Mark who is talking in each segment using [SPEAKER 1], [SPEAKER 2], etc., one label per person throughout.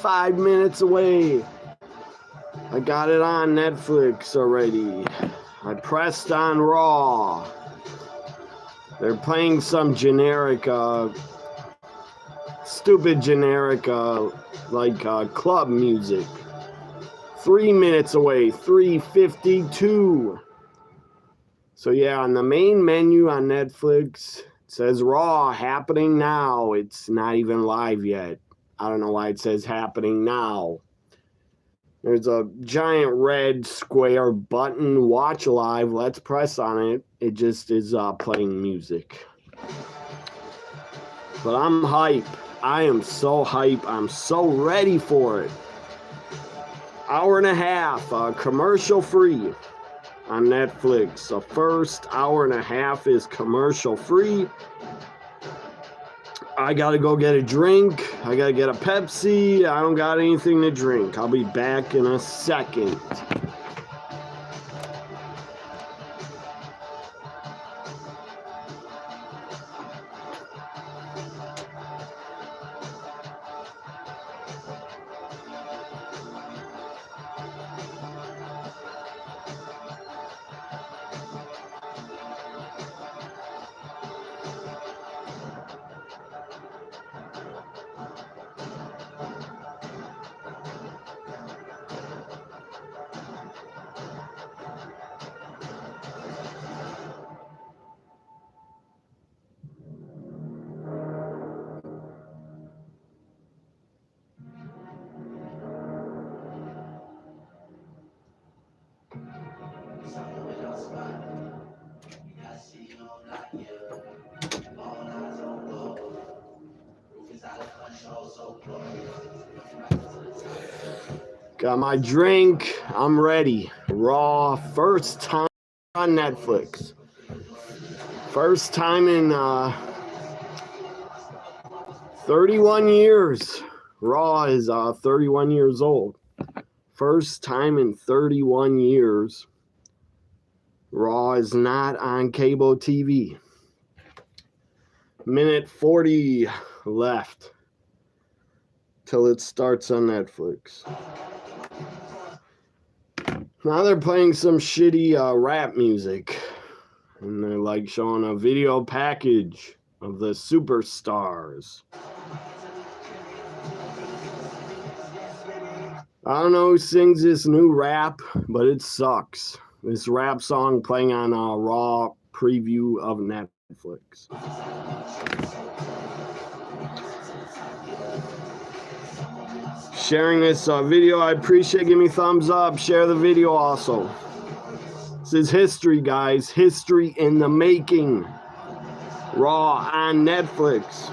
[SPEAKER 1] 5 minutes away. I got it on Netflix already. I pressed on Raw. They're playing some generic, stupid generic, club music. 3 minutes away, 3:52. So yeah, on the main menu on Netflix, it says Raw happening now. It's not even live yet. I don't know why it says happening now. There's a giant red square button, watch live. Let's press on it. It just is playing music. But I'm hype. I am so hype. I'm so ready for it. Hour and a half, commercial free on Netflix. The first hour and a half is commercial free. I gotta go get a drink. I gotta get a Pepsi. I don't got anything to drink. I'll be back in a second. Got my drink. I'm ready. Raw, first time on Netflix. First time in 31 years. Raw is 31 years old. First time in 31 years. Raw is not on cable TV. Minute 40 left till it starts on Netflix. Now they're playing some shitty rap music. And they're like showing a video package of the superstars. I don't know who sings this new rap, but it sucks. This rap song playing on a Raw preview of Netflix. Sharing this video, I appreciate. Give me thumbs up. Share the video also. This is history, guys. History in the making. Raw on Netflix.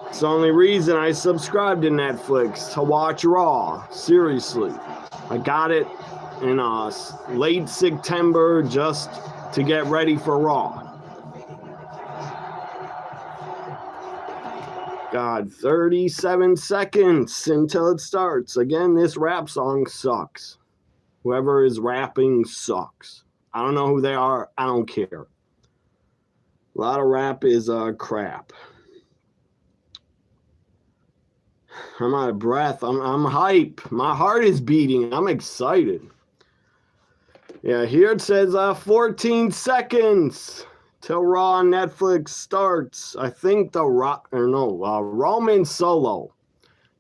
[SPEAKER 1] It's the only reason I subscribed to Netflix, to watch Raw. Seriously. I got it in late September just to get ready for Raw. God, 37 seconds until it starts. Again, this rap song sucks. Whoever is rapping sucks. I don't know who they are. I don't care. A lot of rap is crap. I'm out of breath. I'm hype. My heart is beating. I'm excited. Yeah, here it says 14 seconds. Till Raw on Netflix starts. I think Roman Solo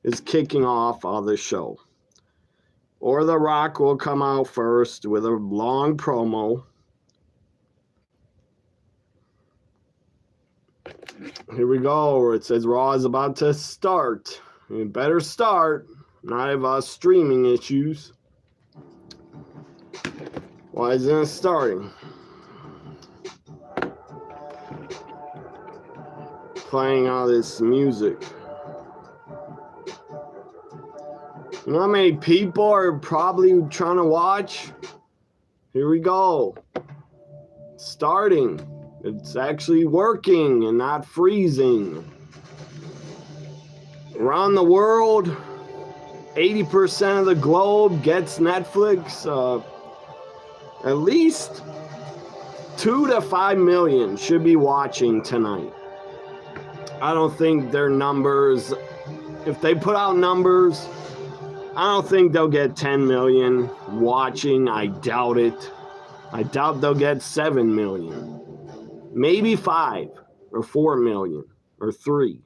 [SPEAKER 1] is kicking off the show. Or The Rock will come out first with a long promo. Here we go. It says Raw is about to start. You better start. Not have streaming issues. Why isn't it starting? Playing all this music. You know how many people are probably trying to watch? Here we go. Starting. It's actually working and not freezing. Around the world, 80% of the globe gets Netflix. At least 2 to 5 million should be watching tonight. I don't think their numbers, if they put out numbers, I don't think they'll get 10 million watching. I doubt it. I doubt they'll get 7 million. Maybe 5 or 4 million or 3.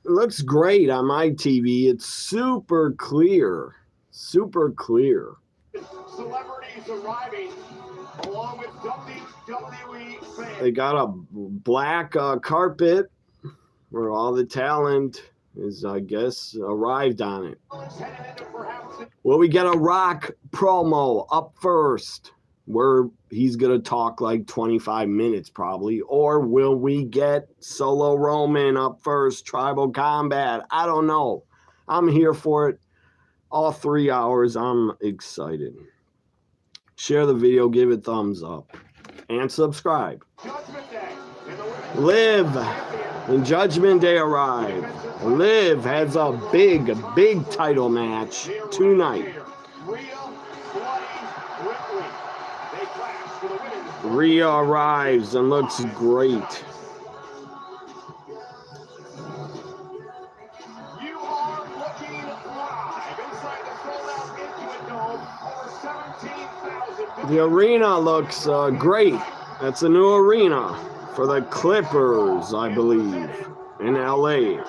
[SPEAKER 1] Looks great on my TV. It's super clear. Super clear. Celebrities arriving along with WWE fans. They got a black carpet where all the talent is, I guess, arrived on it. Will we get a Rock promo up first where he's going to talk like 25 minutes probably? Or will we get Solo Roman up first, Tribal Combat? I don't know. I'm here for it. All 3 hours. I'm excited. Share the video, give it thumbs up, and subscribe. Liv and Judgment Day arrive. Liv has a big title match tonight. Rhea arrives and looks great. The arena looks great. That's a new arena for the Clippers, I believe, in LA.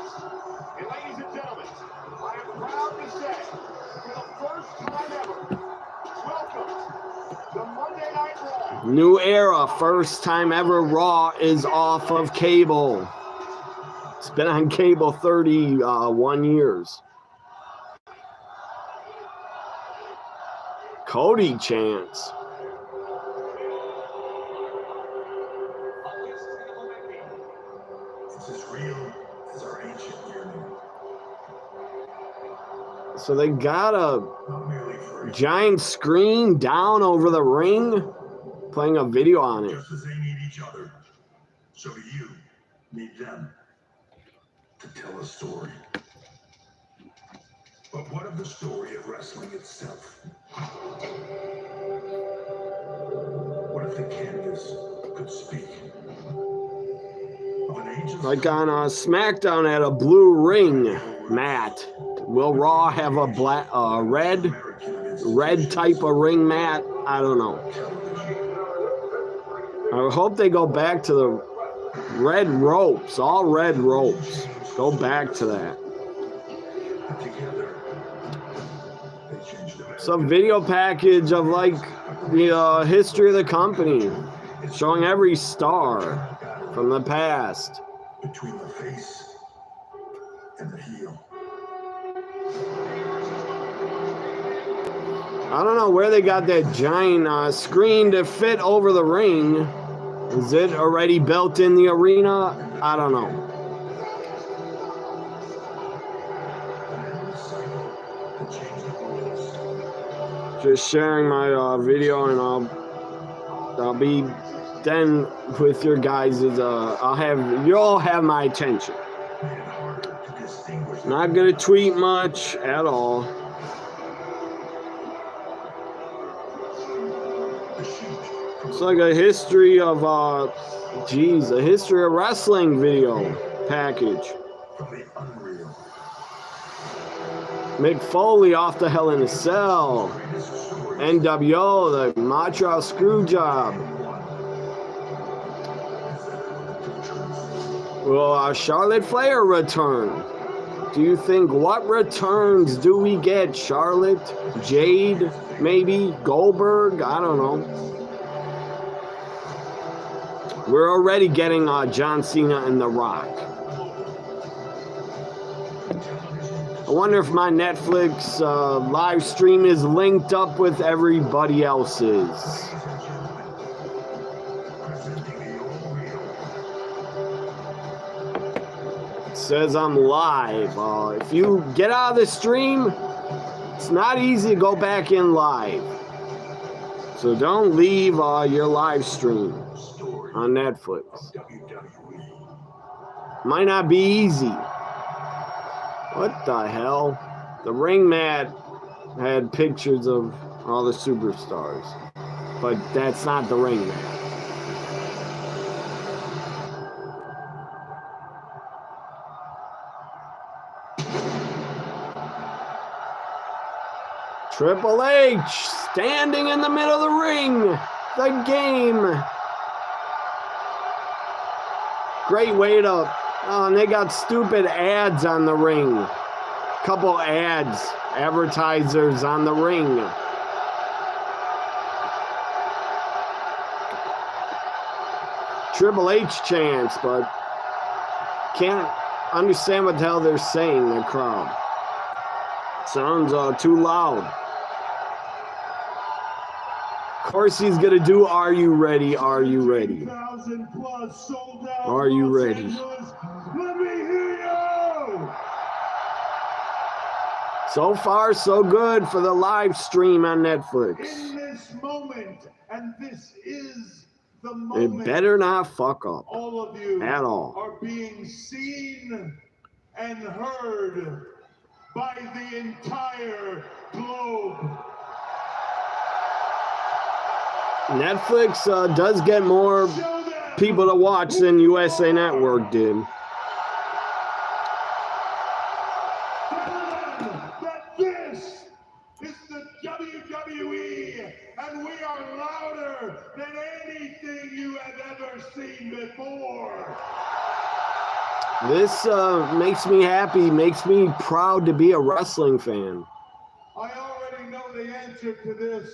[SPEAKER 1] New era, first time ever Raw is off of cable. It's been on cable 31 years. Cody chants. It's as real as our ancient yearning. So they got a giant screen down over the ring, playing a video on it. Just as they need each other, so do you need them to tell a story. But what of the story of wrestling itself? What if the canvas could speak? Like on SmackDown at a blue ring mat. Will Raw have a black, red type of ring mat? I don't know. I hope they go back to the red ropes, all red ropes. Go back to that. Some video package of like the history of the company, showing every star from the past. Between the face and the heel. I don't know where they got that giant screen to fit over the ring. Is it already built in the arena? I don't know. Just sharing my video, and I'll be done with your guys'. You'll have my attention. Not gonna tweet much at all. It's like a history of a history of wrestling video package. Mick Foley off the Hell in a Cell. NWO, the Montreal Screwjob. Will Charlotte Flair return? Do you think, what returns do we get? Charlotte? Jade? Maybe? Goldberg? I don't know. We're already getting John Cena and The Rock. I wonder if my Netflix live stream is linked up with everybody else's. It says I'm live. If you get out of the stream, it's not easy to go back in live. So don't leave your live stream on Netflix. Might not be easy. What the hell? The ring mat had pictures of all the superstars. But that's not the ring match. Triple H standing in the middle of the ring. The game. Great way to... Oh, and they got stupid ads on the ring. Couple ads, advertisers on the ring. Triple H chants, but can't understand what the hell they're saying, the crowd. Sounds too loud. Of course he's going to do Are You Ready? Are You Ready? Are you ready?
[SPEAKER 2] Let me hear you!
[SPEAKER 1] So far, so good for the live stream on Netflix.
[SPEAKER 2] In this moment, and this is the moment.
[SPEAKER 1] It better not fuck up.
[SPEAKER 2] All of you
[SPEAKER 1] at all
[SPEAKER 2] are being seen and heard by the entire globe.
[SPEAKER 1] Netflix does get more people to watch than USA Network did.
[SPEAKER 2] That this is the WWE, and we are louder than anything you have ever seen before.
[SPEAKER 1] This makes me happy, makes me proud to be a wrestling fan.
[SPEAKER 2] I already know the answer to this,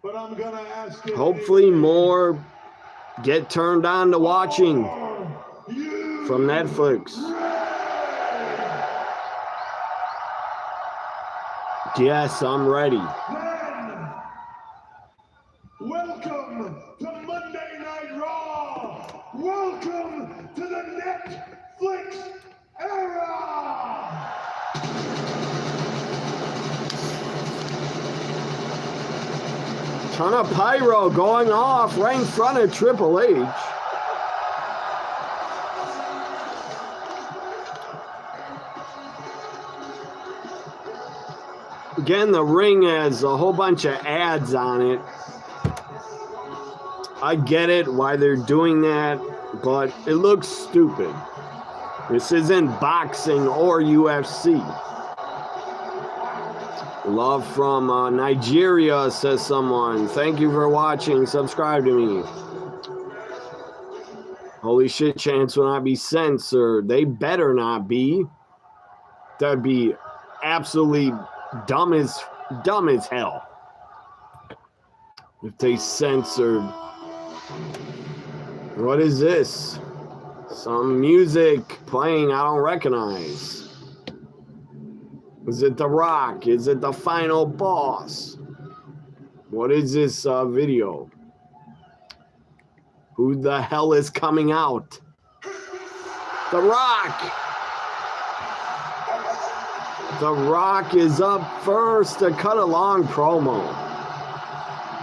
[SPEAKER 2] but I'm gonna ask it.
[SPEAKER 1] Hopefully more get turned on to watching from Netflix. Yes, I'm ready.
[SPEAKER 2] Then, welcome to Monday Night Raw. Welcome to the Netflix era.
[SPEAKER 1] Ton of pyro going off right in front of Triple H. Again, the ring has a whole bunch of ads on it. I get it why they're doing that, but it looks stupid. This isn't boxing or UFC. Love from Nigeria, says someone. Thank you for watching. Subscribe to me. Holy shit, chants will not be censored. They better not be. That'd be absolutely dumb as hell if they censored. What is this? Some music playing I don't recognize. Is it The Rock? Is it the final boss? What is this video? Who the hell is coming out? The Rock! The Rock is up first to cut a long promo.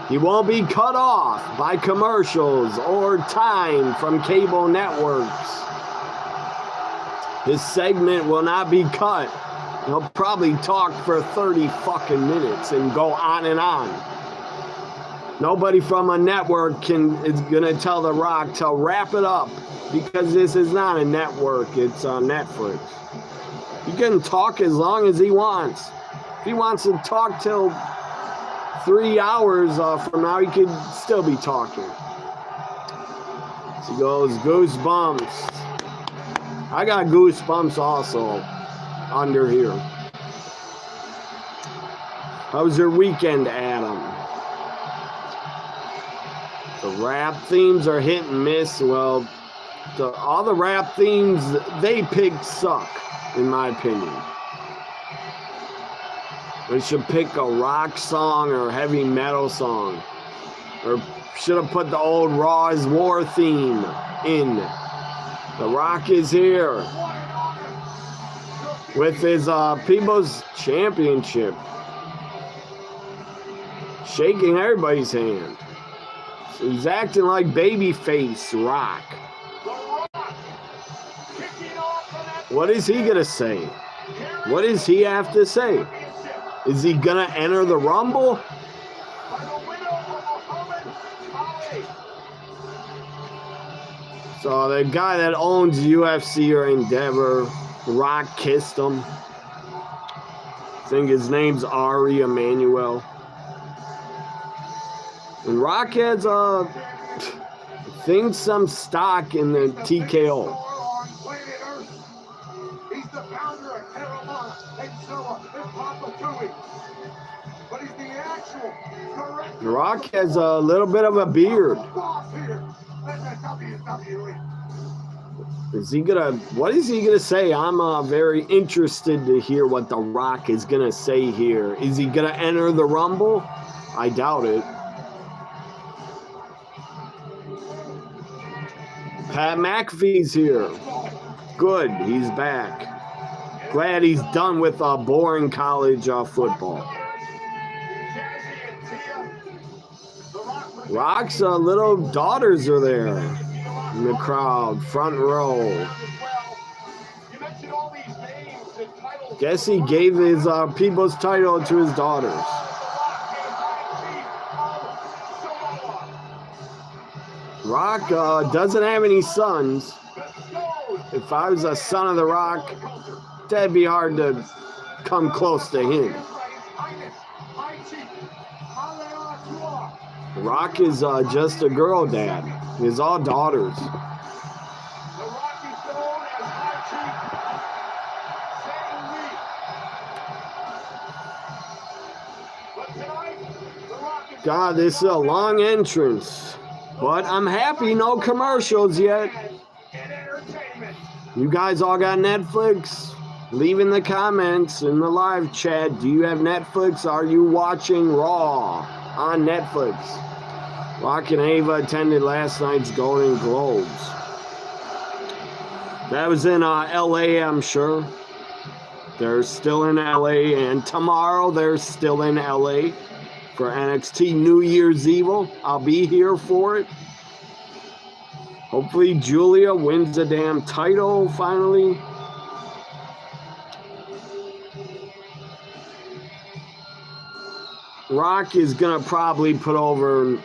[SPEAKER 1] He won't be cut off by commercials or time from cable networks. His segment will not be cut. He'll probably talk for 30 fucking minutes and go on and on. Nobody from a network is gonna tell The Rock to wrap it up because this is not a network, it's on Netflix. He can talk as long as he wants. If he wants to talk till 3 hours from now, he could still be talking. So he goes, goosebumps. I got goosebumps also under here. How was your weekend, Adam? The rap themes are hit and miss. Well, all the rap themes they picked suck, in my opinion. They should pick a rock song or a heavy metal song. Or should have put the old Raw is War theme in. The Rock is here with his People's Championship. Shaking everybody's hand. So he's acting like babyface Rock. What is he going to say? What does he have to say? Is he gonna enter the Rumble? So the guy that owns UFC or Endeavor, Rock kissed him. I think his name's Ari Emanuel. And Rock has I think some stock in the TKO. Rock has a little bit of a beard. What is he gonna say? I'm very interested to hear what The Rock is gonna say here. Is he gonna enter the Rumble? I doubt it. Pat McAfee's here. Good, he's back. Glad he's done with boring college football. Rock's little daughters are there in the crowd, front row. Guess he gave his people's title to his daughters. Rock doesn't have any sons. If I was a son of The Rock, that'd be hard to come close to him. Rock is just a girl dad. He's all daughters. God, this is a long entrance. But I'm happy, no commercials yet. You guys all got Netflix? Leave in the comments in the live chat. Do you have Netflix? Are you watching Raw on Netflix? Rock and Ava attended last night's Golden Globes. That was in LA, I'm sure. They're still in LA, and tomorrow they're still in LA for NXT New Year's Evil. I'll be here for it. Hopefully Julia wins the damn title finally. Rock is gonna probably put over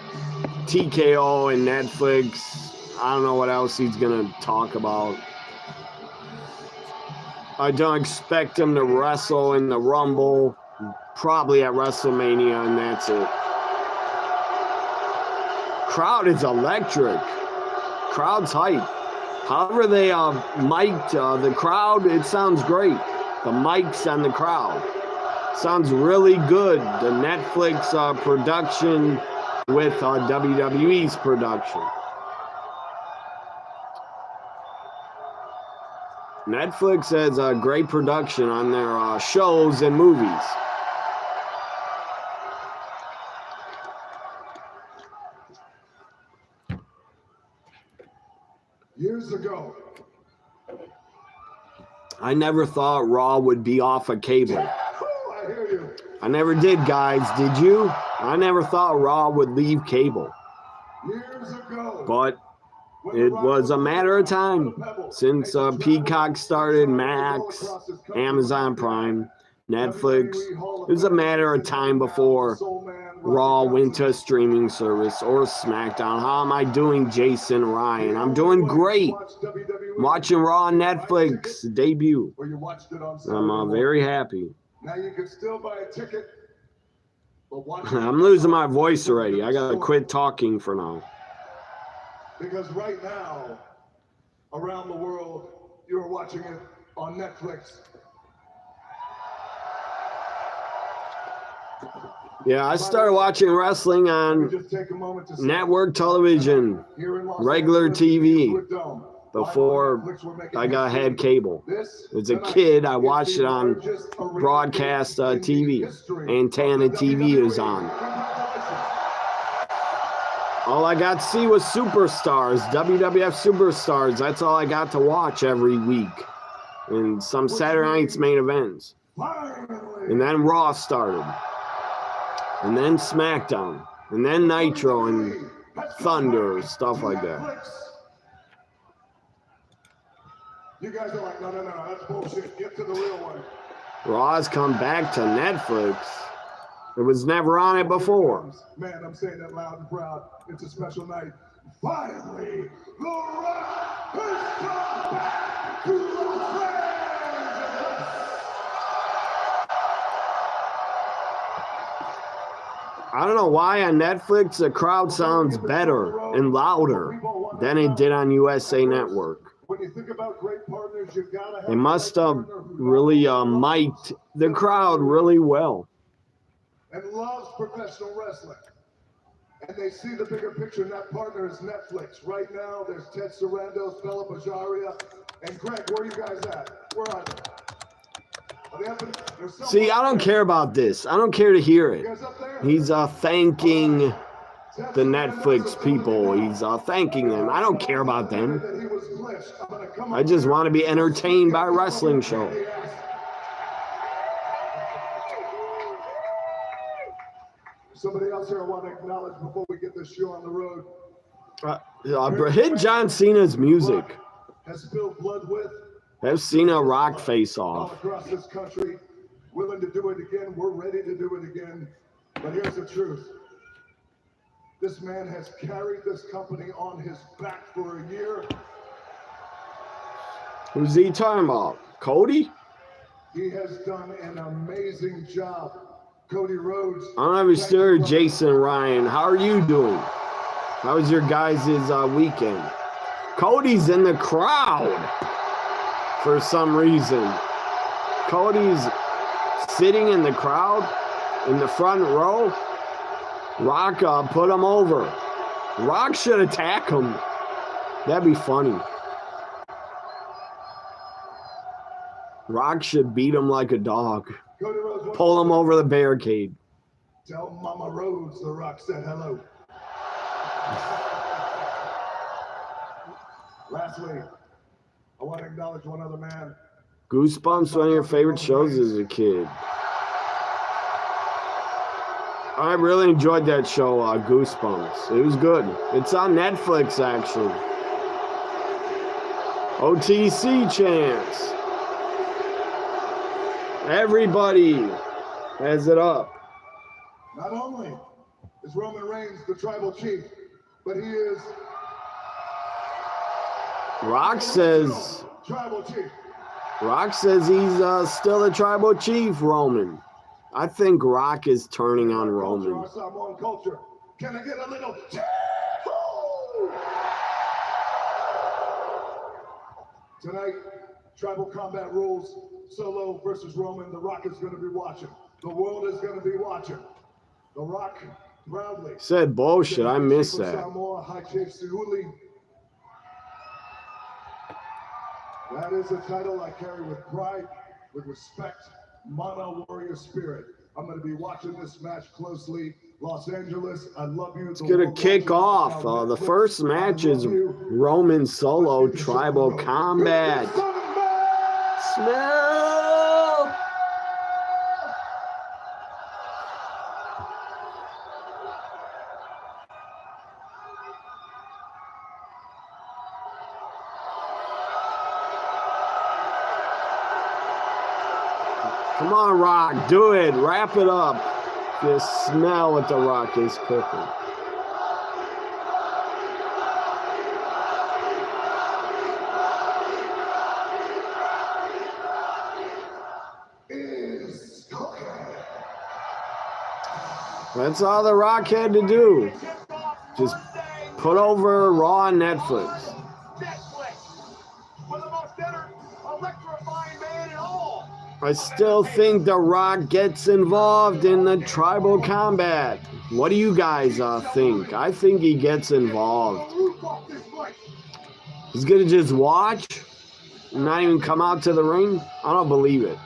[SPEAKER 1] TKO and Netflix. I don't know what else he's gonna talk about. I don't expect him to wrestle in the Rumble. Probably at WrestleMania, and that's it. Crowd is electric. Crowd's hype. However they mic'd the crowd, it sounds great. The mics on the crowd. Sounds really good. The Netflix production with WWE's production. Netflix has a great production on their shows and movies.
[SPEAKER 2] Years ago,
[SPEAKER 1] I never thought Raw would be off of cable.
[SPEAKER 2] I hear you.
[SPEAKER 1] I never did, guys. Did you? I never thought Raw would leave cable.
[SPEAKER 2] Years ago,
[SPEAKER 1] but it was a matter of time since Peacock started, Max, Amazon Prime, Netflix. It was a matter of time before Raw went to a streaming service or SmackDown. How am I doing, Jason Ryan? I'm doing great. I'm watching Raw on Netflix debut. I'm very happy.
[SPEAKER 2] Now you can still buy a ticket.
[SPEAKER 1] I'm losing my voice already. I gotta quit talking for now.
[SPEAKER 2] Because right now, around the world, you're watching it on Netflix.
[SPEAKER 1] Yeah, I started watching wrestling on network television, regular TV, before I had cable. As a kid, I watched it on broadcast TV. Antenna TV is on. All I got to see was superstars, WWF superstars. That's all I got to watch every week. And some Saturday night's main events. And then Raw started. And then SmackDown. And then Nitro and Thunder, stuff like that.
[SPEAKER 2] You guys are like, no, that's bullshit. Get to the real one.
[SPEAKER 1] Raw's come back to Netflix. It was never on it before.
[SPEAKER 2] Man, I'm saying that loud and proud. It's a special night. Finally, The Rock has come back to Los Angeles.
[SPEAKER 1] I don't know why on Netflix the crowd sounds better and louder than it did on USA Network.
[SPEAKER 2] When you think about great partners, you've got to have
[SPEAKER 1] They must have really mic'd the crowd really well.
[SPEAKER 2] and loves professional wrestling. And they see the bigger picture, and that partner is Netflix. Right now, there's Ted Sarandos, Bella Bajaria, and Greg. Where are you guys at? Where are they?
[SPEAKER 1] See, I don't care about this. I don't care to hear it. He's thanking the Netflix people. He's thanking them. I don't care about them. I just want to be entertained by a wrestling show.
[SPEAKER 2] Somebody else here I want to acknowledge before we get this show on the road.
[SPEAKER 1] Hit John Cena's music.
[SPEAKER 2] Has spilled blood with.
[SPEAKER 1] Have Cena Rock face off.
[SPEAKER 2] All across this country, willing to do it again. We're ready to do it again. But here's the truth. This man has carried this company on his back for a year.
[SPEAKER 1] Who's he talking about? Cody?
[SPEAKER 2] He has done an amazing job. Cody Rhodes.
[SPEAKER 1] I'm Sir Jason Ryan. How are you doing? How was your guys' weekend? Cody's in the crowd for some reason. Cody's sitting in the crowd in the front row. Rock put him over. Rock should attack him. That'd be funny. Rock should beat him like a dog. Pull him over the barricade.
[SPEAKER 2] Tell Mama Rhodes The Rock said hello. Lastly, I want to acknowledge one other man.
[SPEAKER 1] Goosebumps, one of your favorite shows as a kid. I really enjoyed that show, Goosebumps. It was good. It's on Netflix, actually. OTC chants. Everybody has it up.
[SPEAKER 2] Not only is Roman Reigns the tribal chief, but he is...
[SPEAKER 1] Rock says
[SPEAKER 2] tribal chief.
[SPEAKER 1] Rock says he's still the tribal chief, Roman. I think Rock is turning on Roman.
[SPEAKER 2] Our Samoan culture. Can I get a little... Tonight, Tribal Combat Rules, Solo versus Roman. The Rock is going to be watching. The world is going to be watching. The Rock proudly...
[SPEAKER 1] Said bullshit. I missed that.
[SPEAKER 2] Samoa, High Chief Siuli. That is a title I carry with pride, with respect, Mono Warrior spirit. I'm going to be watching this match closely. Los Angeles, I love you.
[SPEAKER 1] It's going to kick off. The first match is Roman Solo Tribal Combat. Smell! Come on, Rock, do it. Wrap it up. Just smell what the Rock is cooking. That's all the Rock had to do. Just put over Raw on Netflix. I still think The Rock gets involved in the tribal combat. What do you guys think? I think he gets involved. He's gonna just watch? Not even come out to the ring? I don't believe it.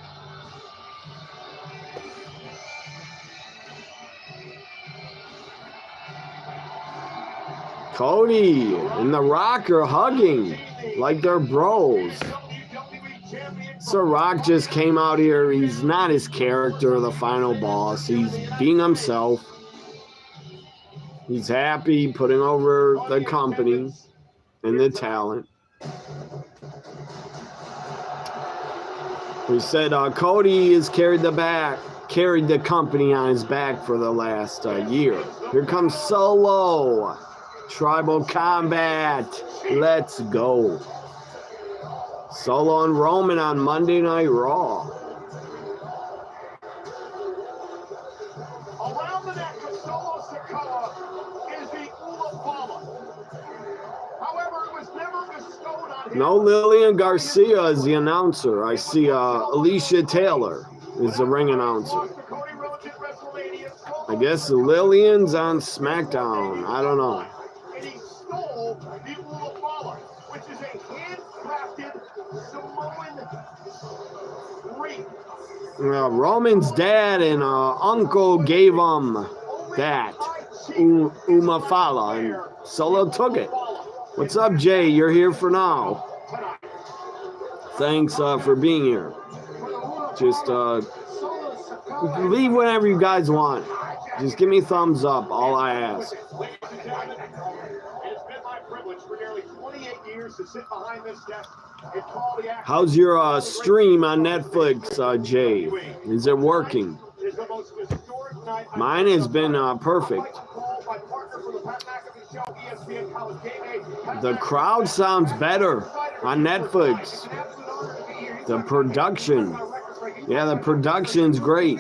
[SPEAKER 1] Cody and The Rock are hugging like they're bros. So Rock just came out here. He's not his character, the final boss. He's being himself. He's happy putting over the company and the talent. We said Cody has carried the company on his back for the last year. Here comes Solo. Tribal Combat. Let's go. Solo and Roman on Monday Night Raw.
[SPEAKER 2] Around the neck of Solo Sikoa is the Ulla. However, it was never bestowed on him.
[SPEAKER 1] No Lillian Garcia is the announcer. I see Alicia Taylor is the ring announcer. I guess Lillian's on SmackDown. I don't know.
[SPEAKER 2] And he stole the Ulla, which is a handcrafted Samoan ring.
[SPEAKER 1] Roman's dad and uncle gave him that Umafala, and Solo took it. What's up, Jay? You're here for now. Thanks for being here. Just leave whenever you guys want. Just give me a thumbs up, all I ask.
[SPEAKER 2] It's been my privilege for nearly 28 years to sit behind this desk.
[SPEAKER 1] How's your stream on Netflix, Jay? Is it working? Mine has been perfect. The crowd sounds better on Netflix. The production. Yeah, the production's great.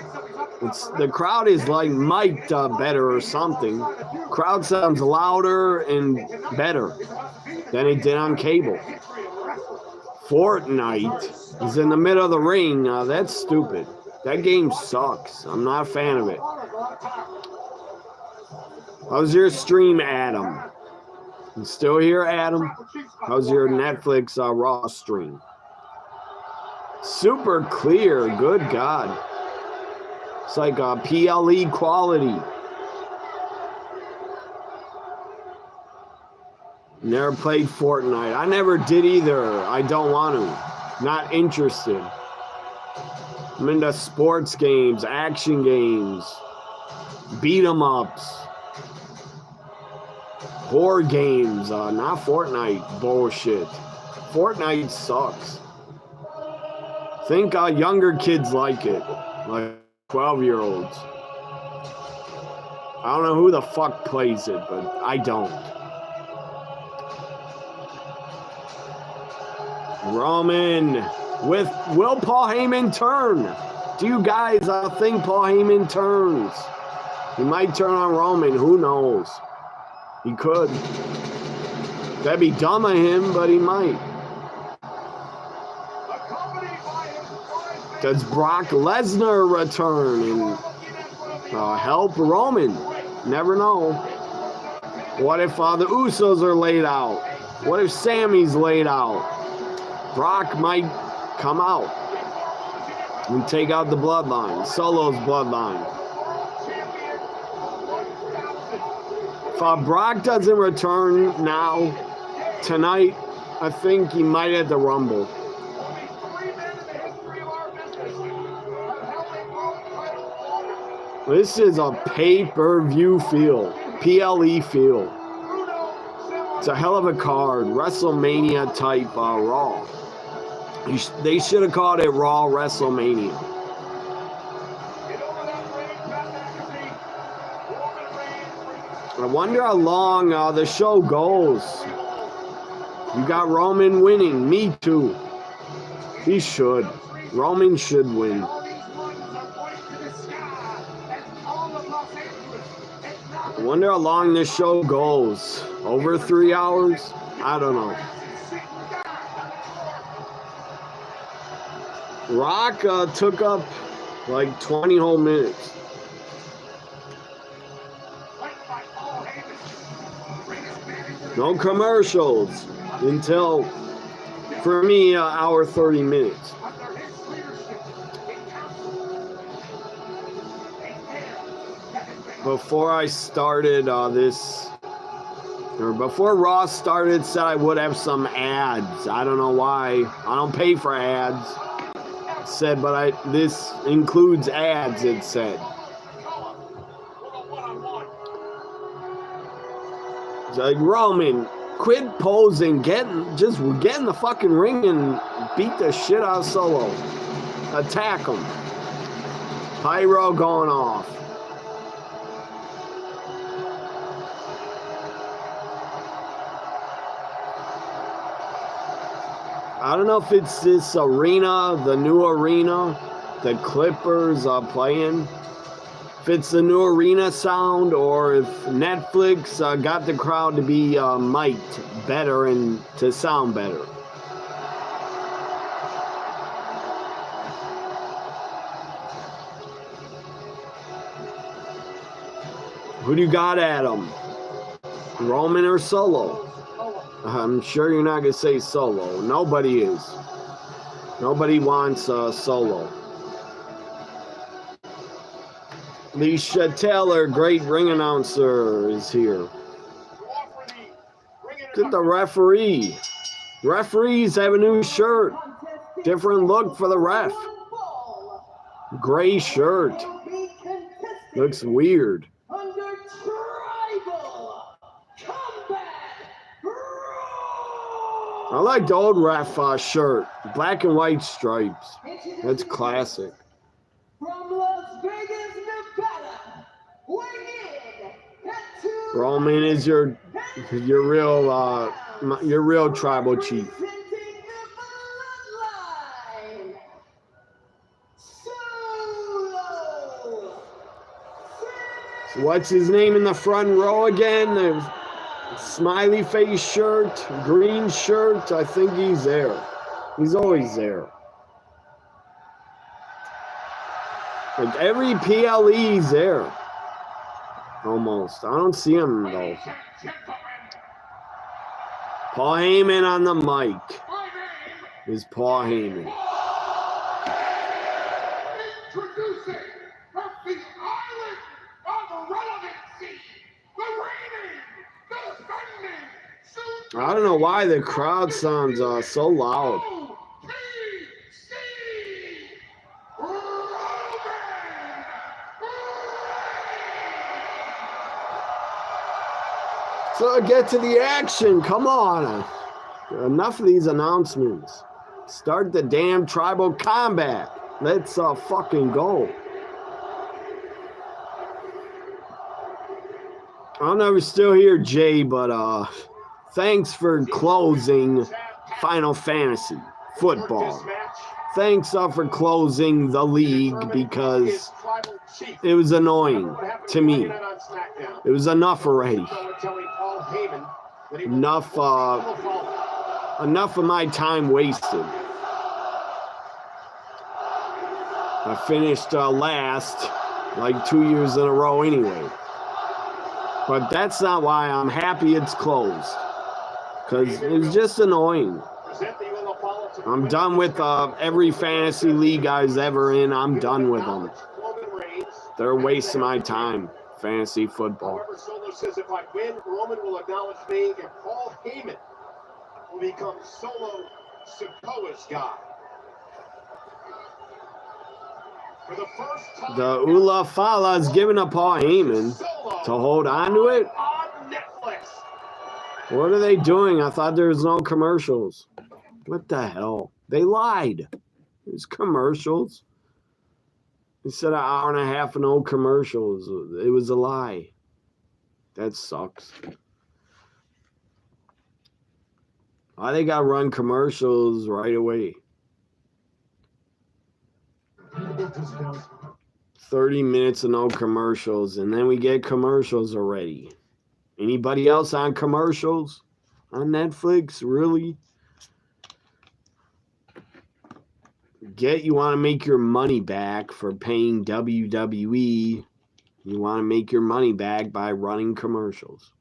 [SPEAKER 1] The crowd is like mic'd better or something. Crowd sounds louder and better than it did on cable. Fortnite is in the middle of the ring. That's stupid. That game sucks. I'm not a fan of it. How's your stream, Adam? You still here, Adam? How's your Netflix Raw stream? Super clear. Good God. It's like PLE quality. Never played Fortnite. I never did either. I don't want to. Not interested. I'm into sports games, action games, beat 'em ups, horror games, not Fortnite bullshit. Fortnite sucks. Think younger kids like it, like 12-year-olds. I don't know who the fuck plays it, but I don't. Roman will Paul Heyman turn? Do you guys think Paul Heyman turns? He might turn on Roman. Who knows? He could. That'd be dumb of him, but he might. Does Brock Lesnar return and help Roman? Never know. What if the Usos are laid out? What if Sammy's laid out? Brock might come out and take out the bloodline, Solo's bloodline. If Brock doesn't return now, tonight, I think he might at the Rumble. This is a pay-per-view feel, PLE feel. It's a hell of a card, WrestleMania type Raw. They should have called it Raw WrestleMania. I wonder how long the show goes. You got Roman winning. Me too. He should. Roman should win. I wonder how long this show goes. Over 3 hours? I don't know. Rock took up like 20 whole minutes. No commercials until, for me, hour 30 minutes. Before I started before Raw started, said I would have some ads. I don't know why. I don't pay for ads. It said, but this includes ads, it said. It's like, Roman, quit posing, just get in the fucking ring and beat the shit out of Solo. Attack him. Pyro going off. I don't know if it's this arena, the new arena, the Clippers are playing. If it's the new arena sound, or if Netflix got the crowd to be mic'd better and to sound better. Who do you got at him? Roman or Solo? I'm sure you're not going to say Solo. Nobody is. Nobody wants Solo. Leisha Taylor, great ring announcer, is here. Look at the referee. Referees have a new shirt. Different look for the ref. Gray shirt. Looks weird. I like the old ref shirt. Black and white stripes. That's classic.
[SPEAKER 3] From Las Vegas, Nevada, weighing in at
[SPEAKER 1] Roman is your real tribal chief.
[SPEAKER 3] representing the bloodline, Solo.
[SPEAKER 1] So what's his name in the front row again? The smiley face shirt, green shirt. I think he's there. He's always there. Like every PLE's there. Almost. I don't see him though. Paul Heyman on the mic. Is Paul Heyman.
[SPEAKER 2] Introducing from the island of relevancy, the reigning, defending,
[SPEAKER 1] I don't know why the crowd sounds so loud. So get to the action. Come on. Enough of these announcements. Start the damn tribal combat. Let's fucking go. I'll never still hear Jay, but thanks for closing Final Fantasy Football. Thanks for closing the league because it was annoying to me. It was enough already. Enough of my time wasted. I finished last like 2 years in a row anyway. But that's not why I'm happy it's closed. Because it was just annoying. I'm done with every fantasy league I was ever in. I'm done with them. They're wasting my time. Fantasy football.
[SPEAKER 4] However, Solo says if I win, Roman will acknowledge me, and Paul Heyman will become Solo Sikoa's guy. For the first time,
[SPEAKER 1] The Ula Fala is giving up Paul Heyman to hold on to it.
[SPEAKER 4] on Netflix.
[SPEAKER 1] What are they doing? I thought there was no commercials. What the hell? They lied. There's commercials. They said an hour and a half of no commercials. It was a lie. That sucks. Why they got to run commercials right away? 30 minutes of no commercials, and then we get commercials already. Anybody else on commercials on Netflix? Really? You want to make your money back for paying WWE. You want to make your money back by running commercials.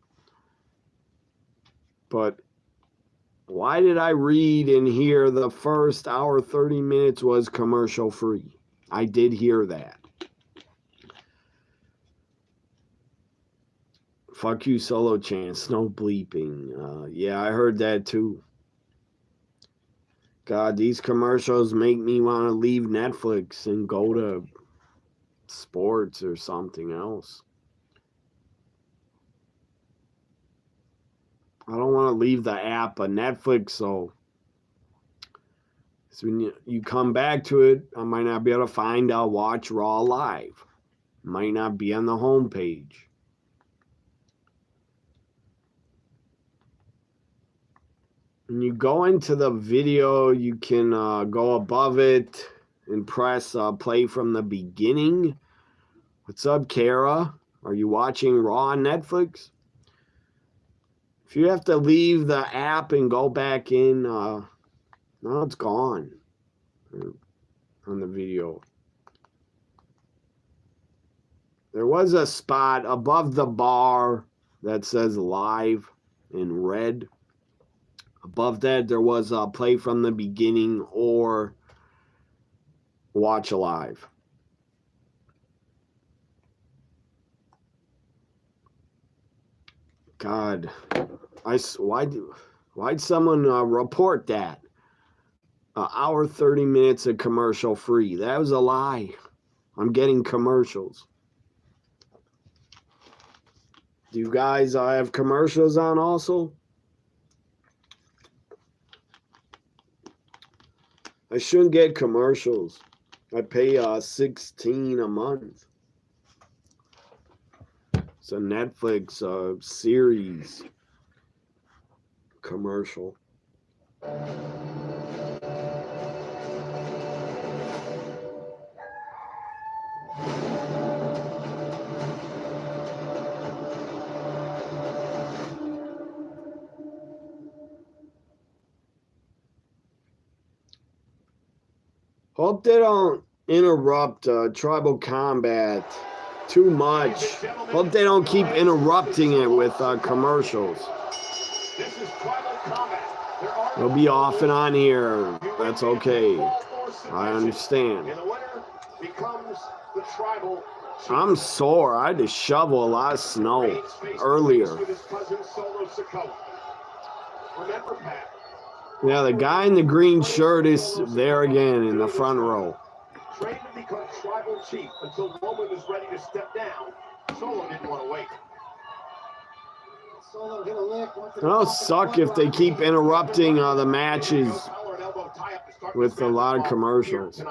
[SPEAKER 1] But why did I read and hear the first hour, 30 minutes was commercial free? I did hear that. Fuck you, Solo Chance. No bleeping. Yeah, I heard that too. God, these commercials make me want to leave Netflix and go to sports or something else. I don't want to leave the app of Netflix, so So when you come back to it, I might not be able to find Watch Raw Live. Might not be on the homepage. When you go into the video, you can go above it and press play from the beginning. What's up, Kara? Are you watching Raw on Netflix? If you have to leave the app and go back in, no, it's gone on the video. There was a spot above the bar that says live in red. Above that, there was a play from the beginning or watch live. God, why'd someone report that? An hour, 30 minutes of commercial free. That was a lie. I'm getting commercials. Do you guys have commercials on also? I shouldn't get commercials. I pay $16 a month. It's a Netflix series commercial. Hope they don't interrupt Tribal Combat too much. Hope they don't keep interrupting it with commercials. They'll be off and on here. That's okay. I understand. I'm sore. I had to shovel a lot of snow earlier. Yeah, the guy in the green shirt is there again in the front row.
[SPEAKER 4] Trained to become tribal chief until Roman was ready to step down. Solo didn't want to wait.
[SPEAKER 1] It'll suck if they keep interrupting the matches with a lot of commercials.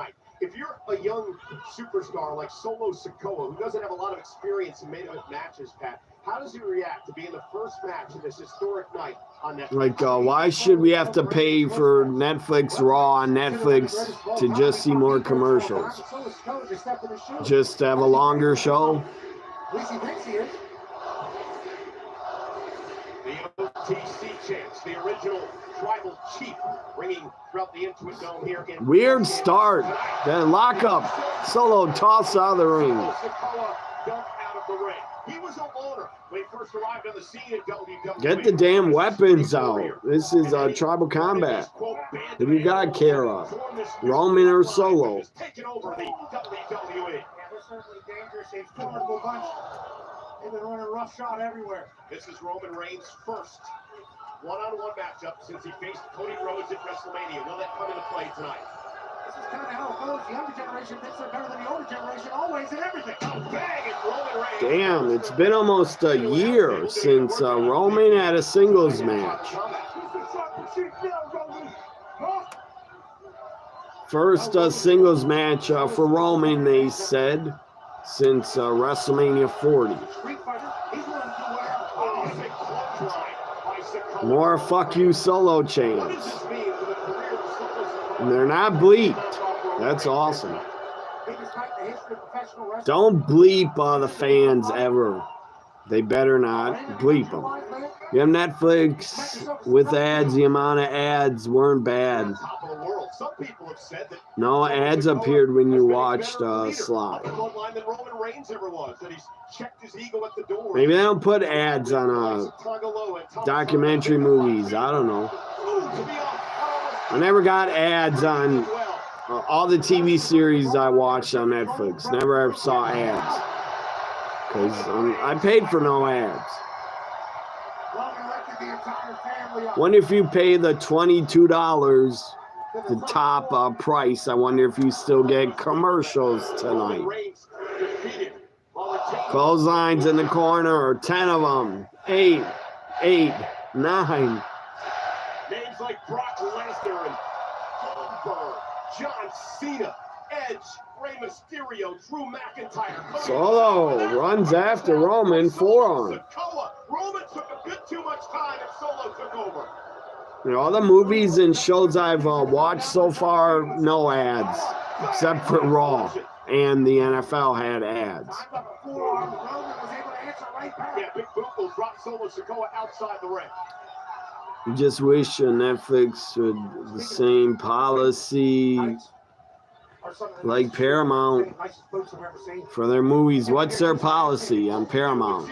[SPEAKER 4] If you're a young superstar like Solo Sikoa, who doesn't have a lot of experience in main event matches, Pat, how does he react to being the first match in this historic night on Netflix?
[SPEAKER 1] Like, why should we have to pay for Netflix Raw on Netflix to just see more commercials? Just to have a longer show?
[SPEAKER 4] The OTC champs, the original tribal chief, ringing throughout the Intuit Dome here in
[SPEAKER 1] Weird start. Then lock up. Solo toss out of the ring.
[SPEAKER 4] He was a loner when he first arrived on the scene in WWE.
[SPEAKER 1] Get the damn weapons out. This is Tribal Combat. Who you got, Kara? Roman or Solo?
[SPEAKER 4] Taking over the WWE.
[SPEAKER 5] They're certainly dangerous. A formidable bunch. They've been running roughshod everywhere.
[SPEAKER 4] This is Roman Reigns' first one-on-one matchup since he faced Cody Rhodes at WrestleMania. Will that come into play tonight?
[SPEAKER 5] This is kind of how it goes. The younger generation thinks they're better than the older generation, always and everything.
[SPEAKER 4] Bang, and Roman Reigns.
[SPEAKER 1] Damn, it's been almost a year since Roman had a singles match. First singles match for Roman, they said, since WrestleMania 40. More fuck you Solo chants. And they're not bleeped. That's awesome. Don't bleep the fans ever. They better not bleep them. You have Netflix with ads. The amount of ads weren't bad. No ads appeared when you watched Slide. Maybe they don't put ads on documentary movies. I don't know. I never got ads on all the TV series I watched on Netflix. Never ever saw ads. Because I paid for no ads. Wonder if you pay the $22, the top price, I wonder if you still get commercials tonight. Clotheslines in the corner, 10 of them. 8, 9.
[SPEAKER 4] Names like Brock Lesnar and Goldberg. John Cena, Edge, Rey Mysterio, Drew McIntyre.
[SPEAKER 1] Solo runs after Roman, forearm.
[SPEAKER 4] Roman took a bit too much time and Solo took over.
[SPEAKER 1] You know, all the movies and shows I've watched so far, no ads, except for Raw, and the NFL had ads.
[SPEAKER 4] Yeah, Big Boot will drop Solo Sikoa outside the ring.
[SPEAKER 1] You just wish Netflix would the same policy like Paramount for their movies. What's their policy on Paramount?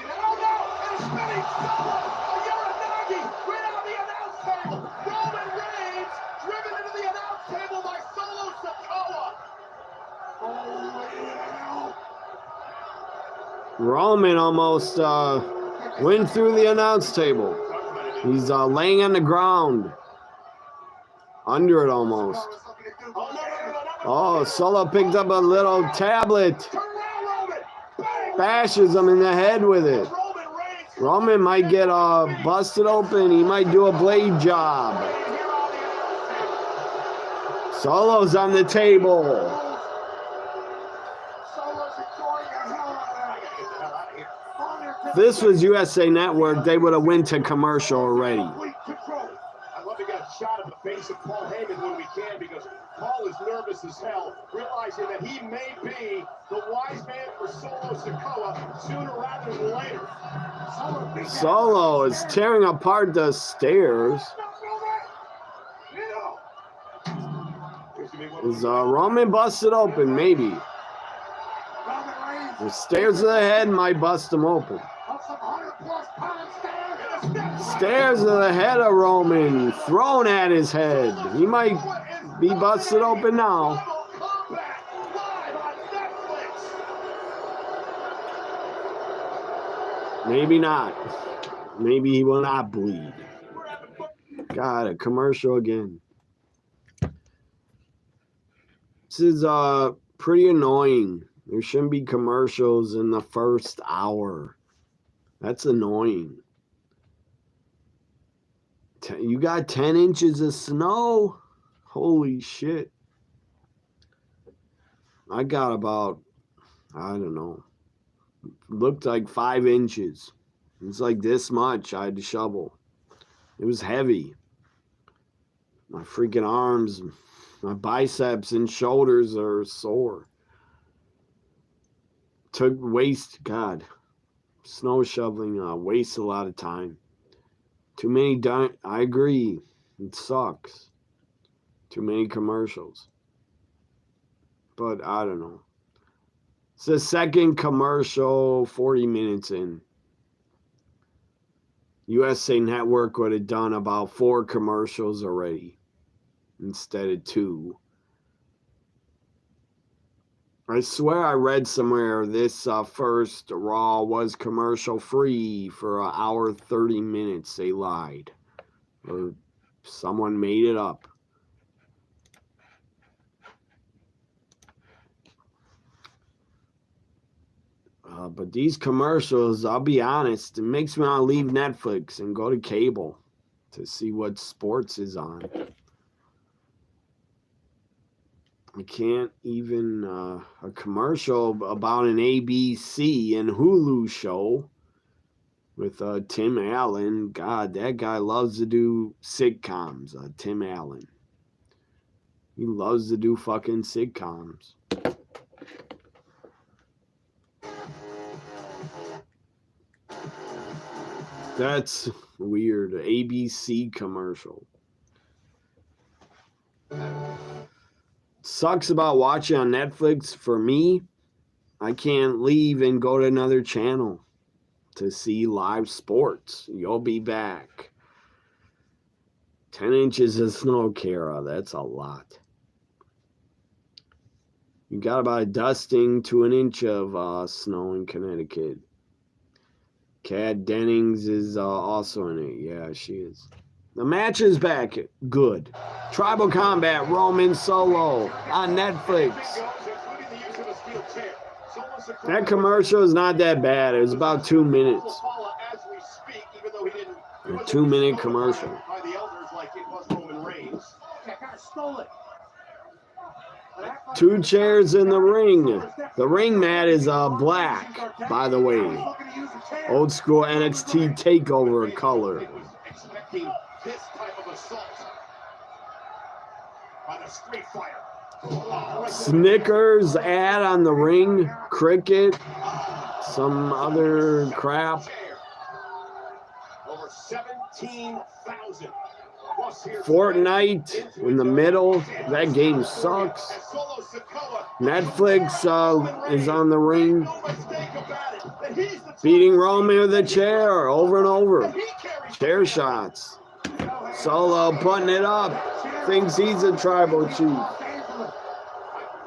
[SPEAKER 1] Roman almost went through the announce table. He's laying on the ground. Under it almost. Oh, Solo picked up a little tablet. Bashes him in the head with it. Roman might get busted open. He might do a blade job. Solo's on the table. If this was USA Network, they would have went to commercial already.
[SPEAKER 4] I'd love to get a shot of the face of Paul Heyman when we can, because Paul is nervous as hell, realizing that he may be the wise man for Solo Sikoa sooner rather than later.
[SPEAKER 1] Solo is tearing apart the stairs. Is Roman busted open? Maybe. The stairs to the head might bust him open. Stairs to the head of Roman, thrown at his head. He might be busted open now. Maybe not. Maybe he will not bleed. God, a commercial again. This is pretty annoying. There shouldn't be commercials in the first hour. That's annoying. You got 10 inches of snow? Holy shit. I got about, I don't know, looked like 5 inches. It's like this much I had to shovel. It was heavy. My freaking arms, my biceps and shoulders are sore. God, snow shoveling wastes a lot of time. Too many, I agree, it sucks. Too many commercials. But I don't know. It's the second commercial 40 minutes in. USA Network would have done about 4 commercials already instead of 2. I swear I read somewhere this first Raw was commercial free for an hour 30 minutes. They lied. Or someone made it up. But these commercials, I'll be honest, it makes me want to leave Netflix and go to cable to see what sports is on. I can't even, a commercial about an ABC and Hulu show with Tim Allen. God, that guy loves to do sitcoms, Tim Allen. He loves to do fucking sitcoms. That's weird. ABC commercial. Sucks about watching on Netflix for me. I can't leave and go to another channel to see live sports. You'll be back. 10 inches of snow, Kara. That's a lot. You got about a dusting to an inch of snow in Connecticut. Kat Dennings is also in it. Yeah, she is. The match is back. Good. Tribal Combat, Roman Solo on Netflix. That commercial is not that bad. It was about 2 minutes. A 2-minute commercial. 2 chairs in the ring. The ring mat is black, by the way. Old school NXT takeover color.
[SPEAKER 4] Expecting this type of assault by the Street Fighter.
[SPEAKER 1] Snickers ad on the ring. Cricket. Some other crap.
[SPEAKER 4] Over 17,000.
[SPEAKER 1] Fortnite in the middle. That game sucks. Netflix is on the ring. Beating Roman with a chair over and over. Chair shots. Solo putting it up. Thinks he's a tribal chief.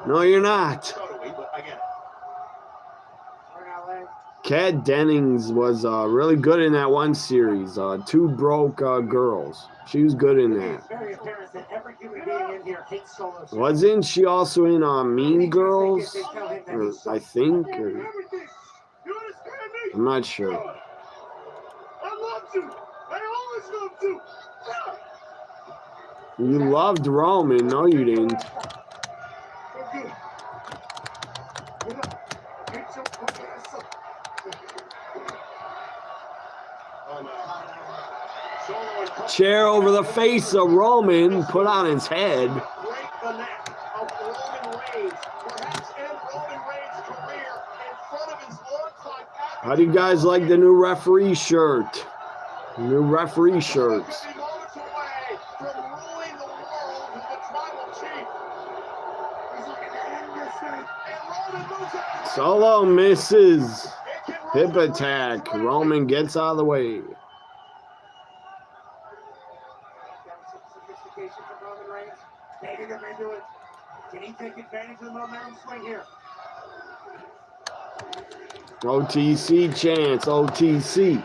[SPEAKER 1] No, you're not. Kat Dennings was really good in that one series. 2 Broke Girls. She was good in that. Wasn't she also in Mean Girls? Or, I think. Or, I'm not sure.
[SPEAKER 2] I loved you. I always loved you.
[SPEAKER 1] You loved Roman. No, you didn't. Chair over the face of Roman, put on his head.
[SPEAKER 4] Break the neck of Roman Reigns. Perhaps end Roman Reigns' career in front of his longtime advocate.
[SPEAKER 1] How do you guys like the new referee shirt? New referee shirts.
[SPEAKER 4] Moments away from ruling the world with the tribal chief. He's looking to end this thing. And Roman moves out.
[SPEAKER 1] Solo misses. Hip attack. Roman gets out of the way.
[SPEAKER 5] Taking him into it. Can he take advantage of the momentum swing here?
[SPEAKER 1] OTC chance. OTC.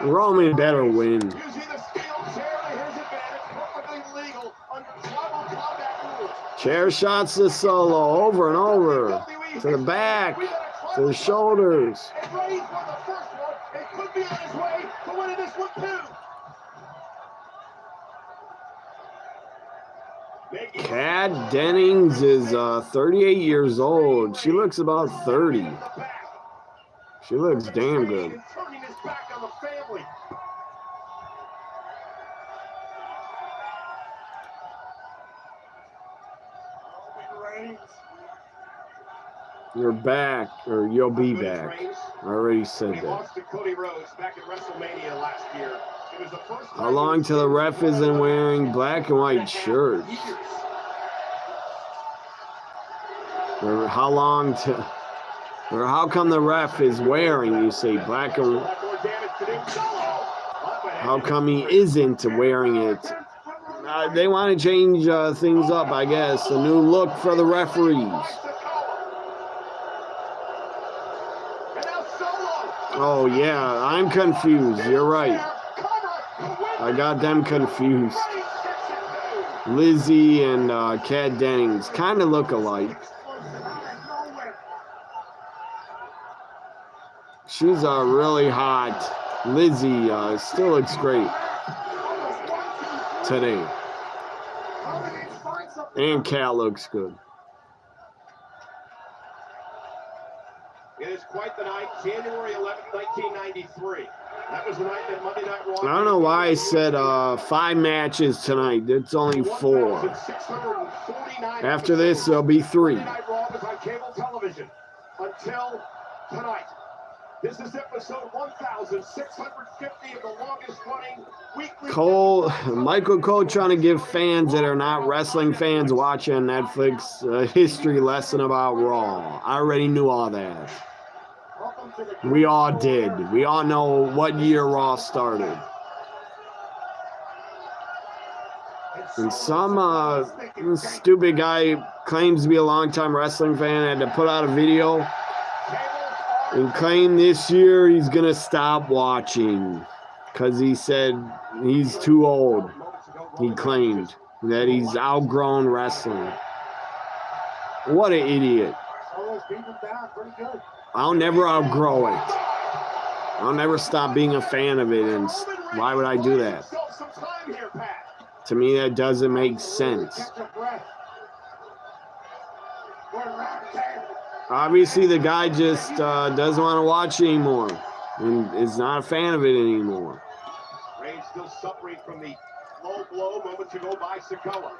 [SPEAKER 1] Roman better win.
[SPEAKER 4] Using the steel chair to his advantage, perfectly legal under tribal combat rules.
[SPEAKER 1] Chair shots to Solo over and over. To the back. To the shoulders.
[SPEAKER 4] And Reigns won the first one. It could be on his way to winning this one too.
[SPEAKER 1] Kat Dennings is 38 years old. She looks about 30. She looks damn good.
[SPEAKER 4] Turning his back on the family.
[SPEAKER 1] You're back, or you'll be back. I already said
[SPEAKER 4] He
[SPEAKER 1] that.
[SPEAKER 4] lost to Cody Rhodes back at WrestleMania last year. It was the first
[SPEAKER 1] How long till the ref isn't wearing black and white shirts? Or how long to, or how come the ref is wearing, you say, black and, how come he isn't wearing it? They want to change things up, I guess. A new look for the referees. Oh, yeah, I'm confused. You're right. I got them confused. Lizzie and Kat Dennings kind of look alike. She's really hot. Lizzie still looks great today. And Kat looks good.
[SPEAKER 4] It is quite the night, January 11th, 1993. That was the night that Monday Night Raw.
[SPEAKER 1] I don't know why I said 5 matches tonight. It's only 4. After this, there'll be 3.
[SPEAKER 4] Monday Night Raw was on cable television until tonight. This is episode 1,650 of the longest running weekly.
[SPEAKER 1] Michael Cole trying to give fans that are not wrestling fans watching Netflix a history lesson about Raw. I already knew all that. We all did. We all know what year Raw started. And some stupid guy claims to be a longtime wrestling fan had to put out a video and claim this year he's going to stop watching because he said he's too old. He claimed that he's outgrown wrestling. What an idiot. I'll never outgrow it. I'll never stop being a fan of it, and why would I do that? To me, that doesn't make sense. Obviously, the guy just doesn't want to watch anymore and is not a fan of it anymore.
[SPEAKER 4] Reigns still suffering from the low blow moments ago by Sikoa.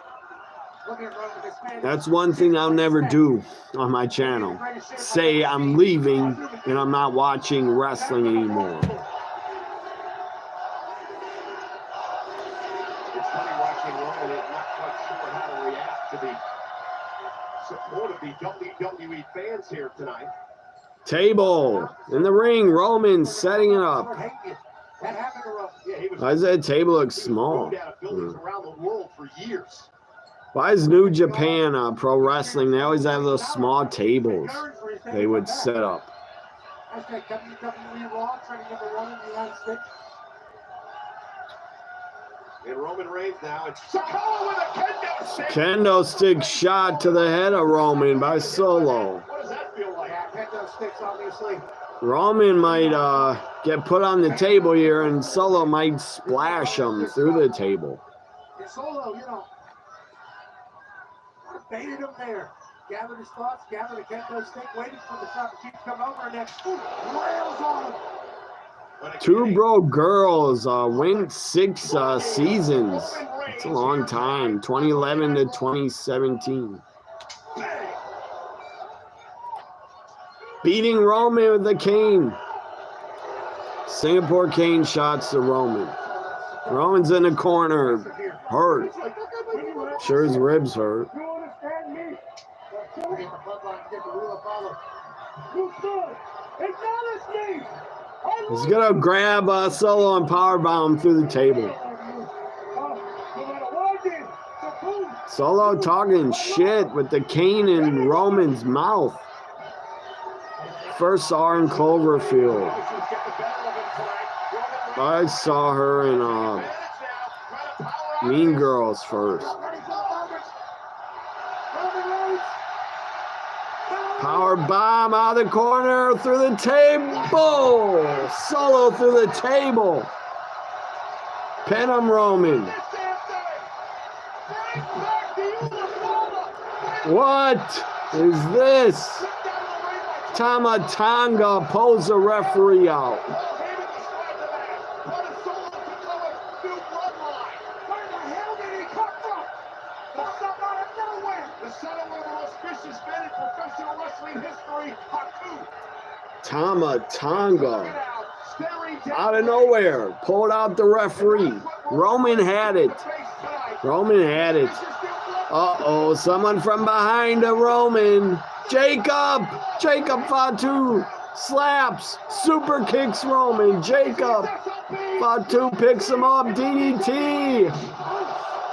[SPEAKER 1] That's one thing I'll never do on my channel. Say I'm leaving and I'm not watching wrestling anymore.
[SPEAKER 4] It's funny watching Roman and not quite sure how to react to the support of the WWE fans here tonight.
[SPEAKER 1] Table in the ring. Roman setting it up. Why does that table look small?
[SPEAKER 4] Around the world for years.
[SPEAKER 1] Why is New Japan Pro Wrestling? They always have those small tables they would set up.
[SPEAKER 4] And Roman Reigns now. It's Sikoa with a kendo stick.
[SPEAKER 1] Kendo stick shot to the head of Roman by Solo.
[SPEAKER 4] What does that feel like?
[SPEAKER 5] Kendo sticks, obviously.
[SPEAKER 1] Roman might get put on the table here, and Solo might splash him through the table.
[SPEAKER 5] And Solo, you know, baited him there. Gathered his thoughts, gathered a kendo stick, waited for the shot to keep coming over, and then rails on him.
[SPEAKER 1] Two Bro Girls went 6 seasons. It's a long time. 2011 to 2017. Beating Roman with the cane. Singapore cane shots to Roman. Roman's in the corner. Hurt. Sure his ribs hurt. He's gonna grab Solo and powerbomb through the table. Solo talking shit with the cane in Roman's mouth. First saw her in Cloverfield. I saw her in Mean Girls first. Power bomb out of the corner through the table. Solo through the table. Pin him, Roman. What is this? Tama Tonga pulls the referee out. Tama Tonga out of nowhere pulled out the referee. Roman had it. Roman had it. Uh-oh, someone from behind a Roman. Jacob Fatu slaps, super kicks Roman. Jacob Fatu picks him up, DDT.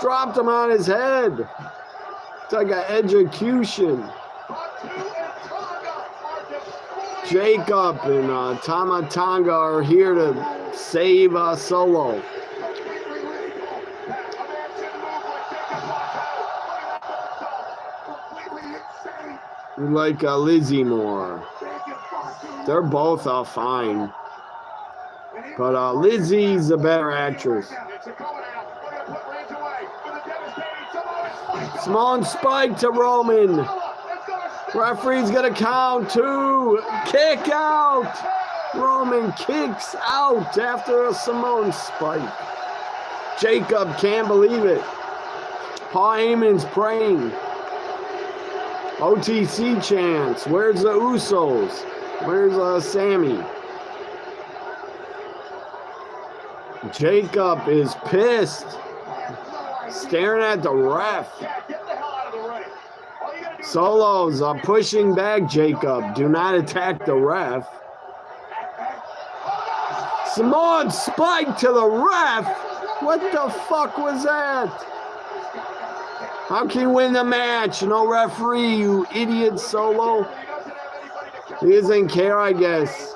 [SPEAKER 1] Dropped him on his head. It's like an execution. Jacob and Tama Tonga are here to save Solo. We like Lizzie more. They're both fine. But Lizzie's a better actress. Small spike to Roman. Referee's gonna count 2. Kick out. Roman kicks out after a Simone spike. Jacob can't believe it. Paul Heyman's praying. OTC chants. Where's the Usos? Where's Sammy? Jacob is pissed. Staring at the ref. Solo's pushing back Jacob. Do not attack the ref. Samoan spike to the ref. What the fuck was that? How can you win the match? No referee, you idiot, Solo. He doesn't care, I guess.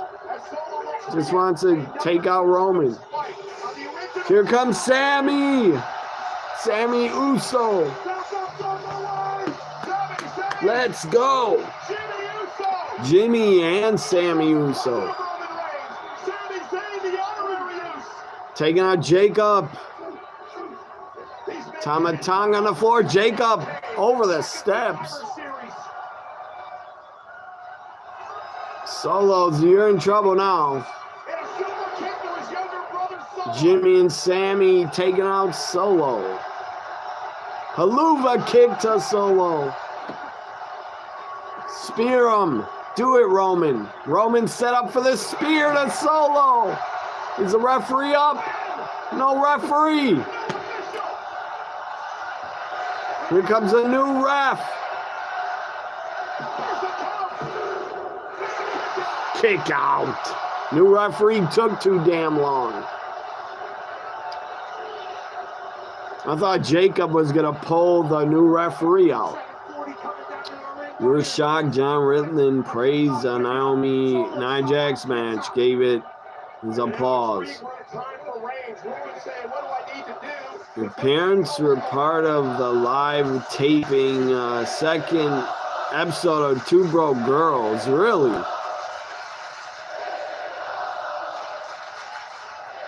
[SPEAKER 1] Just wants to take out Roman. Here comes Sammy. Sammy Uso. Let's go. Jimmy and Sammy Uso. Taking out Jacob. Tama Tonga on the floor. Jacob over the steps. Solos, you're in trouble now.
[SPEAKER 4] And a super kick to his younger brother, Solo.
[SPEAKER 1] Jimmy and Sammy taking out Solo. Haluva kick to Solo. Spear him. Do it, Roman. Roman set up for the spear to Solo. Is the referee up? No referee. Here comes a new ref. Kick out. New referee took too damn long. I thought Jacob was going to pull the new referee out. You were shocked John Rittman praised Nia Jax match, gave it his applause. Your parents were part of the live taping second episode of Two Broke Girls. Really?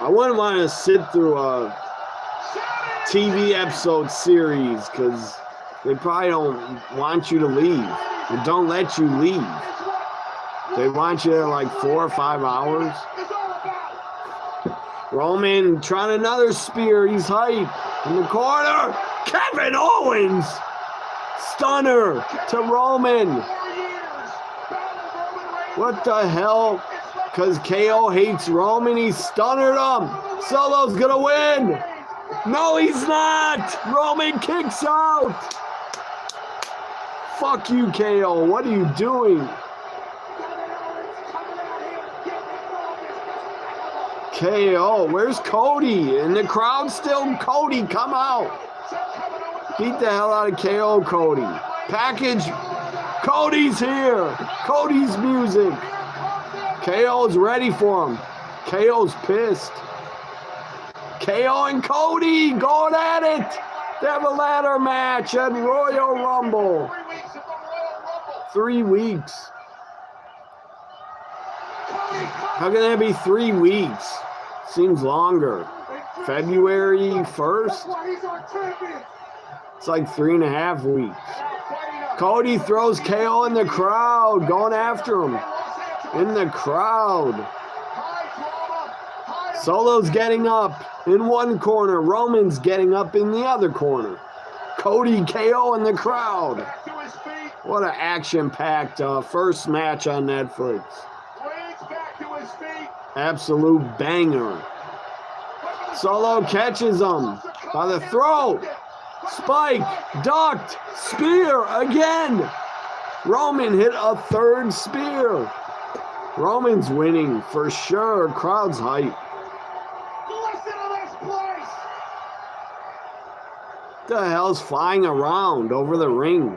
[SPEAKER 1] I wouldn't want to sit through a TV episode series because they probably don't want you to leave. They don't let you leave. They want you there like 4 or 5 hours. Roman trying another spear. He's hype. In the corner. Kevin Owens. Stunner to Roman. What the hell? Because KO hates Roman. He stunnered him. Solo's going to win. No, he's not. Roman kicks out. Fuck you, KO. What are you doing? KO. Where's Cody? And the crowd still. Cody, come out. Beat the hell out of KO, Cody. Package. Cody's here. Cody's music. KO's ready for him. KO's pissed. KO and Cody going at it. They have a ladder match at Royal Rumble. 3 weeks. How can that be 3 weeks? Seems longer. February 1st? It's like 3.5 weeks. Cody throws KO in the crowd, going after him. In the crowd. Solo's getting up in one corner. Roman's getting up in the other corner. Cody KO in the crowd. What an action-packed first match on Netflix. Absolute banger. Solo catches him by the throat. Spike, ducked, spear again. Roman hit a third spear. Roman's winning for sure. Crowd's hype.
[SPEAKER 4] Listen to this place.
[SPEAKER 1] What the hell's flying around over the ring?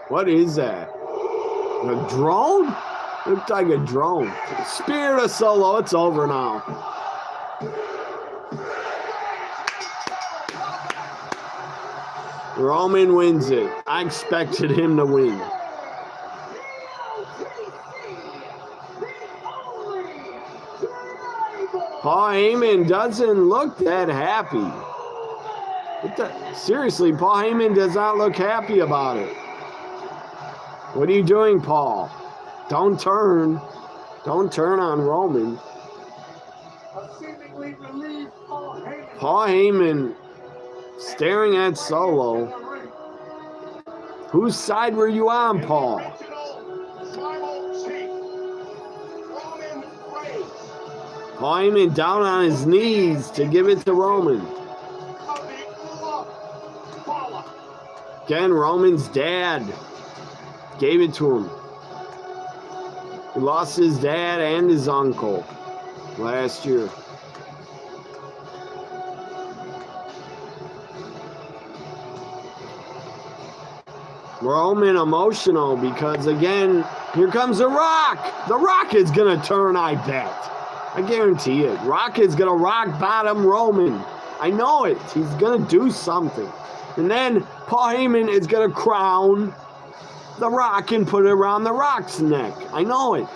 [SPEAKER 1] What is that? A drone? Looked like a drone. Spear to Solo. It's over now. Roman wins it. I expected him to win. Paul Heyman doesn't look that happy. Seriously, Paul Heyman does not look happy about it. What are you doing, Paul? Don't turn. Don't turn on Roman. Paul Heyman staring at Solo. Whose side were you on, Paul? Paul Heyman down on his knees to give it to Roman. Again, Roman's dad gave it to him. He lost his dad and his uncle last year. Roman emotional because, again, here comes The Rock. The Rock is going to turn, I bet. I guarantee it. Rock is going to rock bottom Roman. I know it. He's going to do something. And then Paul Heyman is going to crown The Rock and put it around The Rock's neck. I know it.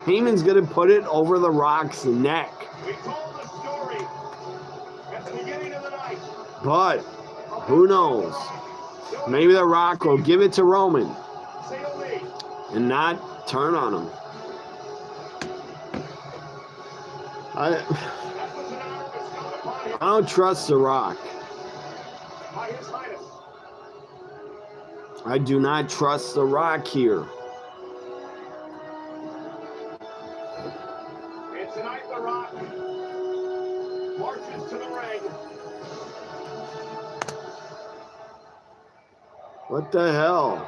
[SPEAKER 1] Heyman's going to put it over The Rock's neck.
[SPEAKER 4] We told the story at the beginning of the night.
[SPEAKER 1] But who knows? Maybe The Rock will give it to Roman and not turn on him. I don't trust The Rock. I do not trust The Rock here.
[SPEAKER 4] And tonight, The Rock marches to the ring.
[SPEAKER 1] What the hell?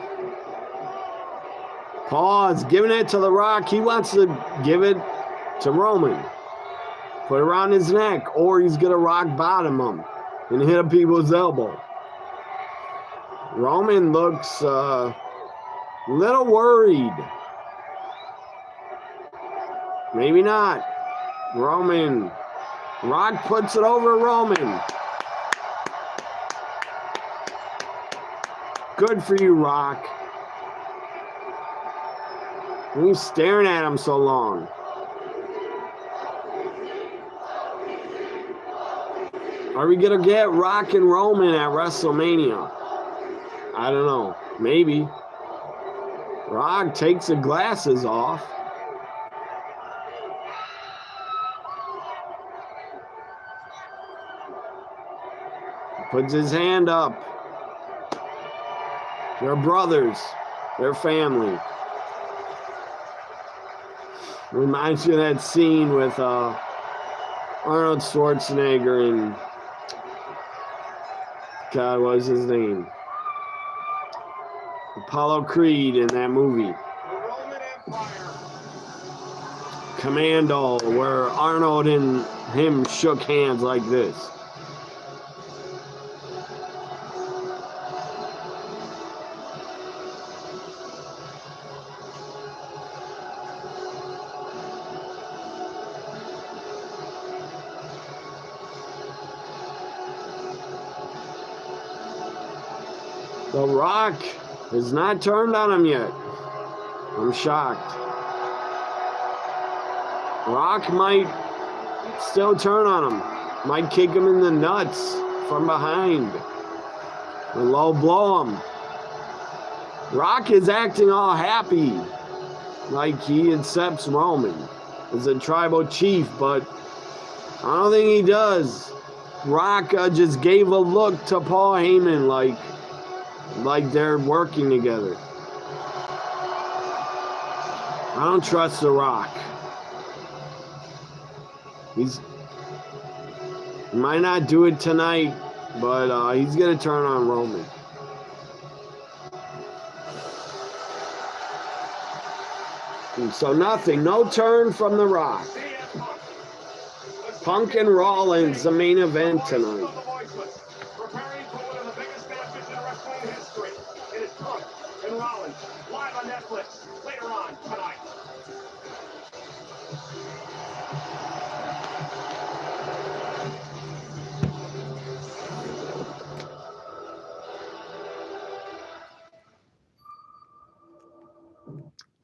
[SPEAKER 1] Paul's giving it to The Rock. He wants to give it to Roman. Put it around his neck, or he's going to rock bottom him and hit a people's elbow. Roman looks a little worried. Maybe not. Roman. Rock puts it over Roman. Good for you, Rock. Why are you staring at him so long? Are we going to get Rock and Roman at WrestleMania? I don't know. Maybe. Rock takes the glasses off. Puts his hand up. They're brothers. They're family. Reminds you of that scene with Arnold Schwarzenegger and God, what was his name? Apollo Creed in that movie. Commando, where Arnold and him shook hands like this. The Rock has not turned on him yet. I'm shocked. Rock might still turn on him. Might kick him in the nuts from behind. And low blow him. Rock is acting all happy. Like he accepts Roman as a tribal chief, but I don't think he does. Rock just gave a look to Paul Heyman like they're working together. I don't trust The Rock. He might not do it tonight, but he's going to turn on Roman. And so nothing, no turn from The Rock. Punk and Rollins, the main event tonight.
[SPEAKER 4] Preparing for one of the biggest matches in wrestling history. It is Punk and Rollins, live on Netflix, later on tonight.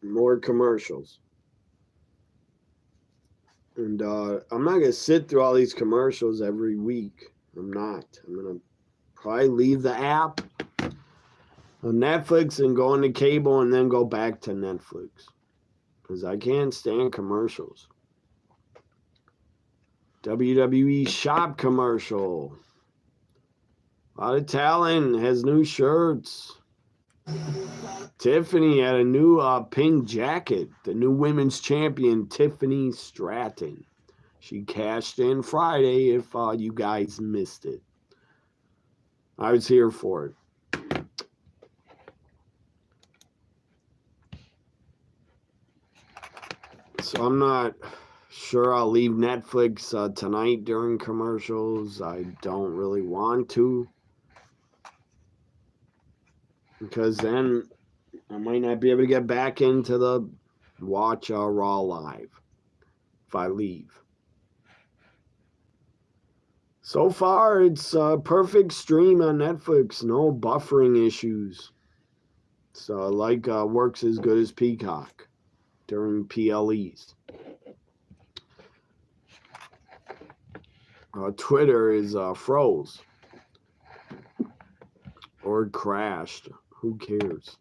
[SPEAKER 1] More commercials. And I'm not going to sit through all these commercials every week. I'm not. I'm going to probably leave the app on Netflix and go into cable and then go back to Netflix. Because I can't stand commercials. WWE shop commercial. A lot of talent, has new shirts. Tiffany had a new pink jacket. The new women's champion, Tiffany Stratton. She cashed in Friday if you guys missed it. I was here for it. So I'm not sure I'll leave Netflix tonight during commercials. I don't really want to. Because then I might not be able to get back into the watch Raw live if I leave. So far, it's a perfect stream on Netflix. No buffering issues. So works as good as Peacock during PLEs. Twitter is froze or crashed. Who cares?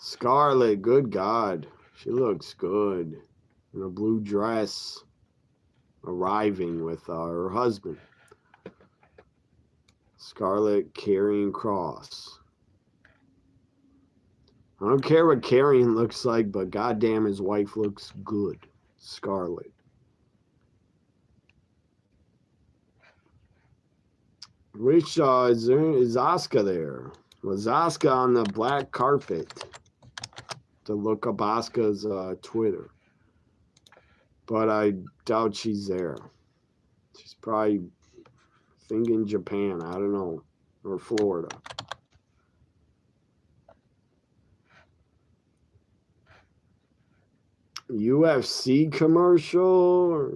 [SPEAKER 1] Scarlett, good God. She looks good. In a blue dress. Arriving with her husband. Scarlett carrying Cross. I don't care what Karrion looks like, but goddamn his wife looks good. Scarlett. Which is Asuka there? Was Asuka on the black carpet? To look up Asuka's Twitter. But I doubt she's there. She's probably thinking Japan, I don't know. Or Florida. UFC commercial? Or...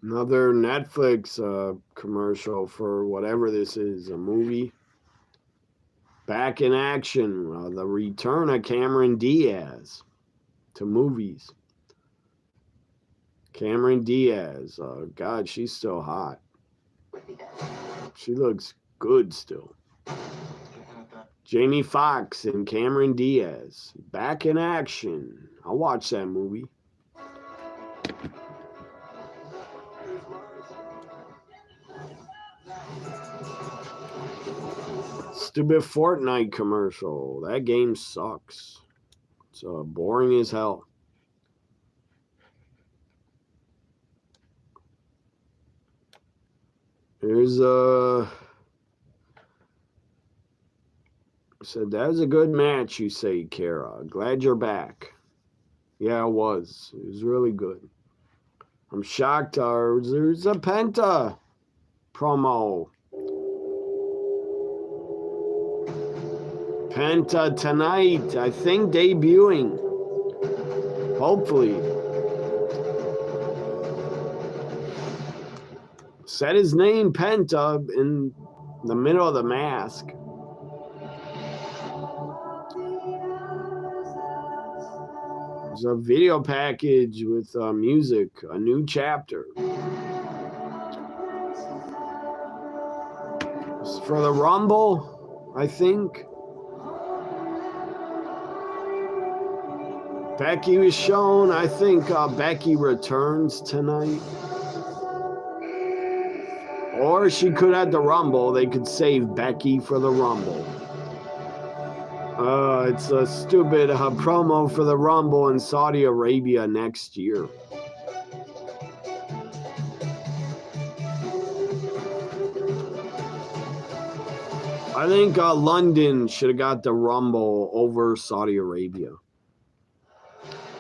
[SPEAKER 1] Another Netflix commercial for whatever this is, a movie. Back in action, the return of Cameron Diaz to movies. Cameron Diaz, God, she's still hot. She looks good still. Jamie Foxx and Cameron Diaz, back in action. I'll watch that movie. Stupid Fortnite commercial. That game sucks. It's boring as hell. There's said that was a good match, you say, Kara. Glad you're back. Yeah, it was. It was really good. I'm shocked. There's a Penta promo. Penta tonight, I think debuting. Hopefully. Said his name, Penta, in the middle of the mask. There's a video package with music, a new chapter. It's for the Rumble, I think. Becky was shown. I think Becky returns tonight. Or she could at the Rumble. They could save Becky for the Rumble. It's a stupid promo for the Rumble in Saudi Arabia next year. I think London should have got the Rumble over Saudi Arabia.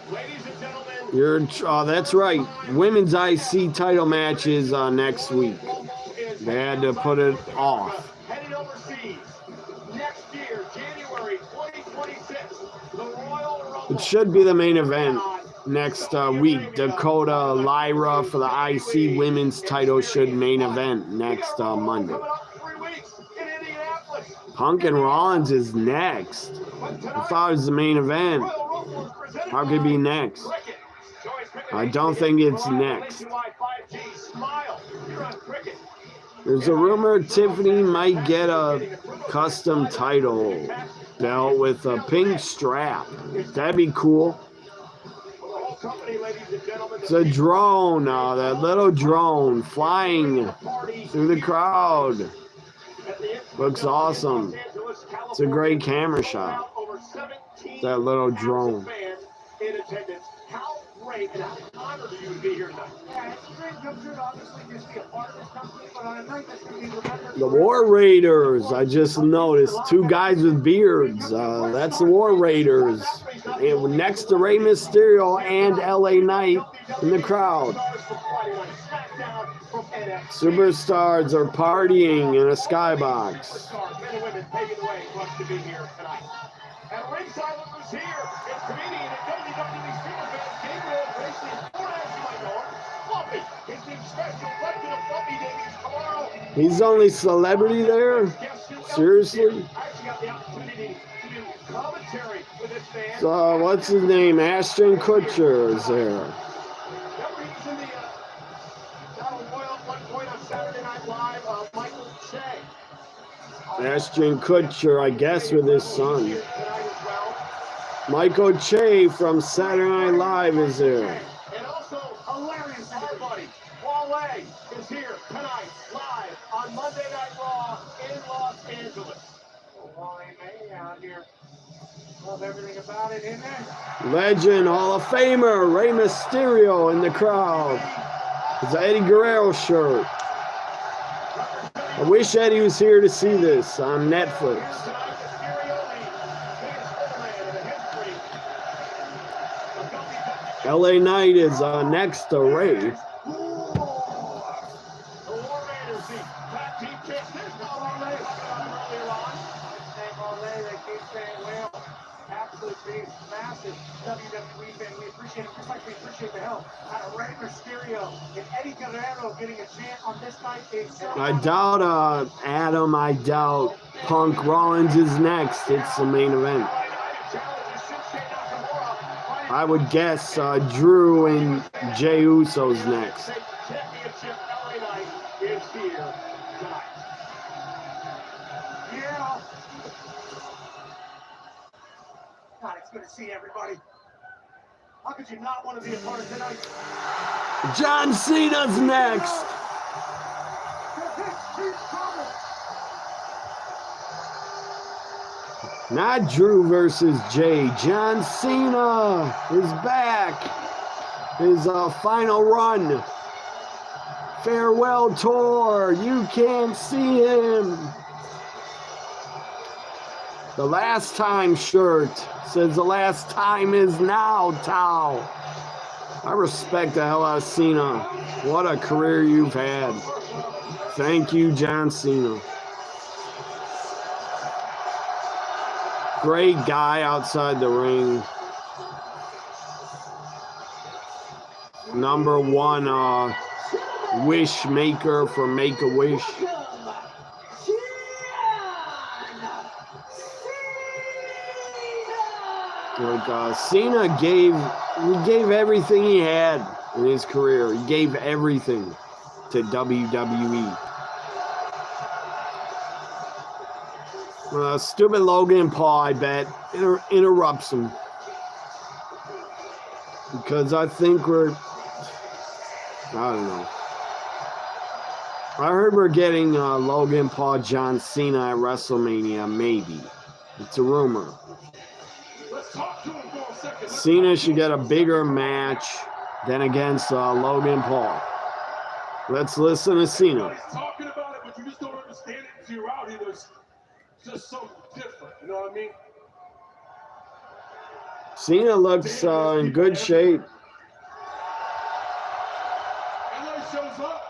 [SPEAKER 4] Ladies and gentlemen,
[SPEAKER 1] that's right. Women's IC title match is next week. They had to put it off.
[SPEAKER 4] heading overseas next year, January 2026. The Royal Rumble.
[SPEAKER 1] It should be the main event next week. Dakota Lyra for the IC women's title should main event next Monday.
[SPEAKER 4] Coming up 3 weeks in Indianapolis.
[SPEAKER 1] Punk and Rollins is next. I thought it was the main event. How could it be next? I don't think it's next. There's a rumor Tiffany might get a custom title belt with a pink strap. That'd be cool. It's a drone, that little drone flying through the crowd. Looks awesome. It's a great camera shot. That little drone.
[SPEAKER 4] Great, and how honored are you to be here tonight?
[SPEAKER 5] Yeah, it's a dream come true to obviously just be a part of this company, but on a night that's going to be remembered.
[SPEAKER 1] The War Raiders, I just noticed. 2 guys with beards. That's the War Raiders. And next to Rey Mysterio and LA Knight in the crowd. Superstars are partying in a skybox.
[SPEAKER 4] Men and women paving the way for us to be here tonight. And ringside look who's here. It's comedian and WWE Superfan Gabriel Gracie Flores, you might know him. Fluffy. His big special right to the Fluffy debuts tomorrow.
[SPEAKER 1] He's only celebrity there? Seriously?
[SPEAKER 4] I actually got the opportunity to do commentary with this man.
[SPEAKER 1] So, what's his name? Ashton Kutcher is there.
[SPEAKER 4] Remember he was in the Battle Royal at one point on Saturday Night Live, Michael Che.
[SPEAKER 1] Ashton Kutcher, I guess, with his son.
[SPEAKER 4] Here tonight as well.
[SPEAKER 1] Michael Che from Saturday Night Live is there.
[SPEAKER 4] And also, hilarious, our buddy, Wale is here tonight, live on Monday Night Raw in Los Angeles.
[SPEAKER 5] Wale May out here. Love everything about it in there.
[SPEAKER 1] Legend, Hall of Famer, Rey Mysterio in the crowd. It's an Eddie Guerrero shirt. I wish Eddie was here to see this on Netflix. LA Knight is next to Ray.
[SPEAKER 5] Massive WWE fan. We appreciate it just like we appreciate the help out of Rey Mysterio and Eddie Guerrero getting a chant on this night.
[SPEAKER 1] I doubt Adam, I doubt Punk Rollins is next. It's the main event. I would guess Drew and Jey Uso's next.
[SPEAKER 5] Yeah. God, it's good to see everybody. How could you not want to be a part of tonight?
[SPEAKER 1] John Cena's next. Not Drew versus Jay. John Cena is back. His final run. Farewell tour. You can't see him. The last time shirt says the last time is now, Tao. I respect the hell out of Cena. What a career you've had. Thank you, John Cena. Great guy outside the ring. Number one wish maker for Make-A-Wish. Like Cena gave everything he had in his career. He gave everything to WWE. Stupid Logan Paul, I bet, interrupts him. Because I think I don't know. I heard we're getting Logan Paul, John Cena at WrestleMania, maybe. It's a rumor. Cena should get a bigger match than against Logan Paul. Let's listen to Cena.
[SPEAKER 6] Everybody's talking about it, but you just don't understand it until you're out here. There's just something different, you know what I mean?
[SPEAKER 1] Cena looks in good shape.
[SPEAKER 6] LA shows up.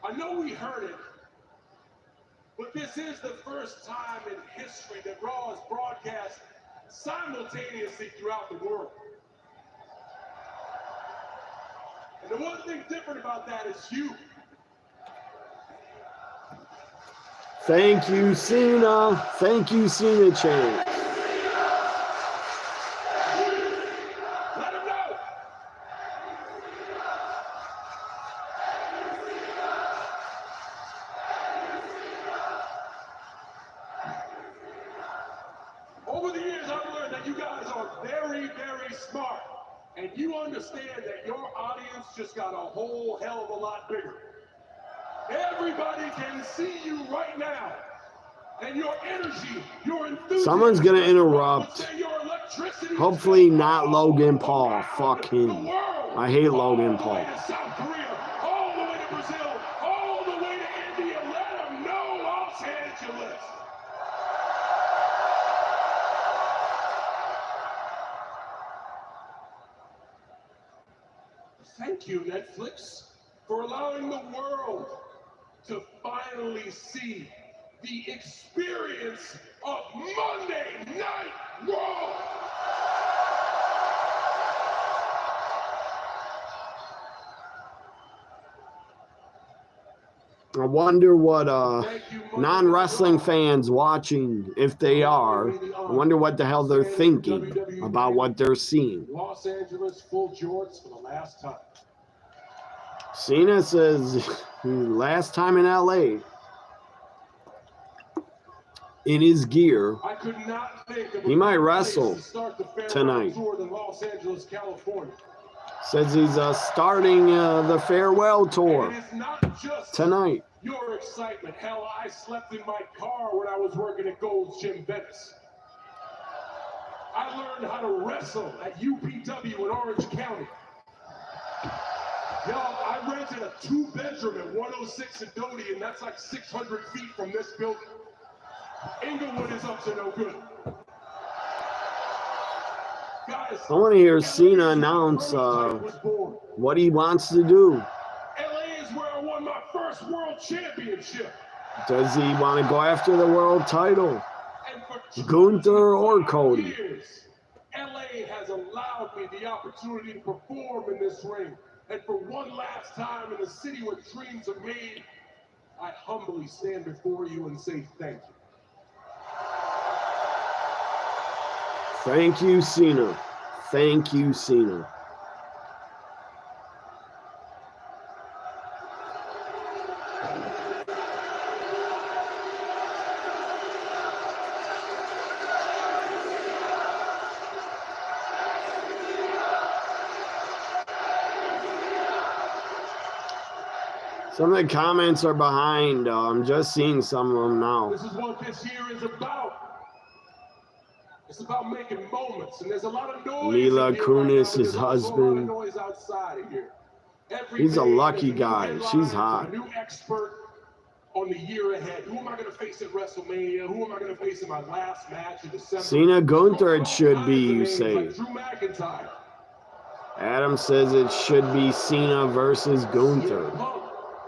[SPEAKER 6] I know we heard it, but this is the first time in history that Raw is broadcast simultaneously throughout the world. And the one thing different about that is you.
[SPEAKER 1] Thank you, Cena. Thank you, Cena Chain.
[SPEAKER 6] Let him know. Over the years, I've learned that you guys are very, very smart. And you understand that your audience just got a whole hell of a lot bigger. Everybody can see you right now. And your energy, your enthusiasm.
[SPEAKER 1] Someone's going to interrupt.
[SPEAKER 6] Your electricity.
[SPEAKER 1] Hopefully not Logan Paul. Fuck him. I hate Logan Paul.
[SPEAKER 6] All the way to South Korea, all the way to Brazil, all the way to India. Let them know Los Angeles.
[SPEAKER 5] Thank
[SPEAKER 6] thank you, Netflix, for allowing the world to finally see the experience of Monday Night Raw.
[SPEAKER 1] I wonder what non-wrestling fans watching, if they are, I wonder what the hell they're thinking about what they're seeing.
[SPEAKER 6] Los Angeles full jorts for the last time.
[SPEAKER 1] Cena says last time in LA in his gear.
[SPEAKER 6] I could not think of
[SPEAKER 1] He might wrestle
[SPEAKER 6] to start the farewell
[SPEAKER 1] tonight.
[SPEAKER 6] tour than Los Angeles, California.
[SPEAKER 1] Says he's starting the farewell tour
[SPEAKER 6] And it is not just
[SPEAKER 1] tonight.
[SPEAKER 6] your excitement. Hell, I slept in my car when I was working at Gold's Gym Venice. I learned how to wrestle at UPW in Orange County. Y'all, I rented a 2-bedroom at 106 and Doty, and that's like 600 feet from this building. Inglewood is up to no good. Guys,
[SPEAKER 1] I want to hear Cena announce what he wants to do.
[SPEAKER 6] LA is where I won my first world championship.
[SPEAKER 1] Does he want to go after the world title?
[SPEAKER 6] And for
[SPEAKER 1] Gunther or
[SPEAKER 6] 25
[SPEAKER 1] Cody?
[SPEAKER 6] years, LA has allowed me the opportunity to perform in this ring. And for one last time in a city where dreams are made, I humbly stand before you and say thank you.
[SPEAKER 1] Thank you, Cena. Thank you, Cena. Some of the comments are behind. I'm just seeing some of them now.
[SPEAKER 6] This is what this year is about. It's about making moments, and there's a lot of noise.
[SPEAKER 1] Mila
[SPEAKER 6] in here
[SPEAKER 1] Kunis,
[SPEAKER 6] right now,
[SPEAKER 1] his
[SPEAKER 6] but there's also a lot of
[SPEAKER 1] husband.
[SPEAKER 6] noise outside of here. Every
[SPEAKER 1] He's a
[SPEAKER 6] day
[SPEAKER 1] lucky
[SPEAKER 6] there's new
[SPEAKER 1] guy.
[SPEAKER 6] headlines,
[SPEAKER 1] She's hot.
[SPEAKER 6] a new expert on the year ahead. Who am I going to face at WrestleMania? Who am I going to face in my last match in December?
[SPEAKER 1] Cena Gunther, it
[SPEAKER 6] All
[SPEAKER 1] should
[SPEAKER 6] kinds
[SPEAKER 1] be,
[SPEAKER 6] of
[SPEAKER 1] you
[SPEAKER 6] names,
[SPEAKER 1] say.
[SPEAKER 6] like Drew McIntyre.
[SPEAKER 1] Adam says it should be Cena versus Gunther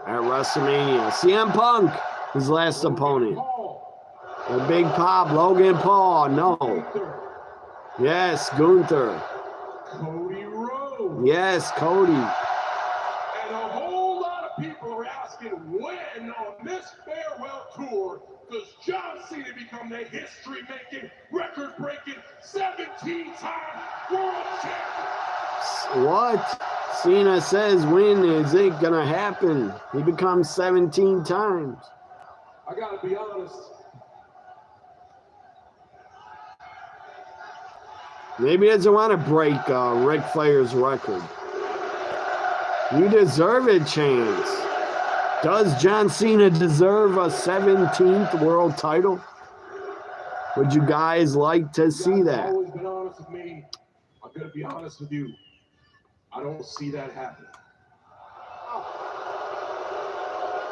[SPEAKER 1] at WrestleMania. CM Punk, his last opponent. The Big Pop, Logan Paul. No. Yes, Gunther.
[SPEAKER 6] Cody Rhodes.
[SPEAKER 1] Yes, Cody.
[SPEAKER 6] And a whole lot of people are asking when on this farewell tour does John Cena become the history-making, record-breaking, 17-time world champion?
[SPEAKER 1] What? Cena says when is it going to happen? He becomes 17 times.
[SPEAKER 6] I gotta be honest.
[SPEAKER 1] Maybe he doesn't want to break Ric Flair's record. You deserve a chance. Does John Cena deserve a 17th world title? Would you guys like to see that?
[SPEAKER 6] You've always been honest with me. I'm gonna be honest with you. I don't see that happening.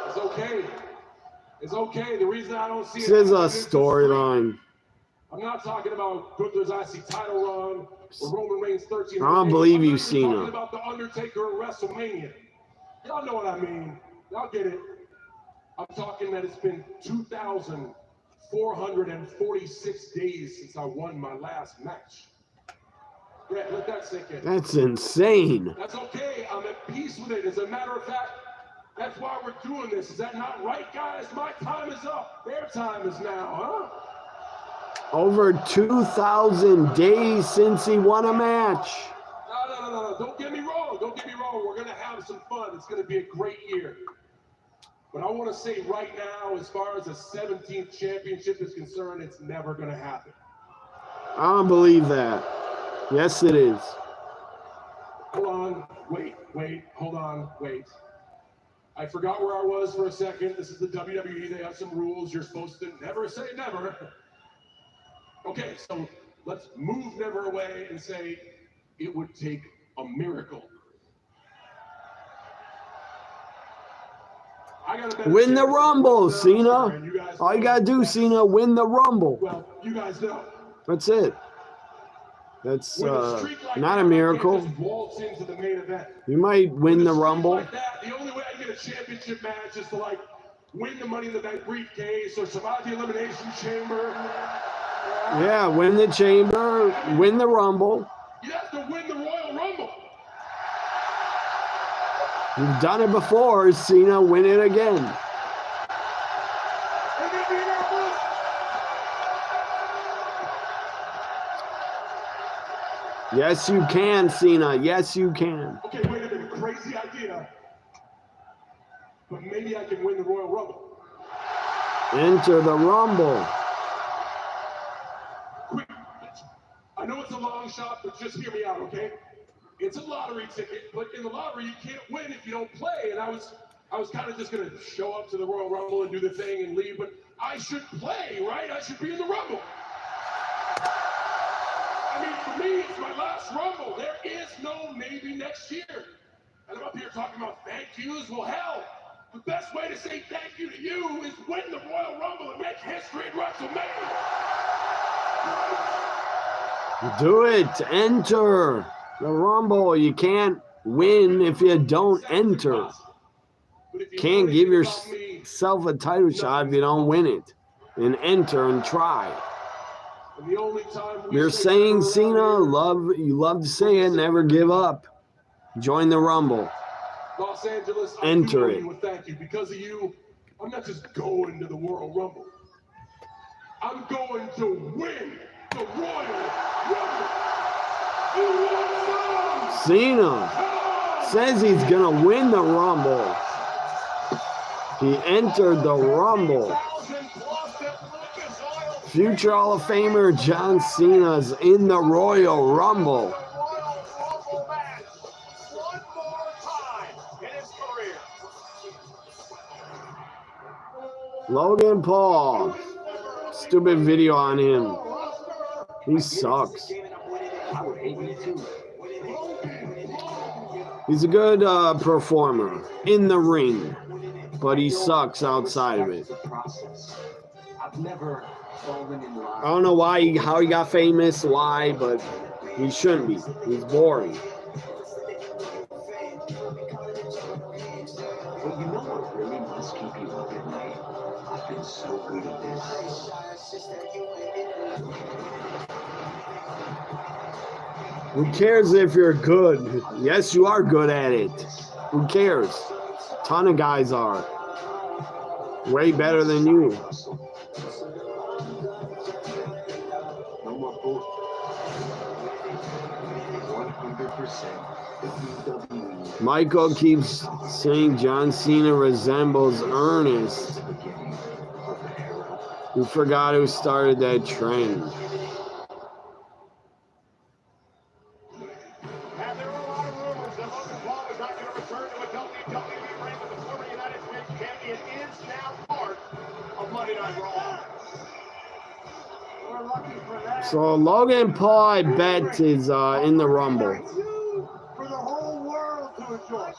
[SPEAKER 6] It's okay. It's okay. The reason I don't see it
[SPEAKER 1] This is a
[SPEAKER 6] happening is the
[SPEAKER 1] storyline.
[SPEAKER 6] I'm not talking about Gunther's IC title run or Roman Reigns 13.
[SPEAKER 1] I don't believe you,
[SPEAKER 6] I'm
[SPEAKER 1] Cena.
[SPEAKER 6] talking about the Undertaker at WrestleMania. Y'all know what I mean. Y'all get it. I'm talking that it's been 2,446 days since I won my last match. Yeah, let that sink in.
[SPEAKER 1] That's insane.
[SPEAKER 6] That's okay. I'm at peace with it. As a matter of fact, that's why we're doing this. Is that not right, guys? My time is up. Their time is now, huh?
[SPEAKER 1] Over 2,000 days since he won a match.
[SPEAKER 6] No. Don't get me wrong. Don't get me wrong. We're going to have some fun. It's going to be a great year. But I want to say right now, as far as the 17th championship is concerned, it's never going to happen.
[SPEAKER 1] I don't believe that. Yes, it is.
[SPEAKER 6] Hold on. Wait. Hold on. Wait. I forgot where I was for a second. This is the WWE. They have some rules. You're supposed to never say never. Okay, so let's move never away and say it would take a miracle. I got a better
[SPEAKER 1] Win the
[SPEAKER 6] chance
[SPEAKER 1] Rumble,
[SPEAKER 6] of
[SPEAKER 1] Cena.
[SPEAKER 6] and you guys
[SPEAKER 1] All you
[SPEAKER 6] know
[SPEAKER 1] got to do,
[SPEAKER 6] that's-
[SPEAKER 1] Cena, win the Rumble.
[SPEAKER 6] Well, you guys know.
[SPEAKER 1] That's it. That's
[SPEAKER 6] With a streak like
[SPEAKER 1] not
[SPEAKER 6] that,
[SPEAKER 1] a
[SPEAKER 6] I
[SPEAKER 1] miracle.
[SPEAKER 6] can't just waltz into the main event.
[SPEAKER 1] You might win
[SPEAKER 6] With
[SPEAKER 1] the
[SPEAKER 6] a streak
[SPEAKER 1] Rumble.
[SPEAKER 6] like that, the only way I get a championship match is to like win the Money in the Bank briefcase or survive the Elimination Chamber.
[SPEAKER 1] Yeah, win the Chamber, win the Rumble.
[SPEAKER 6] You have to win the Royal Rumble.
[SPEAKER 1] You've done it before. Cena, win it again. Yes, you can, Cena. Yes, you can.
[SPEAKER 6] Okay, wait a minute. Crazy idea. But maybe I can win the Royal Rumble.
[SPEAKER 1] Enter the Rumble.
[SPEAKER 6] Quick. I know it's a long shot, but just hear me out, okay? It's a lottery ticket, but in the lottery, you can't win if you don't play. And I was kind of just going to show up to the Royal Rumble and do the thing and leave, but I should play, right? I should be in the Rumble. I mean, for me, it's my last Rumble. There is no maybe next year. And I'm up here talking about thank yous. Well, hell, the best way to say thank you to you is win the Royal Rumble and make history at WrestleMania.
[SPEAKER 1] Do it. Enter the Rumble. You win if you don't enter. Can't give yourself a title shot if you don't win it. And enter and try. You're saying, Cena, you love to say it, never give up. Join the Rumble.
[SPEAKER 6] Los Angeles,
[SPEAKER 1] Enter it.
[SPEAKER 6] Thank you. Because of you, I'm not just going to the Royal Rumble. I'm going to win the Royal Rumble.
[SPEAKER 1] Cena says he's going to win the Rumble. He entered the Rumble. Future Hall of Famer John Cena's in the Royal Rumble. Logan Paul. Stupid video on him. He sucks. He's a good performer in the ring, but he sucks outside of it. I don't know how he got famous, but he shouldn't be. He's boring.
[SPEAKER 7] Well, you know what really must keep you up at night? I've been so good at this.
[SPEAKER 1] Who cares if you're good? Yes, you are good at it. Who cares? A ton of guys are. Way better than you.
[SPEAKER 7] No more bull. 100%
[SPEAKER 1] Michael keeps saying John Cena resembles Ernest. We forgot who started that trend.
[SPEAKER 4] And there are a lot of rumors that Logan Paul is not going to return to a WWE ring, but the former United States champion is now part of Monday Night Raw.
[SPEAKER 5] We're lucky for that.
[SPEAKER 1] So Logan Paul, I bet, is in the Rumble.
[SPEAKER 5] For the whole world to enjoy.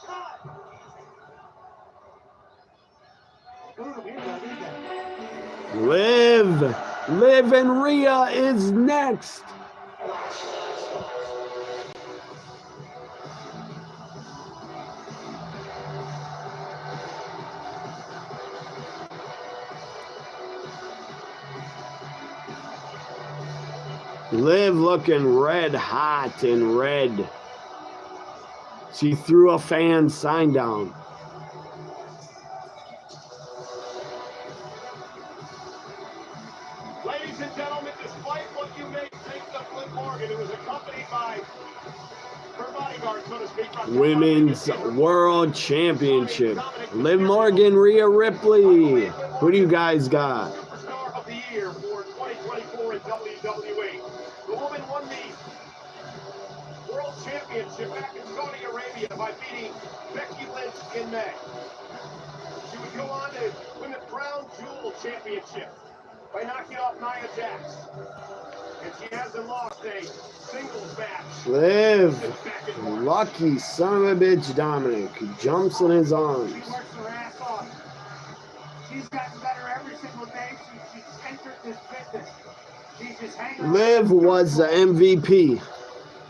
[SPEAKER 1] Liv and Rhea is next. Liv looking red hot in red. She threw a fan sign down.
[SPEAKER 4] Ladies and gentlemen, despite what you may think of Liv Morgan, who was accompanied by her bodyguard, so to speak,
[SPEAKER 1] Women's World Championship. Liv Morgan, Rhea Ripley. Who do you guys got?
[SPEAKER 4] Superstar of the year for 2024 in WWE. The woman won the World Championship back in Saudi Arabia by beating Becky Lynch in May. She would go on to win the Crown Jewel Championship by knocking off Nia Jax. And she hasn't lost a singles match.
[SPEAKER 1] Liv. Lucky son of a bitch Dominic. He jumps in his arms.
[SPEAKER 5] She works her ass off. She's gotten better every single day since she's entered this business. She's just hanging on.
[SPEAKER 1] Liv was the MVP.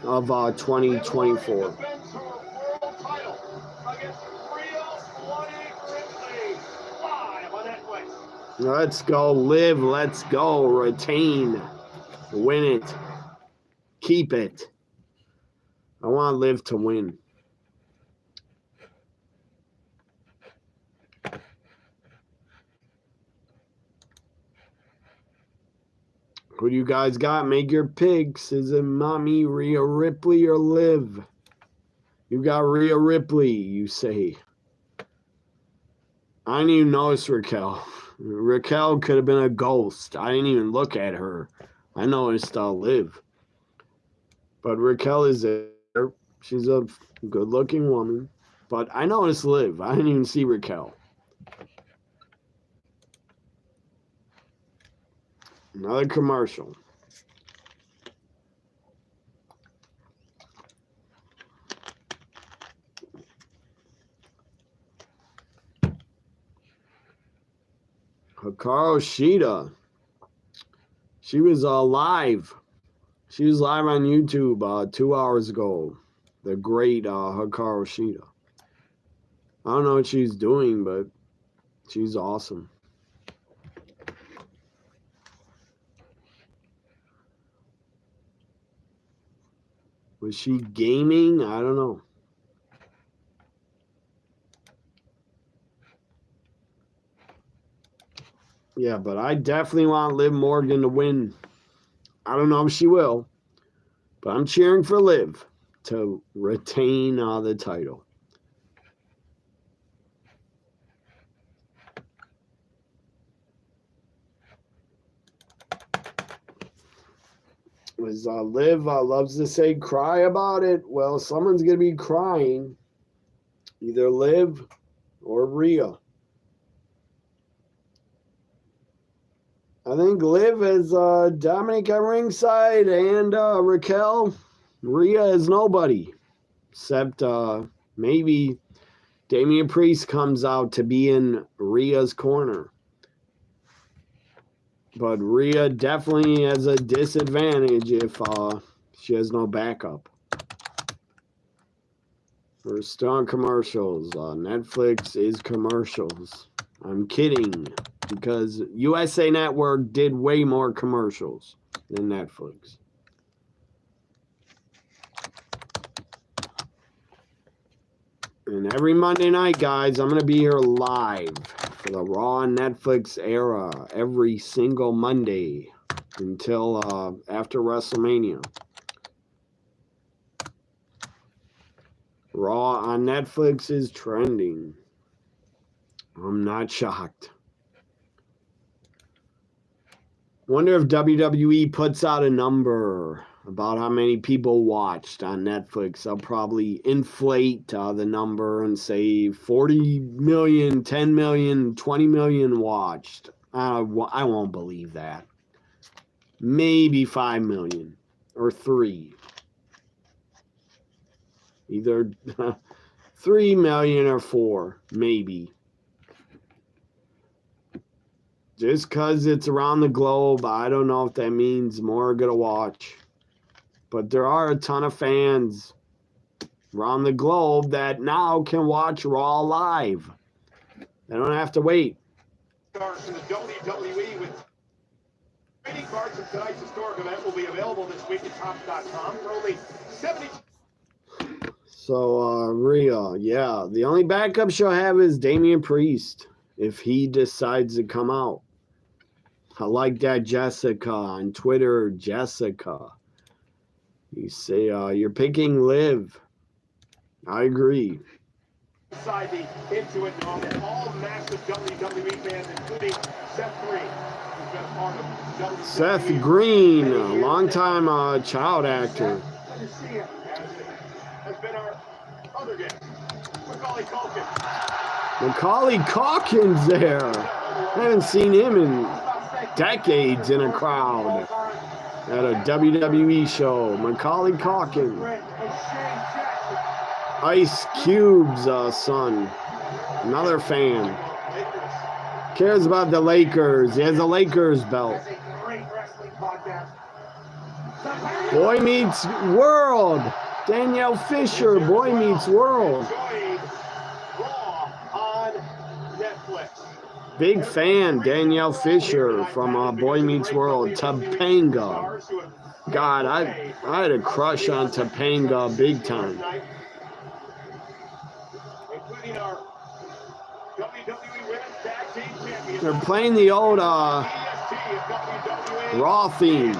[SPEAKER 1] of 2024.
[SPEAKER 4] Defends her world title against Rhea Ripley, live on Netflix.
[SPEAKER 1] Let's go, Liv. Let's go. Retain. Win it. Keep it. I want Liv to win. Who do you guys got? Make your picks. Is it Mommy, Rhea Ripley, or Liv? You got Rhea Ripley, you say. I didn't even notice Raquel. Raquel could have been a ghost. I didn't even look at her. I noticed Liv. But Raquel is there. She's a good-looking woman. But I noticed Liv. I didn't even see Raquel. Another commercial. Hikaru Shida. She was live. She was live on YouTube 2 hours ago. The great Hikaru Shida. I don't know what she's doing, but she's awesome. Was she gaming? I don't know. Yeah, but I definitely want Liv Morgan to win. I don't know if she will, but I'm cheering for Liv to retain the title. As Liv loves to say, cry about it. Well, someone's going to be crying. Either Liv or Rhea. I think Liv is Dominic at ringside and Raquel. Rhea is nobody. Except maybe Damian Priest comes out to be in Rhea's corner. But Rhea definitely has a disadvantage if she has no backup. We're still on commercials. Netflix is commercials. I'm kidding. Because USA Network did way more commercials than Netflix. And every Monday night, guys, I'm going to be here live for the Raw and Netflix era every single Monday until after WrestleMania. Raw on Netflix is trending. I'm not shocked. Wonder if WWE puts out a number about how many people watched on Netflix. They'll probably inflate the number and say 40 million, 10 million, 20 million watched. I won't believe that. Maybe 5 million or 3. Either 3 million or 4, maybe. Just because it's around the globe, I don't know if that means more are going to watch. But there are a ton of fans around the globe that now can watch Raw live. They don't have to wait.
[SPEAKER 4] Stars from the WWE with trading cards from tonight's historic event will be available this week at Topps.com for only $72.
[SPEAKER 1] So, Rhea, yeah. The only backup she'll have is Damian Priest if he decides to come out. I like that, Jessica, on Twitter, Jessica. You say you're picking Liv. I agree.
[SPEAKER 4] Inside the Into It moment, all massive WWE fans, including Seth Green, who's been a part of WWE.
[SPEAKER 1] Seth Green, a longtime child actor.
[SPEAKER 4] Good to see him. Has been our other guest, Macaulay Culkin.
[SPEAKER 1] Macaulay Culkin's there. I haven't seen him in decades in a crowd at a WWE show. Macaulay Culkin. Ice Cube's son. Another fan. Cares about the Lakers. He has a Lakers belt. Boy Meets World. Danielle Fisher, Boy Meets World.
[SPEAKER 4] Enjoying Raw on Netflix.
[SPEAKER 1] Big fan, Danielle Fisher from Boy Meets World. Topanga. God, I had a crush on Topanga big time.
[SPEAKER 4] Including our WWE Women's Tag Team Champions.
[SPEAKER 1] They're playing the old Raw theme.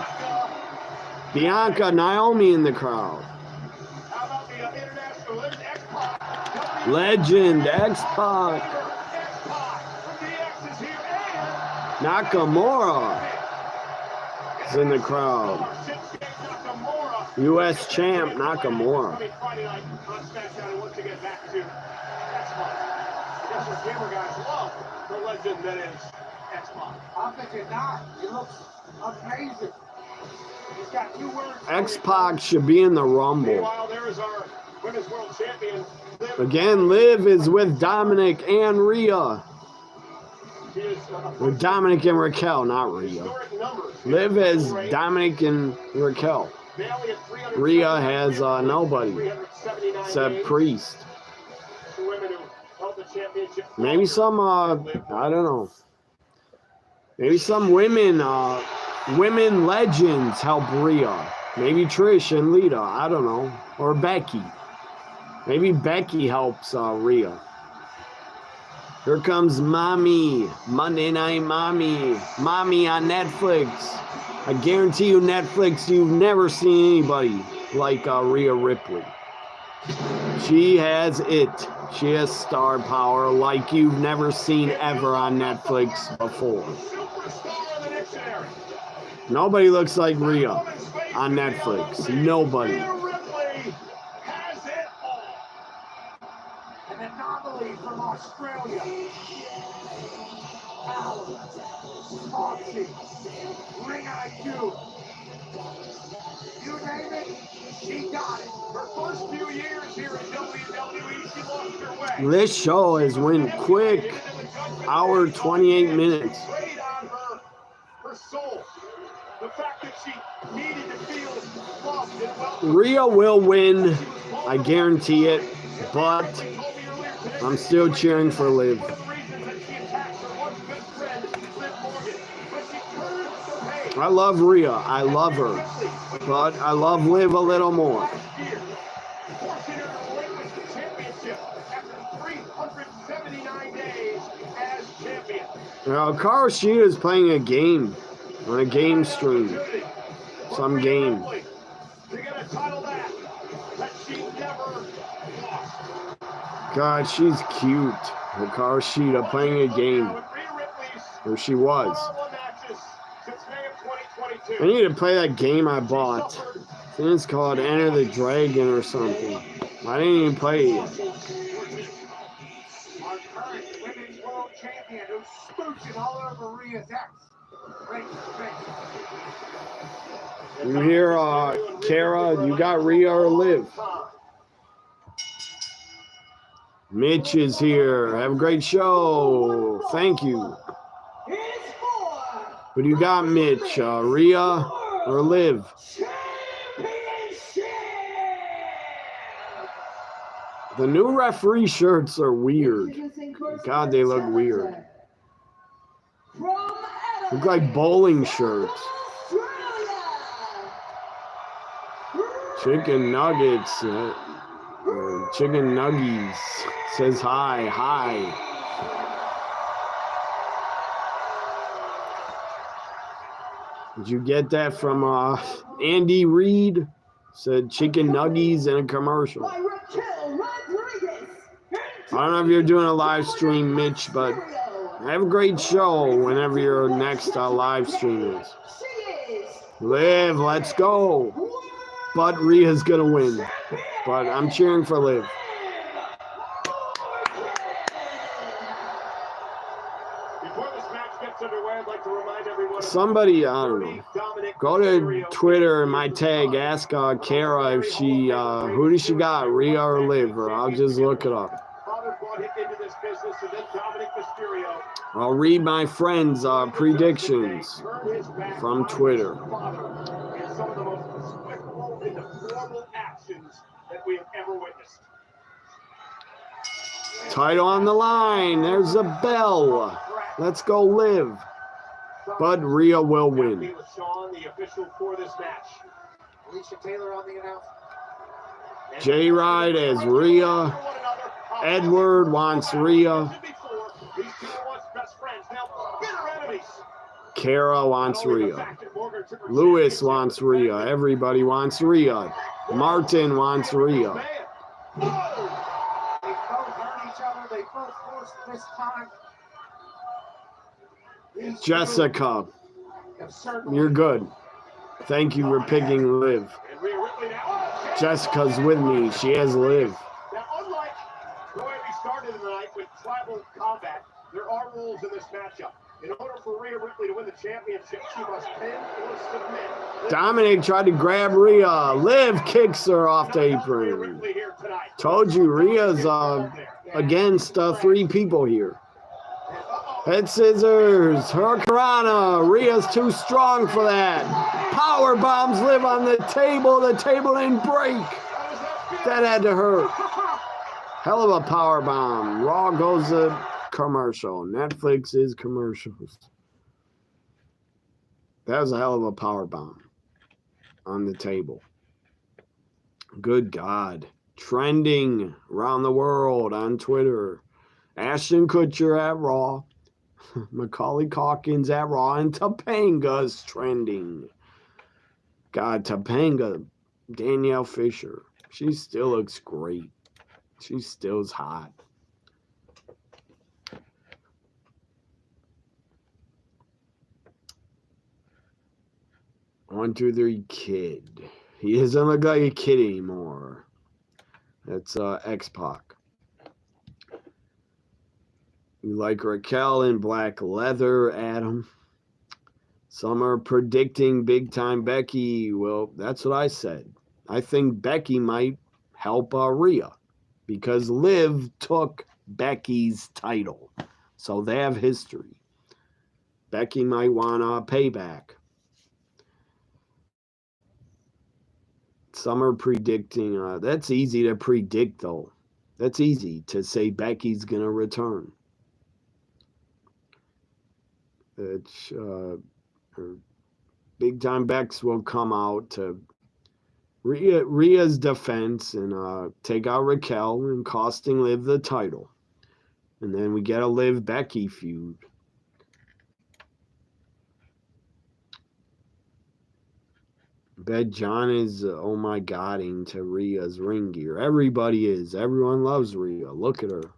[SPEAKER 1] Bianca, Naomi in the crowd.
[SPEAKER 4] How about the International Legend X-Pac?
[SPEAKER 1] Legend, X-Pac.
[SPEAKER 4] X-Pac from DX is here, and
[SPEAKER 1] Nakamura is in the crowd.
[SPEAKER 4] Nakamura.
[SPEAKER 1] U.S. champ, Nakamura.
[SPEAKER 4] Coming Friday night on SmackDown, and once again back to X-Pac. I guess the gamer guys love the legend that is X-Pac.
[SPEAKER 5] I'm thinking not. He looks amazing. He's got 2 words.
[SPEAKER 1] X-Pac should be in the Rumble.
[SPEAKER 4] Meanwhile, there is our Women's World Champion.
[SPEAKER 1] Again, Liv is with Dominic and Rhea.
[SPEAKER 4] She is
[SPEAKER 1] With Dominic and Raquel, not Rhea.
[SPEAKER 4] historic numbers.
[SPEAKER 1] Liv has Dominic and Raquel.
[SPEAKER 4] Bailey at 300.
[SPEAKER 1] Rhea has nobody
[SPEAKER 4] 379
[SPEAKER 1] except
[SPEAKER 4] days.
[SPEAKER 1] Priest.
[SPEAKER 4] Two women who held the championship.
[SPEAKER 1] Maybe some, I don't know. Maybe some women legends help Rhea. Maybe Trish and Lita, I don't know. Or Becky. Maybe Becky helps Rhea. Here comes Mommy. Monday Night Mommy. Mommy on Netflix. I guarantee you Netflix, you've never seen anybody like Rhea Ripley. She has it. She has star power like you've never seen ever on Netflix before.
[SPEAKER 4] Superstar in the dictionary.
[SPEAKER 1] Nobody looks like Rhea on Netflix. Nobody.
[SPEAKER 4] Rhea Ripley has it all.
[SPEAKER 5] An anomaly from Australia. Alan, Foxy, Ring IQ. You name it, she got it.
[SPEAKER 4] Her first few years here in WWE, she lost her way.
[SPEAKER 1] This show has went quick. Hour 28 minutes.
[SPEAKER 4] Preyed on her soul. The fact that she needed to feel loved and welcomed.
[SPEAKER 1] Rhea will win. I guarantee it. But I'm still cheering for Liv.
[SPEAKER 4] One of the reasons that she attacks her once good friend, Liv Morgan. But she turned the page.
[SPEAKER 1] I love Rhea. I love her. But I love Liv a little more.
[SPEAKER 4] Last year, forcing her to relinquish the championship after 379 days as champion.
[SPEAKER 1] Carl Sheet is playing a game on a game stream. Some game.
[SPEAKER 4] To get a title that she never lost.
[SPEAKER 1] God, she's cute. Carl Sheet playing a game. Or she was. I need to play that game I bought. I think it's called Enter the Dragon or something. I didn't even play it yet.
[SPEAKER 5] Our current Women's World Champion who's smooching all over Rhea's ex. Great.
[SPEAKER 1] You hear, Kara, you got Rhea or Liv? Mitch is here. Have a great show. Thank you.
[SPEAKER 3] It's for
[SPEAKER 1] Who do you got, Mitch? Rhea or Liv?
[SPEAKER 3] Championship.
[SPEAKER 1] The new referee shirts are weird. God, they look weird.
[SPEAKER 3] From
[SPEAKER 1] Look like bowling shirts.
[SPEAKER 3] Australia.
[SPEAKER 1] Chicken nuggets. Chicken nuggies. Says hi. Hi. Did you get that from Andy Reid? Said chicken nuggies in a commercial.
[SPEAKER 3] By Raquel Rodriguez.
[SPEAKER 1] I don't know if you're doing a live stream, Mitch, but have a great show whenever your next live stream is.
[SPEAKER 3] She is
[SPEAKER 1] Liv, let's go. But Rhea's going to win. But I'm cheering for Liv.
[SPEAKER 4] Before this match gets underway, I'd like to remind everyone.
[SPEAKER 1] Somebody, I don't know. Go to Twitter and my tag, ask Kara if she, who does she got, Rhea or Liv, or I'll just look it up.
[SPEAKER 4] Father brought him into this business, and then Dominic Mysterio
[SPEAKER 1] I'll read my friends' predictions.
[SPEAKER 4] turned his back
[SPEAKER 1] from Twitter.
[SPEAKER 4] Father is some of the most despicable and deplorable actions that we have ever witnessed.
[SPEAKER 1] Title on the line. There's a bell. Let's go Liv. But Rhea will win.
[SPEAKER 4] With Sean, the official for this match.
[SPEAKER 5] Alicia Taylor on the announcement.
[SPEAKER 1] Jay Ride as Rhea. Edward wants Rhea. Kara wants Rhea. Lewis wants Rhea. Everybody wants Rhea. Martin wants Rhea.
[SPEAKER 5] They both hurt each other. They both forced this time. These
[SPEAKER 1] Jessica,
[SPEAKER 5] two have certainly
[SPEAKER 1] you're good. Thank you for picking Liv. Jessica's with me. She has Liv.
[SPEAKER 4] Now, unlike the way we started the night with tribal combat, there are rules in this matchup. In order for Rhea Ripley to win the championship, she must pin or submit.
[SPEAKER 1] Dominic tried to grab Rhea. Liv kicks her off the apron. Told you Rhea's against 3 people here. Head scissors. Hurricanrana. Rhea's too strong for that. Power bombs Liv on the table. The table didn't break. That had to hurt. Hell of a power bomb. Raw goes to commercial. Netflix is commercials. That was a hell of a power bomb on the table. Good God. Trending around the world on Twitter. Ashton Kutcher at Raw. Macaulay Calkins at Raw. And Topanga's trending. God, Topanga. Danielle Fisher. She still looks great. She still's hot. One, two, three, kid. He doesn't look like a kid anymore. That's X-Pac. You like Raquel in black leather, Adam. Some are predicting big time Becky. Well, that's what I said. I think Becky might help Rhea because Liv took Becky's title. So they have history. Becky might want payback. Some are predicting. That's easy to predict, though. That's easy to say Becky's going to return. It's big time Bex will come out to Rhea's defense and take out Raquel and costing Liv the title. And then we get a Liv Becky feud. Bet John is, oh my God, into Rhea's ring gear. Everybody is. Everyone loves Rhea. Look at her.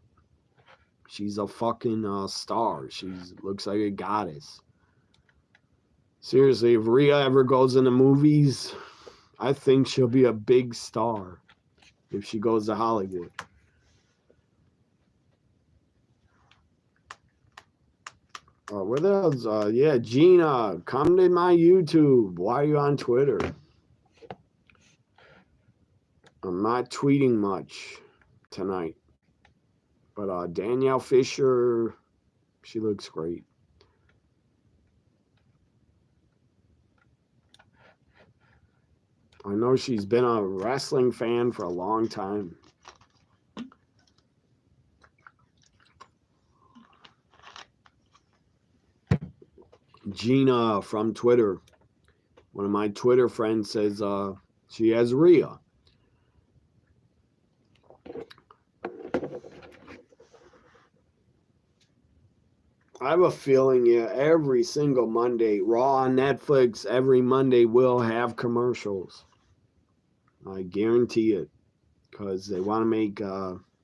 [SPEAKER 1] She's a fucking star. She looks like a goddess. Seriously, if Rhea ever goes into movies, I think she'll be a big star if she goes to Hollywood. What else? Yeah, Gina, come to my YouTube. Why are you on Twitter? I'm not tweeting much tonight. But Danielle Fisher, she looks great. I know she's been a wrestling fan for a long time. Gina from Twitter. One of my Twitter friends says she has Rhea. I have a feeling, yeah, every single Monday, Raw on Netflix, every Monday will have commercials. I guarantee it. Because they want to make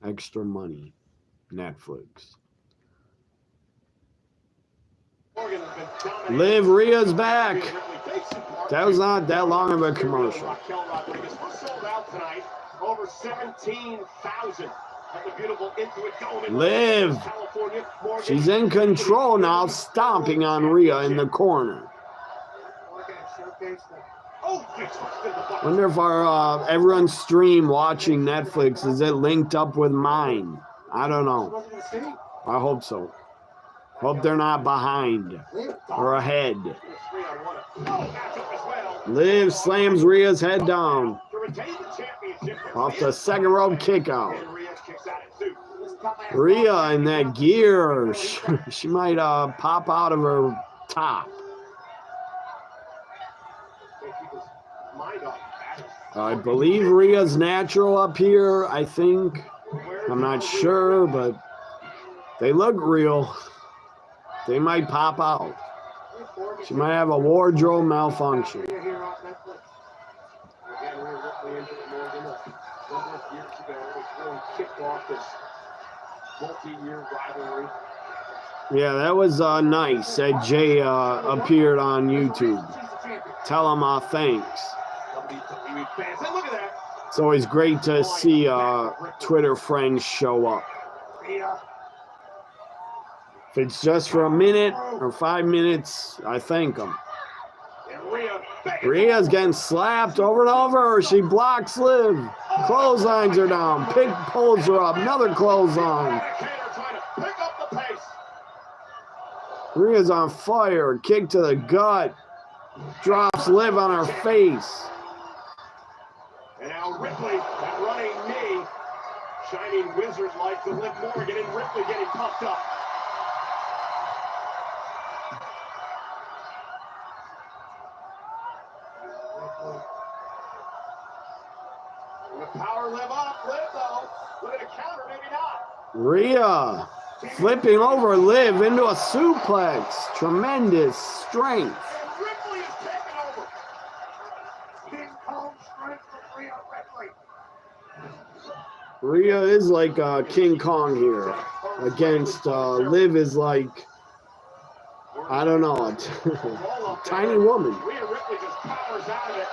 [SPEAKER 1] extra money. Netflix. Liv, Rhea's back. That was not that long of a commercial.
[SPEAKER 4] We're sold out tonight. Over 17,000 at the beautiful Intuit Dome in
[SPEAKER 1] Liv.
[SPEAKER 4] California.
[SPEAKER 1] She's in control now, stomping on Rhea in the corner. Wonder if our everyone's stream watching Netflix, is it linked up with mine? I don't know. I hope so. Hope they're not behind or ahead. Liv slams Rhea's head down off the second rope kick out. Rhea in that gear, she might pop out of her top. I believe Rhea's natural up here, I think. I'm not sure, but they look real. They might pop out. She might have a wardrobe malfunction. Yeah, that was nice that Jey appeared on YouTube. Tell him thanks. It's always great to see Twitter friends show up. If it's just for a minute or 5 minutes, I thank them. Rhea's getting slapped over and over. She blocks Liv. Clotheslines her down. Pig pulls her up. Another clothesline. Rhea's on fire. Kick to the gut. Drops Liv on her face.
[SPEAKER 4] And now Ripley, that running knee, shining wizard like the Liv Morgan, and Ripley getting puffed up. The power Liv up, Liv though, with a counter, maybe not.
[SPEAKER 1] Rhea flipping over Liv into a suplex. Tremendous strength.
[SPEAKER 4] And Ripley is taking over.
[SPEAKER 5] King Kong strength from Rhea Ripley.
[SPEAKER 1] Rhea is like King Kong here. Against Liv is like, I don't know, a tiny woman.
[SPEAKER 4] Rhea Ripley just powers out of it.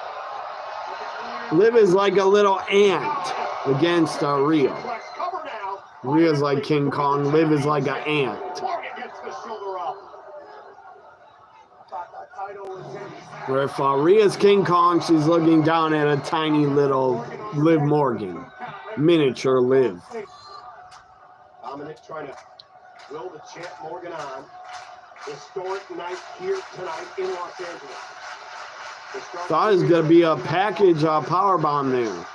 [SPEAKER 1] Liv is like a little ant against Rhea.
[SPEAKER 4] Cover now.
[SPEAKER 1] Rhea's like King Kong. Liv is like an ant.
[SPEAKER 4] Morgan gets the shoulder up.
[SPEAKER 1] Where if Rhea's King Kong, she's looking down at a tiny little Liv Morgan. Miniature Liv.
[SPEAKER 4] Dominic trying to will the champ Morgan on. Historic night here tonight in Los Angeles.
[SPEAKER 1] Thought it was going to be a package powerbomb there.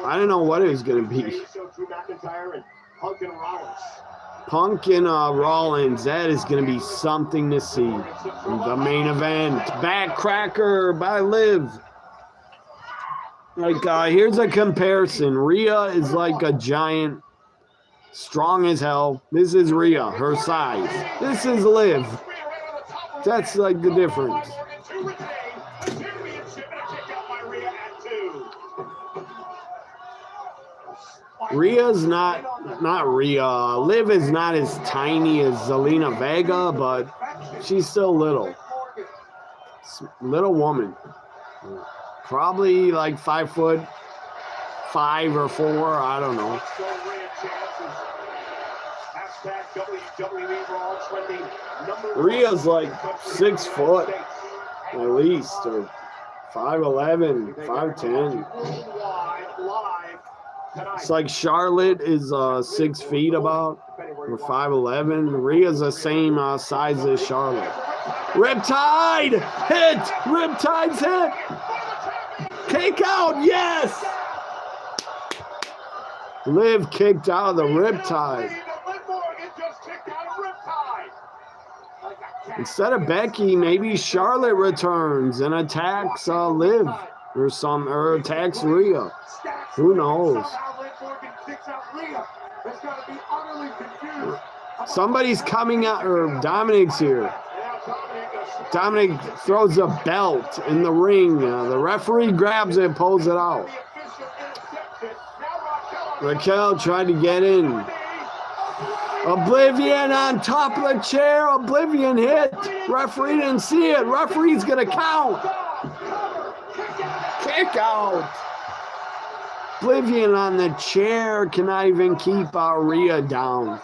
[SPEAKER 1] I didn't know what it was going to be.
[SPEAKER 4] Jey Uso, Drew McIntyre, and Punk and Rollins.
[SPEAKER 1] Punk and Rollins, that is going to be something to see. The main event, backcracker by Liv. Like, here's a comparison. Rhea is like a giant, strong as hell. This is Rhea, her size. This is Liv. That's like the difference. Rhea's not Rhea. Liv is not as tiny as Zelina Vega, but she's still little. Little woman. Probably like 5'5" or 4, I don't know. Rhea's like 6 foot at least, or 5'11", 5'10". It's like Charlotte is 6 feet about, or 5'11". Rhea's the same size as Charlotte. Riptide! Hit! Riptide's hit! Kick out! Yes! Liv kicked out of the Riptide. Instead of Becky, maybe Charlotte returns and attacks Liv or attacks Rhea. Who knows? Somebody's coming out, or Dominic's here. Dominic throws a belt in the ring. The referee grabs it, pulls it out. Raquel tried to get in. Oblivion on top of the chair. Oblivion hit. Referee didn't see it. Referee's going to count. Kick out. Oblivion on the chair cannot even keep Rhea down.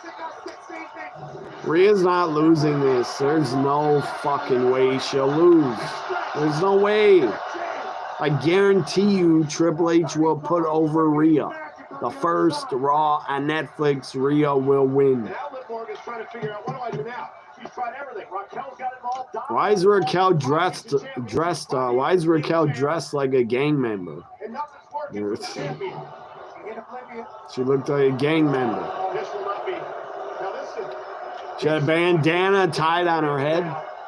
[SPEAKER 1] Rhea's not losing this. There's no fucking way she'll lose. There's no way. I guarantee you Triple H will put over Rhea. The first Raw on Netflix, Rhea will win.
[SPEAKER 4] trying to figure out, what do I do now? She's tried everything. Raquel's got involved.
[SPEAKER 1] Why is Raquel dressed like a gang member?
[SPEAKER 4] And nothing's working for the champion.
[SPEAKER 1] She looked like a gang member.
[SPEAKER 4] This will not be. Now this is
[SPEAKER 1] She had a bandana tied on her head.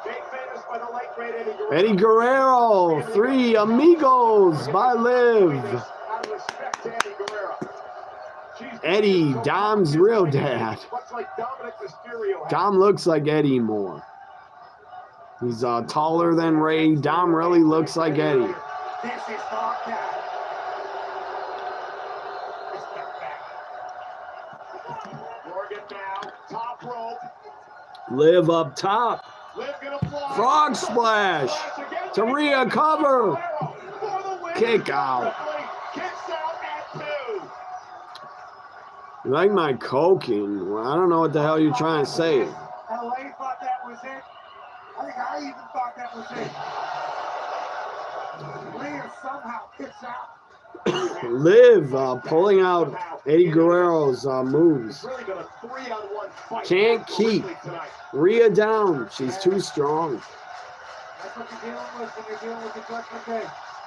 [SPEAKER 4] made famous by the late great Eddie Guerrero.
[SPEAKER 1] Eddie Guerrero, 3 amigos by Liv.
[SPEAKER 4] Out of respect to Eddie Guerrero. She's
[SPEAKER 1] Eddie, Dom's real dad.
[SPEAKER 4] much like Dominic Mysterio.
[SPEAKER 1] Dom looks like Eddie more. He's taller than Ray. Dom really looks like Eddie.
[SPEAKER 5] This is Hawkeye.
[SPEAKER 4] Morgan now, top rope.
[SPEAKER 1] Liv up top.
[SPEAKER 4] Liv gonna fly.
[SPEAKER 1] Frog splash. To Rhea cover. Kick out.
[SPEAKER 4] Kicks out at 2.
[SPEAKER 1] You like my coking? Well, I don't know what the hell you're trying to say.
[SPEAKER 5] LA thought that was it. I think I even thought that was it. Rhea somehow kicks out.
[SPEAKER 1] Liv pulling out Eddie Guerrero's moves.
[SPEAKER 4] Really been a 3-on-1 fight.
[SPEAKER 1] Can't keep
[SPEAKER 4] Tonight.
[SPEAKER 1] Rhea down. She's too strong.
[SPEAKER 5] That's what you're dealing with when you're dealing with the Judgment Day.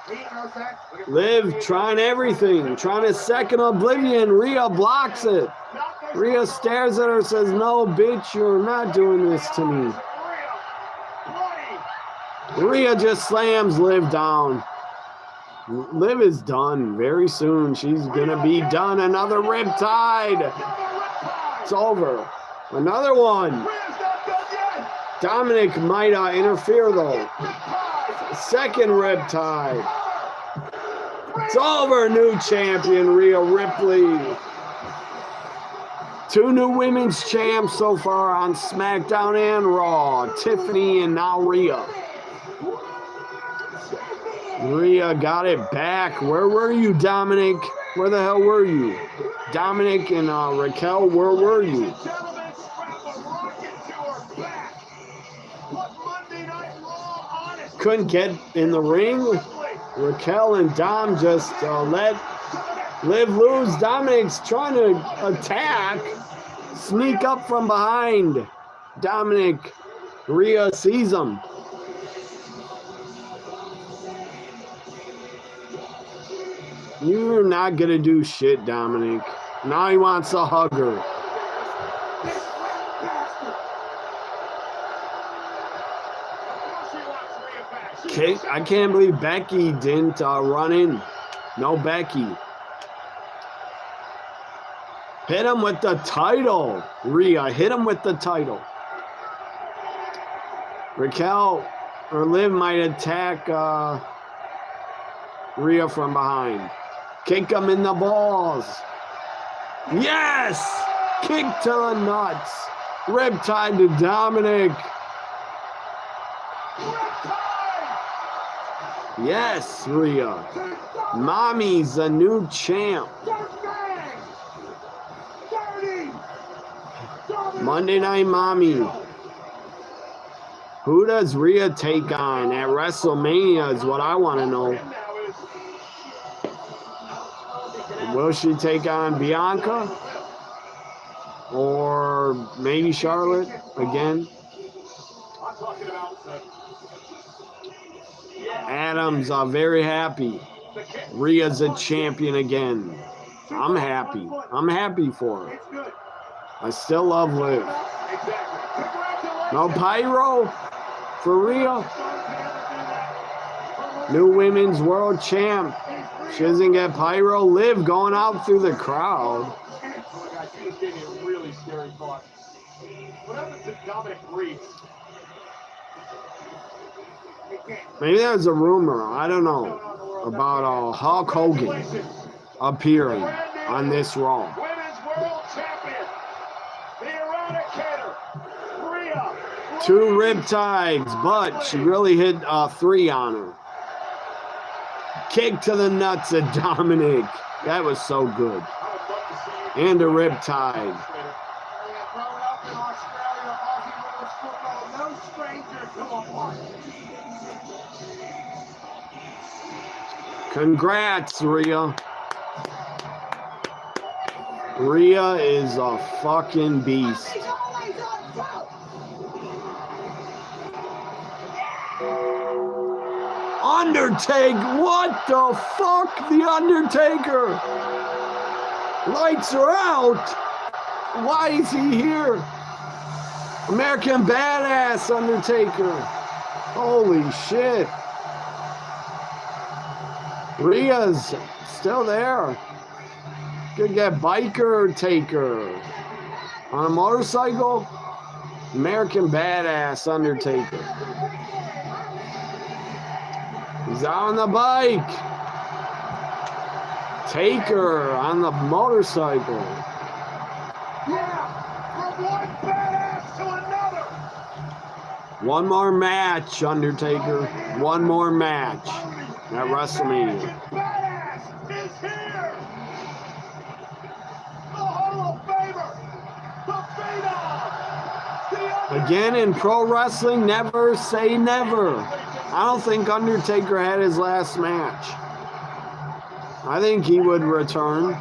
[SPEAKER 5] He knows that.
[SPEAKER 1] Liv trying everything, trying to second Oblivion. Rhea blocks it. Rhea stares at her, says, "No, bitch, you're not doing this to me." Rhea just slams Liv down. Liv is done very soon. She's gonna be done. Another riptide. It's over. Another one. Dominic might interfere though. Second riptide. It's over. New champion Rhea Ripley. 2 new women's champs so far on SmackDown and Raw. Tiffany and now Rhea. Rhea got it back. Where were you, Dominic? Where the hell were you? Dominic and Raquel, where were you? Couldn't get in the ring. Raquel and Dom just let Liv lose. Dominic's trying to attack. Sneak up from behind. Dominic, Rhea sees him. You're not going to do shit, Dominic. Now he wants to hug her. I can't believe Becky didn't run in. No Becky. Hit him with the title. Rhea, hit him with the title. Raquel or Liv might attack Rhea from behind. Kick him in the balls. Yes! Kick to the nuts. Riptide to Dominic. Yes, Rhea. Mommy's a new champ. Monday Night Mommy. Who does Rhea take on at WrestleMania is what I want to know. Will she take on Bianca? Or maybe Charlotte again? Adams are very happy. Rhea's a champion again. I'm happy. I'm happy for her. I still love Liv. No pyro for Rhea. New women's world champ. She doesn't get pyro. Liv going out through the crowd.
[SPEAKER 4] She just gave me a really scary thought. What happened to Dominic Reese?
[SPEAKER 1] Maybe there's a rumor, I don't know, about Hulk Hogan appearing on this Raw.
[SPEAKER 4] Women's world champion, the Eradicator, Rhea.
[SPEAKER 1] 2 riptides, but she really hit 3 on her. Kick to the nuts of Dominic. That was so good. And a riptide. Congrats, Rhea. Rhea is a fucking beast. Undertaker, what the fuck? The Undertaker. Lights are out. Why is he here? American Badass Undertaker. Holy shit. Rhea's still there. Could get Biker Taker. On a motorcycle? American Badass Undertaker. He's on the bike. Taker on the motorcycle.
[SPEAKER 4] Yeah, from one badass to another.
[SPEAKER 1] One more match, Undertaker. One more match at WrestleMania.
[SPEAKER 4] Badass is here. The Hall of Famer, the Phenom, the Undertaker.
[SPEAKER 1] Again, in pro wrestling, never say never. I don't think Undertaker had his last match. I think he would return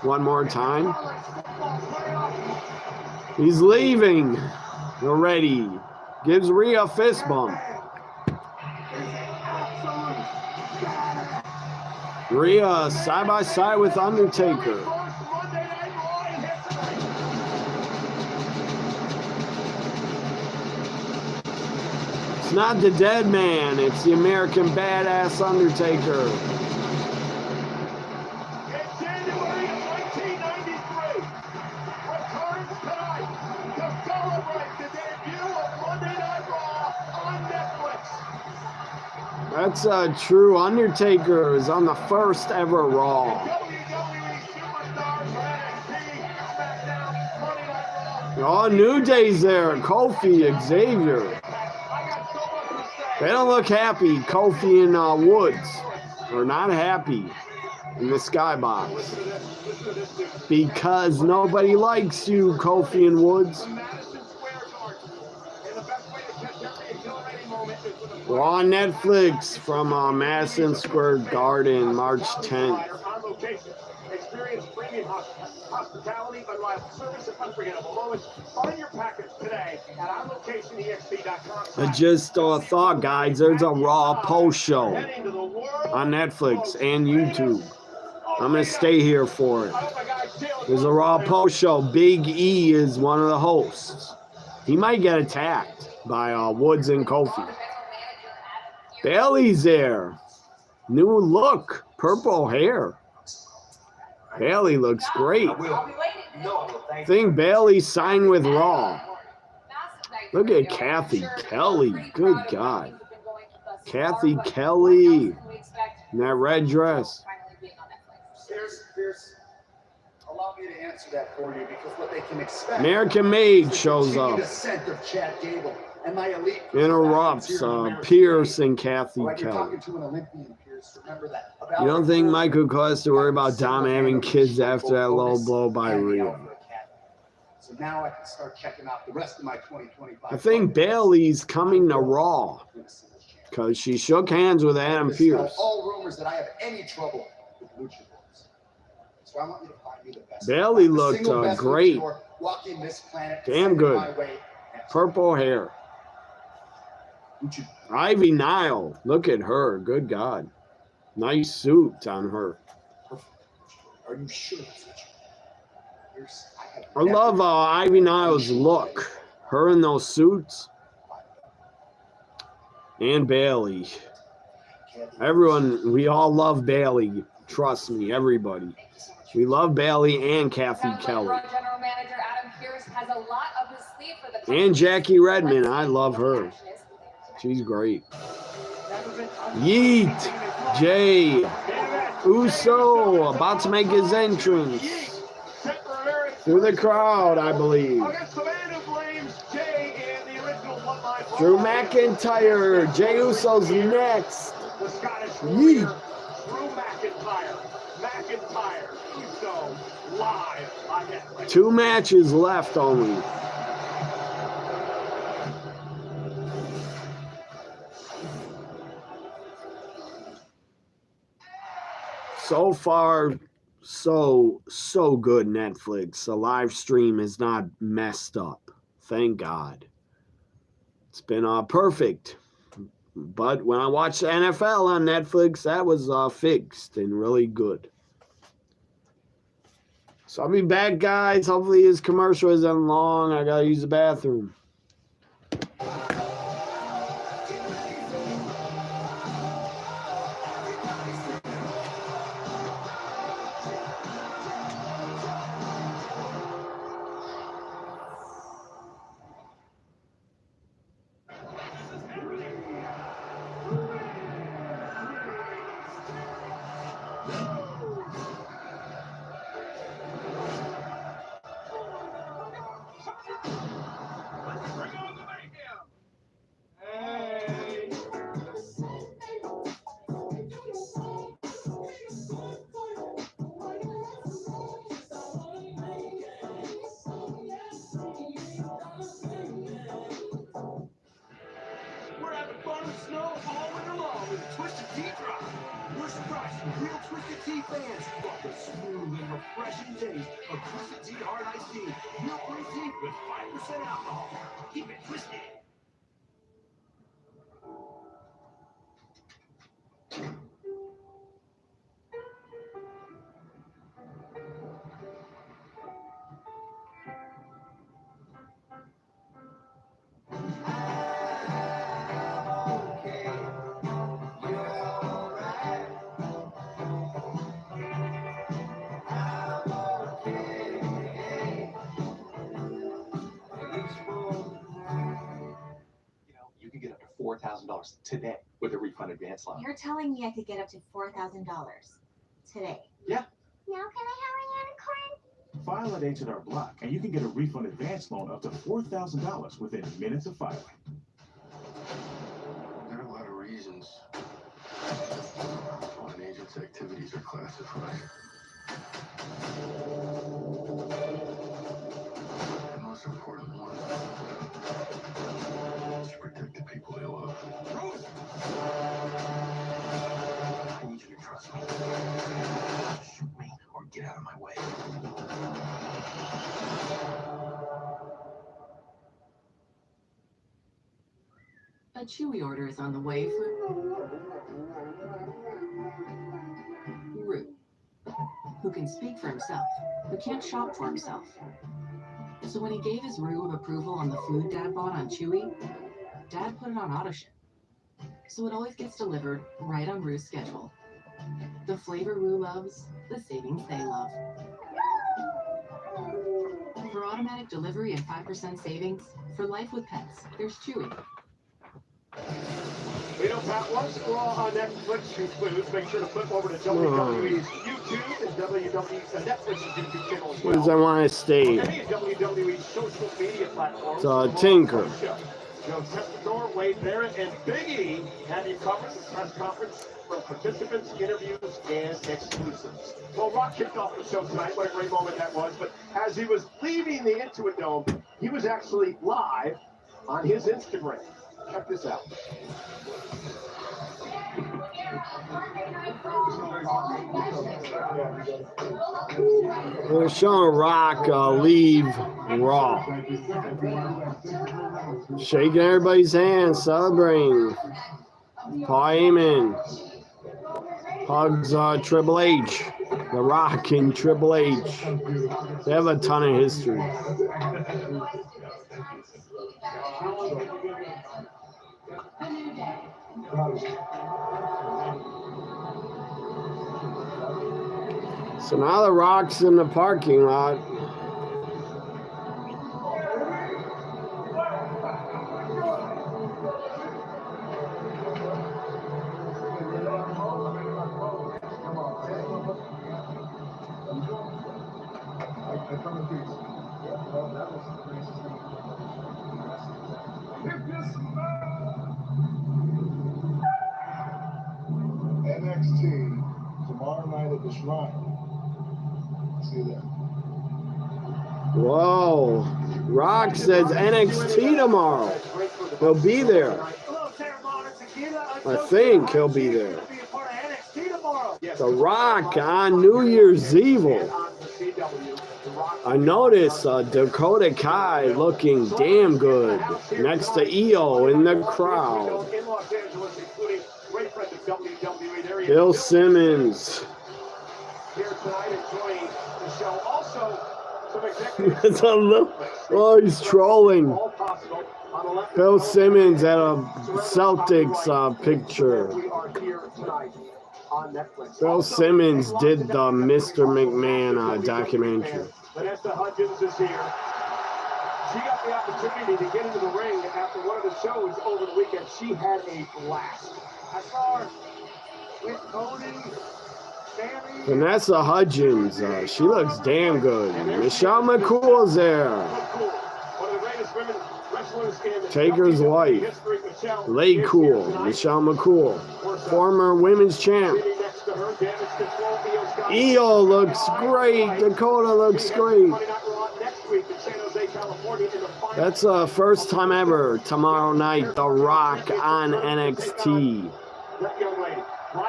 [SPEAKER 1] one more time. He's leaving already. Gives Rhea a fist bump. Rhea side by side with Undertaker. It's not the dead man, it's the American Badass Undertaker.
[SPEAKER 4] In January of 1993, returns tonight to celebrate the debut of Monday Night Raw on Netflix.
[SPEAKER 1] That's true. Undertaker is on the first ever Raw.
[SPEAKER 4] WWE superstars from NXT, SmackDown, Monday Night Raw.
[SPEAKER 1] Oh, New Day's there. Kofi, Xavier.
[SPEAKER 4] I got so much to say.
[SPEAKER 1] They don't look happy. Kofi and Woods are not happy in the skybox.
[SPEAKER 4] Listen to this dude.
[SPEAKER 1] Because nobody likes you, Kofi and Woods.
[SPEAKER 4] Madison Square Garden. And the best way to catch every exhilarating moment is with a
[SPEAKER 1] We're on Netflix from Madison Square Garden, March 10th.
[SPEAKER 4] on location. Experience premium hospitality, unrivaled service, and unforgettable moments. Find your package today at onlocationexp.com.
[SPEAKER 1] I just thought, guys, there's a Raw post show
[SPEAKER 4] Heading to the world
[SPEAKER 1] on Netflix and YouTube. I'm going to stay here for it. There's a Raw post show. Big E is one of the hosts. He might get attacked by Woods and Kofi. Bailey's there. New look. Purple hair. Bailey looks great. I think Bailey signed with Raw. Look at Kathy Kelly. Good God. Kathy Kelly in that red dress.
[SPEAKER 7] Allow me to answer that for you because what they can expect.
[SPEAKER 1] American Made shows up.
[SPEAKER 7] Descent of Chad Gable and my elite
[SPEAKER 1] Interrupts Pierce and Kathy
[SPEAKER 7] Like you're
[SPEAKER 1] Kelly.
[SPEAKER 7] talking to an Olympian, Pierce. Remember that.
[SPEAKER 1] You don't think Michael has to worry about Dom having kids after that low blow by Rhea?
[SPEAKER 7] So now I can start checking out the rest of my 2025.
[SPEAKER 1] I think Bailey's coming to Raw because she shook hands with Adam Pearce.
[SPEAKER 7] All rumors that I have any trouble with luchadors. So I want you to find me the best.
[SPEAKER 1] Bailey
[SPEAKER 7] The
[SPEAKER 1] looked
[SPEAKER 7] single best
[SPEAKER 1] great.
[SPEAKER 7] luchador walking this planet,
[SPEAKER 1] Damn
[SPEAKER 7] sending
[SPEAKER 1] good.
[SPEAKER 7] my way.
[SPEAKER 1] Purple hair.
[SPEAKER 7] Luchador.
[SPEAKER 1] Ivy Nile. Look at her. Good God. Nice suit on her.
[SPEAKER 7] Are you sure that's what you want?
[SPEAKER 1] I love Ivy Nile's look. Her in those suits. And Bailey. Everyone, we all love Bailey. Trust me, everybody. We love Bailey and Kathy Kelly.
[SPEAKER 8] General Manager Adam Pearce has a lot up his sleeve for the
[SPEAKER 1] And Jackie Redmond. I love her. She's great. Yeet. Jey Uso about to make his entrance through the crowd, I believe.
[SPEAKER 4] Against the man who blames Jey and the original bloodline.
[SPEAKER 1] Drew McIntyre. Jey Uso's next.
[SPEAKER 4] The Scottish
[SPEAKER 1] Yeet.
[SPEAKER 4] warrior, Drew McIntyre. McIntyre, Uso, live on Netflix.
[SPEAKER 1] 2 matches left only. So far, so good, Netflix. The live stream is not messed up. Thank God. It's been perfect. But when I watched the NFL on Netflix, that was fixed and really good. So I'll be back, guys. Hopefully this commercial isn't long. I gotta use the bathroom.
[SPEAKER 6] We're having fun with snow all winter long with a Twisted Tea drop. We're surprising real Twisted Tea fans. Got the smooth and refreshing taste of Twisted Tea Hard Iced Tea. Real free tea with 5% alcohol. Keep it twisted.
[SPEAKER 7] You can get up to $4,000 today with a refund advance loan.
[SPEAKER 9] You're telling me I could get up to $4,000 today?
[SPEAKER 7] Yeah.
[SPEAKER 9] Now can I have a unicorn?
[SPEAKER 5] File at H&R Block, and you can get a refund advance loan up to $4,000 within minutes of filing.
[SPEAKER 2] There are a lot of reasons why an agent's activities are classified. The most important one is to protect the people they love. I need you to trust me. Shoot me or get out of my way.
[SPEAKER 10] A Chewy order is on the way for Rue, who can speak for himself, but can't shop for himself. So when he gave his Rue of approval on the food Dad bought on Chewy, Dad put it on auto ship. So it always gets delivered right on Rue's schedule. The flavor Rue loves, the savings they love. For automatic delivery and 5% savings, for life with pets, there's Chewy.
[SPEAKER 4] You know, Pat, once Raw on Netflix concludes, make sure to flip over to WWE's YouTube and WWE's Netflix's YouTube channel as
[SPEAKER 1] What does I
[SPEAKER 4] well.
[SPEAKER 1] want to state?
[SPEAKER 4] Any of WWE's social media platforms.
[SPEAKER 1] Tinker.
[SPEAKER 4] Joe Tessitore, Wade Barrett, and Big E have you covered the press conference from participants, interviews, and exclusives. Well, Rock kicked off the show tonight. What a great moment that was. But as he was leaving the Intuit Dome, he was actually live on his Instagram. Check this out.
[SPEAKER 1] We're showing Rock leave Raw. Shaking everybody's hands, celebrating. Paul Heyman hugs Triple H. The Rock and Triple H. They have a ton of history. So now the Rock's in the parking lot.
[SPEAKER 2] NXT tomorrow night at the Shrine. See you there.
[SPEAKER 1] Whoa. Rock says NXT tomorrow. He'll be there. I think he'll be there. The Rock on New Year's Eve. I noticed Dakota Kai looking damn good next to EO in the crowd.
[SPEAKER 4] great friend of WWE. There he is.
[SPEAKER 1] Bill Simmons.
[SPEAKER 4] Here tonight enjoying the show. Also, some executives.
[SPEAKER 1] Oh, he's trolling.
[SPEAKER 4] All possible. On the left,
[SPEAKER 1] Bill Simmons at a Celtics picture.
[SPEAKER 4] We are here tonight on Netflix.
[SPEAKER 1] Bill Simmons did the Mr. McMahon documentary.
[SPEAKER 4] Vanessa Hudgens is here. She got the opportunity to get into the ring after one of the shows over the weekend. She had a blast.
[SPEAKER 5] I saw her with Cody, Sammy.
[SPEAKER 1] Vanessa Hudgens, she looks damn good. Michelle McCool's there.
[SPEAKER 4] One of the greatest women wrestlers in
[SPEAKER 1] Taker's wife.
[SPEAKER 4] history, Michelle.
[SPEAKER 1] Lay Cool, Michelle McCool, former women's champ.
[SPEAKER 4] Sitting next to her, damage control, Io's got
[SPEAKER 1] Io looks great. Dakota looks great.
[SPEAKER 4] next week in San Jose, California in the final.
[SPEAKER 1] That's first time ever. Tomorrow night, The Rock on NXT.
[SPEAKER 4] That young lady,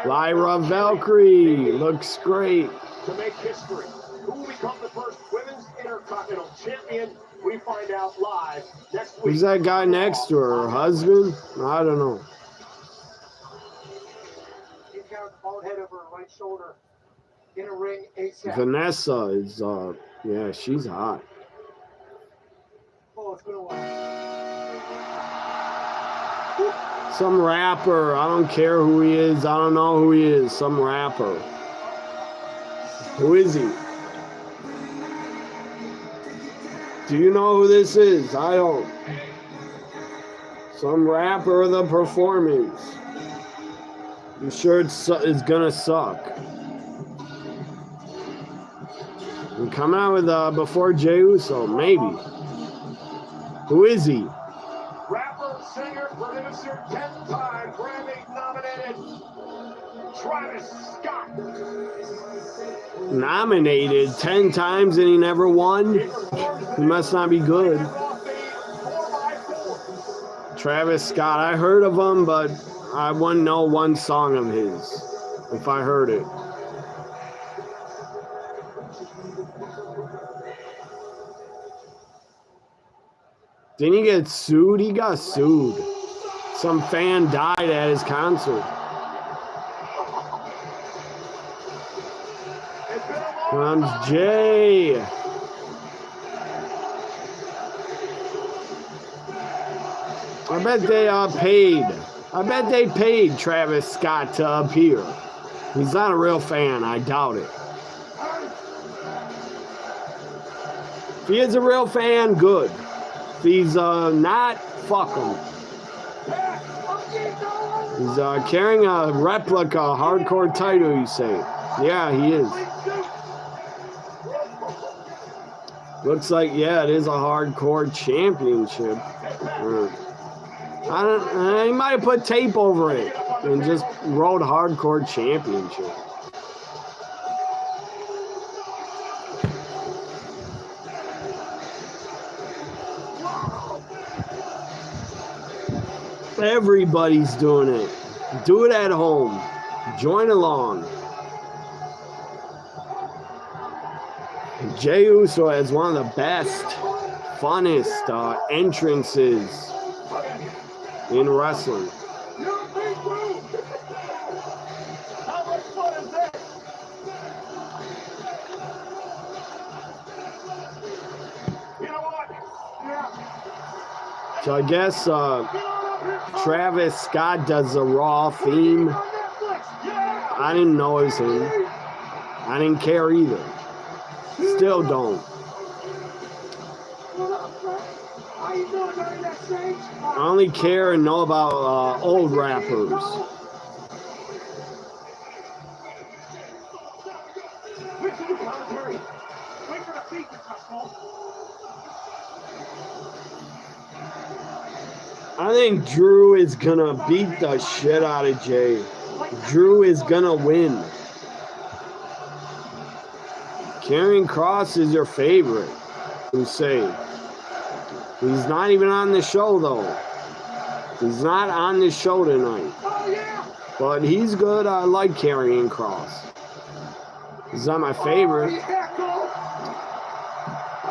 [SPEAKER 1] Lyra Valkyrie looks great.
[SPEAKER 4] to make history. Who will become the first women's intercontinental champion? We find out live next week.
[SPEAKER 1] Who's that guy next to her? Her husband? I don't know.
[SPEAKER 5] He carried the bald head over her right shoulder in a ring ASAP.
[SPEAKER 1] Vanessa is, yeah, she's hot.
[SPEAKER 5] Oh, it's been a while.
[SPEAKER 1] Some rapper. I don't care who he is. I don't know who he is. Some rapper. Who is he? Do you know who this is? I don't. Some rapper of the performance. I'm sure it's gonna suck. And come out with before Jey Uso, maybe. Who is he?
[SPEAKER 4] Rapper, singer, producer, 10-time Grammy-nominated Travis Scott.
[SPEAKER 1] Nominated 10 times and he never won? He must not be good. Travis Scott, I heard of him, but I wouldn't know one song of his if I heard it. Didn't he get sued? He got sued. Some fan died at his concert. Comes Jay. I bet they paid. I bet they paid Travis Scott to appear. He's not a real fan. I doubt it. If he is a real fan, good. If he's not, fuck him. He's carrying a replica hardcore title, you say. Yeah, he is. Looks like, yeah, it is a hardcore championship. I don't. He might have put tape over it and just wrote hardcore championship. Everybody's doing it. Do it at home. Join along. Jey Uso has one of the best, funnest entrances in wrestling.
[SPEAKER 4] How much fun is that? You know what? Yeah.
[SPEAKER 1] So I guess Travis Scott does the Raw theme. I didn't know it was him. I didn't care either. Still don't. I only care and know about old rappers. I think Drew is gonna beat the shit out of Jay. Drew is gonna win. Karrion Kross is your favorite, you say. He's not even on the show, though. He's not on the show tonight. But he's good. I like Karrion Kross. He's not my favorite.
[SPEAKER 4] How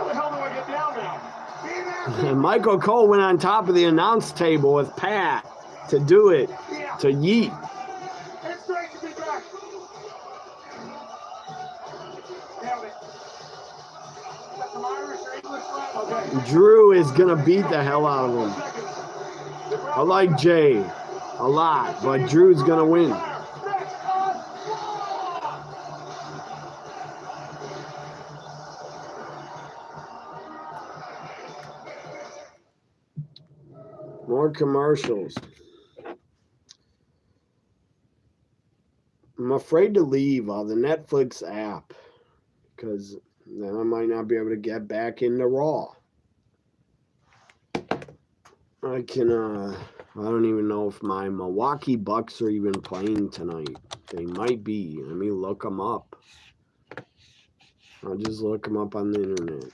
[SPEAKER 4] the hell do I get down now?
[SPEAKER 1] And Michael Cole went on top of the announce table with Pat to do it, to yeet.
[SPEAKER 5] some Irish or English left.
[SPEAKER 4] Okay.
[SPEAKER 1] Drew is going to beat the hell out of him. I like Jey a lot, but Drew's going to win. More commercials. I'm afraid to leave the Netflix app because then I might not be able to get back into Raw. I don't even know if my Milwaukee Bucks are even playing tonight. They might be. Let me look them up. I'll just look them up on the internet.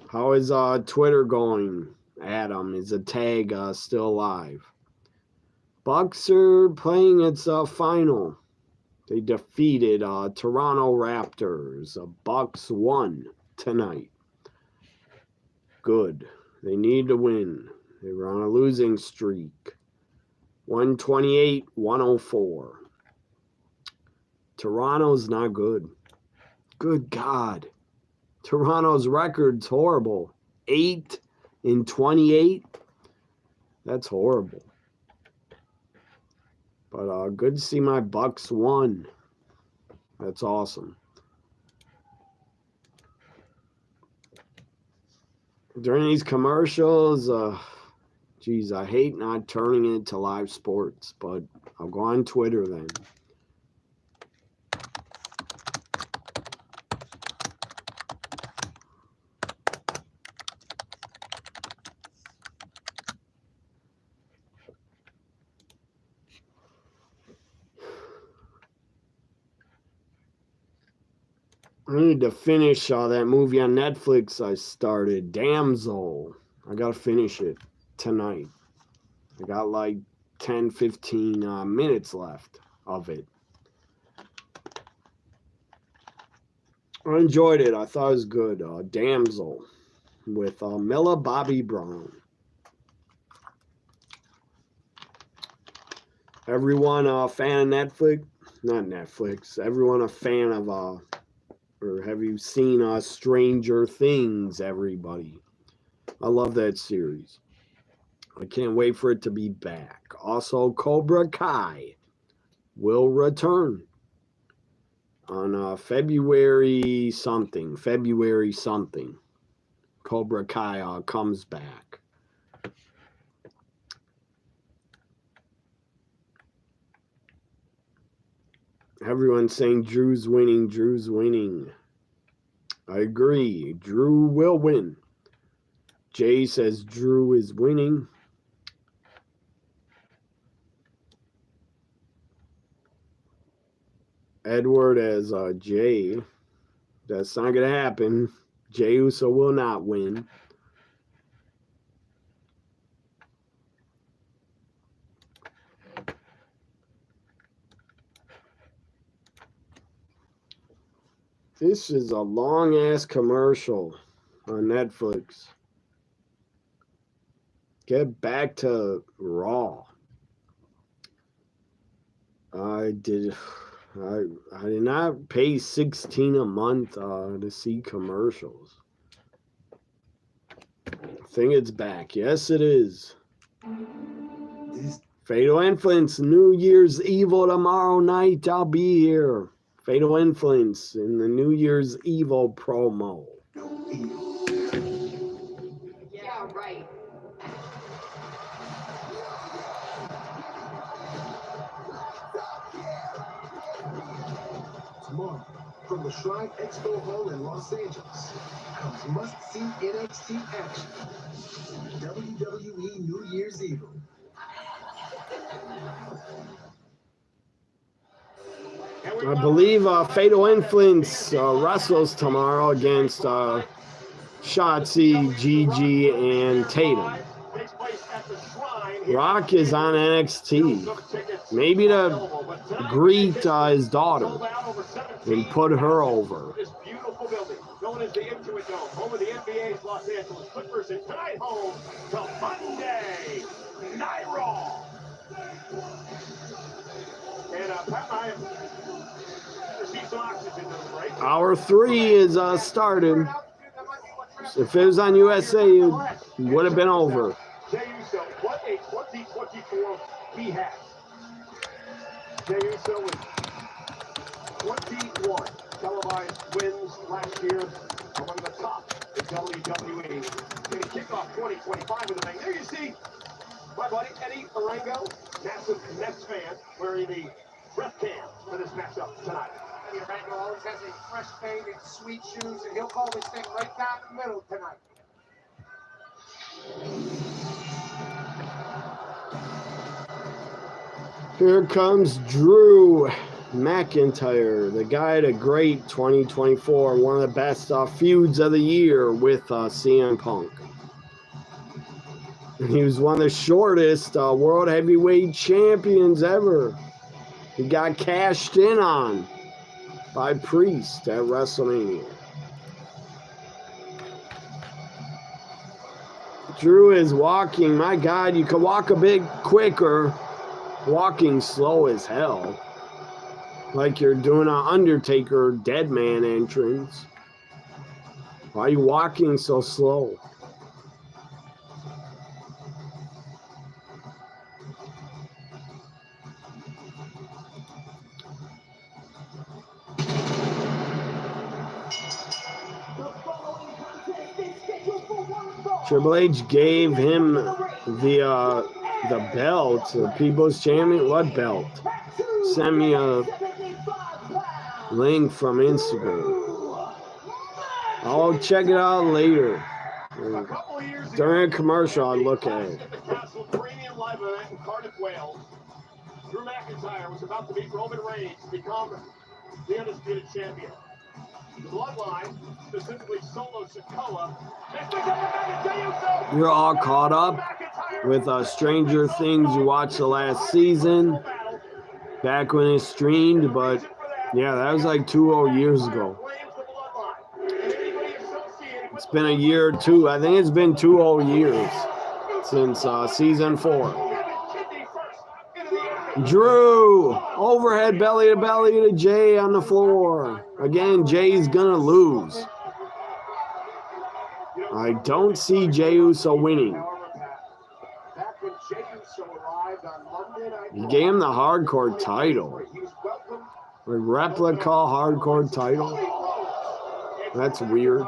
[SPEAKER 1] How is Twitter going, Adam? Is the tag still alive? Bucks are playing its final. They defeated Toronto Raptors. Bucks won tonight. Good. They need to win. They were on a losing streak. 128-104. Toronto's not good. Good God. Toronto's record's horrible. 8-28. That's horrible. But good to see my Bucks won. That's awesome. During these commercials, geez, I hate not turning it to live sports, but I'll go on Twitter then. I need to finish that movie on Netflix I started, Damsel. I got to finish it tonight. I got like 10, 15 minutes left of it. I enjoyed it. I thought it was good. Damsel with Millie Bobby Brown. Everyone a fan of Netflix? Not Netflix. Everyone a fan of or have you seen Stranger Things, everybody? I love that series. I can't wait for it to be back. Also, Cobra Kai will return on February something. Cobra Kai comes back. Everyone's saying Drew's winning. I agree. Drew will win. Jay says Drew is winning. Edward as Jay. That's not going to happen. Jey Uso will not win. This is a long-ass commercial on Netflix. Get back to Raw. I did not pay $16 a month to see commercials. I think it's back. Yes, it is. Fatal Influence, New Year's Evil tomorrow night. I'll be here. Fatal Influence in the New Year's Evil promo.
[SPEAKER 8] Yeah, right.
[SPEAKER 2] Tomorrow, from the Shrine Expo Hall in Los Angeles, comes must-see NXT action. WWE New Year's Evil.
[SPEAKER 1] I believe Fatal Influence wrestles tomorrow against Shotzi, Gigi, and Tatum. Rock is on NXT. Maybe to greet his daughter and put her over.
[SPEAKER 4] This beautiful building, known as the Intuit Dome, home of the NBA's Los Angeles Clippers, and tonight home to Monday Night Raw. And
[SPEAKER 1] Hour 3 is started. If it was on USA, it would have been over.
[SPEAKER 4] Jey Uso, what a 2024 he has. Jey Uso with 21 televised wins last year, among the top in WWE. Going to kick off 2025 with a bang. There you see my buddy Eddie Arango, massive Nets fan, wearing the ref cam for this matchup tonight.
[SPEAKER 5] Eddie Arango always has a fresh fade and sweet shoes, and he'll call this thing right down the middle tonight.
[SPEAKER 1] Here comes Drew McIntyre, the guy had a great 2024, one of the best feuds of the year with CM Punk. And he was one of the shortest World Heavyweight Champions ever. He got cashed in on by Priest at WrestleMania. Drew is walking. My God, you could walk a bit quicker. Walking slow as hell. Like you're doing an Undertaker dead man entrance. Why are you walking so slow? Triple H gave him the belt, the People's Champion. What belt? Send me a link from Instagram. I'll check it out later. During a commercial, I'll look at it.
[SPEAKER 4] Premium live event in Cardiff, Wales. Drew McIntyre was about to beat Roman Reigns to become the undisputed champion. The bloodline, specifically Solo Sikoa.
[SPEAKER 1] You're all caught up with Stranger Things. You watched the last season back when it streamed, but yeah, that was like 2 years ago. It's been a year or two. I think it's been 2 years since season 4. Drew, overhead belly to belly to Jey on the floor. Again, Jey's gonna lose. I don't see Jey Uso winning. He gave him the hardcore title. A replica hardcore title. That's weird.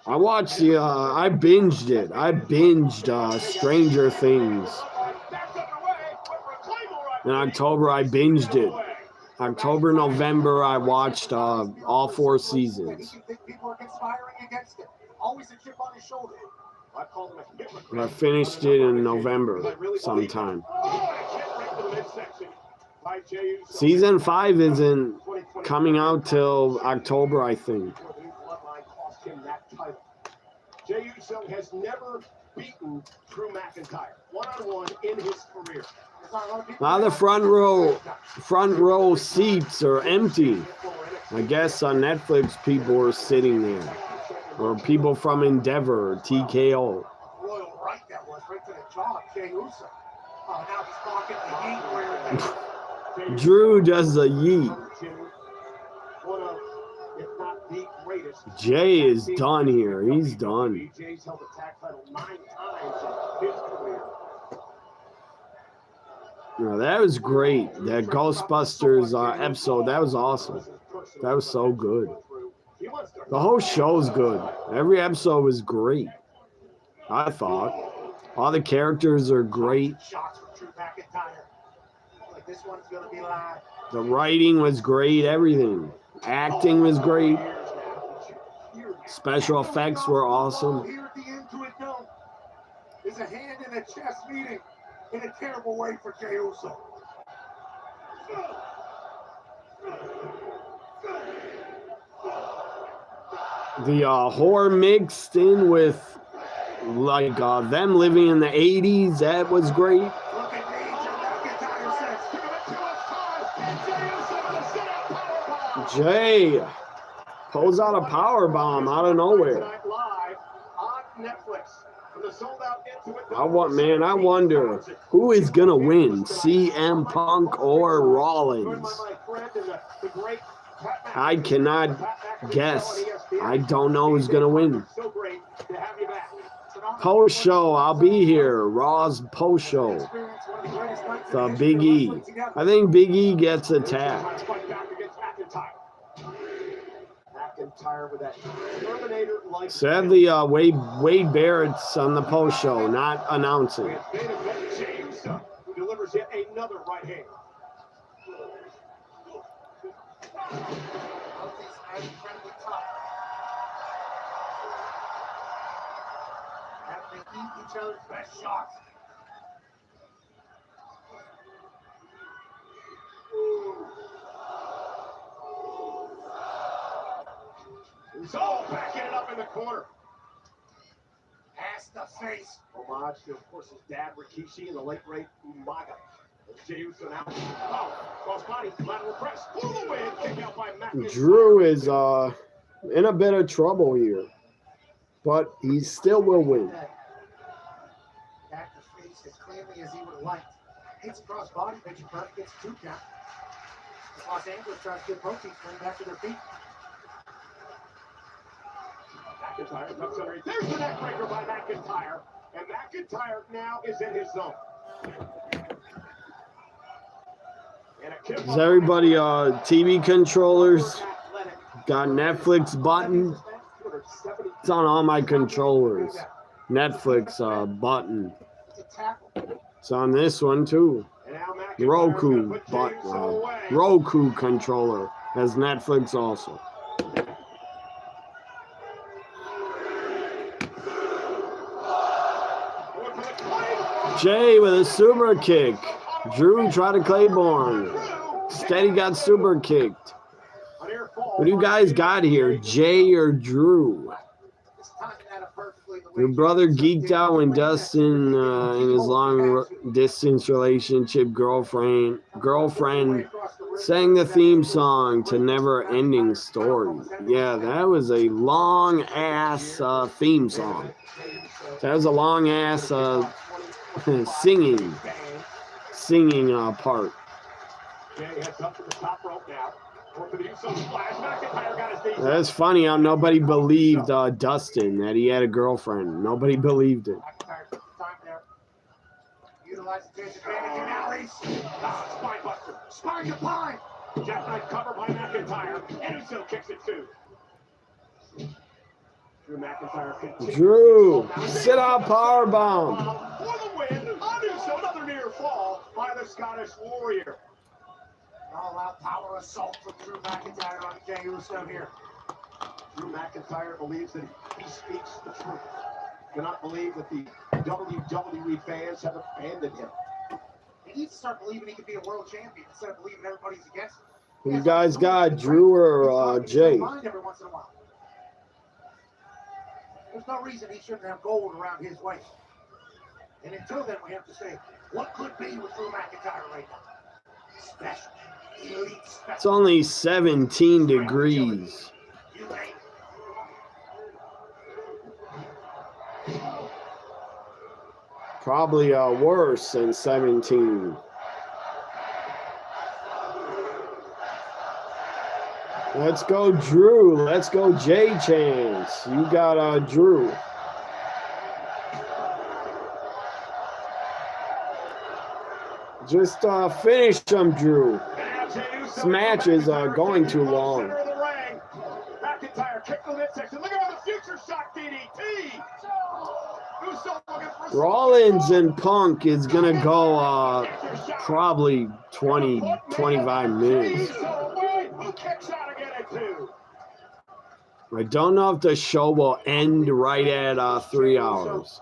[SPEAKER 1] I watched I binged it. I binged Stranger Things. In October, I binged it. October, November, I watched all 4 seasons. I finished it in November sometime. Season 5 isn't coming out till October, I think.
[SPEAKER 4] Jey Uso has never beaten Drew McIntyre one-on-one in his career.
[SPEAKER 1] Now the front row seats are empty. I guess on Netflix people are sitting there, or people from Endeavor or TKO.
[SPEAKER 5] Royal right that was, right to the jaw, Jey Uso. Oh, now he's blocking the yeet where
[SPEAKER 1] Drew does a yeet. Jey is done here. He's done. No, that was great. That Ghostbusters episode, that was awesome. That was so good. The whole show's good. Every episode was great, I thought. All the characters are great. The writing was great. Everything. Acting was great. Special effects were awesome.
[SPEAKER 5] Here at the end to it dome is a hand in a chest meeting in a terrible way for Jey Uso.
[SPEAKER 1] The horror mixed in with like them living in the 80s, that was great. Jey pulls out a power bomb out of nowhere.
[SPEAKER 4] Live on Netflix for
[SPEAKER 1] I wonder who is gonna win, CM Punk or Rollins. I cannot guess. I don't know who's gonna win. Post show, I'll be here. Raw's post show. The Big E. I think Big E gets attacked. Sadly, Wade Barrett's on the post show, not announcing.
[SPEAKER 4] Jey Uso, who delivers yet another right hand.
[SPEAKER 5] They eat each other's best shots.
[SPEAKER 4] He's all backing it up in the corner.
[SPEAKER 5] Pass the face.
[SPEAKER 4] Homage to, of course, his dad, Rikishi, and the late great Umaga. Jey Uso now. Oh, cross body, lateral press. Pull the win. Kick out by McIntyre.
[SPEAKER 1] Drew is in a bit of trouble here, but he still will win.
[SPEAKER 5] Back the face as cleanly as he would have liked. Hits across body, picture perfect, gets 2 count. Los Angeles tries to get protein spring back to their feet.
[SPEAKER 4] McIntyre comes underneath. There's the neck breaker by McIntyre. And McIntyre now is in his zone.
[SPEAKER 1] Is everybody TV controllers? Got Netflix button? It's on all my controllers. Netflix button. It's on this one too. Roku button. Roku controller has Netflix also. Jey with a super kick. Drew tried to Claymore. Steady got super kicked. What do you guys got here? Jey or Drew? Your brother geeked out when Dustin in his long distance relationship girlfriend sang the theme song to Never Ending Story. Yeah, that was a long ass theme song. That was a long ass singing part. That's funny how nobody believed Dustin that he had a girlfriend. Nobody believed it.
[SPEAKER 5] Utilize the disadvantage and now he's spine buster. Spine to pine.
[SPEAKER 4] Jackknife cover by McIntyre. And Uso kicks it too. Drew McIntyre continues.
[SPEAKER 1] Drew, sit out powerbomb.
[SPEAKER 4] For the win on Uso. Another near fall by the Scottish Warrior.
[SPEAKER 5] All-out power assault from Drew McIntyre on Jey Uso here.
[SPEAKER 4] Drew McIntyre believes that he speaks the truth. Cannot believe that the WWE fans have abandoned him.
[SPEAKER 5] He needs to start believing he can be a world champion instead of believing everybody's against him.
[SPEAKER 1] Who you guys got, Drew or Jey?
[SPEAKER 5] Every once in a while. There's no reason he shouldn't have gold around his waist. And until then, we have to say, what could be with Drew McIntyre right now? Special. Elite special.
[SPEAKER 1] It's only 17 degrees. Probably worse than 17. Let's go, Drew. Let's go, Jey Chance. You got Drew. Just finish them, Drew. This match is going too long.
[SPEAKER 4] McIntyre kicked the midsection. Look at the future shot DDT.
[SPEAKER 1] Rollins and Punk is going to go probably 20, 25 minutes. I don't know if the show will end right at 3 hours.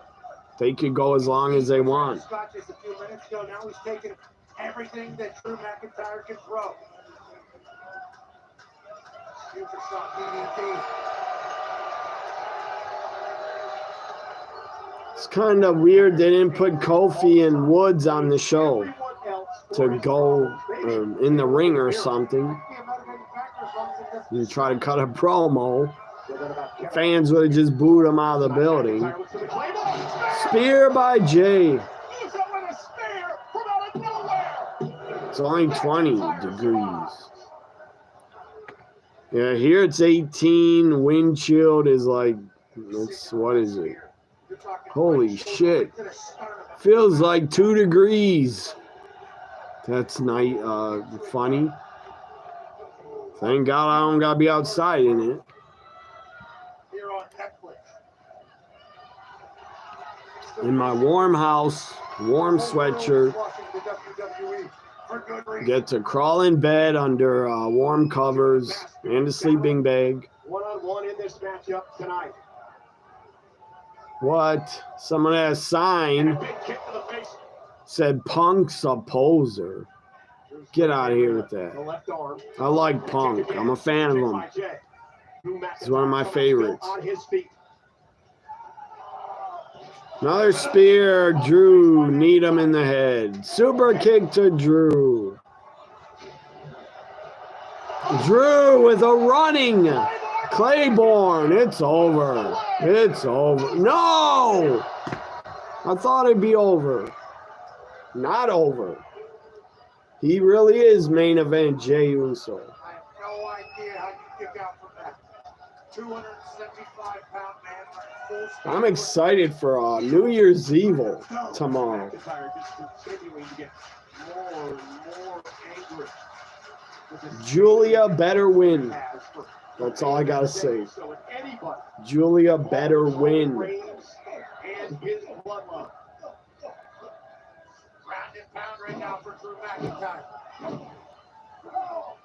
[SPEAKER 1] They could go as long as they want.
[SPEAKER 5] Just a few minutes ago, now he's taking everything that Drew McIntyre can throw. Future shot DDT.
[SPEAKER 1] It's kind of weird they didn't put Kofi and Woods on the show to go in the ring or something and try to cut a promo. Fans would have just booed him out of the building. Spear by Jey.
[SPEAKER 4] Uso with a spear from out of nowhere.
[SPEAKER 1] It's only 20 degrees. Yeah, here it's 18. Wind chill is like, what is it? Holy shit. Feels like 2 degrees. That's funny. Thank God I don't gotta be outside in it.
[SPEAKER 5] Here on Netflix.
[SPEAKER 1] In my warm house, warm sweatshirt.
[SPEAKER 5] Watching the WWE for good reason.
[SPEAKER 1] Get to crawl in bed under warm covers and a sleeping bag.
[SPEAKER 4] One-on-one in this matchup tonight.
[SPEAKER 1] What? Someone had a sign
[SPEAKER 4] Big kick to the face.
[SPEAKER 1] said Punk's a poser. Get out of here with
[SPEAKER 4] The
[SPEAKER 1] that.
[SPEAKER 4] left arm.
[SPEAKER 1] I like Punk. I'm a fan of him. He's one of my favorites.
[SPEAKER 4] On his feet.
[SPEAKER 1] Another spear. Drew. Need him in the head. Super kick to Drew. Drew with a running Claiborne. It's over. It's over. No! I thought it'd be over. Not over. He really is main event Jey Uso.
[SPEAKER 5] I have no idea how you kick out from that. 275-pound man running full speed.
[SPEAKER 1] I'm excited for New Year's Evil tomorrow.
[SPEAKER 4] McIntyre just continuing to get more and more angry.
[SPEAKER 1] Julia better win. That's all I gotta say.
[SPEAKER 4] So if anybody
[SPEAKER 1] Julia better win.
[SPEAKER 4] Reigns and his bloodline.
[SPEAKER 5] Ground and pound right now for Drew McIntyre.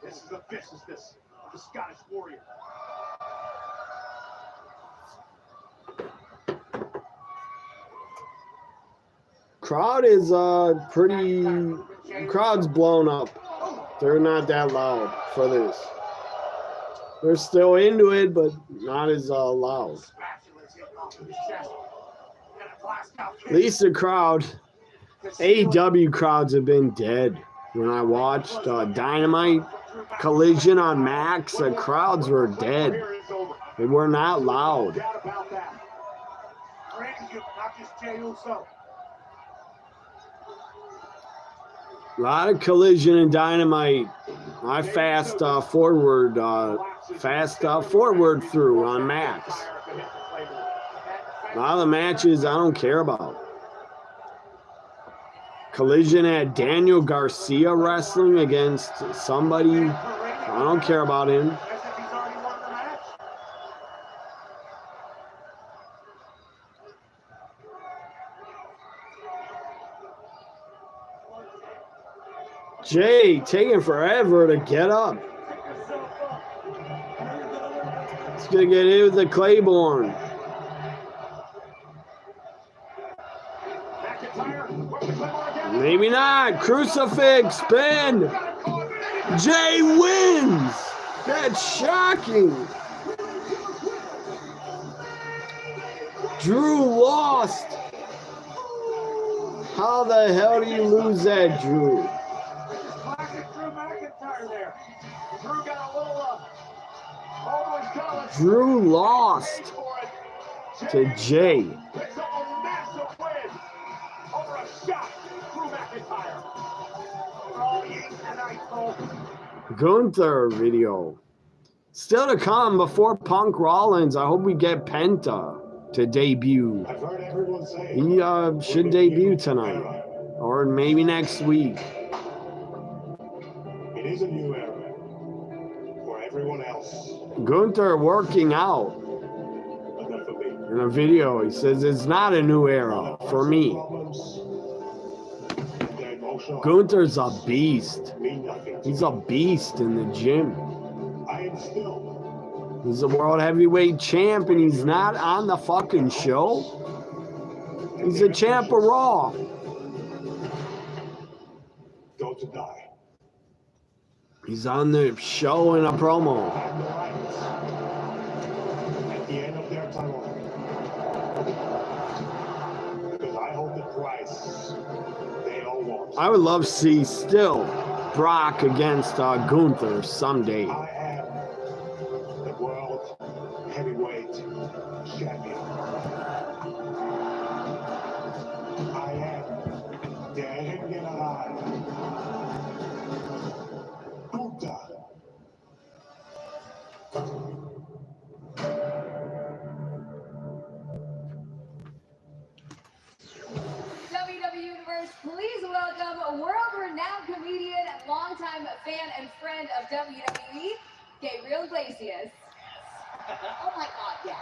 [SPEAKER 4] This is the viciousness of the Scottish Warrior.
[SPEAKER 1] Crowd is crowd's blown up. They're not that loud for this. They're still into it, but not as loud. At least the crowd, AEW crowds have been dead. When I watched Dynamite Collision on Max, the crowds were dead. They were not loud. A lot of Collision and Dynamite. I fast forward through on Max. A lot of the matches I don't care about. Collision had Daniel Garcia wrestling against somebody. I don't care about him. Jey taking forever to get up. He's gonna get hit with the Claiborne. Maybe not. Crucifix spin. Jey wins. That's shocking. Drew lost. How the hell do you lose that, Drew?
[SPEAKER 5] Classic Drew McIntyre there.
[SPEAKER 4] Drew got a little
[SPEAKER 1] Drew lost to Jey.
[SPEAKER 4] Picks up a massive win over a shot. Drew McIntyre.
[SPEAKER 5] Oh, yeah, tonight, folks.
[SPEAKER 1] Gunther video. Still to come before Punk Rollins. I hope we get Penta to debut.
[SPEAKER 2] I've heard everyone say
[SPEAKER 1] He should debut tonight. Or maybe next week.
[SPEAKER 2] it is a new era for everyone else.
[SPEAKER 1] Gunther working out
[SPEAKER 2] But not for me.
[SPEAKER 1] in a video. He says it's not a new era for me.
[SPEAKER 2] Problems and their emotional
[SPEAKER 1] Gunther's a beast.
[SPEAKER 2] mean nothing.
[SPEAKER 1] He's a beast in the gym.
[SPEAKER 2] I am still
[SPEAKER 1] He's a world heavyweight champ and he's not on the fucking show. He's a champ of Raw.
[SPEAKER 2] go to die.
[SPEAKER 1] He's on the show in a promo.
[SPEAKER 2] Have the right at the end of their tunnel. Because I hold the price they all want.
[SPEAKER 1] I would love to see still Brock against Gunther someday.
[SPEAKER 2] I am the world heavyweight champion.
[SPEAKER 8] viewers, please welcome world-renowned comedian, longtime fan and friend of WWE, Gabriel Iglesias.
[SPEAKER 5] Oh my God, yes.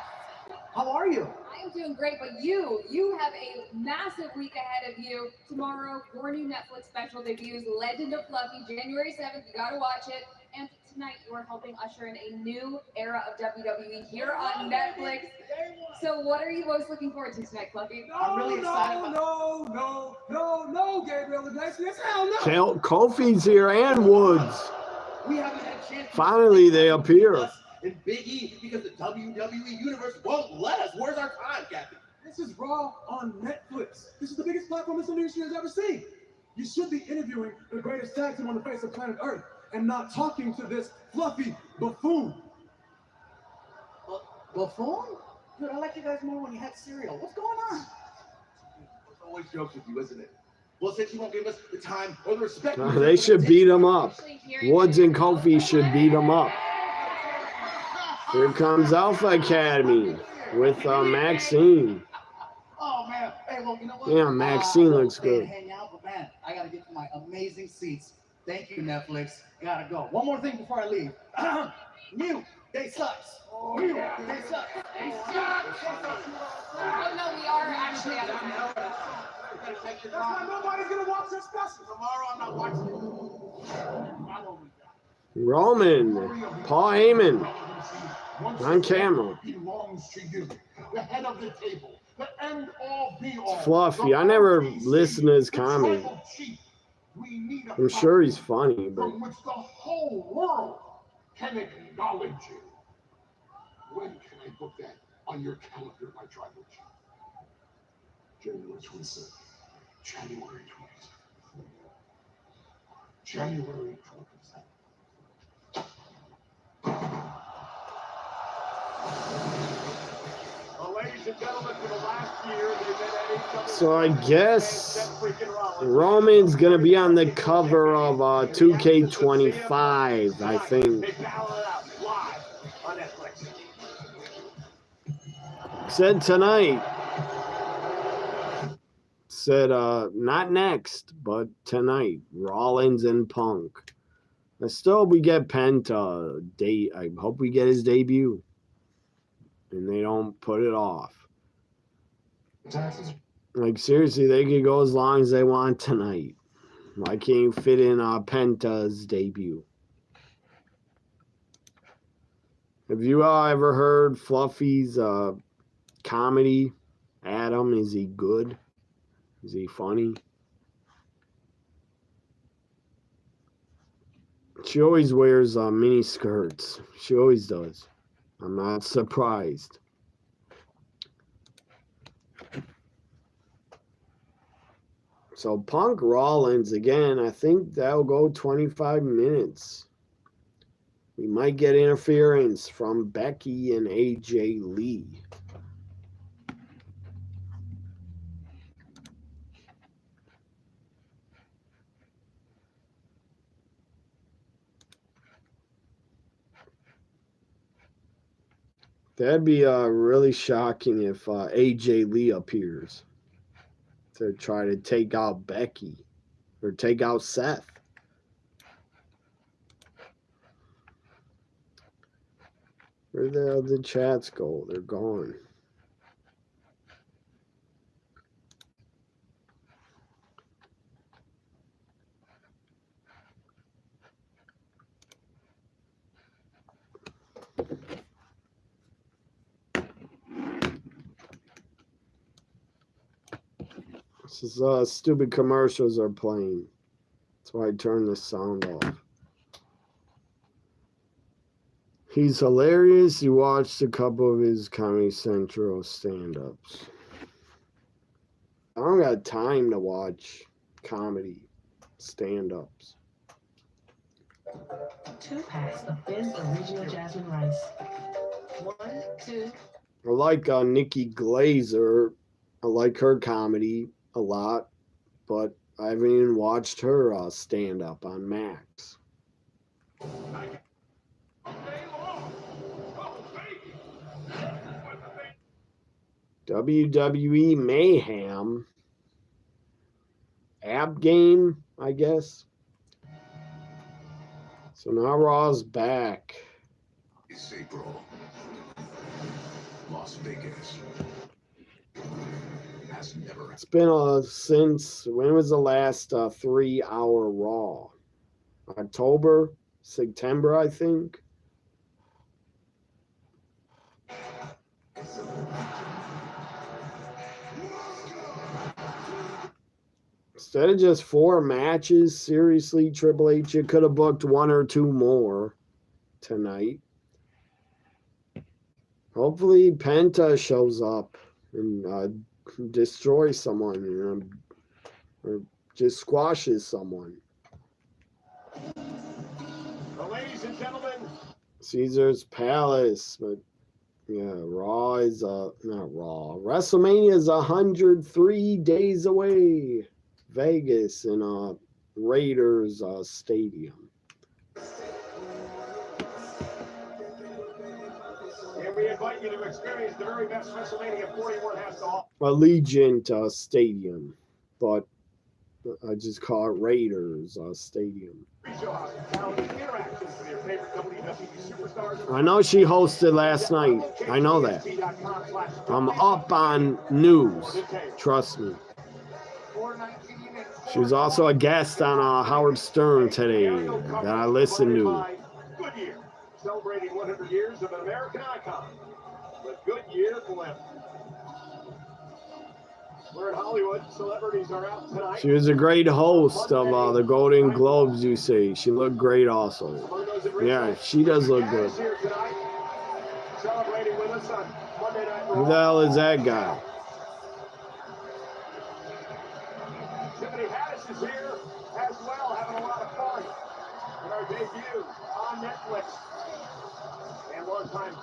[SPEAKER 5] How are you?
[SPEAKER 8] I am doing great, but you have a massive week ahead of you. Tomorrow, your new Netflix special debuts, Legend of Fluffy, January 7th. You gotta watch it. And tonight, you are helping usher in a new era of WWE here on Netflix. So what are you most looking forward to tonight, Fluffy?
[SPEAKER 5] I'm really excited.
[SPEAKER 6] No, Gabriel Iglesias, hell no.
[SPEAKER 1] Kofi's here and Woods.
[SPEAKER 5] We haven't had a chance.
[SPEAKER 1] Finally, they appear.
[SPEAKER 5] And Big E, because the WWE Universe won't let us. Where's our time, Captain?
[SPEAKER 6] This is Raw on Netflix. This is the biggest platform this industry has ever seen. You should be interviewing the greatest tag team on the face of planet Earth and not talking to this fluffy buffoon.
[SPEAKER 5] Buffoon? Dude, I liked you guys more when you had cereal. What's going on? It's always jokes with you, isn't it? Well, since you won't give us the time or the respect...
[SPEAKER 1] They should beat him up. Woods and Kofi should beat him up. Here comes Alpha Academy with Maxine.
[SPEAKER 5] Oh, man. Hey, well, you know what?
[SPEAKER 1] Yeah, Maxine looks good.
[SPEAKER 5] Hang out, but man, I got to get to my amazing seats. Thank you, Netflix. Gotta go. One more thing before I leave. New Day sucks. New Day sucks.
[SPEAKER 8] Oh, no, we are actually out of time.
[SPEAKER 6] That's why nobody's gonna watch this special.
[SPEAKER 5] Tomorrow, I'm not watching it.
[SPEAKER 1] Roman, Paul Heyman on camera.
[SPEAKER 4] Belongs to you. The head of the table. The end all be all.
[SPEAKER 1] Fluffy. I never listened to his comedy. I'm sure he's funny, but
[SPEAKER 4] from which the whole world can acknowledge you. When can I book that on your calendar, my tribal chief? January 27th. January 27th. January 27th. Well, ladies and gentlemen, for the last year, they've been at
[SPEAKER 1] so I guess Roman's gonna be on the cover of 2K25, I think. Said tonight. Said not next, but tonight. Rollins and Punk. And still, we get Penta. I hope we get his debut, and they don't put it off. Like, seriously, they could go as long as they want tonight. Why can't you fit in Penta's debut? Have you ever heard Fluffy's comedy? Adam, is he good? Is he funny? She always wears mini skirts. She always does. I'm not surprised. So Punk Rollins, again, I think that'll go 25 minutes. We might get interference from Becky and AJ Lee. That'd be really shocking if AJ Lee appears to try to take out Becky or take out Seth. Where the hell did chats go? They're gone. This is stupid commercials are playing. That's why I turned the sound off. He's hilarious. You watched a couple of his Comedy Central stand-ups. I don't got time to watch comedy stand-ups.
[SPEAKER 10] 2 packs of Finn's Original Jasmine Rice. 1, 2.
[SPEAKER 1] I like Nikki Glazer. I like her comedy a lot, but I haven't even watched her stand-up on Max. WWE Mayhem. app game, I guess. So now Raw's back.
[SPEAKER 2] It's April. Las Vegas. Has never.
[SPEAKER 1] It's been since, when was the last 3-hour Raw? October, September, I think. Instead of just 4 matches, seriously, Triple H, you could have booked 1 or 2 more tonight. Hopefully Penta shows up and destroys someone, you know, or just squashes someone.
[SPEAKER 4] Well, ladies and gentlemen,
[SPEAKER 1] Caesar's Palace, but yeah, Raw is not Raw. WrestleMania is 103 days away. Vegas in Raiders Stadium.
[SPEAKER 4] and we invite you to experience the very best WrestleMania 41 has to offer.
[SPEAKER 1] Allegiant Stadium, but I just call it Raiders Stadium. I know she hosted last night. I know that. I'm up on news. Trust me. She was also a guest on Howard Stern today that I listened to.
[SPEAKER 4] Goodyear, celebrating 100 years of an American icon. The Goodyear blimp. We're in Hollywood. Celebrities are out tonight.
[SPEAKER 1] She was a great host of the Golden Globes, you say. She looked great also. Yeah, she does look good.
[SPEAKER 4] Celebrating with us on Monday Night Raw.
[SPEAKER 1] Who the hell is that guy?
[SPEAKER 4] Tiffany Haddish is here as well, having a lot of fun in our debut on Netflix. And longtime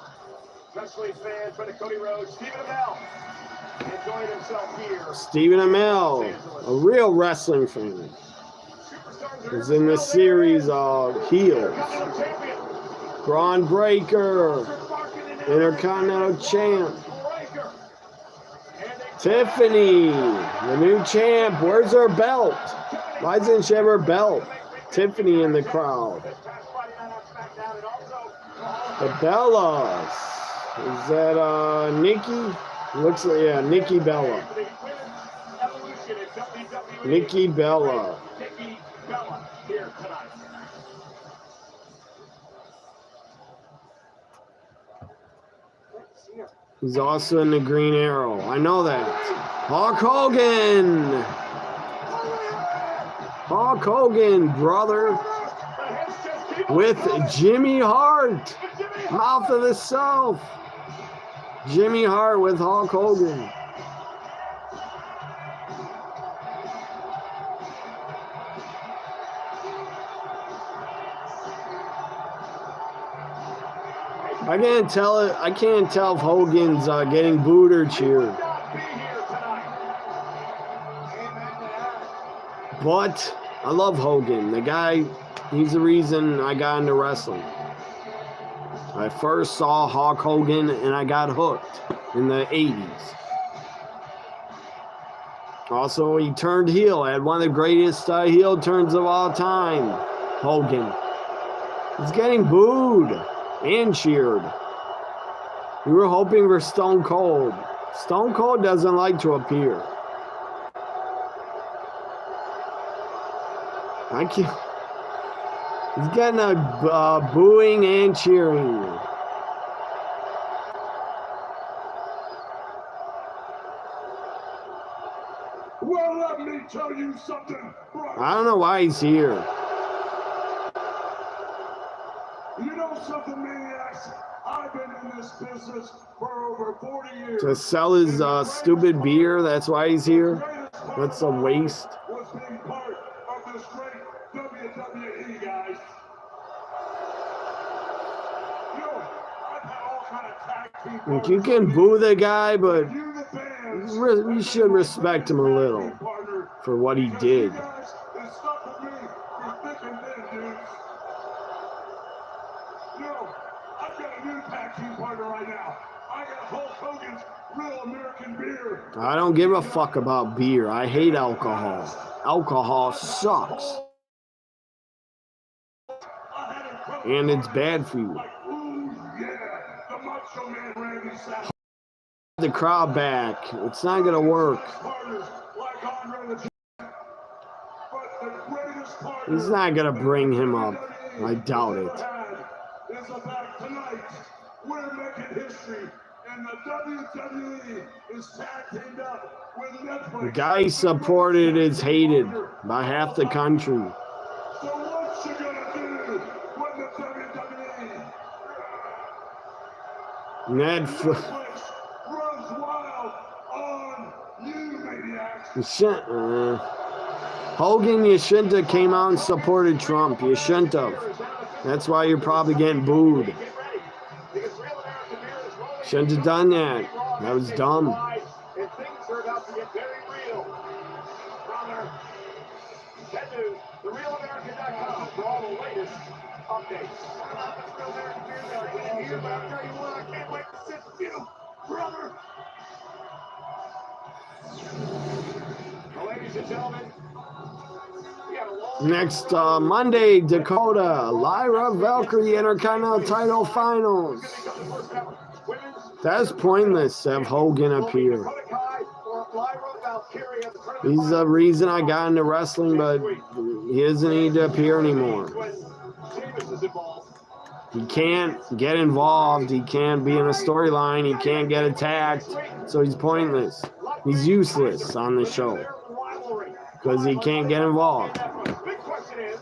[SPEAKER 4] wrestling fan, friend of Cody Rhodes, Stephen Amell, enjoying himself here.
[SPEAKER 1] Stephen Amell, a real wrestling fan, is in the series Heels. Braun Breaker, Intercontinental Champ. Tiffany, the new champ. Where's her belt? Why doesn't she have her belt? Tiffany in the crowd. The Bellas. Is that Nikki? Looks like, yeah, Nikki Bella. Nikki Bella. He's also in the Green Arrow. I know that. Hulk Hogan. Hulk Hogan, brother. With Jimmy Hart. Mouth of the South. Jimmy Hart with Hulk Hogan. I can't tell if Hogan's getting booed or cheered. But I love Hogan. The guy, he's the reason I got into wrestling. I first saw Hulk Hogan and I got hooked in the 80s. Also, he turned heel. Had one of the greatest heel turns of all time. Hogan. He's getting booed and cheered. We were hoping for Stone Cold. Stone Cold doesn't like to appear. I can't. He's getting a booing and cheering.
[SPEAKER 6] Well, let me tell you something, bro.
[SPEAKER 1] I don't know why he's here.
[SPEAKER 6] You know something, maniacs? I've been in this business for over 40 years.
[SPEAKER 1] To sell his stupid beer, that's why he's here. That's a waste.
[SPEAKER 6] Was being part of this great WWE, guys. You know, I've had all kind of tag team.
[SPEAKER 1] Like, you can boo the guy, but you should respect him a little for what he did.
[SPEAKER 6] Right now. I got Hulk Hogan's Real American Beer.
[SPEAKER 1] I don't give a fuck about beer. I hate alcohol. alcohol sucks. And it's bad for you. The crowd back. It's not going to work. He's not going to bring him up. I doubt it.
[SPEAKER 2] We're making history, and the WWE is tag teamed up with Netflix.
[SPEAKER 1] The guy supported is hated by half the country.
[SPEAKER 2] So what you gonna do when the WWE
[SPEAKER 1] Netflix
[SPEAKER 2] runs wild on you, maniacs?
[SPEAKER 1] Hogan, you shouldn't have came out and supported Trump. You shouldn't have. That's why you're probably getting booed. Shouldn't have done that. That was dumb.
[SPEAKER 4] And things are about to get very real. Brother, head to therealamerican.com for all the latest updates. I'm not the Real American Beer Garden here, but I'll tell you what, I can't wait to sit with you, brother. Well, ladies and gentlemen, we have a long
[SPEAKER 1] Next Monday, Dakota, Lyra Valkyrie Intercontinental title finals. That's pointless to have Hogan appear. He's the reason I got into wrestling, but he doesn't need to appear anymore. He can't get involved. He can't be in a storyline. He can't get attacked. So he's pointless. He's useless on the show because he can't get involved.
[SPEAKER 4] Big question is,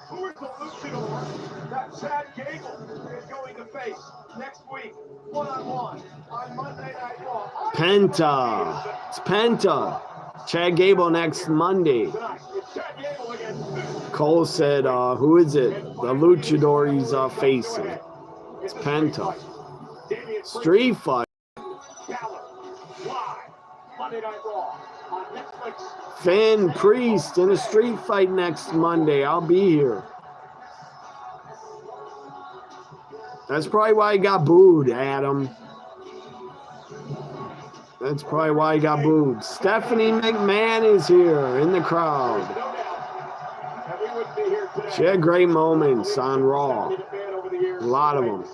[SPEAKER 4] who is the luchador that Chad Gable is going to face next week, one-on-one, on Monday Night Raw?
[SPEAKER 1] Penta. It's Penta. Chad Gable next Monday.
[SPEAKER 4] Tonight, it's Chad Gable against
[SPEAKER 1] Cole said, who is it? The luchador he's facing. It's Penta. Street Fight.
[SPEAKER 4] Balor, live, Monday Night Raw, on Netflix.
[SPEAKER 1] Finn Priest in a street fight next Monday. I'll be here. That's probably why he got booed, Adam. That's probably why he got booed. Stephanie McMahon is here in the crowd. She had great moments on Raw. A lot of them.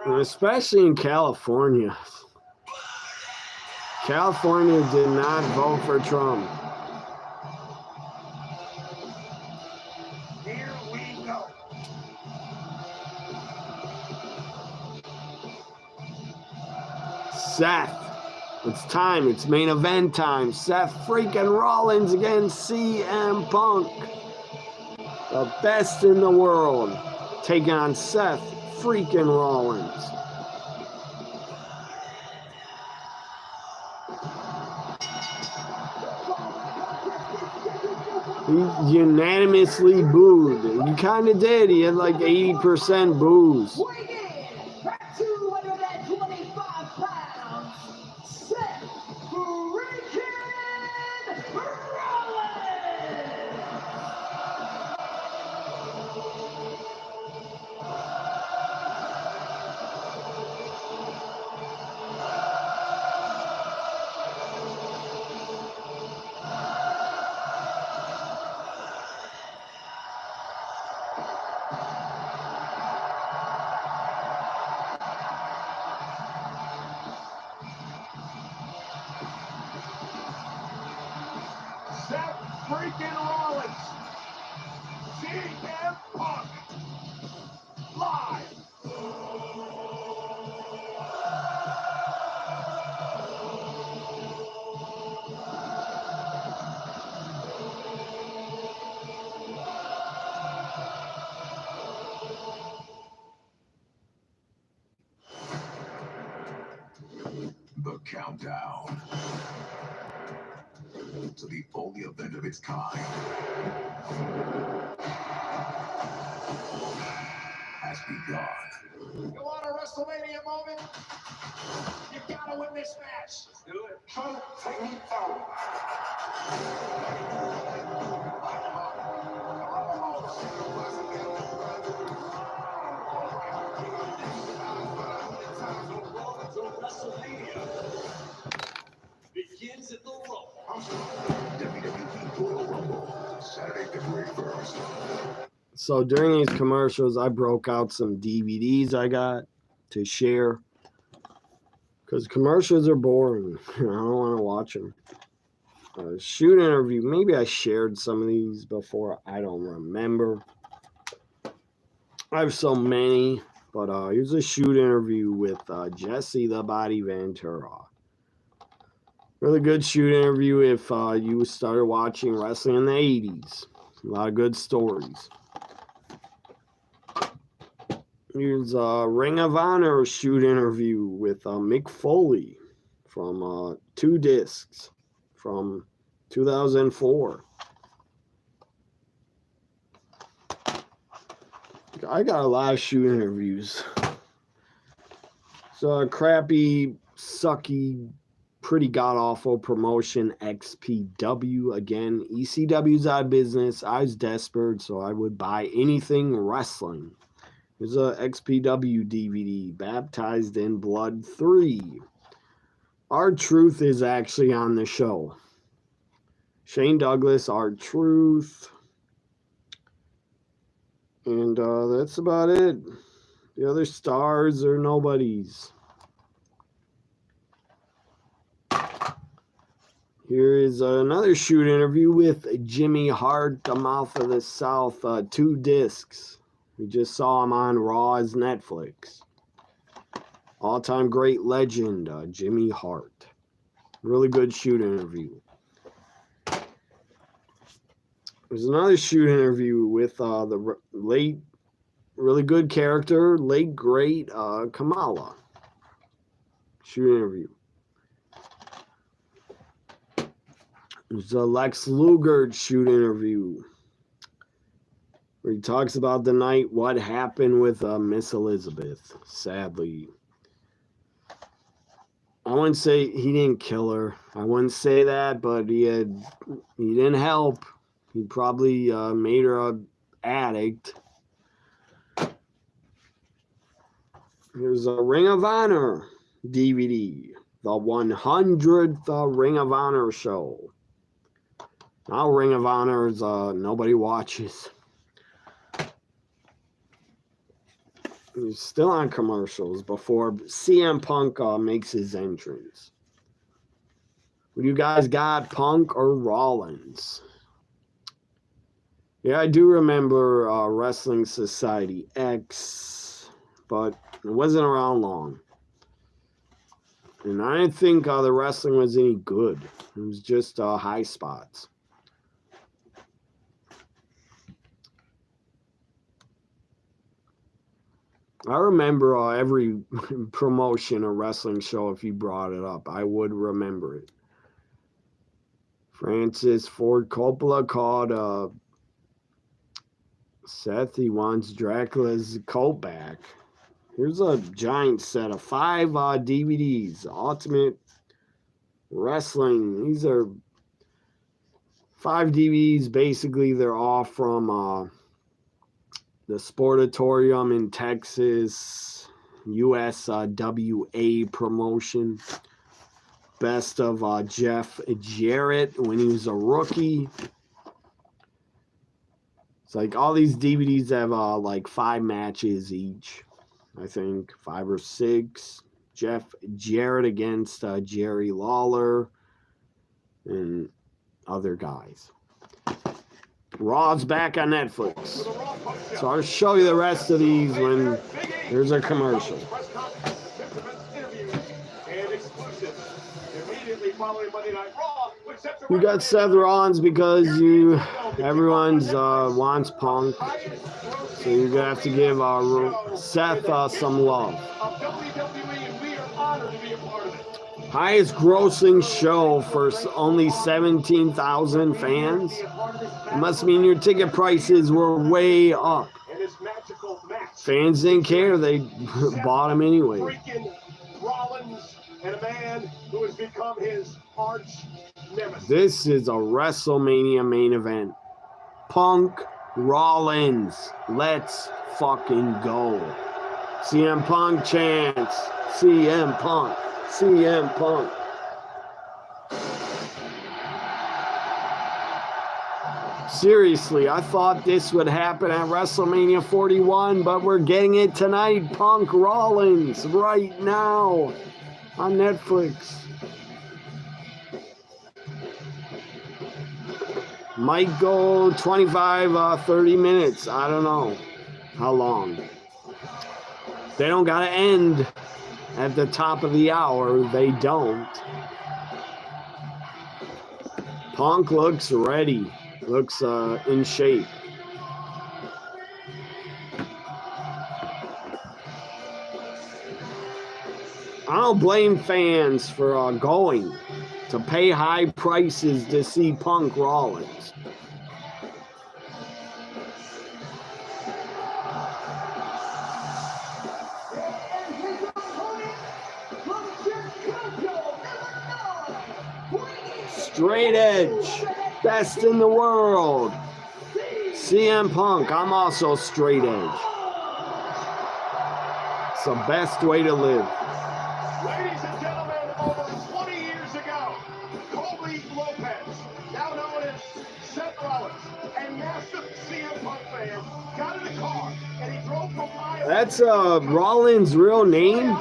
[SPEAKER 1] And especially in California. California did not vote for Trump.
[SPEAKER 2] Here we go.
[SPEAKER 1] Seth. It's time. It's main event time. Seth freaking Rollins against CM Punk. The best in the world. Taking on Seth freaking Rollins. He unanimously booed. He kind of did. He had like 80% boos.
[SPEAKER 3] Weighing in at 225 pounds, Seth freaking Rollins.
[SPEAKER 4] Seth freaking Rollins, CM Punk, live.
[SPEAKER 7] The countdown to the only event of its kind has begun.
[SPEAKER 4] You want a WrestleMania moment? You gotta win this match. Let's do it.
[SPEAKER 1] So during these commercials, I broke out some DVDs I got to share. Because commercials are boring. I don't want to watch them. Shoot interview. Maybe I shared some of these before. I don't remember. I have so many. But here's a shoot interview with Jesse the Body Ventura. Really good shoot interview if you started watching wrestling in the 80s. A lot of good stories. Here's a Ring of Honor shoot interview with Mick Foley from 2 discs from 2004. I got a lot of shoot interviews. So a crappy, sucky, pretty god-awful promotion, XPW. Again, ECW's out of business. I was desperate, so I would buy anything wrestling. There's a XPW DVD, Baptized in Blood 3. R-Truth is actually on the show. Shane Douglas, R-Truth. And that's about it. The other stars are nobodies. Here is another shoot interview with Jimmy Hart, the Mouth of the South, 2 discs. We just saw him on Raw's Netflix. All-time great legend, Jimmy Hart. Really good shoot interview. There's another shoot interview with the late, really good character, late great Kamala. Shoot interview. There's a Lex Luger shoot interview where he talks about the night, what happened with Miss Elizabeth, sadly. I wouldn't say he didn't kill her. I wouldn't say that, but he didn't help. He probably made her an addict. Here's a Ring of Honor DVD. The 100th Ring of Honor show. Now Ring of Honor is nobody watches. He's still on commercials before CM Punk makes his entrance. What do you guys got, Punk or Rollins? Yeah, I do remember Wrestling Society X, but it wasn't around long. And I didn't think the wrestling was any good. It was just high spots. I remember every promotion or wrestling show, if you brought it up, I would remember it. Francis Ford Coppola called Seth, he wants Dracula's coat back. Here's a giant set of 5 DVDs. Ultimate Wrestling. These are 5 DVDs. Basically, they're all from the Sportatorium in Texas, USWA promotion. Best of Jeff Jarrett when he was a rookie. It's like all these DVDs have like 5 matches each. I think 5 or 6. Jeff Jarrett against Jerry Lawler and other guys. Raw's back on Netflix. So I'll show you the rest of these when there's a commercial. You got Seth Rollins because everyone's wants Punk. So you're going to have to give Seth some love. Highest grossing show for only 17,000 fans. It must mean your ticket prices were way up. Fans didn't care. They bought them anyway.
[SPEAKER 4] Rollins and a man who has become his arch nemesis.
[SPEAKER 1] This is a WrestleMania main event. Punk Rollins. Let's fucking go. CM Punk chants. CM Punk. CM Punk. Seriously, I thought this would happen at WrestleMania 41, but we're getting it tonight. Punk Rollins right now on Netflix. Might go 25, 30 minutes. I don't know how long. They don't got to end at the top of the hour. They don't. Punk looks ready. Looks in shape. I don't blame fans for going to pay high prices to see Punk Rollins. Straight edge. Best in the world. CM Punk. I'm also straight edge. It's the best way to live.
[SPEAKER 4] Ladies and gentlemen, over 20 years ago, Colby Lopez, now known as Seth Rollins, and massive CM Punk fans got in the car and he drove from Iowa.
[SPEAKER 1] That's Rollins' real name?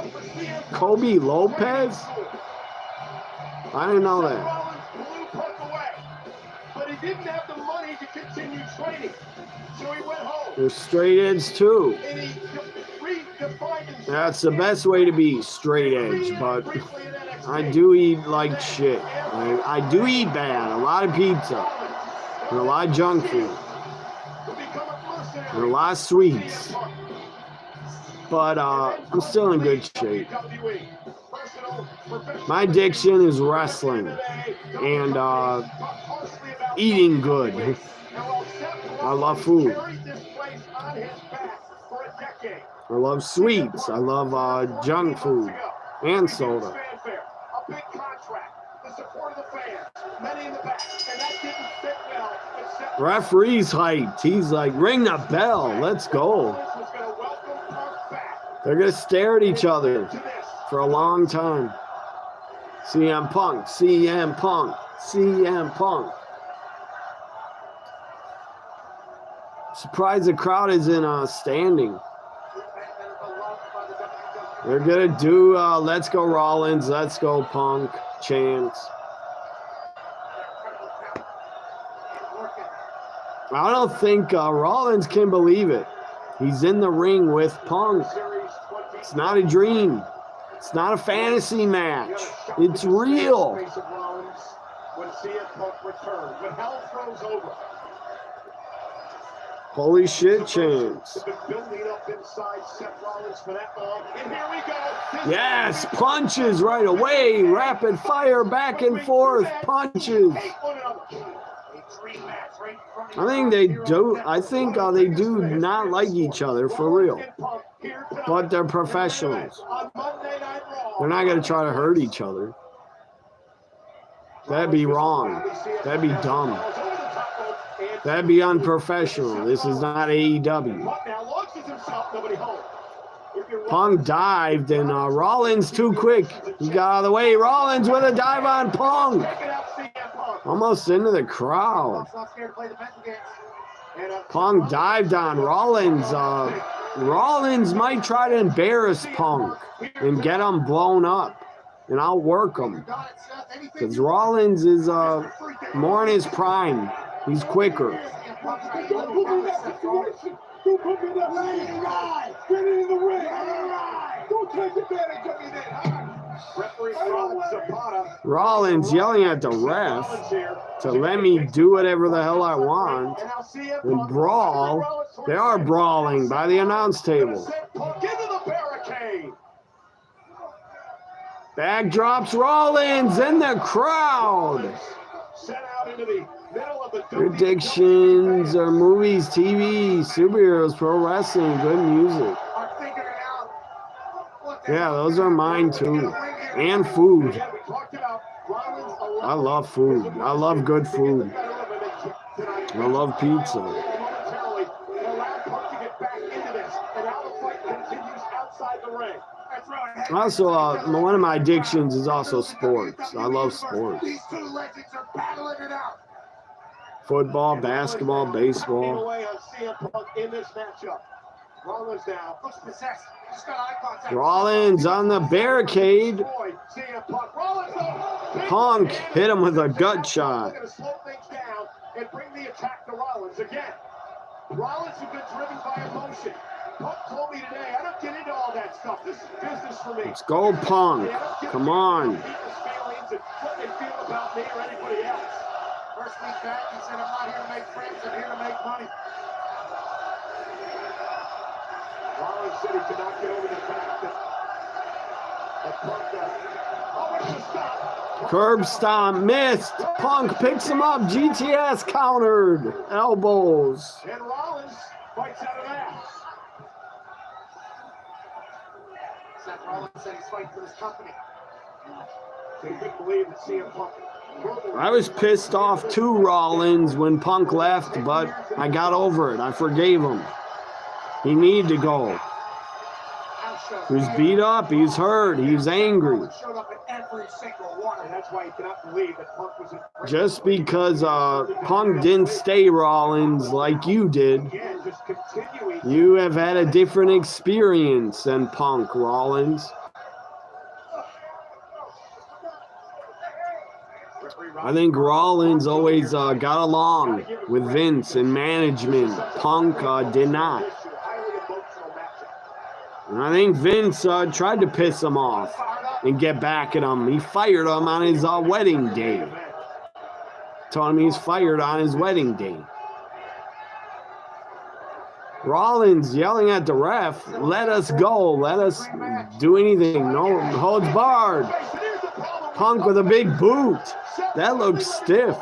[SPEAKER 1] Colby Lopez? I didn't know that.
[SPEAKER 4] Rollins blew Punk away, but he didn't have the money to continue training, so he went home.
[SPEAKER 1] They're straight edge too.
[SPEAKER 4] And he redefined himself.
[SPEAKER 1] That's the best way to be, straight edge, but I do eat like shit. I do eat bad. A lot of pizza. And a lot of junk food. And a lot of sweets. But I'm still in good shape. My addiction is wrestling and eating good. I love food. I love sweets. I love junk food and soda.
[SPEAKER 4] A big contract, the support of the fans, many in the back, and that didn't fit well.
[SPEAKER 1] Referee's hyped. He's like, ring the bell. Let's go. They're going to stare at each other for a long time. CM Punk, CM Punk, CM Punk. Surprised the crowd isn't standing. They're going to do Let's Go Rollins, Let's Go Punk chants. I don't think Rollins can believe it. He's in the ring with Punk. It's not a dream. It's not a fantasy match. It's real. Holy shit chants. Yes, punches right away. Rapid fire back and forth. Punches. I think they do not like each other for real. But they're professionals. They're not going to try to hurt each other. That'd be wrong. That'd be dumb. That'd be unprofessional. This is not AEW. Punk dived and Rollins too quick. He got out of the way. Rollins with a dive on Punk. Almost into the crowd. Punk dived on Rollins. Rollins might try to embarrass Punk and get him blown up and outwork him. Because Rollins is more in his prime. He's quicker.
[SPEAKER 2] Don't put me in that ring. Get in the ring. Don't take advantage of me then.
[SPEAKER 1] Rollins yelling at the ref to let me do whatever the hell I want and brawl. They are brawling by the announce table. Backdrops Rollins in the crowd. Predictions are movies, TV, superheroes, pro wrestling, good music. Yeah, those are mine too. And food. I love food. I love good food. I love pizza. Also, one of my addictions is also sports. I love sports. Football, basketball, baseball.
[SPEAKER 4] Away on CM Punk in this matchup. Rollins now.
[SPEAKER 5] Looks possessed. Just got eye contact.
[SPEAKER 1] Rollins on the barricade. Punk hit him with a gut shot.
[SPEAKER 4] Going to slow things down and bring the attack to Rollins again. Rollins has been driven by emotion. Punk told me today, I don't get into all that stuff. This is business for me.
[SPEAKER 1] Let's go, Punk. Come on.
[SPEAKER 4] People's feelings and what they feel about me or anybody else.
[SPEAKER 5] First week back, he said, I'm not here to make friends, I'm here to make money.
[SPEAKER 4] Rollins said he could not get over the fact that Punk does. Oh, it's a stop.
[SPEAKER 1] Curb stomp missed. Punk picks him up. GTS countered. Elbows.
[SPEAKER 4] And Rollins fights out of that.
[SPEAKER 5] Seth Rollins said he's fighting for his company.
[SPEAKER 4] So you couldn't believe that CM Punk.
[SPEAKER 1] I was pissed off too, Rollins, when Punk left, but I got over it. I forgave him. He needed to go. He was beat up. He's hurt. He's angry. Just because Punk didn't stay Rollins like you did, you have had a different experience than Punk, Rollins. I think Rollins always got along with Vince and management. Punk did not. And I think Vince tried to piss him off and get back at him. He fired him on his wedding day. Told him he's fired on his wedding day. Rollins yelling at the ref, let us go, let us do anything. No holds barred. Punk with a big boot. That looks stiff.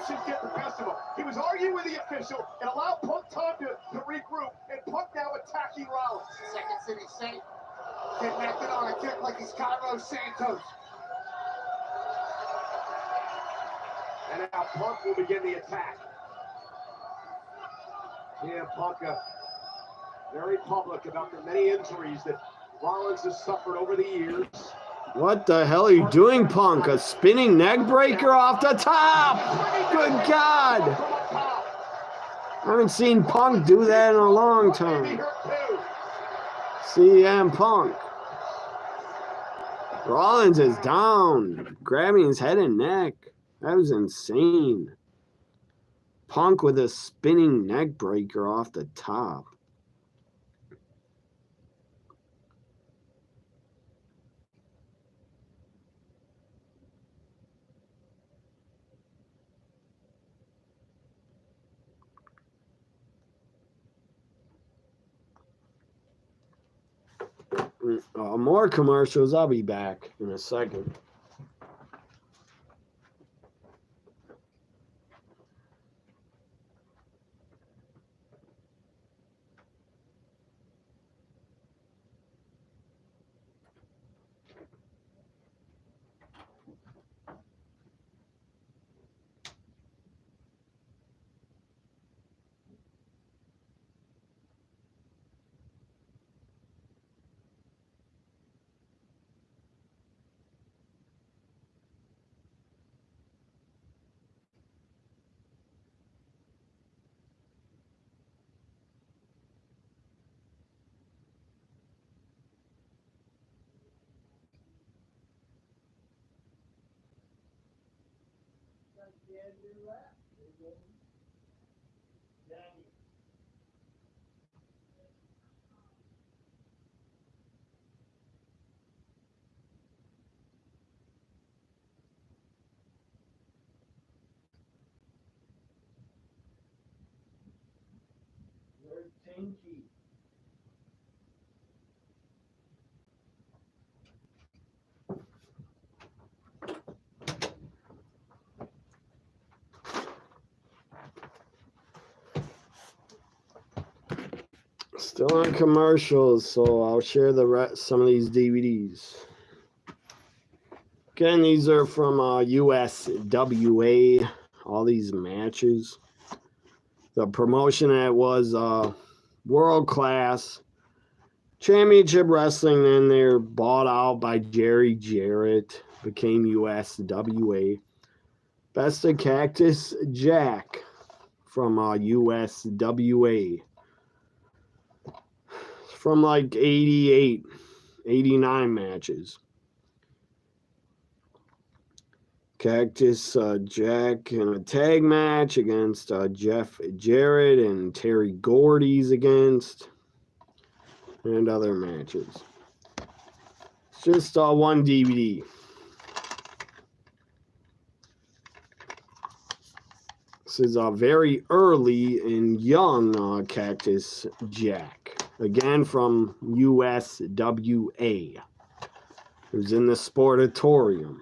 [SPEAKER 4] He was arguing with the official and allowed Punk time to regroup, and Punk now attacking Rollins.
[SPEAKER 5] Second City Saint connected on a kick like he's Cairo Santos.
[SPEAKER 4] And now Punk will begin the attack. Yeah, Punk very public about the many injuries that Rollins has suffered over the years.
[SPEAKER 1] What the hell are you doing, Punk? A spinning neck breaker off the top! Good God! I haven't seen Punk do that in a long time. CM Punk. Rollins is down, grabbing his head and neck. That was insane. Punk with a spinning neck breaker off the top. More commercials. I'll be back in a second. Still on commercials, so I'll share some of these DVDs. Again, these are from USWA, all these matches. The promotion that was World Class Championship Wrestling, then they're bought out by Jerry Jarrett, became USWA. Best of Cactus Jack from USWA. From like 88, 89 matches. Cactus Jack in a tag match against Jeff Jarrett and Terry Gordy's against, and other matches. It's just one DVD. This is very early and young Cactus Jack. Again from USWA. It was in the Sportatorium.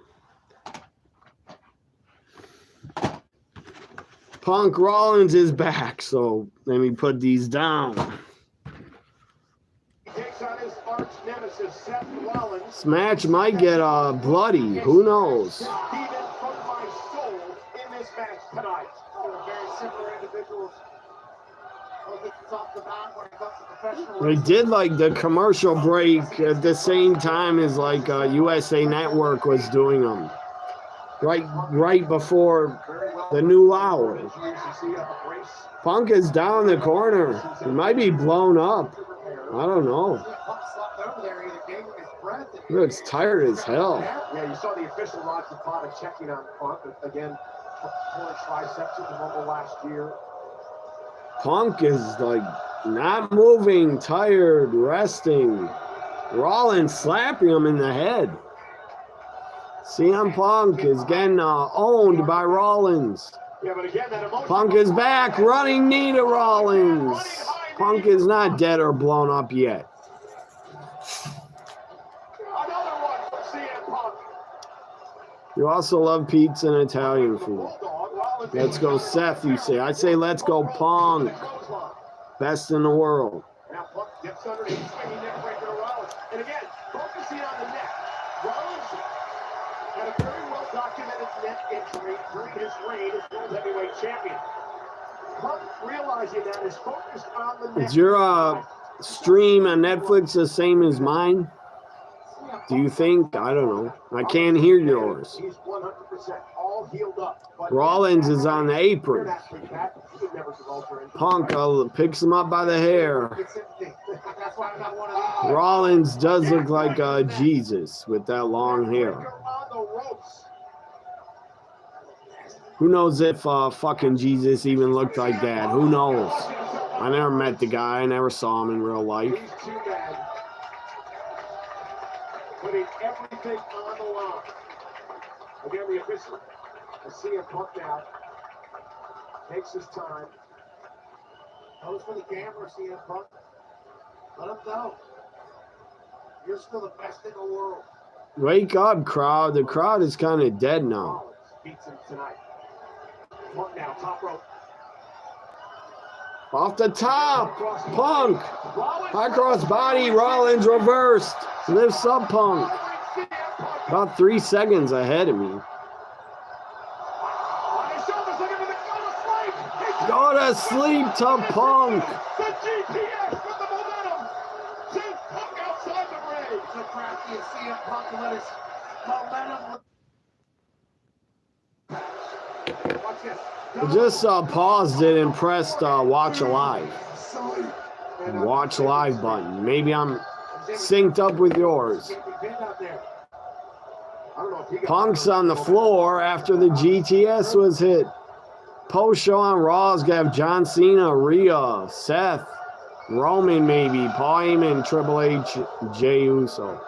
[SPEAKER 1] Punk Rollins is back, so let me put these down.
[SPEAKER 4] He takes on his arch nemesis, Seth Rollins.
[SPEAKER 1] This match might get bloody. Who knows?
[SPEAKER 4] Demon from my soul in this match tonight.
[SPEAKER 5] They're very similar individuals. Both at the top of the mountain when it comes to professional
[SPEAKER 1] They did like the commercial break at the same time as like USA Network was doing them. Right before the new hour. Punk is down the corner. He might be blown up. I don't know. He looks tired as hell.
[SPEAKER 4] Yeah, you saw the official Rod Zapata checking on Punk. Again, torn triceps at the Rumble last year.
[SPEAKER 1] Punk is like not moving, tired, resting. Rollins slapping him in the head. CM Punk is getting owned by Rollins.
[SPEAKER 4] Yeah, but again, that
[SPEAKER 1] Punk is back, running knee to Rollins. Punk is not dead or blown up yet.
[SPEAKER 4] Another one from CM Punk.
[SPEAKER 1] You also love pizza and Italian food. Let's go Seth, you say. I say let's go Punk. Best in the world.
[SPEAKER 4] Now Punk dips underneath, swinging neck breaker to Rollins. And again, focusing on the neck. Rollins had a very well-documented neck injury during his reign as World Heavyweight Champion. Punk, realizing that, is focused on the neck.
[SPEAKER 1] Is your stream on Netflix the same as mine? Do you think? I don't know. I can't hear yours.
[SPEAKER 4] He's 100% all healed up.
[SPEAKER 1] Rollins is on the apron. Punk picks him up by the hair. Rollins does look like Jesus with that long hair. Who knows if fucking Jesus even looked like that? Who knows? I never met the guy. I never saw him in real life.
[SPEAKER 4] Putting everything on the line. Again, the official. I see him Punk now. Takes his time.
[SPEAKER 5] Goes for the camera, CM Punk. Let him go. You're still the best in the world.
[SPEAKER 1] Wake up, crowd. The crowd is kind of dead now.
[SPEAKER 4] Beats him tonight. Punk now, top rope.
[SPEAKER 1] Off the top. Punk. High cross body. Rollins reversed. Lifts up Punk. About 3 seconds ahead of me. Go to sleep to Punk.
[SPEAKER 4] The GPS with the momentum. Sends Punk outside the ring.
[SPEAKER 5] So crafty and CM Punk to let his momentum. Watch this.
[SPEAKER 1] I just paused it and pressed watch live. Watch live button. Maybe I'm synced up with yours. Punk's on the floor after the GTS was hit. Post show on Raw's got John Cena, Rhea, Seth, Roman maybe, Paul Heyman, Triple H, Jey Uso.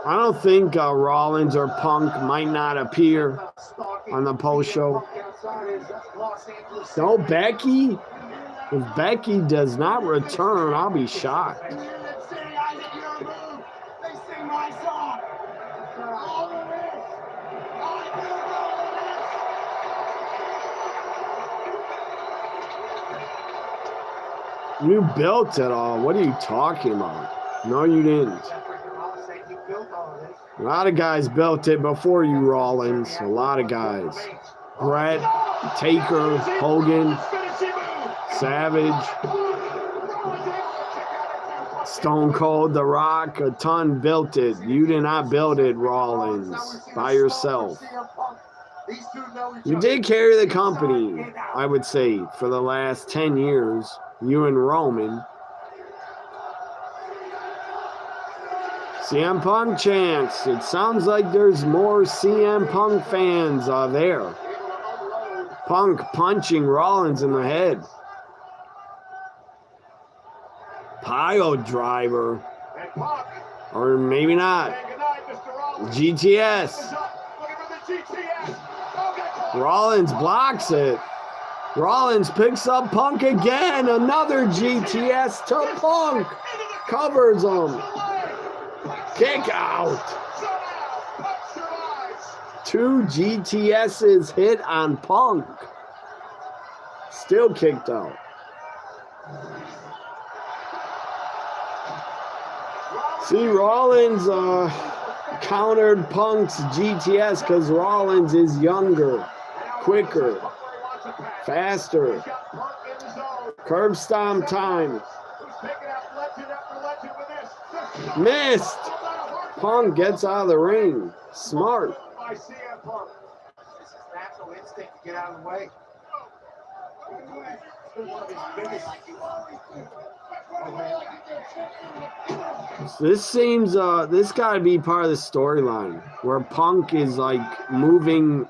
[SPEAKER 1] I don't think Rollins or Punk might not appear on the post show. No, Becky? If Becky does not return, I'll be shocked. You built it all. What are you talking about? No, you didn't. A lot of guys built it before you, Rollins. A lot of guys. Brett, Taker, Hogan, Savage, Stone Cold, The Rock, a ton built it. You did not build it, Rollins, by yourself.
[SPEAKER 5] These two know each
[SPEAKER 1] You
[SPEAKER 5] other.
[SPEAKER 1] did carry the company, I would say, for the last 10 years. You and Roman. CM Punk chants. It sounds like there's more CM Punk fans there. Punk punching Rollins in the head. Pile driver. Or maybe not. GTS. Rollins blocks it. Rollins picks up Punk again. Another GTS to Punk. Covers him. Kick out. 2 GTSs hit on Punk. Still kicked out. See, Rollins countered Punk's GTS because Rollins is younger, quicker, faster. Curb stomp time. Missed. Punk gets out of the ring. Smart.
[SPEAKER 5] This is natural instinct to get out of the way.
[SPEAKER 1] This seems this got to be part of the storyline where Punk is like moving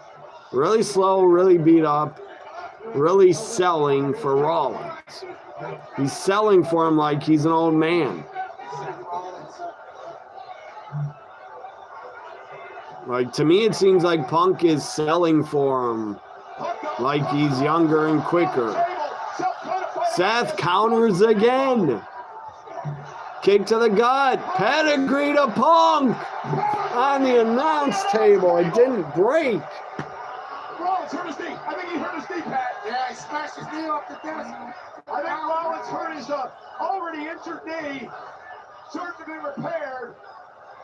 [SPEAKER 1] really slow, really beat up, really selling for Rollins. He's selling for him like he's an old man. Like, to me, it seems like Punk is selling for him like he's younger and quicker. Seth counters again. Kick to the gut. Pedigree to Punk on the announce table. It didn't break.
[SPEAKER 4] Rollins hurt his knee. I think he hurt his knee, Pat.
[SPEAKER 5] Yeah, he smashed his knee off the desk.
[SPEAKER 4] I think Rollins hurt his already injured knee. Surgically repaired.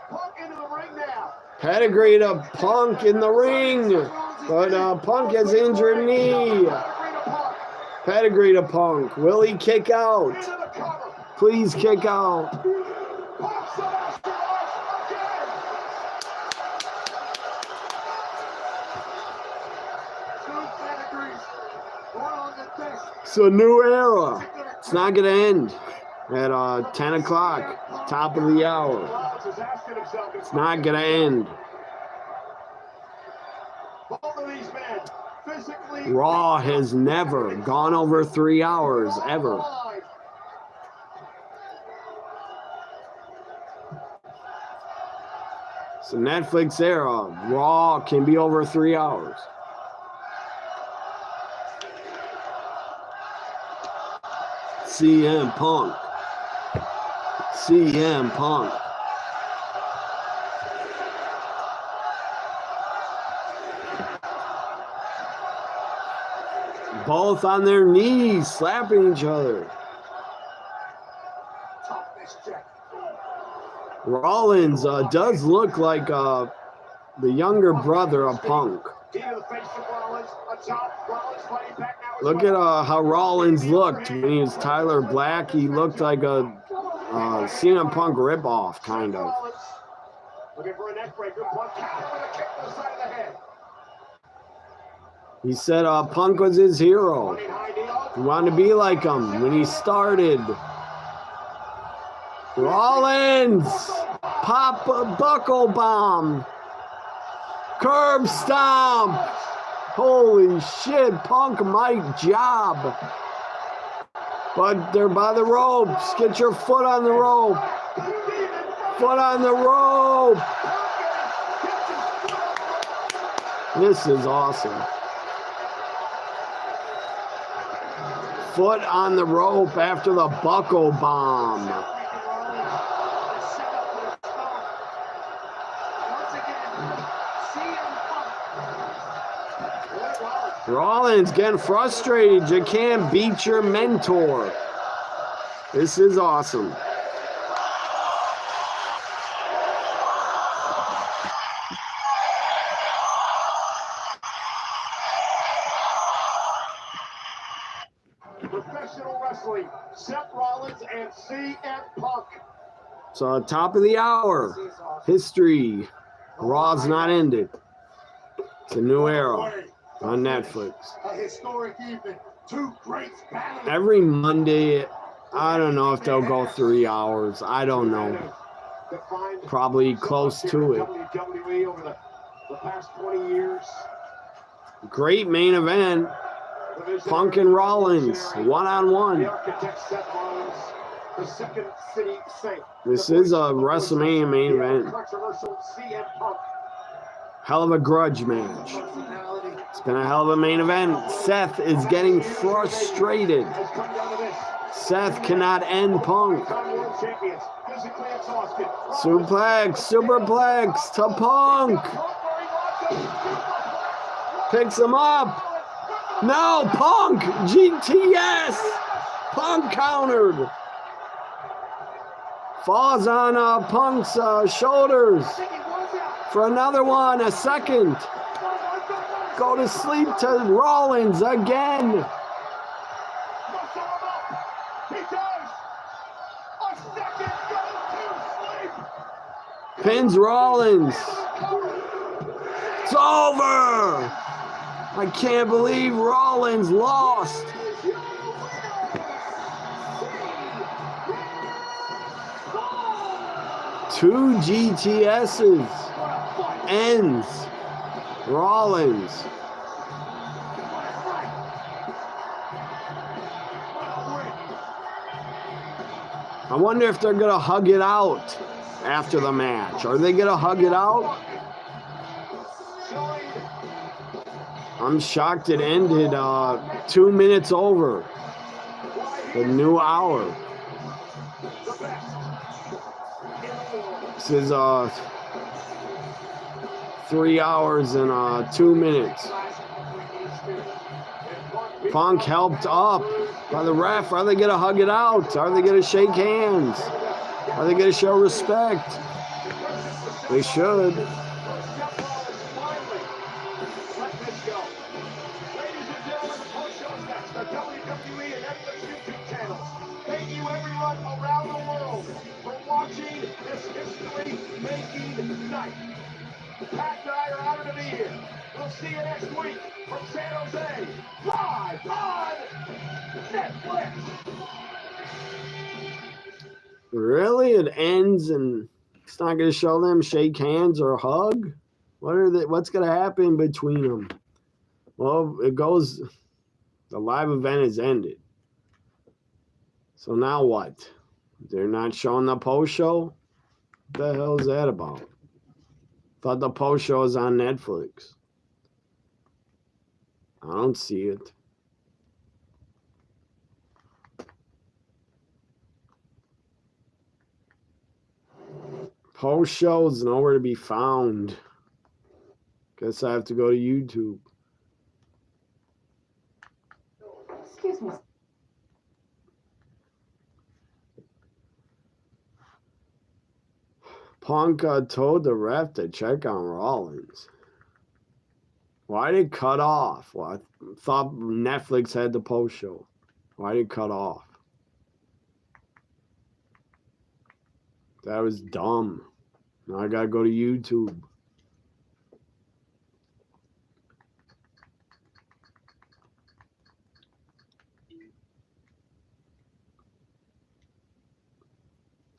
[SPEAKER 4] Punk into the ring now.
[SPEAKER 1] Pedigree to Punk in the ring. But Punk has injured knee. Pedigree to Punk. Will he kick out? Please kick out. It's a new era. It's not going to end at 10 o'clock, top of the hour. It's not going to end. Raw has never gone over 3 hours, ever. So Netflix era, Raw can be over 3 hours. CM Punk. CM Punk. Both on their knees, slapping each other. Rollins does look like the younger brother of Punk. Look at how Rollins looked when he was Tyler Black. He looked like a CM Punk ripoff, kind of.
[SPEAKER 4] Looking for a neck breaker. Punk counter with a kick to the side of the head.
[SPEAKER 1] He said Punk was his hero. He wanted to be like him when he started. Rollins, pop a buckle bomb. Curb stomp. Holy shit, Punk might job. But they're by the ropes. Get your foot on the rope. Foot on the rope. This is awesome. Foot on the rope after the buckle bomb. Rollins getting frustrated. You can't beat your mentor. This is awesome.
[SPEAKER 4] Professional wrestling, Seth Rollins and CM Punk.
[SPEAKER 1] So top of the hour. History. Raw's not ended. It's a new era on Netflix.
[SPEAKER 4] A historic evening. Two greats battling.
[SPEAKER 1] Every Monday, I don't know if they'll go 3 hours. I don't know. Probably close to it.
[SPEAKER 4] WWE over the past 20 years.
[SPEAKER 1] Great main event. Punk and Rollins, one-on-one.
[SPEAKER 4] The architect Seth Rollins, the Second City Saint.
[SPEAKER 1] This is a WrestleMania main event.
[SPEAKER 4] Controversial CM Punk.
[SPEAKER 1] Hell of a grudge match. It's been a hell of a main event. Seth is getting frustrated. Seth cannot end Punk. Superplex to Punk. Picks him up. No, Punk. GTS. Punk countered. Falls on Punk's shoulders. For another one, a second. Go to sleep to Rollins again. Pins Rollins. It's over. I can't believe Rollins lost. Two GTSs. Ends. Rollins. I wonder if they're going to hug it out after the match. Are they going to hug it out? I'm shocked it ended 2 minutes over the new hour. This is 3 hours and 2 minutes. Punk helped up by the ref. Are they going to hug it out? Are they going to shake hands? Are they going to show respect? They should.
[SPEAKER 4] The WWE and Netflix YouTube channels. Thank you everyone around the world for watching this history-making night. Pat and I are honored to be here. We'll see you next week from San Jose, live on Netflix.
[SPEAKER 1] Really? It ends and it's not going to show them shake hands or hug? What's going to happen between them? Well, it goes... The live event is ended. So now what? They're not showing the post show? What the hell is that about? Thought the post show is on Netflix. I don't see it. Post show is nowhere to be found. Guess I have to go to YouTube.
[SPEAKER 10] Excuse me.
[SPEAKER 1] Punk told the ref to check on Rollins. Why did it cut off? Well, I thought Netflix had the post show. Why did it cut off? That was dumb. Now I gotta go to YouTube.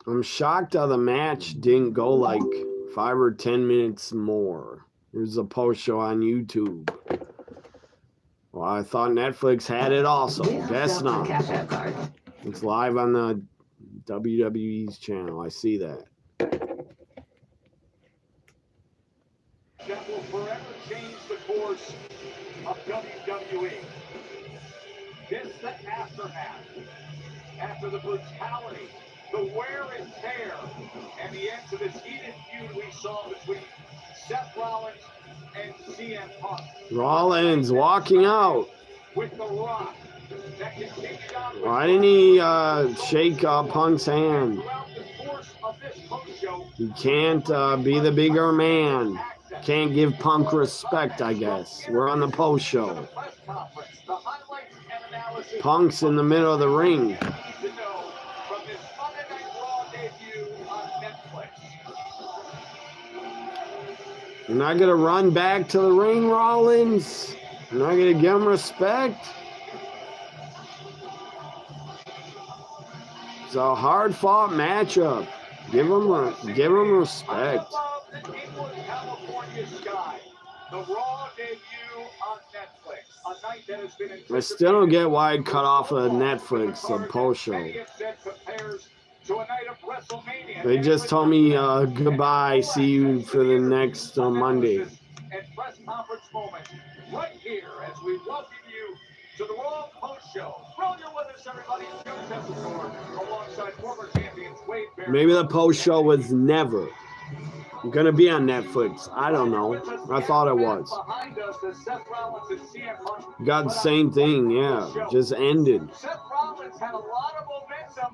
[SPEAKER 1] I'm shocked how the match didn't go like 5 or 10 minutes more. There's a post show on YouTube. Well, I thought Netflix had it also. Guess not. It's live on the WWE's channel. I see that.
[SPEAKER 4] That will forever change the course of WWE. This the aftermath. After the brutality, the wear and tear, and the end to this heated feud we saw between Seth Rollins and CM Punk.
[SPEAKER 1] Rollins walking out.
[SPEAKER 4] With the Rock. That continued on.
[SPEAKER 1] Why didn't he shake Punk's hand?
[SPEAKER 4] Throughout the course of this post-show,
[SPEAKER 1] He can't be the bigger man. Can't give Punk respect, I guess. We're on the post show. Punk's in the middle of the ring. You're not going to run back to the ring, Rollins. You're not going to give him respect. It's a hard-fought matchup. Give him respect. I still don't get why it cut off of Netflix, the post show. They just told me goodbye, see you for the next Monday.
[SPEAKER 4] And press conference moment right here as we welcome you to the Raw Post Show. Roll your with us, everybody. Joe Tessitore alongside former champions Wade Barrett.
[SPEAKER 1] Maybe the post show was never gonna be on Netflix. I don't know. I thought it was. Got the same thing, yeah. Just ended.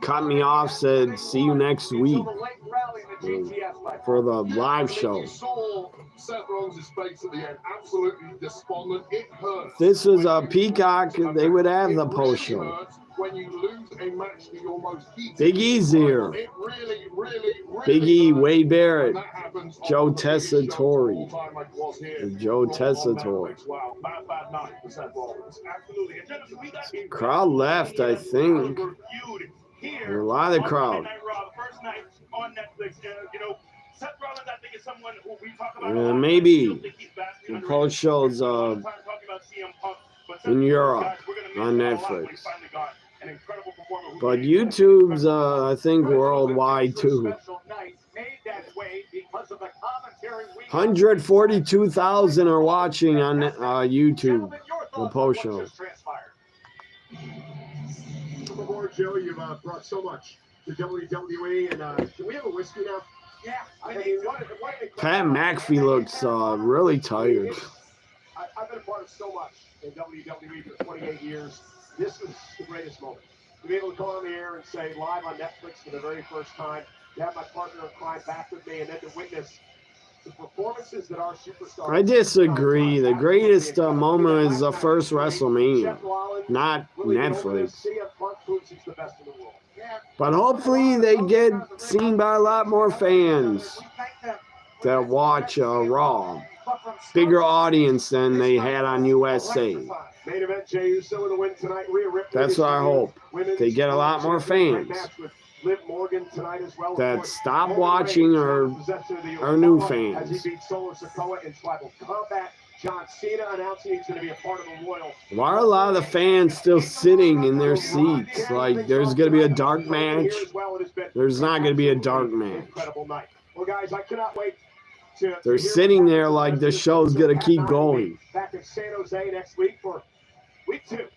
[SPEAKER 1] Cut me off, said see you next week for the live show. If this was a Peacock, they would have the post show. Big E's here. Big E, Wade Barrett, Joe Tessitore. Joe Tessitore. Crowd left, I think. A lot of the crowd. Maybe the post shows in Europe on Netflix. But YouTube's, I think, worldwide too. 142,000 are watching on YouTube the post show.
[SPEAKER 4] Before, Joe, you've brought so much to WWE, and can we have a whiskey now? Yeah.
[SPEAKER 1] Pat McAfee looks really tired.
[SPEAKER 4] I've been a part of so much in WWE for 28 years. This was the greatest moment. To be able to go on the air and say live on Netflix for the very first time, to have my partner in crime back with me, and then to witness the performances that our superstars.
[SPEAKER 1] I disagree. The greatest moment is the first WrestleMania, not Netflix. But hopefully they get seen by a lot more fans that watch Raw. Bigger audience than they had on USA.
[SPEAKER 4] Main event, Jey Uso with a win tonight. Rhea Ripley.
[SPEAKER 1] That's what I hope. They get a lot more fans
[SPEAKER 4] Liv Morgan tonight as well.
[SPEAKER 1] that stop watching or are new fans.
[SPEAKER 4] As he beats Sikoa in tribal combat. John Cena announcing he's going to be a part of the Royal.
[SPEAKER 1] Why are a lot of the fans still sitting in their seats? Like, there's going to be a dark match. There's not going to be a dark match.
[SPEAKER 4] Incredible night. Well, guys, I cannot wait.
[SPEAKER 1] They're sitting there like the show's going to keep going.
[SPEAKER 4] Back in San Jose next week for week 2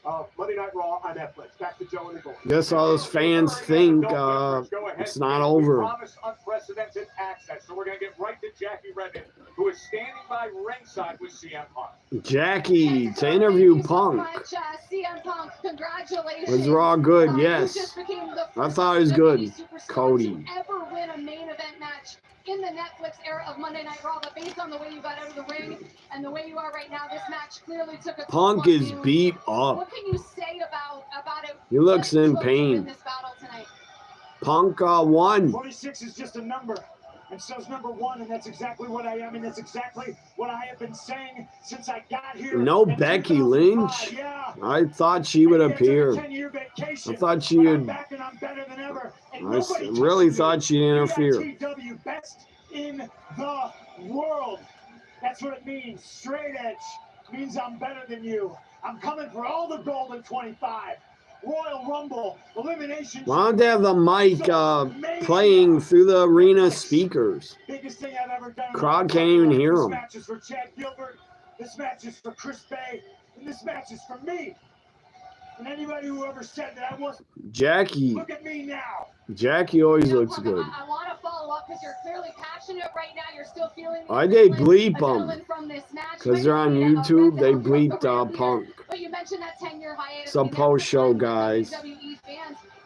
[SPEAKER 4] of Monday Night Raw on Netflix. Back to Joe and the Gold.
[SPEAKER 1] Guess all those fans think it's not over.
[SPEAKER 4] Promise unprecedented access, so we're going to get right to Jackie Redden, who is standing by ringside with CM Punk.
[SPEAKER 1] Jackie to interview Punk.
[SPEAKER 8] CM Punk, congratulations.
[SPEAKER 1] Was Raw good? Yes. I thought it was good. Cody.
[SPEAKER 8] Ever win a main event match in the Netflix era of Monday Night Raw, but based on the way you got out of the ring and the way you are right now, this match clearly took a
[SPEAKER 1] Punk is beat up.
[SPEAKER 8] What can you say about it?
[SPEAKER 1] He looks in pain.
[SPEAKER 8] In this battle tonight?
[SPEAKER 1] Punk won.
[SPEAKER 5] 46 is just a number, and so's number 1, and that's exactly what I am, and that's exactly what I have been saying since I got here.
[SPEAKER 1] No Becky Lynch.
[SPEAKER 5] Yeah.
[SPEAKER 1] I thought she would appear. I thought she would. I really thought she'd interfere.
[SPEAKER 5] Best in the world. That's what it means. Straight edge means I'm better than you. I'm coming for all the gold in 25. Royal Rumble, elimination.
[SPEAKER 1] Why don't they have the mic playing through the arena speakers?
[SPEAKER 5] Biggest thing I've ever done.
[SPEAKER 1] Crowd can't even hear them.
[SPEAKER 5] This match is for Chad Gilbert. This match is for Chris Bay. And this match is for me. And anybody who ever said that I wasn't.
[SPEAKER 1] Jackie.
[SPEAKER 5] Look at me now.
[SPEAKER 1] Jackie always looks good.
[SPEAKER 8] I want to follow up because you're clearly passionate right now. You're still feeling.
[SPEAKER 1] Why they bleep them? Because they're on YouTube. They bleeped Punk.
[SPEAKER 8] But you mentioned that 10-year hiatus.
[SPEAKER 1] It's a post show, guys.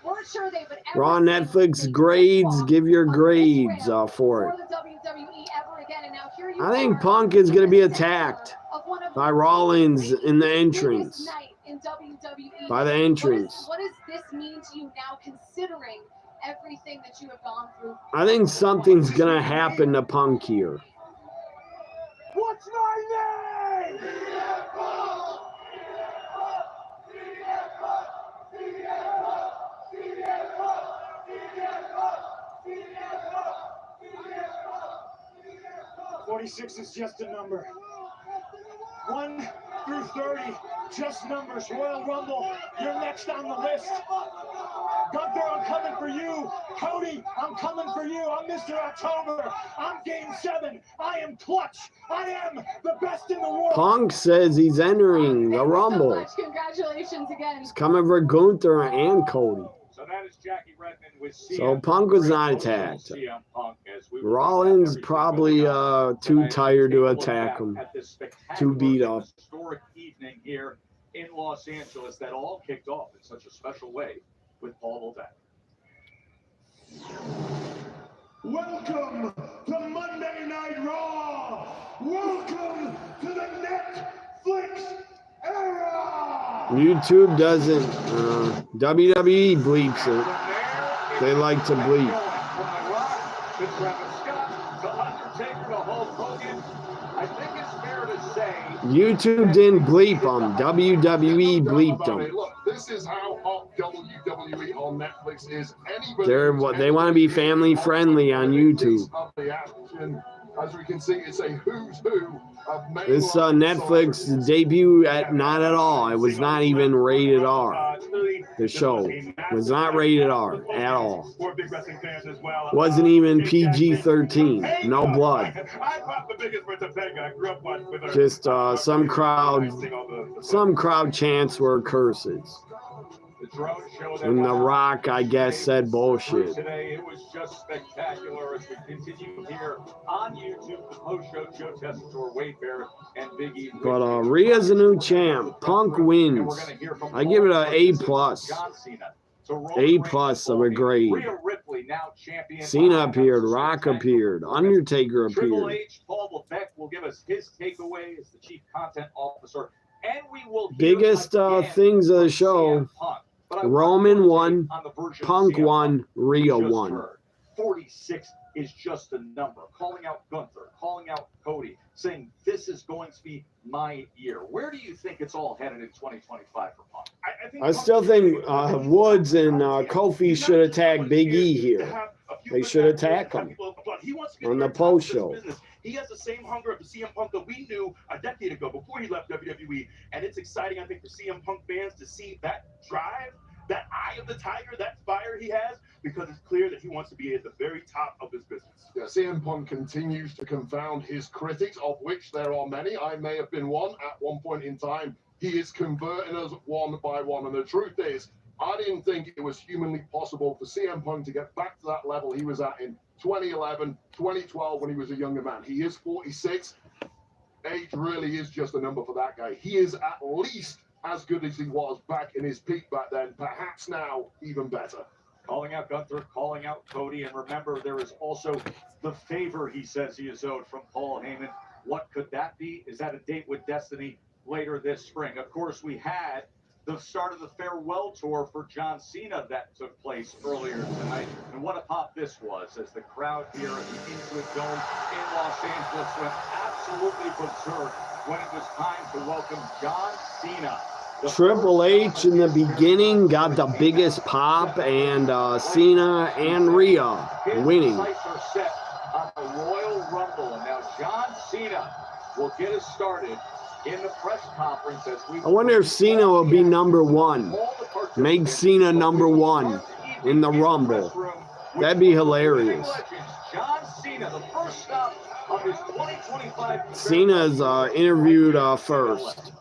[SPEAKER 8] We're sure they would ever.
[SPEAKER 1] Raw Netflix grades. Give your grades for it. I think Punk is going to be attacked by Rollins in the entrance. By the entrance.
[SPEAKER 8] What does this mean to you now, considering everything that you have gone through?
[SPEAKER 1] I think something's going to happen to Punk here.
[SPEAKER 5] What's my name? "46 is just a number. 1 through 30, just numbers. Royal Rumble, you're next on the list. Gunther, I'm coming for you. Cody, I'm coming for you. I'm Mr. October. I'm Game 7. I am clutch. I am the best in the world."
[SPEAKER 1] Punk says he's entering the
[SPEAKER 8] Thank you
[SPEAKER 1] Rumble.
[SPEAKER 8] so much. Congratulations again.
[SPEAKER 1] He's coming for Gunther and Cody.
[SPEAKER 4] So that is Jackie Redmond with
[SPEAKER 1] So Punk was not attacked. Rollins probably too tired to attack him. Too beat up.
[SPEAKER 4] Historic evening here in Los Angeles that all kicked off in such a special way with Paul Levesque.
[SPEAKER 2] Welcome to Monday Night Raw. Welcome to the Netflix era.
[SPEAKER 1] YouTube doesn't. WWE bleeps it. They like to bleep.
[SPEAKER 4] I think it's fair to say
[SPEAKER 1] YouTube didn't bleep them. WWE bleeped them.
[SPEAKER 2] Look, this is how hot WWE on Netflix is.
[SPEAKER 1] They want to be family friendly on YouTube.
[SPEAKER 2] As we can see, it's a who's who of
[SPEAKER 1] This Netflix debut not at all. It was not even rated R. The show was not rated R at all. Wasn't even PG-13. No blood. Just some crowd chants were curses. And The Rock, I guess, said bullshit.
[SPEAKER 4] Today it was just spectacular as we continue here on YouTube. The post-show Joe Tessitore, Wade Barrett, and Big E.
[SPEAKER 1] But Rhea's a new champ. Punk wins. I give it an A+. A+ of a grade. Cena appeared. Rock appeared. Undertaker
[SPEAKER 4] Triple
[SPEAKER 1] appeared.
[SPEAKER 4] H, Paul Levesque will give us his takeaway as the chief content officer, and we will hear
[SPEAKER 1] Biggest
[SPEAKER 4] again
[SPEAKER 1] things of the
[SPEAKER 4] from
[SPEAKER 1] show.
[SPEAKER 4] CM Punk. But I
[SPEAKER 1] Roman
[SPEAKER 4] want to
[SPEAKER 1] won.
[SPEAKER 4] on the version
[SPEAKER 1] Punk
[SPEAKER 4] CM
[SPEAKER 1] won. Rhea
[SPEAKER 4] just
[SPEAKER 1] won.
[SPEAKER 4] heard. 46 is just a number. Calling out Gunther, calling out Cody, saying this is going to be my year. Where do you think it's all headed in 2025 for Punk?
[SPEAKER 1] I still think Woods and Kofi should attack Big E here. They should attack him on the post show.
[SPEAKER 11] He has the same hunger of the CM Punk that we knew a decade ago before he left WWE. And it's exciting, I think, for CM Punk fans to see that drive, that eye of the tiger, that fire he has, because it's clear that he wants to be at the very top of his business.
[SPEAKER 2] Yeah, CM Punk continues to confound his critics, of which there are many. I may have been one at one point in time. He is converting us one by one. And the truth is, I didn't think it was humanly possible for CM Punk to get back to that level he was at in 2011, 2012 when he was a younger man. He is 46. Age really is just a number for that guy. He is at least as good as he was back in his peak back then. Perhaps now even better.
[SPEAKER 4] Calling out Gunther, calling out Cody, and remember, there is also the favor he says he is owed from Paul Heyman. What could that be? Is that a date with Destiny later this spring? Of course, we had the start of the farewell tour for John Cena that took place earlier tonight. And what a pop this was as the crowd here at the Intuit Dome in Los Angeles went absolutely berserk when it was time to welcome John Cena.
[SPEAKER 1] Triple H in the beginning got the biggest pop, and Cena and Rhea winning.
[SPEAKER 4] Sights are set on the Royal Rumble, and now John Cena will get us started in the press conference as we.
[SPEAKER 1] I wonder if Cena will be number one. Make Cena number one in the Rumble. That'd be hilarious.
[SPEAKER 4] John Cena, the first stop of his 2025.
[SPEAKER 1] Cena's interviewed first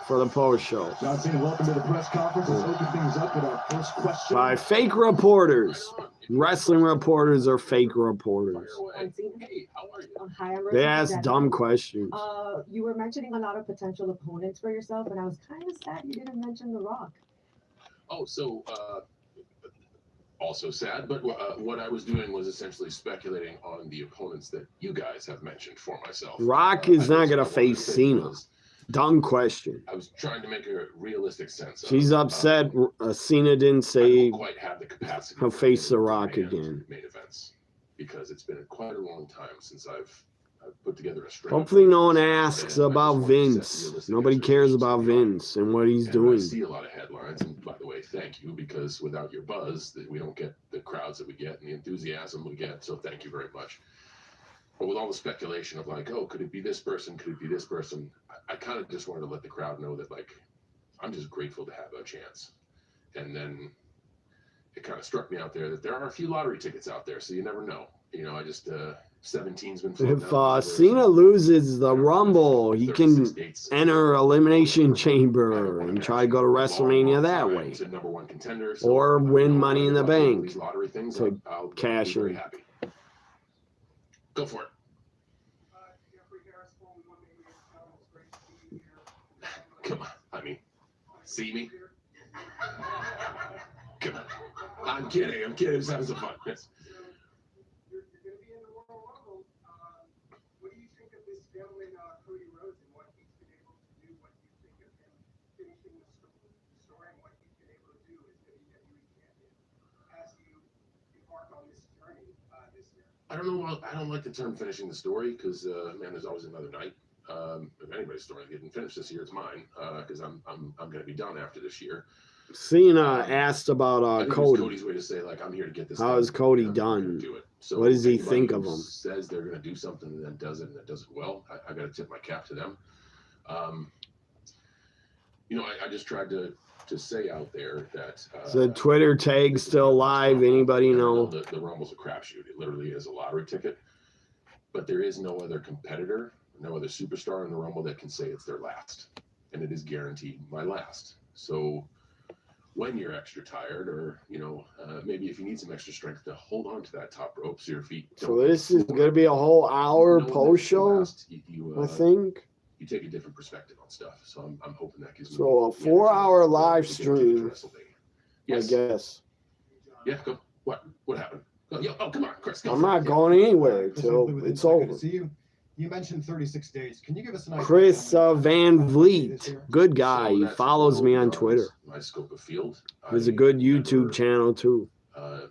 [SPEAKER 1] for the post show.
[SPEAKER 5] John Cena, welcome to the press conference. Let's open things up with our first question.
[SPEAKER 1] By fake reporters. Wrestling reporters are fake reporters.
[SPEAKER 12] Hey, how are you? Hi, I'm
[SPEAKER 1] They ask dumb questions.
[SPEAKER 12] You were mentioning a lot of potential opponents for yourself, and I was kind of sad you didn't mention The Rock.
[SPEAKER 13] Oh, so also sad, but what I was doing was essentially speculating on the opponents that you guys have mentioned for myself.
[SPEAKER 1] Rock is not going to face Cena. Dumb question.
[SPEAKER 13] I was trying to make a realistic sense of
[SPEAKER 1] She's upset Cena didn't say
[SPEAKER 13] quite have the capacity
[SPEAKER 1] he'll face The Rock again.
[SPEAKER 13] Main events, because it's been quite a long time since I've put together a string.
[SPEAKER 1] Hopefully no one asks about Vince. Nobody cares about Vince and what he's doing.
[SPEAKER 13] I see a lot of headlines, and by the way, thank you, because without your buzz, we don't get the crowds that we get and the enthusiasm we get, so thank you very much. But with all the speculation of like, oh, could it be this person? Could it be this person? I kind of just wanted to let the crowd know that, like, I'm just grateful to have a chance. And then it kind of struck me out there that there are a few lottery tickets out there, so you never know. You know, I just 17's been.
[SPEAKER 1] If Cena loses the Rumble, he can enter Elimination Chamber and try to go to WrestleMania that way, or win Money in the Bank to cash in.
[SPEAKER 13] Go for it. Come on, I mean, see me? Come on. I'm kidding. I'm just having some fun. Yes.
[SPEAKER 14] You're going to be in the Royal Rumble. What do you think of this gentleman, Cody Rhodes, and what he's been able to do? What do you think of him finishing the story and what he's been able to do as WWE champion as you embark on this journey this year?
[SPEAKER 13] I don't know. I don't like the term finishing the story because, man, there's always another night. If anybody's story getting finished this year, it's mine because I'm going to be done after this year.
[SPEAKER 1] Cena asked about Cody.
[SPEAKER 13] Cody's way to say, like, I'm here to get this.
[SPEAKER 1] How is Cody done?
[SPEAKER 13] Do it. So
[SPEAKER 1] what does he think of him?
[SPEAKER 13] Says they're going to do something and then does it and then does it well. I got to tip my cap to them. You know, I just tried to say out there that
[SPEAKER 1] the Twitter tag still live. Anybody know?
[SPEAKER 13] The Rumble's a crapshoot. It literally is a lottery ticket. But there is no other competitor, no other superstar in the Rumble that can say it's their last, and it is guaranteed my last. So when you're extra tired, or you know, maybe if you need some extra strength to hold on to that top rope so your feet don't.
[SPEAKER 1] So this is going to be a whole hour post show, I think.
[SPEAKER 13] You take a different perspective on stuff, so I'm hoping that gives me.
[SPEAKER 1] So a 4-hour live stream,
[SPEAKER 13] yes.
[SPEAKER 1] I guess.
[SPEAKER 13] Yeah, go. What happened? Oh, come on, Chris. Go.
[SPEAKER 1] I'm not going anywhere till it's over.
[SPEAKER 15] Good to see you. You mentioned 36 days. Can you give us an idea?
[SPEAKER 1] Chris Van Vliet, good guy. He follows me on Twitter.
[SPEAKER 13] My scope of field.
[SPEAKER 1] There's a good YouTube channel too.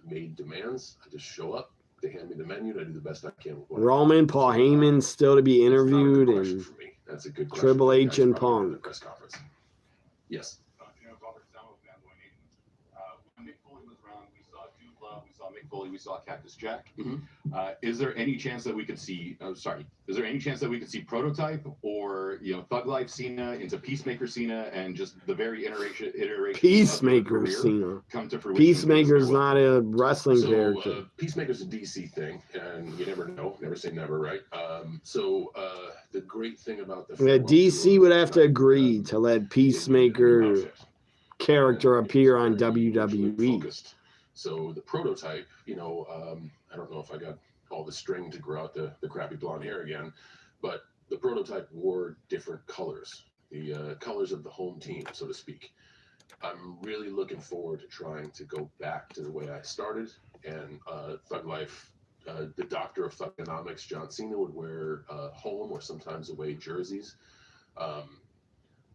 [SPEAKER 13] Made demands. I just show up. They hand me the menu, and I do the best I can.
[SPEAKER 1] Roman, Paul Heyman still to be interviewed, and
[SPEAKER 13] that's a good
[SPEAKER 1] Triple H and Punk.
[SPEAKER 13] Press conference. Yes.
[SPEAKER 16] Mick Foley, we saw Cactus Jack. Is there any chance that we could see? Is there any chance that we could see Prototype or Thug Life Cena into Peacemaker Cena and just the very iteration
[SPEAKER 1] Peacemaker Cena
[SPEAKER 16] come to fruition?
[SPEAKER 1] Peacemaker's not a wrestling character.
[SPEAKER 13] Peacemaker's a DC thing, and you never know. Never say never, right? The great thing about the
[SPEAKER 1] DC would have to agree to let Peacemaker character appear on WWE.
[SPEAKER 13] So the Prototype, I don't know if I got all the string to grow out the crappy blonde hair again, but the Prototype wore different colors, the colors of the home team, so to speak. I'm really looking forward to trying to go back to the way I started, and Thug Life, the doctor of Thugonomics, John Cena, would wear home or sometimes away jerseys.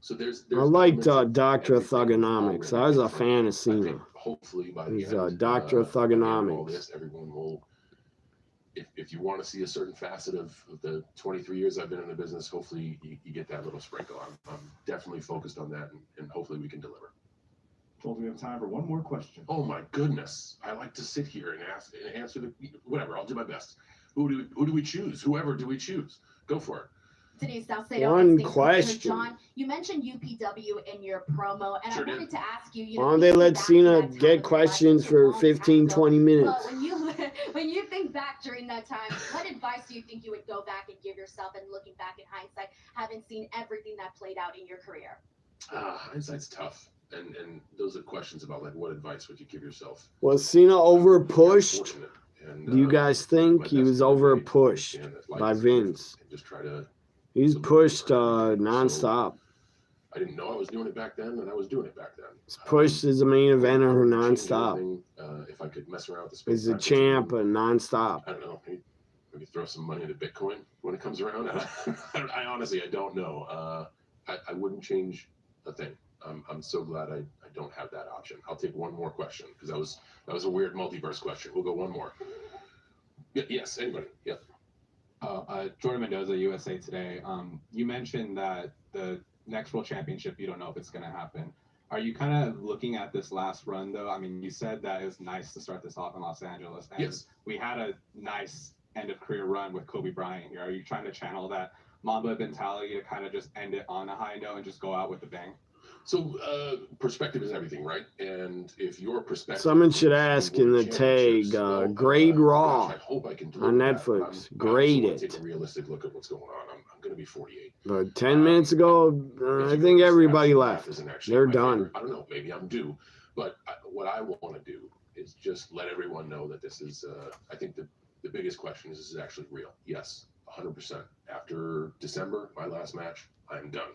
[SPEAKER 13] So there's
[SPEAKER 1] I liked Doctor of Thugonomics. I was a fan of Cena.
[SPEAKER 13] Hopefully by the
[SPEAKER 1] He's
[SPEAKER 13] end,
[SPEAKER 1] Doctor of Thugonomics.
[SPEAKER 13] Everyone will, if you want to see a certain facet of the 23 years I've been in the business, hopefully you get that little sprinkle. I'm definitely focused on that, and hopefully we can deliver.
[SPEAKER 15] Told we have time for one more question.
[SPEAKER 13] Oh my goodness! I like to sit here and answer the whatever. I'll do my best. Who do we choose? Whoever do we choose? Go for it.
[SPEAKER 17] Denise Salcedo.
[SPEAKER 1] One question.
[SPEAKER 17] John, you mentioned UPW in your promo, and I wanted to ask you.
[SPEAKER 1] Why don't they let Cena get questions for 15, 20 minutes?
[SPEAKER 17] Well, when you think back during that time, what advice do you think you would go back and give yourself? And looking back in hindsight, having seen everything that played out in your career.
[SPEAKER 13] Hindsight's tough, and those are questions about like what advice would you give yourself?
[SPEAKER 1] Was Cena over pushed? Do you guys think he was over pushed by Vince?
[SPEAKER 13] Just try to.
[SPEAKER 1] He's pushed nonstop.
[SPEAKER 13] I didn't know I was doing it back then, and I was doing it back then.
[SPEAKER 1] He's pushed as a main eventer nonstop.
[SPEAKER 13] If I could mess around with the space.
[SPEAKER 1] He's a champ nonstop.
[SPEAKER 13] I don't know. Maybe throw some money into Bitcoin when it comes around. I honestly, I don't know. I wouldn't change a thing. I'm so glad I don't have that option. I'll take one more question because that was a weird multiverse question. We'll go one more. Yes, anybody? Yep.
[SPEAKER 18] Jordan Mendoza, USA Today. You mentioned that the next World Championship, you don't know if it's going to happen. Are you kind of looking at this last run, though? I mean, you said that it was nice to start this off in Los Angeles. And
[SPEAKER 13] Yes.
[SPEAKER 18] We had a nice end-of-career run with Kobe Bryant here. Are you trying to channel that Mamba mentality to kind of just end it on a high note and just go out with a bang?
[SPEAKER 13] So perspective is everything, right? And if your perspective,
[SPEAKER 1] Someone should ask in the tag, grade Raw
[SPEAKER 13] I hope I can
[SPEAKER 1] on Netflix. Grade
[SPEAKER 13] Take
[SPEAKER 1] it.
[SPEAKER 13] a realistic look at what's going on. I'm going to be 48.
[SPEAKER 1] But 10 minutes ago, I think everybody left. They're done.
[SPEAKER 13] I don't know. Maybe I'm due. But what I want to do is just let everyone know that this is, I think the biggest question is this is actually real. Yes, 100%. After December, my last match, I'm done.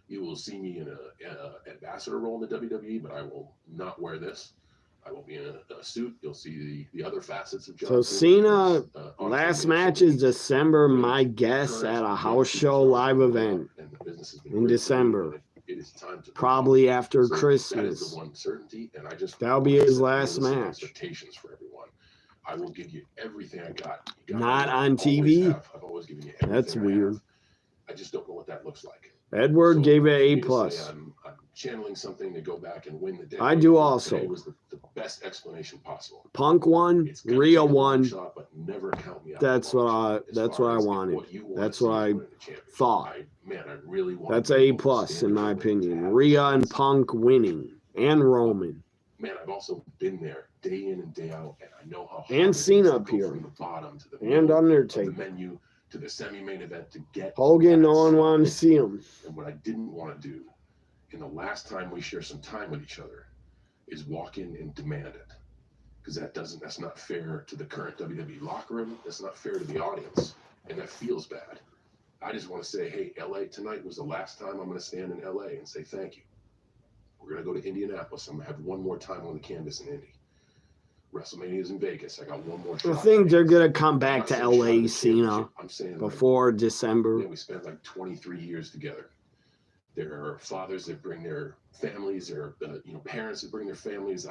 [SPEAKER 13] You will see me in a ambassador role in the WWE, but I will not wear this. I will be in a suit. You'll see the other facets of John.
[SPEAKER 1] So Cena, last match is December, my guess, at a house show live event in December.
[SPEAKER 13] It is time to
[SPEAKER 1] probably after
[SPEAKER 13] so
[SPEAKER 1] Christmas.
[SPEAKER 13] That is the one certainty, and I just
[SPEAKER 1] that'll be his last match.
[SPEAKER 13] Expectations for everyone. I will give you everything I got.
[SPEAKER 1] Not on TV.
[SPEAKER 13] I've always given you
[SPEAKER 1] That's weird.
[SPEAKER 13] I just don't know what that looks like.
[SPEAKER 1] Edward gave it A+.
[SPEAKER 13] I'm channeling something to go back and win the day.
[SPEAKER 1] I do also.
[SPEAKER 13] Today was the best explanation possible.
[SPEAKER 1] Punk won, Rhea won.
[SPEAKER 13] Shot, but never count me out.
[SPEAKER 1] That's what I wanted. That's what I thought.
[SPEAKER 13] Man, I really want.
[SPEAKER 1] That's A+ in my opinion. Rhea and Punk winning, and Roman.
[SPEAKER 13] Man, I've also been there day in and day out, and I know how hard
[SPEAKER 1] and Cena
[SPEAKER 13] from
[SPEAKER 1] appearing,
[SPEAKER 13] the bottom to the
[SPEAKER 1] and Undertaker.
[SPEAKER 13] The menu to the semi-main event to get
[SPEAKER 1] Hogan. No one wanted to see him.
[SPEAKER 13] And what I didn't want to do, in the last time we share some time with each other, is walk in and demand it, because that's not fair to the current WWE locker room. That's not fair to the audience, and that feels bad. I just want to say, hey, LA, tonight was the last time I'm going to stand in LA and say thank you. We're going to go to Indianapolis. I'm going to have one more time on the canvas in Indy. WrestleMania is in Vegas. I got one more shot.
[SPEAKER 1] I think they're going to come back to LA, Cena, before December.
[SPEAKER 13] We spent like 23 years together. There are fathers that bring their families, there are parents that bring their families.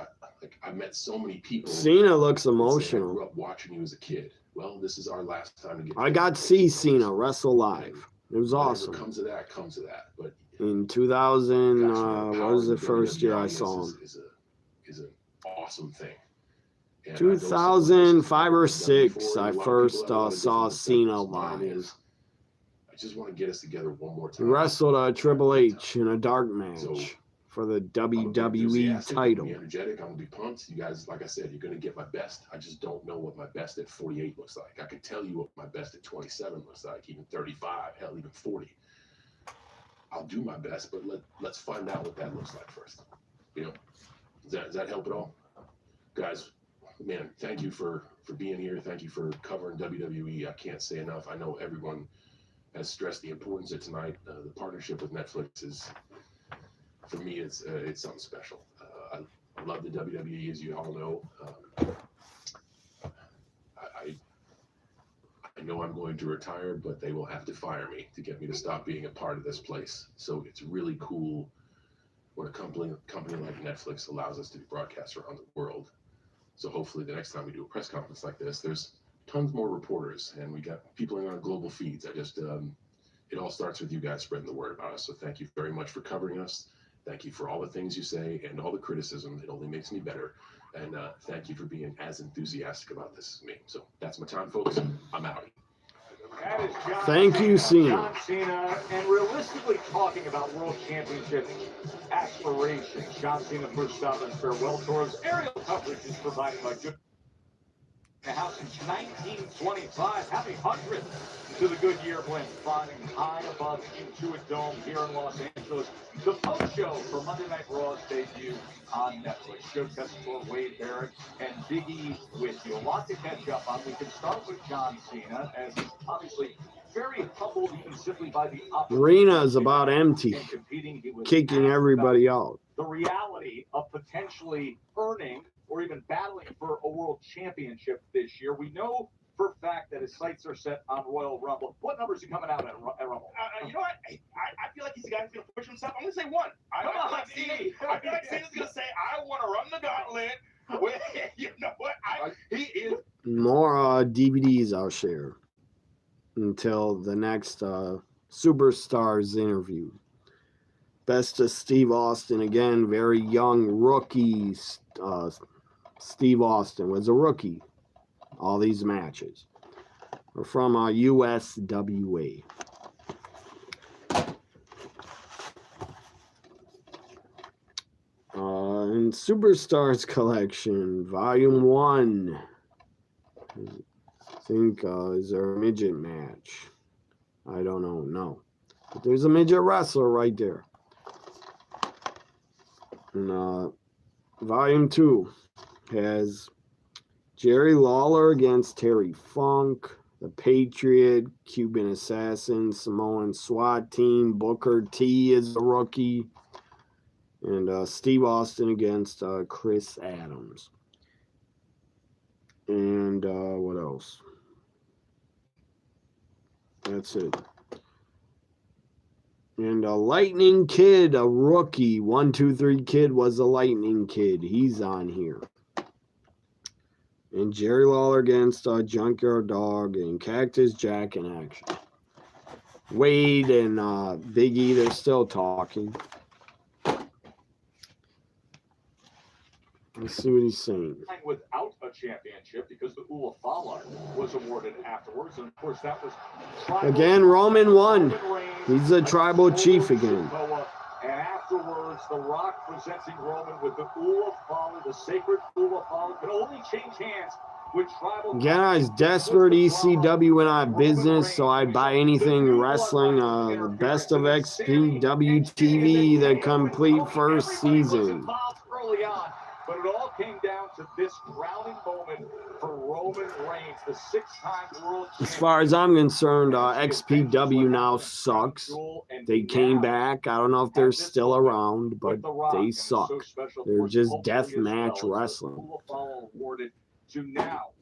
[SPEAKER 13] I met so many people.
[SPEAKER 1] Cena looks emotional.
[SPEAKER 13] I grew up watching you as a kid. Well, this is our last time to get.
[SPEAKER 1] I got to see Cena wrestle live. It was awesome.
[SPEAKER 13] Comes to that, comes to that. But
[SPEAKER 1] in 2000, what was the first year I saw him?
[SPEAKER 13] Is an awesome thing.
[SPEAKER 1] 2005 or 6, I first saw Cena live.
[SPEAKER 13] I just want to get us together one more time.
[SPEAKER 1] He wrestled Triple H in a dark match for the WWE title.
[SPEAKER 13] I'm energetic. I'm going to be pumped. You guys, like I said, you're going to get my best. I just don't know what my best at 48 looks like. I can tell you what my best at 27 looks like, even 35, hell, even 40. I'll do my best, but let's find out what that looks like first. Does that help at all? Guys, man, thank you for being here. Thank you for covering WWE. I can't say enough. I know everyone has stressed the importance of tonight. The partnership with Netflix is, for me, it's something special. I love the WWE, as you all know. I know I'm going to retire, but they will have to fire me to get me to stop being a part of this place. So it's really cool when a company like Netflix allows us to be broadcast around the world. So hopefully the next time we do a press conference like this, there's tons more reporters, and we got people in our global feeds. It all starts with you guys spreading the word about us. So thank you very much for covering us. Thank you for all the things you say and all the criticism. It only makes me better. And thank you for being as enthusiastic about this as me. So that's my time, folks. I'm out.
[SPEAKER 1] Thank you, Cena.
[SPEAKER 4] John Cena, and realistically talking about World Championship aspirations, John Cena first stop and farewell tours. Aerial coverage is provided by Good House since 1925. Happy 100th to the Goodyear blend, flying high above into a dome here in Los Angeles. The post show for Monday Night Raw's debut on Netflix. Show test for Wade Barrett and Big E with you. A lot to catch up on. We can start with John Cena, as he's obviously very humbled even simply by the
[SPEAKER 1] arena is about empty, kicking everybody out.
[SPEAKER 4] The reality of potentially earning or even battling for a world championship this year. We know for a fact that his sights are set on Royal Rumble. What numbers are coming out at Rumble?
[SPEAKER 11] You know what? I feel like he's the guy who's going to push himself. I'm going to say 1. I feel like Cena's going to say, I want to run the gauntlet. You know what? He is.
[SPEAKER 1] More DVDs I'll share. until the next Superstars interview. Best of Steve Austin again, very young rookie. Steve Austin was a rookie. All these matches are from USWA. In Superstars Collection, Volume 1. I think, is there a midget match? I don't know, no. But there's a midget wrestler right there. And Volume 2 has Jerry Lawler against Terry Funk, The Patriot, Cuban Assassin, Samoan SWAT Team, Booker T is a rookie, and Steve Austin against Chris Adams. And what else? That's it. And Lightning Kid, a rookie. 1, 2, 3 Kid was a Lightning Kid. He's on here. And Jerry Lawler against Junkyard Dog and Cactus Jack in action. Wade and Big E, they're still talking. Let's see what he's saying.
[SPEAKER 4] Without a championship because the Ulafala was awarded afterwards, and of course that was
[SPEAKER 1] again. Roman won. He's a tribal chief again.
[SPEAKER 4] And afterwards, The Rock presenting Roman with the Ulafala, the sacred Ulafala, could only change hands with tribal.
[SPEAKER 1] Again, I was desperate. ECW went out of business, so I'd buy anything wrestling. The best of XPW TV, the complete first season.
[SPEAKER 4] Early on. But it all came down to this crowning moment for Roman Reigns, the 6-time world champion.
[SPEAKER 1] As far as I'm concerned, XPW now sucks. They came back. I don't know if they're still around, but they suck. They're just deathmatch wrestling.
[SPEAKER 4] Awarded to now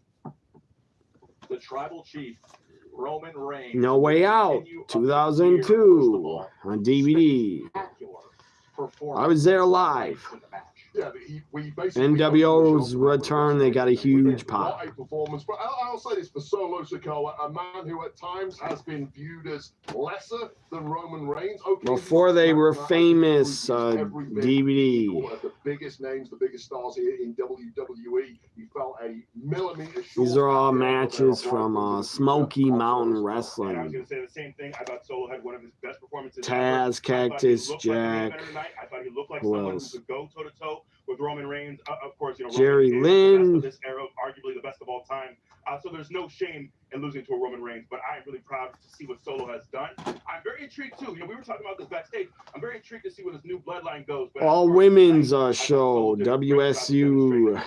[SPEAKER 4] the tribal chief, Roman Reigns.
[SPEAKER 1] No Way Out, 2002 on DVD. I was there live.
[SPEAKER 2] Yeah, we basically
[SPEAKER 1] NWO's return, they got a huge pop.
[SPEAKER 2] What a performance. But I'll say this for Solo Sikoa, a man who at times has been viewed as lesser than Roman Reigns. Okay,
[SPEAKER 1] before they were famous, DVD.
[SPEAKER 2] One of the biggest names, the biggest stars here in WWE. He felt a millimeter short.
[SPEAKER 1] These are all matches from Smoky Mountain Wrestling.
[SPEAKER 11] I was going to say the same thing. I thought Solo had one of his best performances.
[SPEAKER 1] Taz, Cactus Jack.
[SPEAKER 11] I thought he looked like
[SPEAKER 1] Who
[SPEAKER 11] someone
[SPEAKER 1] else?
[SPEAKER 11] who could go toe-to-toe with Roman Reigns. Of course, you know,
[SPEAKER 1] Jerry
[SPEAKER 11] Roman
[SPEAKER 1] Lynn.
[SPEAKER 11] This era, arguably the best of all time. So there's no shame in losing to a Roman Reigns, but I'm really proud to see what Solo has done. I'm very intrigued too. You know, we were talking about this backstage. I'm very intrigued to see where this new bloodline goes. But
[SPEAKER 1] All women's show, WSU,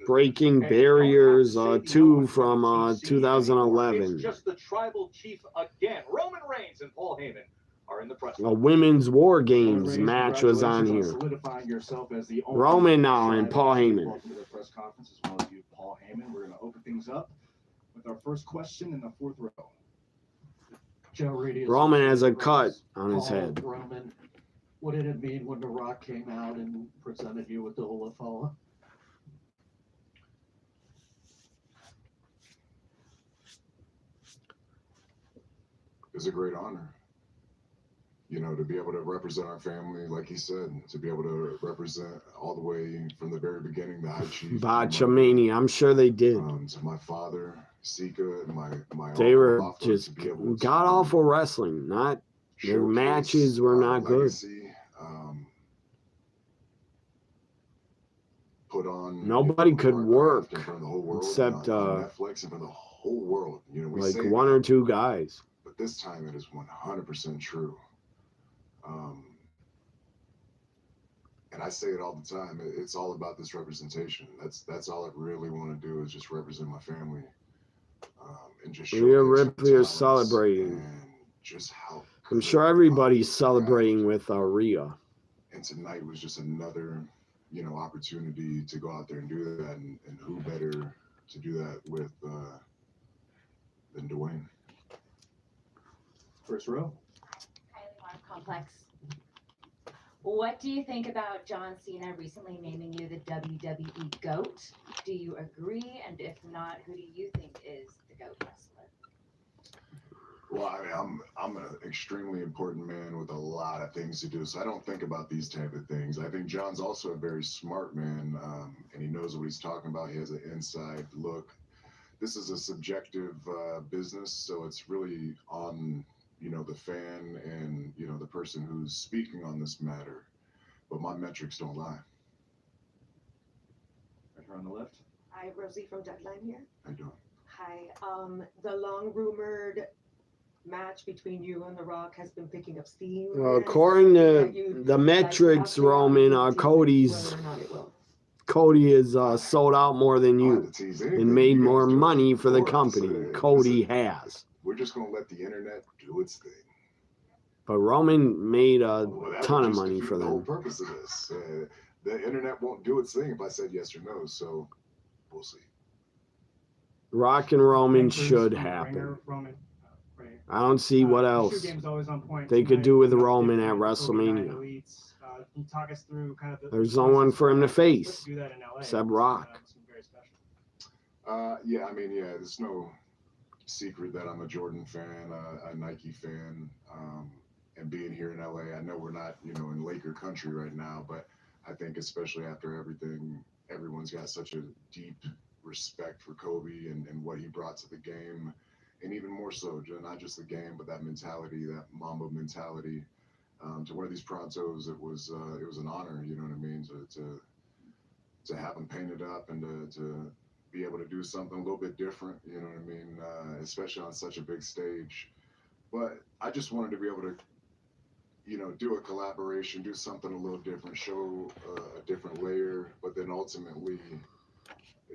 [SPEAKER 1] Breaking Barriers 2 from 2011.
[SPEAKER 4] It's just the tribal chief again. Roman Reigns and Paul Heyman are in the press.
[SPEAKER 1] A women's War Games match was on here. Roman now and Paul Heyman.
[SPEAKER 19] Welcome to the press conference as well as you, Paul Heyman. We're going to open things up with our first question in the 4th row. Joe Reedy.
[SPEAKER 1] Roman has a cut on his head.
[SPEAKER 19] Roman, what did it mean when The Rock came out and presented you with the Ulafala?
[SPEAKER 20] It's a great honor. You know, to be able to represent our family, like he said, to be able to represent all the way from the very beginning, the High Chief.
[SPEAKER 1] Botchamania, I'm sure they did.
[SPEAKER 20] To my father, Sika, and my
[SPEAKER 1] They were
[SPEAKER 20] uncle,
[SPEAKER 1] just
[SPEAKER 20] to be able to
[SPEAKER 1] god awful wrestling. Not their
[SPEAKER 20] showcase
[SPEAKER 1] matches were not good.
[SPEAKER 20] legacy, put on
[SPEAKER 1] Nobody could work
[SPEAKER 20] in front of the whole world,
[SPEAKER 1] except
[SPEAKER 20] on Netflix and for the whole world. You know, we
[SPEAKER 1] like
[SPEAKER 20] say
[SPEAKER 1] one
[SPEAKER 20] that,
[SPEAKER 1] or two guys.
[SPEAKER 20] but this time it is 100% true. And I say it all the time. It's all about this representation. That's all I really want to do is just represent my family, and just
[SPEAKER 1] Rhea
[SPEAKER 20] showcase
[SPEAKER 1] Ripley
[SPEAKER 20] our
[SPEAKER 1] is
[SPEAKER 20] talents
[SPEAKER 1] celebrating.
[SPEAKER 20] and just how.
[SPEAKER 1] I'm sure everybody's celebrating with Rhea.
[SPEAKER 20] And tonight was just another, you know, opportunity to go out there and do that, and who better to do that with than Dwayne.
[SPEAKER 19] First row.
[SPEAKER 9] Complex. What do you think about John Cena recently naming you the WWE GOAT? Do you agree? And if not, who do you think is the GOAT wrestler?
[SPEAKER 20] Well, I mean, I'm an extremely important man with a lot of things to do, so I don't think about these type of things. I think John's also a very smart man, and he knows what he's talking about. He has an inside look. This is a subjective business, so it's really on, you know, the fan and, you know, the person who's speaking on this matter. But my metrics don't lie.
[SPEAKER 19] Right here on the left.
[SPEAKER 12] Hi, Rosie from Deadline here.
[SPEAKER 20] How you doing?
[SPEAKER 12] Hi. The long rumored match between you and The Rock has been picking up steam.
[SPEAKER 1] Well, according to the metrics, Roman, Cody's Cody is sold out more than you and made more money for the company. Cody has.
[SPEAKER 20] We're just gonna let the internet do its thing.
[SPEAKER 1] But Roman made a ton of money for
[SPEAKER 20] The whole
[SPEAKER 1] them.
[SPEAKER 20] purpose of this, the internet won't do its thing if I said yes or no. So we'll see.
[SPEAKER 1] Rock and Roman should happen. I don't see what else they could do with Roman at WrestleMania.
[SPEAKER 14] Can you talk us through kind of
[SPEAKER 1] There's no one for him to face except Rock.
[SPEAKER 20] Yeah, I mean, yeah, there's no secret that I'm a Jordan fan, a Nike fan, and being here in LA. I know we're not, you know, in Laker country right now, but I think especially after everything, everyone's got such a deep respect for Kobe and what he brought to the game, and even more so, not just the game, but that mentality, that Mamba mentality. To wear these Prontos, it was an honor, you know what I mean, to have them painted up and to be able to do something a little bit different, you know what I mean, especially on such a big stage. But I just wanted to be able to, you know, do a collaboration, do something a little different, show a different layer, but then ultimately,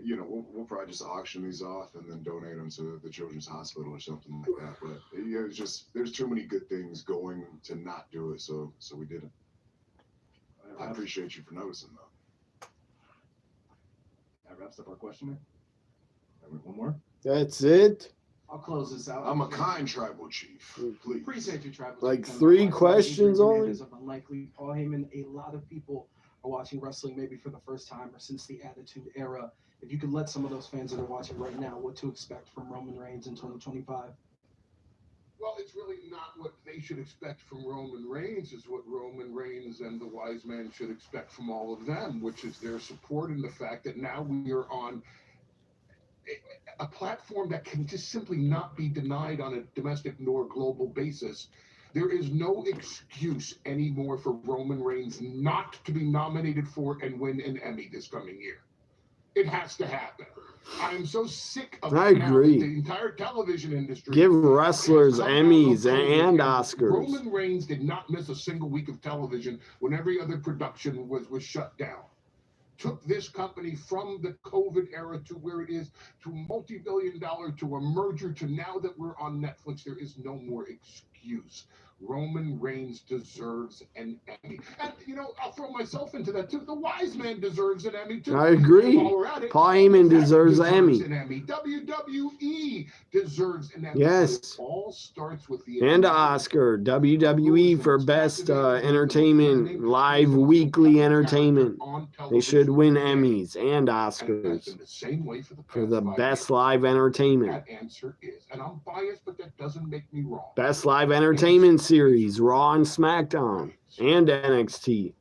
[SPEAKER 20] you know, we'll probably just auction these off and then donate them to the Children's Hospital or something like that. But yeah, it's just, there's too many good things going to not do it, so we didn't. I appreciate you for noticing, though.
[SPEAKER 19] That wraps up our questionnaire. One more.
[SPEAKER 1] That's it.
[SPEAKER 14] I'll close this out.
[SPEAKER 20] I'm a kind tribal chief. Please.
[SPEAKER 14] Appreciate you, tribal
[SPEAKER 1] Like
[SPEAKER 14] chief.
[SPEAKER 1] 3 questions only?
[SPEAKER 14] Of Unlikely. Paul Heyman, a lot of people are watching wrestling maybe for the first time or since the Attitude Era. If you could let some of those fans that are watching right now what to expect from Roman Reigns in 2025.
[SPEAKER 2] Well, it's really not what they should expect from Roman Reigns. Is what Roman Reigns and the wise man should expect from all of them, which is their support and the fact that now we are on a platform that can just simply not be denied on a domestic nor global basis. There is no excuse anymore for Roman Reigns not to be nominated for and win an Emmy this coming year. It has to happen. I'm so sick of
[SPEAKER 1] I agree.
[SPEAKER 2] the entire television industry.
[SPEAKER 1] Give wrestlers Emmys and Oscars.
[SPEAKER 2] Roman Reigns did not miss a single week of television when every other production was shut down. Took this company from the COVID era to where it is, to multi-billion-dollar, to a merger, to now that we're on Netflix. There is no more excuse. Roman Reigns deserves an Emmy. And, you know, I'll throw myself into that, too. The wise man deserves an Emmy, too.
[SPEAKER 1] I agree.
[SPEAKER 2] While we're at it,
[SPEAKER 1] Paul Heyman deserves an Emmy.
[SPEAKER 2] WWE deserves an Emmy.
[SPEAKER 1] Yes.
[SPEAKER 2] It all starts with the
[SPEAKER 1] And an Oscar. WWE for best entertainment, live weekly entertainment. They should win Emmys and Oscars
[SPEAKER 2] the same way
[SPEAKER 1] for the best live entertainment.
[SPEAKER 2] That answer is, and I'm biased, but that doesn't make me wrong.
[SPEAKER 1] Best live entertainment series, Raw and SmackDown, and NXT.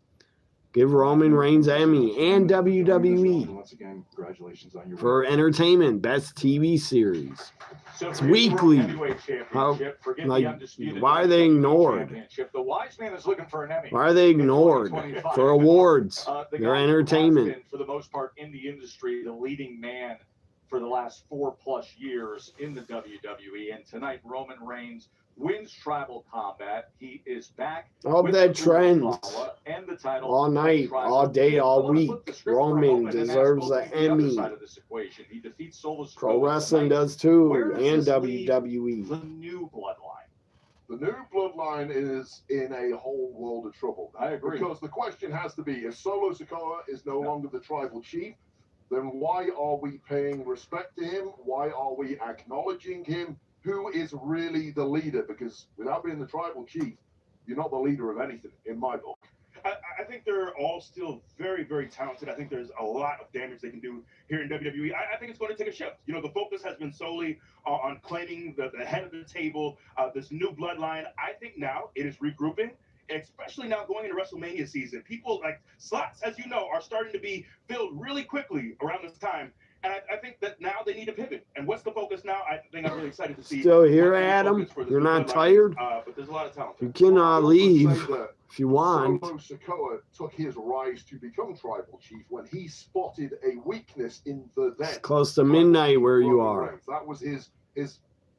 [SPEAKER 1] Give Roman Reigns Emmy and WWE
[SPEAKER 19] Once again, congratulations on your
[SPEAKER 1] for entertainment, best TV series.
[SPEAKER 11] So
[SPEAKER 1] It's
[SPEAKER 11] for your
[SPEAKER 1] weekly.
[SPEAKER 11] World Heavyweight
[SPEAKER 1] How,
[SPEAKER 11] Championship, forget the
[SPEAKER 1] like,
[SPEAKER 11] undisputed
[SPEAKER 1] why are they
[SPEAKER 11] WWE
[SPEAKER 1] ignored?
[SPEAKER 11] Championship. The wise man is looking for an Emmy.
[SPEAKER 1] Why are they ignored for awards?
[SPEAKER 11] The
[SPEAKER 1] They're
[SPEAKER 11] guy who has
[SPEAKER 1] entertainment.
[SPEAKER 11] been, for the most part, in the industry, the leading man for the last 4+ years in the WWE. And tonight, Roman Reigns wins Tribal Combat. He is back.
[SPEAKER 1] Hope
[SPEAKER 11] with
[SPEAKER 1] that
[SPEAKER 11] the
[SPEAKER 1] trends
[SPEAKER 11] Umaga and the title
[SPEAKER 1] all
[SPEAKER 11] of
[SPEAKER 1] night,
[SPEAKER 11] Tribal
[SPEAKER 1] all day,
[SPEAKER 11] Chief. I
[SPEAKER 1] all
[SPEAKER 11] wanna flip the
[SPEAKER 1] week.
[SPEAKER 11] script for a
[SPEAKER 1] Roman
[SPEAKER 11] moment and ask
[SPEAKER 1] deserves
[SPEAKER 11] both
[SPEAKER 1] an
[SPEAKER 11] of you the other
[SPEAKER 1] Emmy.
[SPEAKER 11] side of this equation. He defeats Solo
[SPEAKER 1] Pro
[SPEAKER 11] Sikoa
[SPEAKER 1] wrestling
[SPEAKER 11] tonight.
[SPEAKER 1] does too,
[SPEAKER 11] Where does
[SPEAKER 1] and
[SPEAKER 11] this leave
[SPEAKER 1] WWE.
[SPEAKER 11] the new bloodline?
[SPEAKER 4] The new bloodline is in a whole world of trouble.
[SPEAKER 11] I agree.
[SPEAKER 4] Because the question has to be, if Solo Sikoa is no longer the tribal chief, then why are we paying respect to him? Why are we acknowledging him? Who is really the leader? Because without being the tribal chief, you're not the leader of anything, in my book.
[SPEAKER 11] I think they're all still very, very talented. I think there's a lot of damage they can do here in WWE. I think it's going to take a shift. You know, the focus has been solely on claiming the head of the table, this new bloodline. I think now it is regrouping, especially now going into WrestleMania season. People like slots, as you know, are starting to be filled really quickly around this time. And I think that now they need to pivot. And what's the focus now? I think I'm really excited to see.
[SPEAKER 1] Still here, Adam? You're not tired?
[SPEAKER 11] But there's a lot of talent.
[SPEAKER 1] You can leave if you want.
[SPEAKER 2] Solo Sikoa took his rise to become tribal chief when he spotted a weakness in the then.
[SPEAKER 1] It's close to midnight where you are.
[SPEAKER 2] That was his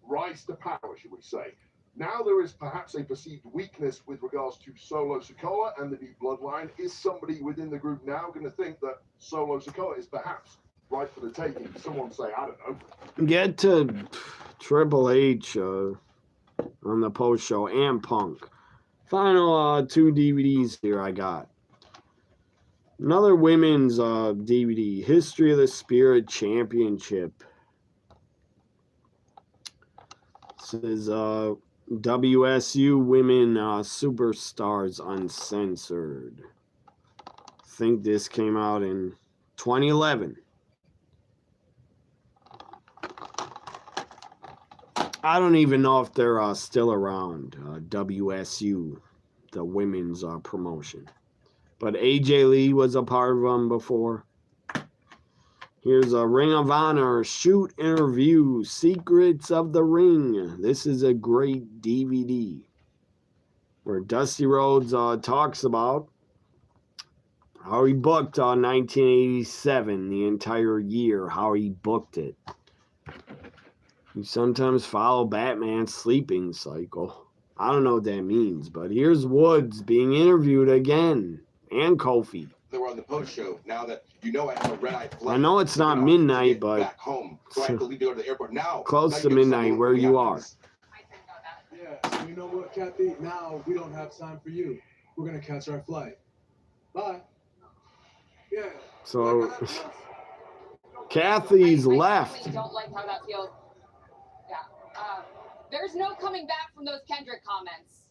[SPEAKER 2] rise to power, should we say. Now there is perhaps a perceived weakness with regards to Solo Sikoa and the new bloodline. Is somebody within the group now going to think that Solo Sikoa is perhaps right for the taking? Someone say, I don't know.
[SPEAKER 1] Get to Triple H on the post show and Punk. Final 2 DVDs here I got. Another women's DVD, History of the Spirit Championship. This is WSU Women Superstars Uncensored. I think this came out in 2011. I don't even know if they're still around, WSU, the women's promotion. But AJ Lee was a part of them before. Here's a Ring of Honor shoot interview, Secrets of the Ring. This is a great DVD where Dusty Rhodes talks about how he booked 1987, the entire year, how he booked it. You sometimes follow Batman's sleeping cycle. I don't know what that means, but here's Woods being interviewed again, and Kofi.
[SPEAKER 21] They were on the post show. Now that you know I have a red-eye flight.
[SPEAKER 1] I know it's not midnight, but
[SPEAKER 21] back home, so I have to leave to go to the airport now.
[SPEAKER 1] Close to midnight where you are.
[SPEAKER 14] Yeah, so you know what, Kathy? Now we don't have time for you. We're gonna catch our flight. Bye. Yeah.
[SPEAKER 1] So Kathy's left.
[SPEAKER 8] I don't like how that feels. Yeah. There's no coming back from those Kendrick comments.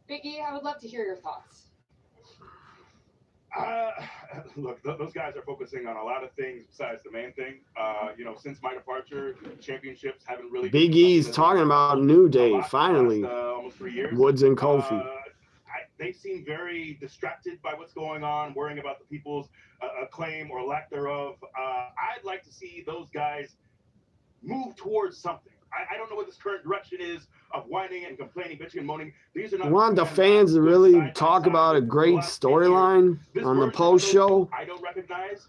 [SPEAKER 8] Big E, I would love to hear your thoughts.
[SPEAKER 11] Look, those guys are focusing on a lot of things besides the main thing. You know, since my departure, championships haven't really.
[SPEAKER 1] Big E's talking about New Day, finally.
[SPEAKER 11] Almost 3 years.
[SPEAKER 1] Woods and Kofi.
[SPEAKER 11] They seem very distracted by what's going on, worrying about the people's acclaim or lack thereof. I'd like to see those guys move towards something. I don't know what this current direction is of whining and complaining, bitching and moaning. These are not.
[SPEAKER 1] I want the fans to really talk about a great storyline on the post show.
[SPEAKER 11] I don't recognize.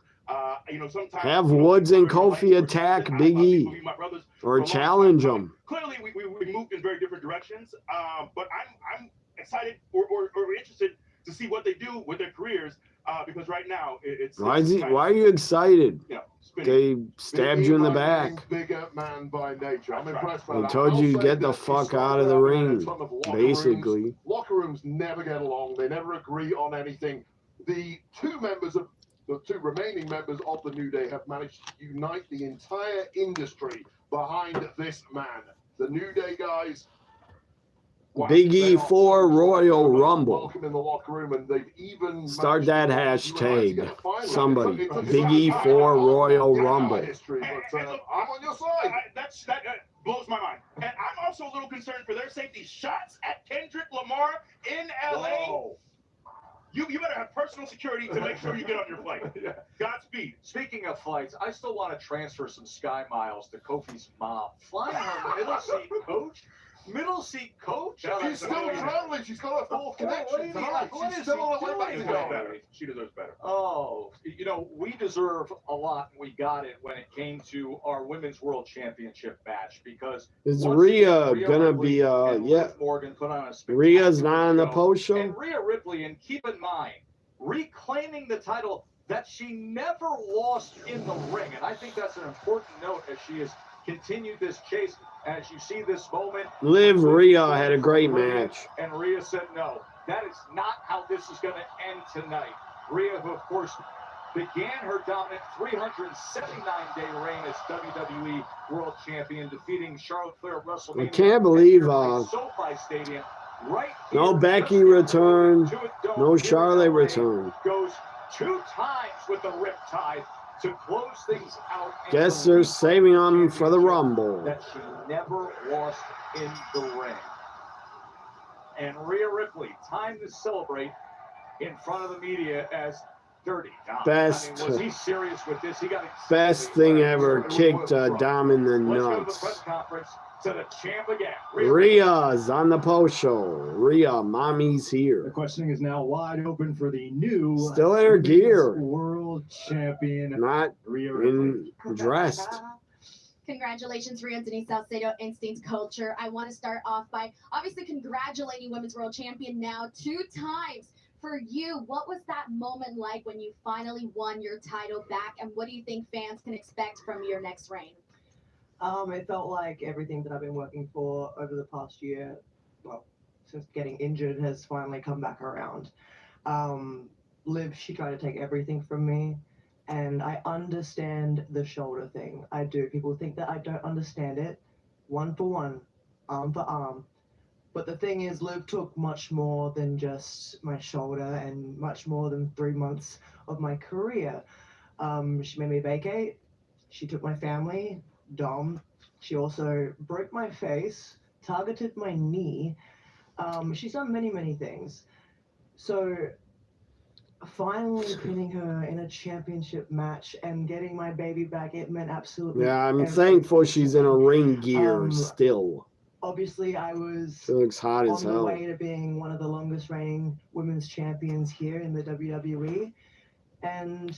[SPEAKER 11] You know, sometimes
[SPEAKER 1] have Woods and Kofi attack Big E or challenge them.
[SPEAKER 11] Clearly, we moved in very different directions. But I'm excited or interested to see what they do with their careers. Because right now it's.
[SPEAKER 1] Why are you excited?
[SPEAKER 11] You know,
[SPEAKER 1] they stabbed you in the back.
[SPEAKER 2] Bigger man by nature. I'm impressed by
[SPEAKER 1] They
[SPEAKER 2] that.
[SPEAKER 1] told you to
[SPEAKER 2] I'll
[SPEAKER 1] get
[SPEAKER 2] say
[SPEAKER 1] the
[SPEAKER 2] this,
[SPEAKER 1] fuck
[SPEAKER 2] it's
[SPEAKER 1] out of the
[SPEAKER 2] not
[SPEAKER 1] ring,
[SPEAKER 2] a ton of locker
[SPEAKER 1] basically.
[SPEAKER 2] rooms. Locker rooms never get along. They never agree on anything. The two remaining members of the New Day have managed to unite the entire industry behind this man. The New Day guys.
[SPEAKER 1] Big E for Royal Rumble.
[SPEAKER 2] Welcome in the locker room, and they've even
[SPEAKER 1] start that hashtag. Somebody. Big E for Royal Rumble.
[SPEAKER 11] I'm on your side. That blows my mind. And I'm also a little concerned for their safety. Shots at Kendrick Lamar in LA.
[SPEAKER 2] Whoa.
[SPEAKER 11] You better have personal security to make sure you get on your flight.
[SPEAKER 22] Yeah.
[SPEAKER 11] Godspeed.
[SPEAKER 22] Speaking of flights, I still want to transfer some Sky Miles to Kofi's mom. Flying her middle seat coach? Middle seat coach?
[SPEAKER 2] She's still traveling. She's got a fourth connection tonight. She's still on her way back.
[SPEAKER 11] She deserves better.
[SPEAKER 22] Oh, you know, we deserve a lot. We got it when it came to our Women's World Championship match because
[SPEAKER 1] is Rhea gonna be yeah?
[SPEAKER 22] Liv Morgan put on a
[SPEAKER 1] Rhea's not on the post show.
[SPEAKER 22] And Rhea Ripley, and keep in mind, reclaiming the title that she never lost in the ring, and I think that's an important note as she has continued this chase. As you see this moment,
[SPEAKER 1] Liv Rhea had a great match.
[SPEAKER 22] And Rhea said, no, that is not how this is going to end tonight. Rhea, who, of course, began her dominant 379-day reign as WWE World Champion, defeating Charlotte Flair at WrestleMania.
[SPEAKER 1] I can't believe
[SPEAKER 22] SoFi Stadium right
[SPEAKER 1] No
[SPEAKER 22] here,
[SPEAKER 1] Becky
[SPEAKER 22] just
[SPEAKER 1] return.
[SPEAKER 22] to a dome
[SPEAKER 1] No
[SPEAKER 22] here in
[SPEAKER 1] Charlotte
[SPEAKER 22] LA,
[SPEAKER 1] return.
[SPEAKER 22] Goes 2 times with the Riptide to close things out. and
[SPEAKER 1] Guess
[SPEAKER 22] to
[SPEAKER 1] they're
[SPEAKER 22] reclaim
[SPEAKER 1] saving them for the
[SPEAKER 22] championship
[SPEAKER 1] Rumble.
[SPEAKER 22] that she never lost in the ring. And Rhea Ripley, time to celebrate in front of the media as Dirty Dom.
[SPEAKER 1] Best-
[SPEAKER 22] I mean, was he serious with this? He got
[SPEAKER 1] Best thing ever. Kicked Dom in the
[SPEAKER 22] Let's go to the
[SPEAKER 1] nuts.
[SPEAKER 22] press conference to the champ again.
[SPEAKER 1] Rhea's on the post show. Rhea, mommy's
[SPEAKER 15] The
[SPEAKER 1] here.
[SPEAKER 15] questioning is now wide open for the new
[SPEAKER 1] Still in her gear.
[SPEAKER 15] World Champion.
[SPEAKER 1] Not
[SPEAKER 15] Rhea Ripley.
[SPEAKER 1] dressed.
[SPEAKER 17] Congratulations, Rhea Denise Salcedo, Instinct Culture. I want to start off by obviously congratulating Women's World Champion now 2 times. For you, what was that moment like when you finally won your title back, and what do you think fans can expect from your next reign?
[SPEAKER 3] It felt like everything that I've been working for over the past year, well, since getting injured, has finally come back around. Liv, she tried to take everything from me, and I understand the shoulder thing. I do. People think that I don't understand it. 1 for 1, arm for arm. But the thing is, Liv took much more than just my shoulder and much more than 3 months of my career. She made me vacate. She took my family, Dom. She also broke my face, targeted my knee. She's done many, many things. So finally pinning her in a championship match and getting my baby back, it meant absolutely
[SPEAKER 1] Yeah, I'm
[SPEAKER 3] everything.
[SPEAKER 1] thankful she's in a ring gear still.
[SPEAKER 3] Obviously, I was
[SPEAKER 1] She looks hot as
[SPEAKER 3] on the
[SPEAKER 1] hell.
[SPEAKER 3] way to being one of the longest reigning women's champions here in the WWE. And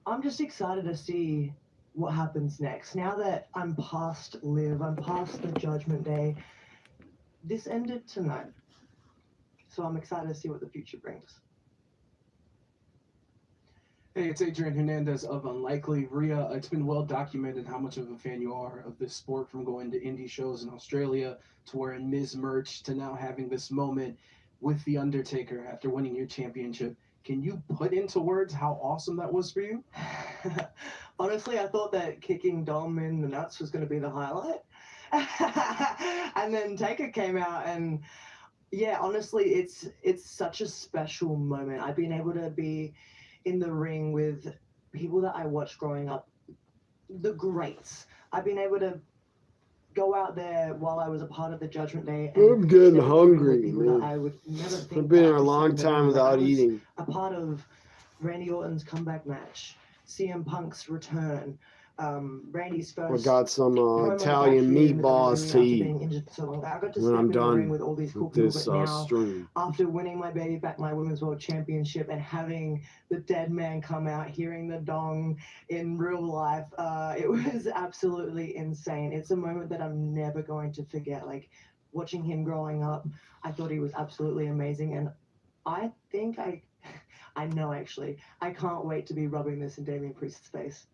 [SPEAKER 3] I'm just excited to see what happens next. Now that I'm past Liv, I'm past the Judgment Day, this ended tonight. So I'm excited to see what the future brings.
[SPEAKER 6] Hey, it's Adrian Hernandez of Unlikely. Rhea, it's been well documented how much of a fan you are of this sport, from going to indie shows in Australia to wearing Miz merch to now having this moment with The Undertaker after winning your championship. Can you put into words how awesome that was for you?
[SPEAKER 3] Honestly, I thought that kicking Dom in the nuts was going to be the highlight. And then Taker came out, and yeah, honestly, it's such a special moment. I've been able to be in the ring with people that I watched growing up, the greats. I've been able to go out there while I was a part of the Judgment Day. And
[SPEAKER 1] I'm getting
[SPEAKER 3] stay in the ring with
[SPEAKER 1] hungry,
[SPEAKER 3] people
[SPEAKER 1] man.
[SPEAKER 3] that I would never think
[SPEAKER 1] I've been
[SPEAKER 3] that
[SPEAKER 1] here
[SPEAKER 3] I
[SPEAKER 1] a
[SPEAKER 3] would
[SPEAKER 1] long
[SPEAKER 3] see
[SPEAKER 1] time
[SPEAKER 3] them.
[SPEAKER 1] without
[SPEAKER 3] I was
[SPEAKER 1] eating.
[SPEAKER 3] a part of Randy Orton's comeback match, CM Punk's return, Randy's
[SPEAKER 1] I
[SPEAKER 3] first
[SPEAKER 1] got some
[SPEAKER 3] promo
[SPEAKER 1] Italian
[SPEAKER 3] back here in the
[SPEAKER 1] meatballs
[SPEAKER 3] WWE
[SPEAKER 1] to
[SPEAKER 3] after
[SPEAKER 1] eat
[SPEAKER 3] being injured for so long. I got to
[SPEAKER 1] when
[SPEAKER 3] step
[SPEAKER 1] I'm
[SPEAKER 3] in the ring
[SPEAKER 1] done
[SPEAKER 3] with all these cool
[SPEAKER 1] with
[SPEAKER 3] people,
[SPEAKER 1] this
[SPEAKER 3] but now,
[SPEAKER 1] stream.
[SPEAKER 3] after winning my baby back, my Women's World Championship, and having the dead man come out, hearing the dong in real life, it was absolutely insane. It's a moment that I'm never going to forget. Like, watching him growing up, I thought he was absolutely amazing, and I think I know actually, I can't wait to be rubbing this in Damian Priest's face.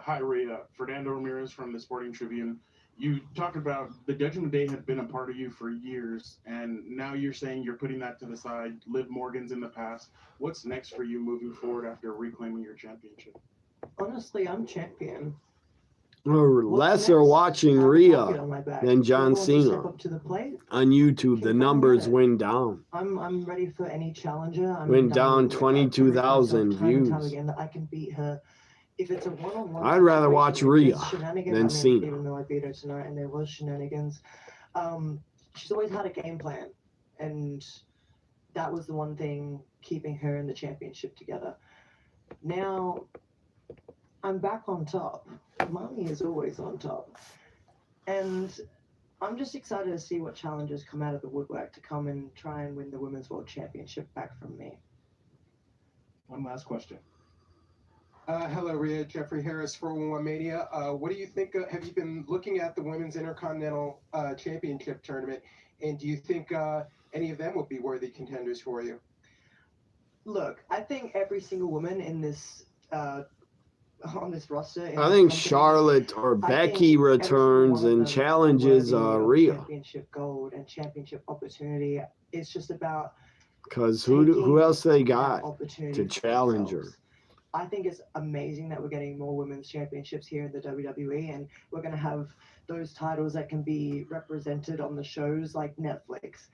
[SPEAKER 23] Hi, Rhea. Fernando Ramirez from the Sporting Tribune. You talked about the Judgment Day had been a part of you for years, and now you're saying you're putting that to the side. Liv Morgan's in the past. What's next for you moving forward after reclaiming your championship?
[SPEAKER 3] Honestly, I'm champion.
[SPEAKER 1] Or less are watching Rhea than John
[SPEAKER 3] Who wants to step
[SPEAKER 1] Cena.
[SPEAKER 3] up to the plate?
[SPEAKER 1] On YouTube, the numbers went down.
[SPEAKER 3] I'm ready for any challenger.
[SPEAKER 1] Went down 22,000
[SPEAKER 3] time and time
[SPEAKER 1] views.
[SPEAKER 3] again that I can beat her. If it's a one-on-one,
[SPEAKER 1] I'd rather watch
[SPEAKER 3] situation,
[SPEAKER 1] Rhea
[SPEAKER 3] if there's shenanigans,
[SPEAKER 1] than
[SPEAKER 3] I mean,
[SPEAKER 1] Cena.
[SPEAKER 3] even though I beat her tonight and there was shenanigans, she's always had a game plan, and that was the one thing keeping her in the championship together. Now I'm back on top. Mommy is always on top, and I'm just excited to see what challengers come out of the woodwork to come and try and win the Women's World Championship back from me.
[SPEAKER 19] One last question.
[SPEAKER 14] Hello, Rhea. Jeffrey Harris, 411 Mania. What do you think? Have you been looking at the Women's Intercontinental Championship tournament, and do you think any of them would be worthy contenders for you?
[SPEAKER 3] Look, I think every single woman in this on this roster.
[SPEAKER 1] I think Charlotte or Becky returns and challenges Rhea.
[SPEAKER 3] Championship gold and championship opportunity. It's just about
[SPEAKER 1] Because who else they got to challenge her?
[SPEAKER 3] I think it's amazing that we're getting more women's championships here in the WWE, and we're going to have those titles that can be represented on the shows like Netflix.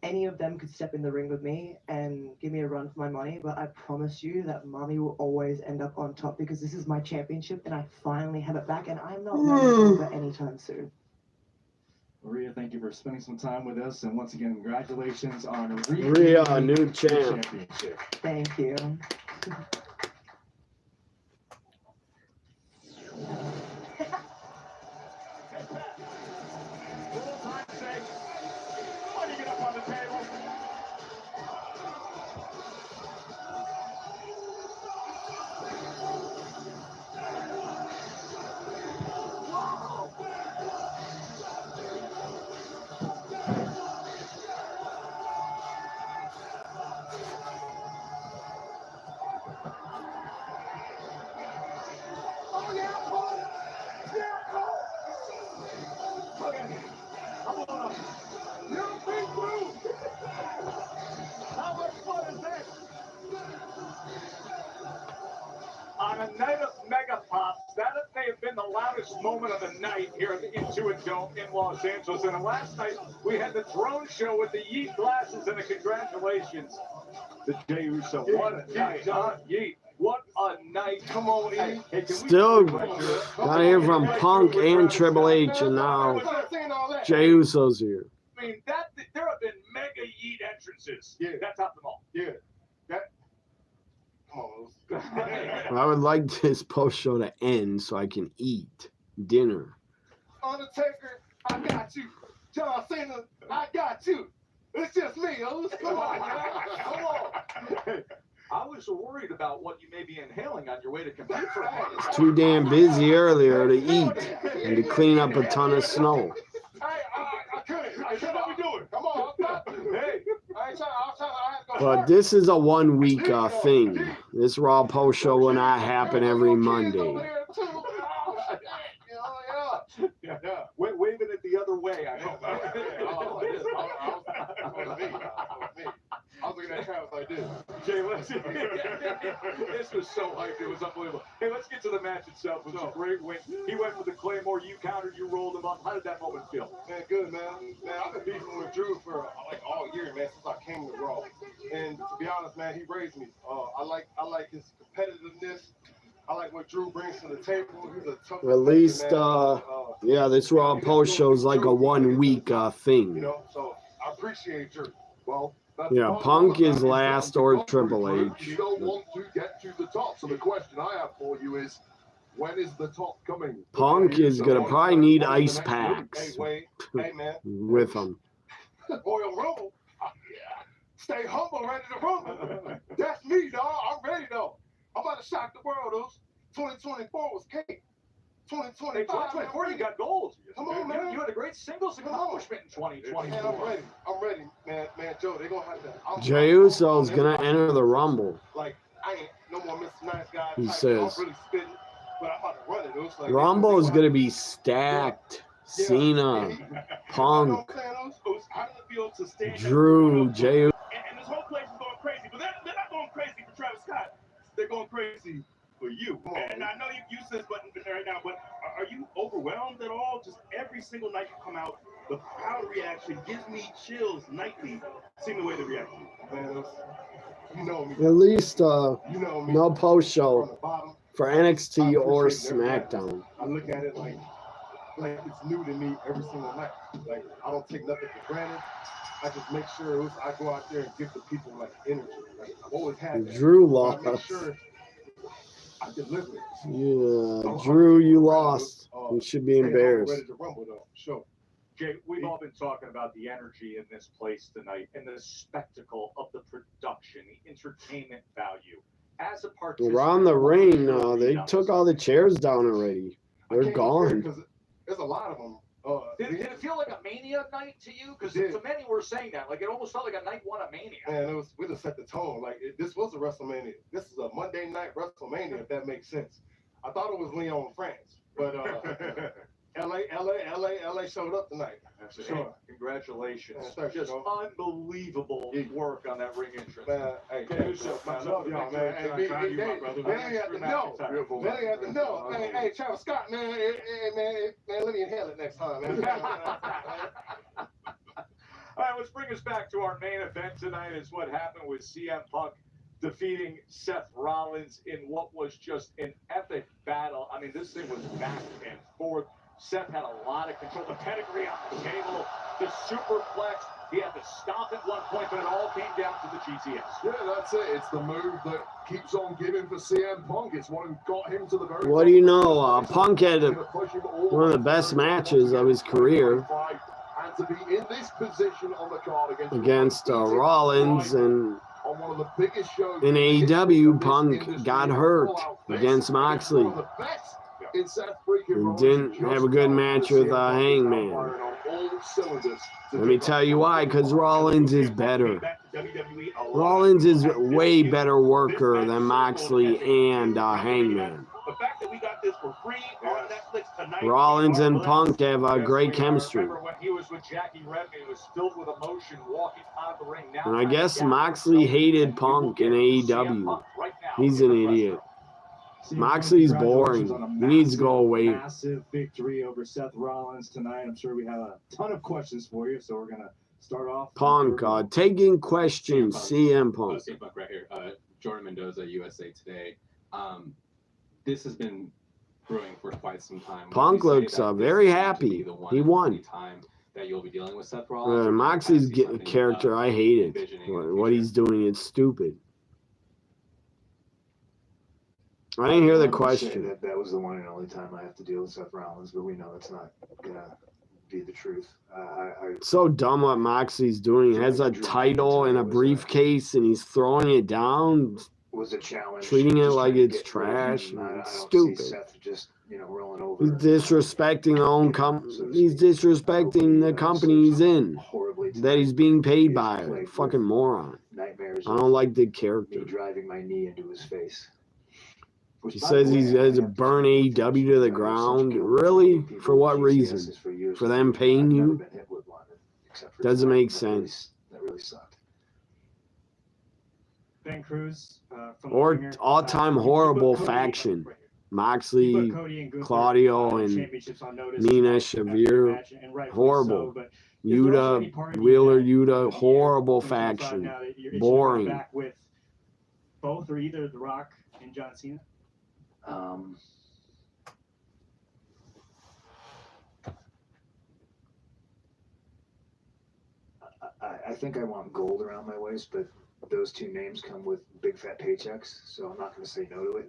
[SPEAKER 3] Any of them could step in the ring with me and give me a run for my money, but I promise you that Mommy will always end up on top because this is my championship and I finally have it back, and I'm not running over anytime soon.
[SPEAKER 19] Rhea, thank you for spending some time with us, and once again, congratulations on
[SPEAKER 1] Rhea, new champ.
[SPEAKER 19] championship.
[SPEAKER 3] Thank you.
[SPEAKER 22] On a night of mega pops, that may have been the loudest moment of the night here at the Intuit Dome in Los Angeles. And last night, we had the drone show with the Yeet glasses and the congratulations to Jey Uso. What a night, huh? Yeet. What a night. Come on, Yeet. Hey,
[SPEAKER 1] Still gotta hear from Punk and Triple H, and now Jey Uso's here.
[SPEAKER 22] I mean, there have been mega Yeet entrances. Yeah. That topped them all.
[SPEAKER 2] Yeah. Come on.
[SPEAKER 1] I would like this post show to end so I can eat dinner.
[SPEAKER 2] Undertaker, I got you. John Cena, I got you. It's just me, O's. Come on, man. Come on.
[SPEAKER 22] I was worried about what you may be inhaling on your way to compete for a
[SPEAKER 1] Too damn busy earlier to eat and to clean up a ton of snow.
[SPEAKER 2] I couldn't. I said what we doing. Come on. Hey, I had to go.
[SPEAKER 1] But this is a 1 week thing. This Raw post show will not happen every Monday.
[SPEAKER 22] Yeah. Waving it the other way, I hope.
[SPEAKER 2] I was looking at Travis like this.
[SPEAKER 22] Jay, this was so hyped. It was unbelievable. Hey, let's get to the match itself. It was a great win. He went for the Claymore. You countered. You rolled him up. How did that moment feel?
[SPEAKER 2] Man, good, man. Man, I've been beefing with Drew for like all year, man, since I came to Raw. And to be honest, man, he raised me. I like his competitiveness. I like what Drew brings to the table. He's a tough
[SPEAKER 1] At least, yeah, this Raw post show is like a 1 week thing.
[SPEAKER 2] You know, so I appreciate Drew. Well,
[SPEAKER 1] Yeah, Punk is last or Triple H.
[SPEAKER 2] You don't want to get to the top. So the question I have for you is, when is the top coming?
[SPEAKER 1] Punk is going to probably need ice packs
[SPEAKER 2] Hey, man.
[SPEAKER 1] with him.
[SPEAKER 2] Royal Rumble. Yeah. Stay humble, ready to rumble. That's me, dog. I'm ready, though. I'm about to shock the world, those. 2024 was cake. 2025.
[SPEAKER 22] Hey, 2024, you got gold.
[SPEAKER 2] Come on, man.
[SPEAKER 22] You had a great singles accomplishment in 2024.
[SPEAKER 2] Man, I'm ready, man, Joe. They're gonna have to.
[SPEAKER 1] Jey Uso's gonna enter the Rumble.
[SPEAKER 2] Like, I ain't no more Mr. Nice Guy.
[SPEAKER 1] He
[SPEAKER 2] I'm
[SPEAKER 1] says.
[SPEAKER 2] really spitting, but I'm about to run it. Those like
[SPEAKER 1] Rumble is gonna be stacked. Cena, Punk,
[SPEAKER 11] How does it feel to stand
[SPEAKER 1] Drew, Jey Uso.
[SPEAKER 11] And this whole place is going crazy, but they're not going crazy for Travis Scott. They're going crazy for you. And I know you use this button right now, but are you overwhelmed at all? Just every single night you come out, the crowd reaction gives me chills nightly, seeing the way they react.
[SPEAKER 2] Man, you know me.
[SPEAKER 1] At least
[SPEAKER 2] You know me.
[SPEAKER 1] no post
[SPEAKER 2] From
[SPEAKER 1] show
[SPEAKER 2] the bottom,
[SPEAKER 1] for NXT or
[SPEAKER 2] appreciate every night.
[SPEAKER 1] SmackDown.
[SPEAKER 2] I look at it like it's new to me every single night. Like, I don't take nothing for granted. I just make sure I go out there and give the people like energy. Like, I've always had that.
[SPEAKER 1] Drew
[SPEAKER 2] So I make
[SPEAKER 1] lost.
[SPEAKER 2] sure I deliver it.
[SPEAKER 1] Yeah, Drew, you lost. You should be embarrassed.
[SPEAKER 2] Ready to rumble though, sure.
[SPEAKER 22] Jay, we've all been talking about the energy in this place tonight and the spectacle of the production, the entertainment value. As a participant,
[SPEAKER 1] Around the ring, they took all the chairs down already. They're gone.
[SPEAKER 2] Because there's a lot of them.
[SPEAKER 22] Did it feel like a Mania night to you? Because
[SPEAKER 2] It did.
[SPEAKER 22] to many were saying that. Like, it almost felt like a night one of Mania.
[SPEAKER 2] Man, we just set the tone. Like, this was a WrestleMania. This is a Monday night WrestleMania, if that makes sense. I thought it was Leon France, but LA showed up tonight.
[SPEAKER 22] That's it.
[SPEAKER 2] Sure.
[SPEAKER 22] Congratulations.
[SPEAKER 2] Yeah, thanks,
[SPEAKER 22] Just
[SPEAKER 2] bro.
[SPEAKER 22] unbelievable work on that ring entrance.
[SPEAKER 2] Man, hey,
[SPEAKER 22] Jey Uso,
[SPEAKER 2] I love y'all, man. Hey, they have to know. They have to know. Hey, Travis Scott, man, let me inhale it next time, man.
[SPEAKER 22] All right, let's bring us back to our main event tonight. Is what happened with CM Punk defeating Seth Rollins in what was just an epic battle. I mean, this thing was back and forth. Seth had a lot of control. The pedigree on the table, the superplex. He had to stop at one point, but it all came down to the GTS.
[SPEAKER 2] Yeah, that's it. It's the move that keeps on giving for CM Punk. It's what got him to the very
[SPEAKER 1] What do you know? Punk had one of the best matches of his career
[SPEAKER 2] and to be in this position on the card
[SPEAKER 1] against Rollins, and
[SPEAKER 2] on one of the biggest shows
[SPEAKER 1] in AEW, Punk got hurt against Moxley and didn't have a good match with Hangman. Let me tell you why, because Rollins is better. Rollins is a way better worker than Moxley and Hangman.
[SPEAKER 11] The fact that we got this for free on Netflix tonight.
[SPEAKER 1] Rollins and Punk have a great chemistry.
[SPEAKER 22] Remember when he was with Jackie Redman, he was filled with emotion walking out of the ring. Now
[SPEAKER 1] And I guess Moxley hated Punk in AEW. He's an idiot. Moxley's boring. He needs to go away.
[SPEAKER 19] Massive victory over Seth Rollins tonight. I'm sure we have a ton of questions for you, so we're gonna start off.
[SPEAKER 1] Punk, taking questions. CM Punk.
[SPEAKER 18] CM Punk right here. Jordan Mendoza, USA Today. This has been brewing for quite some time.
[SPEAKER 1] Punk looks very happy. He won.
[SPEAKER 18] Time that you'll be dealing with Seth Rollins.
[SPEAKER 1] Moxley's character, I hate it. What he's doing is stupid. I didn't hear the question.
[SPEAKER 5] That was the one and only time I have to deal with Seth Rollins, but we know it's not gonna be the truth.
[SPEAKER 1] It's so dumb what Moxley's doing. He has a title and a briefcase, and he's throwing it down.
[SPEAKER 5] Was a challenge.
[SPEAKER 1] Treating it like it's trash. It's stupid.
[SPEAKER 5] Seth just, rolling over.
[SPEAKER 1] He's disrespecting the own company. He's disrespecting the company he's in. That he's being paid by. Fucking moron.
[SPEAKER 5] Nightmares.
[SPEAKER 1] I don't like the character.
[SPEAKER 5] Me driving my knee into his face.
[SPEAKER 1] He says he has to burn AEW to the ground. Really? For what reason? For them paying you? Doesn't make sense.
[SPEAKER 5] That really sucked.
[SPEAKER 7] Ben Cruz.
[SPEAKER 1] Or all-time horrible faction. Moxley, Claudio, and Nina Shavir. Horrible. Yuta, Wheeler Yuta. Horrible faction. Boring.
[SPEAKER 7] Back with both or either The Rock and John Cena.
[SPEAKER 5] I think I want gold around my waist, but those two names come with big fat paychecks, so I'm not going to say no to it.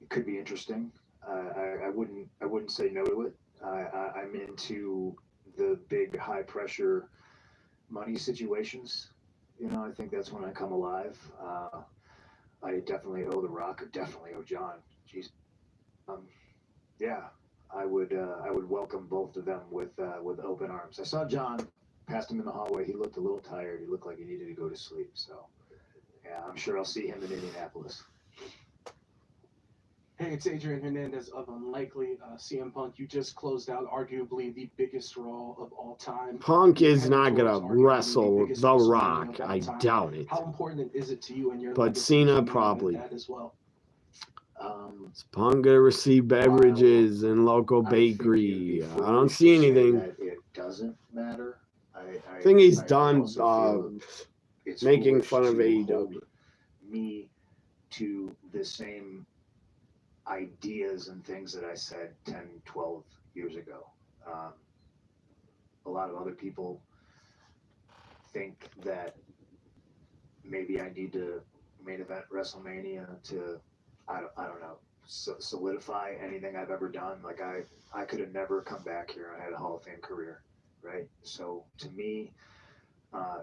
[SPEAKER 5] It could be interesting. I wouldn't say no to it. I'm into the big high pressure money situations. I think that's when I come alive. I definitely owe The Rock. I definitely owe John. Jeez. Yeah, I would welcome both of them with open arms. I saw John, passed him in the hallway. He looked a little tired. He looked like he needed to go to sleep. So, yeah, I'm sure I'll see him in Indianapolis.
[SPEAKER 6] Hey, it's Adrian Hernandez of Unlikely. CM Punk, you just closed out arguably the biggest Raw of all time.
[SPEAKER 1] Punk is not going to wrestle The Rock. I doubt it.
[SPEAKER 6] How important is it to you and your
[SPEAKER 1] But Cena probably.
[SPEAKER 6] that as well?
[SPEAKER 1] Is Punk going to receive beverages in local bakery? I don't see anything.
[SPEAKER 5] It doesn't matter.
[SPEAKER 1] I think he's done making fun of AEW.
[SPEAKER 5] Me to the same ideas and things that I said 10, 12 years ago. A lot of other people think that maybe I need to main event WrestleMania to, I don't know, solidify anything I've ever done. Like I could have never come back here. I had a Hall of Fame career, right? So to me,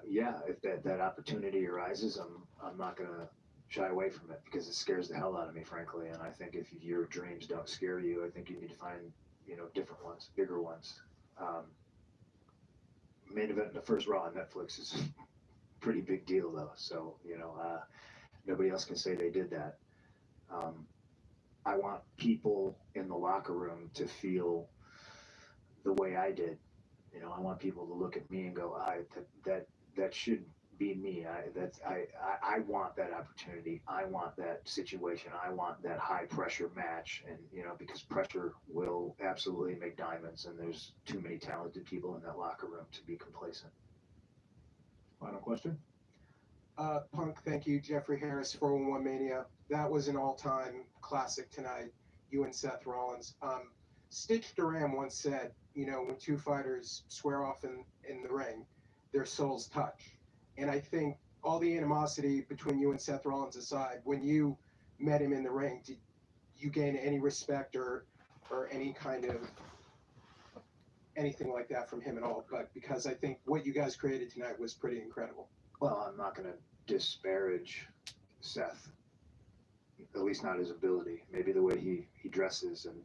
[SPEAKER 5] yeah, if that opportunity arises, I'm not gonna shy away from it because it scares the hell out of me, frankly. And I think if your dreams don't scare you, I think you need to find, different ones, bigger ones. Main event in the first Raw on Netflix is a pretty big deal, though. So, nobody else can say they did that. I want people in the locker room to feel the way I did. You know, I want people to look at me and go, that should be me. I want that opportunity. I want that situation. I want that high pressure match. And, you know, because pressure will absolutely make diamonds, and there's too many talented people in that locker room to be complacent.
[SPEAKER 19] Final question.
[SPEAKER 14] Punk, thank you. Jeffrey Harris, 411 Mania. That was an all-time classic tonight, you and Seth Rollins. Stitch Duran once said, you know, when two fighters square off in the ring, their souls touch. And I think all the animosity between you and Seth Rollins aside, when you met him in the ring, did you gain any respect or any kind of anything like that from him at all? But because I think what you guys created tonight was pretty incredible.
[SPEAKER 5] Well, I'm not going to disparage Seth, at least not his ability. Maybe the way he dresses, and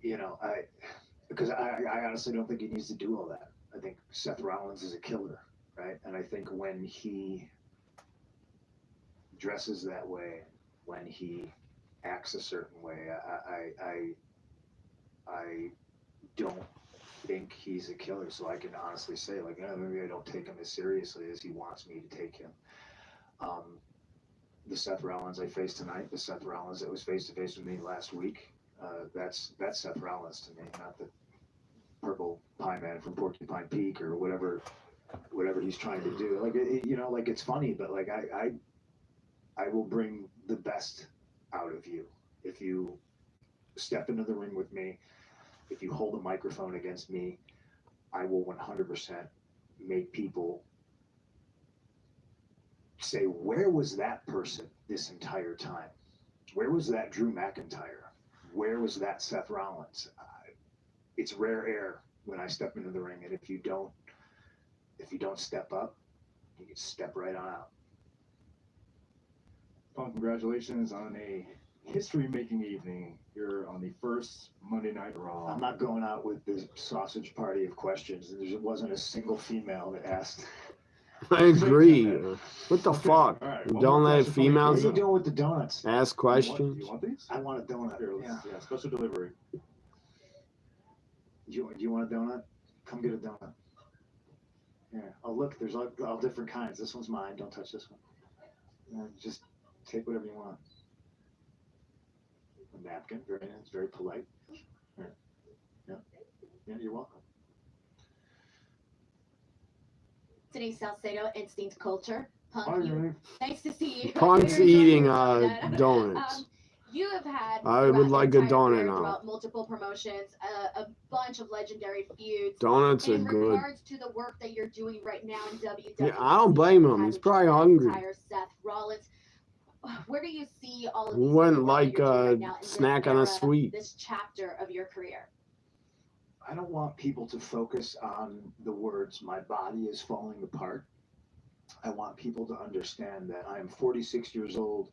[SPEAKER 5] you know, because I honestly don't think he needs to do all that. I think Seth Rollins is a killer, right? And I think when he dresses that way, when he acts a certain way, I don't think he's a killer. So I can honestly say, like, maybe I don't take him as seriously as he wants me to take him. The Seth Rollins I faced tonight, the Seth Rollins that was face to face with me last week, that's Seth Rollins to me, not the purple pie man from Porcupine Peak or whatever he's trying to do. Like, you know, like, it's funny, but like I will bring the best out of you if you step into the ring with me. If you hold a microphone against me, I will 100% make people say, where was that person this entire time? Where was that Drew McIntyre? Where was that Seth Rollins? It's rare air when I step into the ring, and if you don't step up, you can step right on out.
[SPEAKER 19] Punk, congratulations on a history-making evening. You're on the first Monday Night Raw.
[SPEAKER 5] I'm not going out with the sausage party of questions. There wasn't a single female that asked.
[SPEAKER 1] I agree. What the fuck?
[SPEAKER 19] Right,
[SPEAKER 1] Don't let females
[SPEAKER 5] What are you doing with the donuts?
[SPEAKER 1] ask questions.
[SPEAKER 19] Do you want these?
[SPEAKER 5] I want a donut.
[SPEAKER 19] Here,
[SPEAKER 5] Yeah.
[SPEAKER 19] yeah, special delivery.
[SPEAKER 5] Do you want a donut? Come get a donut. Yeah. Oh, look, there's all different kinds. This one's mine. Don't touch this one. Yeah, just take whatever you want. A napkin, very nice, very polite. Yeah. Yeah, you're welcome.
[SPEAKER 17] Denise Salcedo, Instinct Culture. Punk,
[SPEAKER 19] Hi, Denise.
[SPEAKER 17] nice to see you.
[SPEAKER 1] Punk's
[SPEAKER 17] You're
[SPEAKER 1] eating
[SPEAKER 17] enjoying your
[SPEAKER 1] donuts.
[SPEAKER 17] You have had
[SPEAKER 1] I would
[SPEAKER 17] throughout
[SPEAKER 1] like
[SPEAKER 17] your
[SPEAKER 1] a
[SPEAKER 17] entire
[SPEAKER 1] donut
[SPEAKER 17] career,
[SPEAKER 1] now.
[SPEAKER 17] throughout multiple promotions, a bunch of legendary feuds.
[SPEAKER 1] Donuts are
[SPEAKER 17] in
[SPEAKER 1] good.
[SPEAKER 17] regards to the work that you're doing right now in WWE.
[SPEAKER 1] Yeah, I don't blame him. He's probably hungry.
[SPEAKER 17] McIntyre, Seth Rollins. Where do you see all of
[SPEAKER 1] Who
[SPEAKER 17] these
[SPEAKER 1] wouldn't
[SPEAKER 17] people that
[SPEAKER 1] like
[SPEAKER 17] you're doing
[SPEAKER 1] a
[SPEAKER 17] right now in this
[SPEAKER 1] snack on a
[SPEAKER 17] era,
[SPEAKER 1] sweet?
[SPEAKER 17] This chapter of your career?
[SPEAKER 5] I don't want people to focus on the words, my body is falling apart. I want people to understand that I am 46 years old,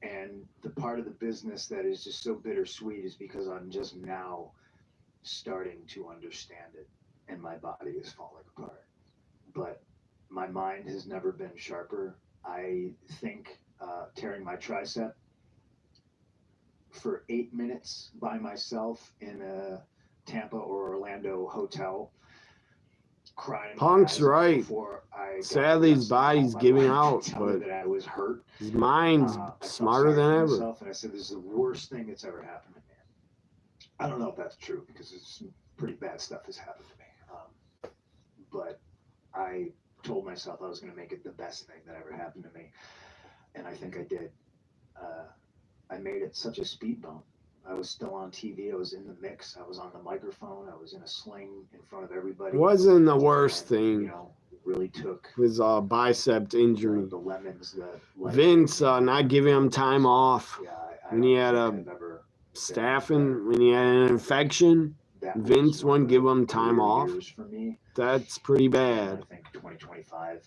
[SPEAKER 5] and the part of the business that is just so bittersweet is because I'm just now starting to understand it, and my body is falling apart. But my mind has never been sharper. I think tearing my tricep for 8 minutes by myself in a Tampa or Orlando hotel, crying.
[SPEAKER 1] Punk's right. Sadly, his body's giving out, but
[SPEAKER 5] that I was hurt.
[SPEAKER 1] his mind's
[SPEAKER 5] I felt
[SPEAKER 1] smarter
[SPEAKER 5] sorry
[SPEAKER 1] than
[SPEAKER 5] for
[SPEAKER 1] ever.
[SPEAKER 5] myself, and I said, this is the worst thing that's ever happened to me. I don't know if that's true, because some pretty bad stuff has happened to me. But I told myself I was going to make it the best thing that ever happened to me, and I think I did. I made it such a speed bump. I was still on TV. I was in the mix. I was on the microphone. I was in a sling in front of everybody.
[SPEAKER 1] Wasn't the worst
[SPEAKER 5] You
[SPEAKER 1] thing.
[SPEAKER 5] know, really took
[SPEAKER 1] His bicep injury.
[SPEAKER 5] the lemons that
[SPEAKER 1] Vince not giving him time off when he had a staffing, when he had an infection. Vince wouldn't give him time off.
[SPEAKER 5] for me.
[SPEAKER 1] That's pretty
[SPEAKER 5] And
[SPEAKER 1] bad.
[SPEAKER 5] I think 2025,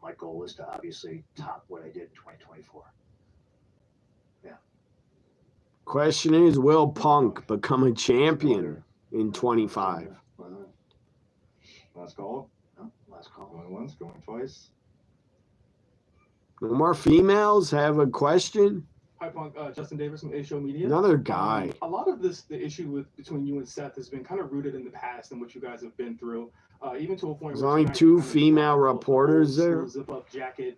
[SPEAKER 5] my goal is to obviously top what I did in 2024.
[SPEAKER 1] Question is, will Punk become a champion in 25?
[SPEAKER 19] Last call.
[SPEAKER 5] No, last call.
[SPEAKER 19] Going once, going twice.
[SPEAKER 1] No more females have a question?
[SPEAKER 6] Hi, Punk. Justin Davis from A Show Media.
[SPEAKER 1] Another guy.
[SPEAKER 6] A lot of the issue between you and Seth has been kind of rooted in the past and what you guys have been through, even to a point
[SPEAKER 1] There's
[SPEAKER 6] where
[SPEAKER 1] only
[SPEAKER 6] tonight
[SPEAKER 1] two
[SPEAKER 6] you kind of
[SPEAKER 1] female
[SPEAKER 6] dropped
[SPEAKER 1] reporters
[SPEAKER 6] the old
[SPEAKER 1] there.
[SPEAKER 6] school zip-up jacket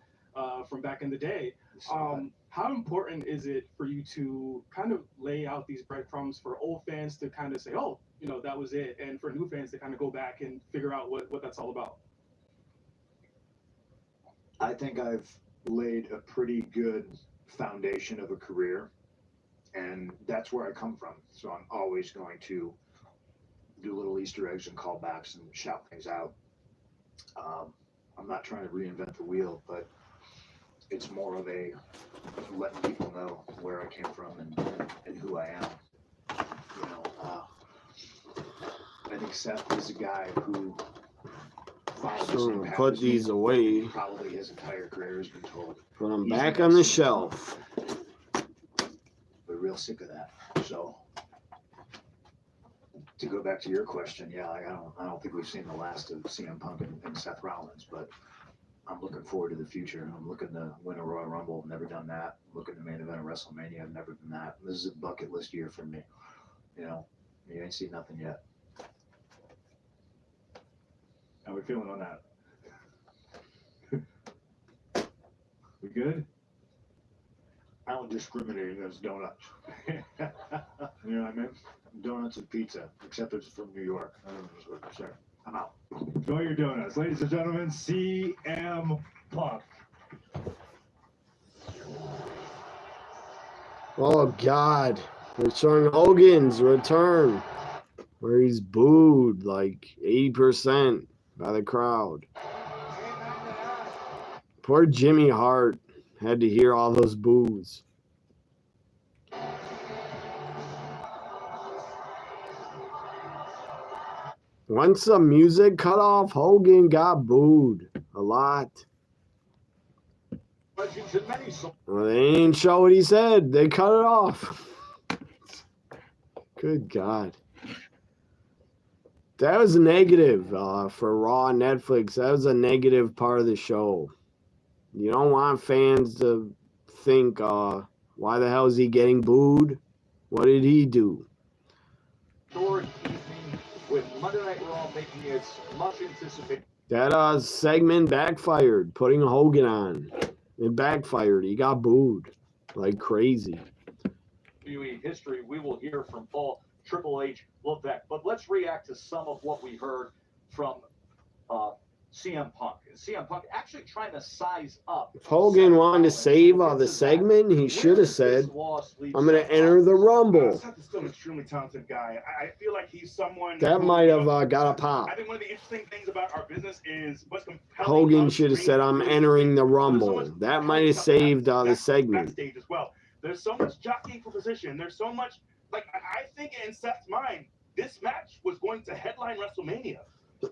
[SPEAKER 6] from back in the day. How important is it for you to kind of lay out these breadcrumbs for old fans to kind of say, oh, you know, that was it, and for new fans to kind of go back and figure out what that's all about?
[SPEAKER 5] I think I've laid a pretty good foundation of a career, and that's where I come from. So I'm always going to do little Easter eggs and callbacks and shout things out. I'm not trying to reinvent the wheel, but it's more of a letting people know where I came from and who I am. You know, I think Seth is a guy who
[SPEAKER 1] So put these away.
[SPEAKER 5] probably his entire career has been told.
[SPEAKER 1] Put them
[SPEAKER 5] He's
[SPEAKER 1] back
[SPEAKER 5] the
[SPEAKER 1] on the
[SPEAKER 5] best.
[SPEAKER 1] shelf.
[SPEAKER 5] We're real sick of that. So to go back to your question, yeah, I don't think we've seen the last of CM Punk and Seth Rollins, but I'm looking forward to the future. I'm looking to win a Royal Rumble. I've never done that. I'm looking to main event of WrestleMania. I've never done that. This is a bucket list year for me. You know, you ain't seen nothing yet.
[SPEAKER 19] How we feeling on that? We good?
[SPEAKER 5] I don't discriminate against donuts. You know what I mean? Donuts and pizza, except it's from New York. I don't know what to say. I'm out.
[SPEAKER 19] Enjoy your donuts. Ladies and gentlemen, CM Punk.
[SPEAKER 1] Oh, God. They're showing Hogan's return, where he's booed like 80% by the crowd. Poor Jimmy Hart had to hear all those boos. Once the music cut off, Hogan got booed a lot. Well, they didn't show what he said. They cut it off. Good God. That was negative for Raw and Netflix. That was a negative part of the show. You don't want fans to think, why the hell is he getting booed? What did he do?
[SPEAKER 22] Historic evening with Monday Night Raw making its much anticipated.
[SPEAKER 1] That segment backfired, putting Hogan on. It backfired. He got booed like crazy.
[SPEAKER 22] WWE history. We will hear from Paul, Triple H, Levesque. But let's react to some of what we heard from CM Punk. CM Punk actually trying to size up.
[SPEAKER 1] If Hogan wanted to save the segment, he should have said, I'm going to enter the Rumble.
[SPEAKER 11] Seth is still an extremely talented guy. I feel like he's someone
[SPEAKER 1] That
[SPEAKER 11] who,
[SPEAKER 1] might have
[SPEAKER 11] you know,
[SPEAKER 1] got a pop.
[SPEAKER 11] I think one of the interesting things about our business is what's compelling.
[SPEAKER 1] Hogan should have said, I'm entering the Rumble. That might have saved the segment.
[SPEAKER 11] Stage as well. There's so much jockeying for position. There's so much, like, I think in Seth's mind, this match was going to headline WrestleMania.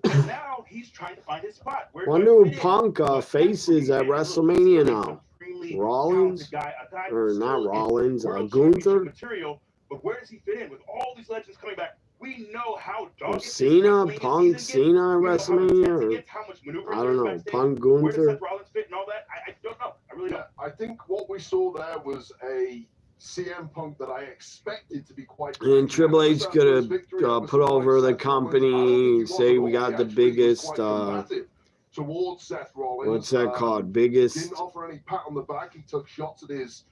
[SPEAKER 11] And now he's trying to find his spot.
[SPEAKER 1] Wonder who Punk faces at WrestleMania now. Rollins? Or not Rollins, Gunther?
[SPEAKER 11] Material, but where does he fit in with all these legends coming back? We know how dogged
[SPEAKER 1] Cena, Punk, Cena at WrestleMania? Or, I don't know, Punk,
[SPEAKER 11] where does
[SPEAKER 1] Gunther?
[SPEAKER 11] Seth Rollins fit and all that? I don't know. I really don't.
[SPEAKER 2] I think what we saw there was a CM Punk that I expected to be quite.
[SPEAKER 1] And Triple H could have put over the company, say we got the biggest,
[SPEAKER 2] towards Seth Rollins.
[SPEAKER 1] what's that called? Biggest,
[SPEAKER 2] Didn't offer any pat on the back. He took shots at his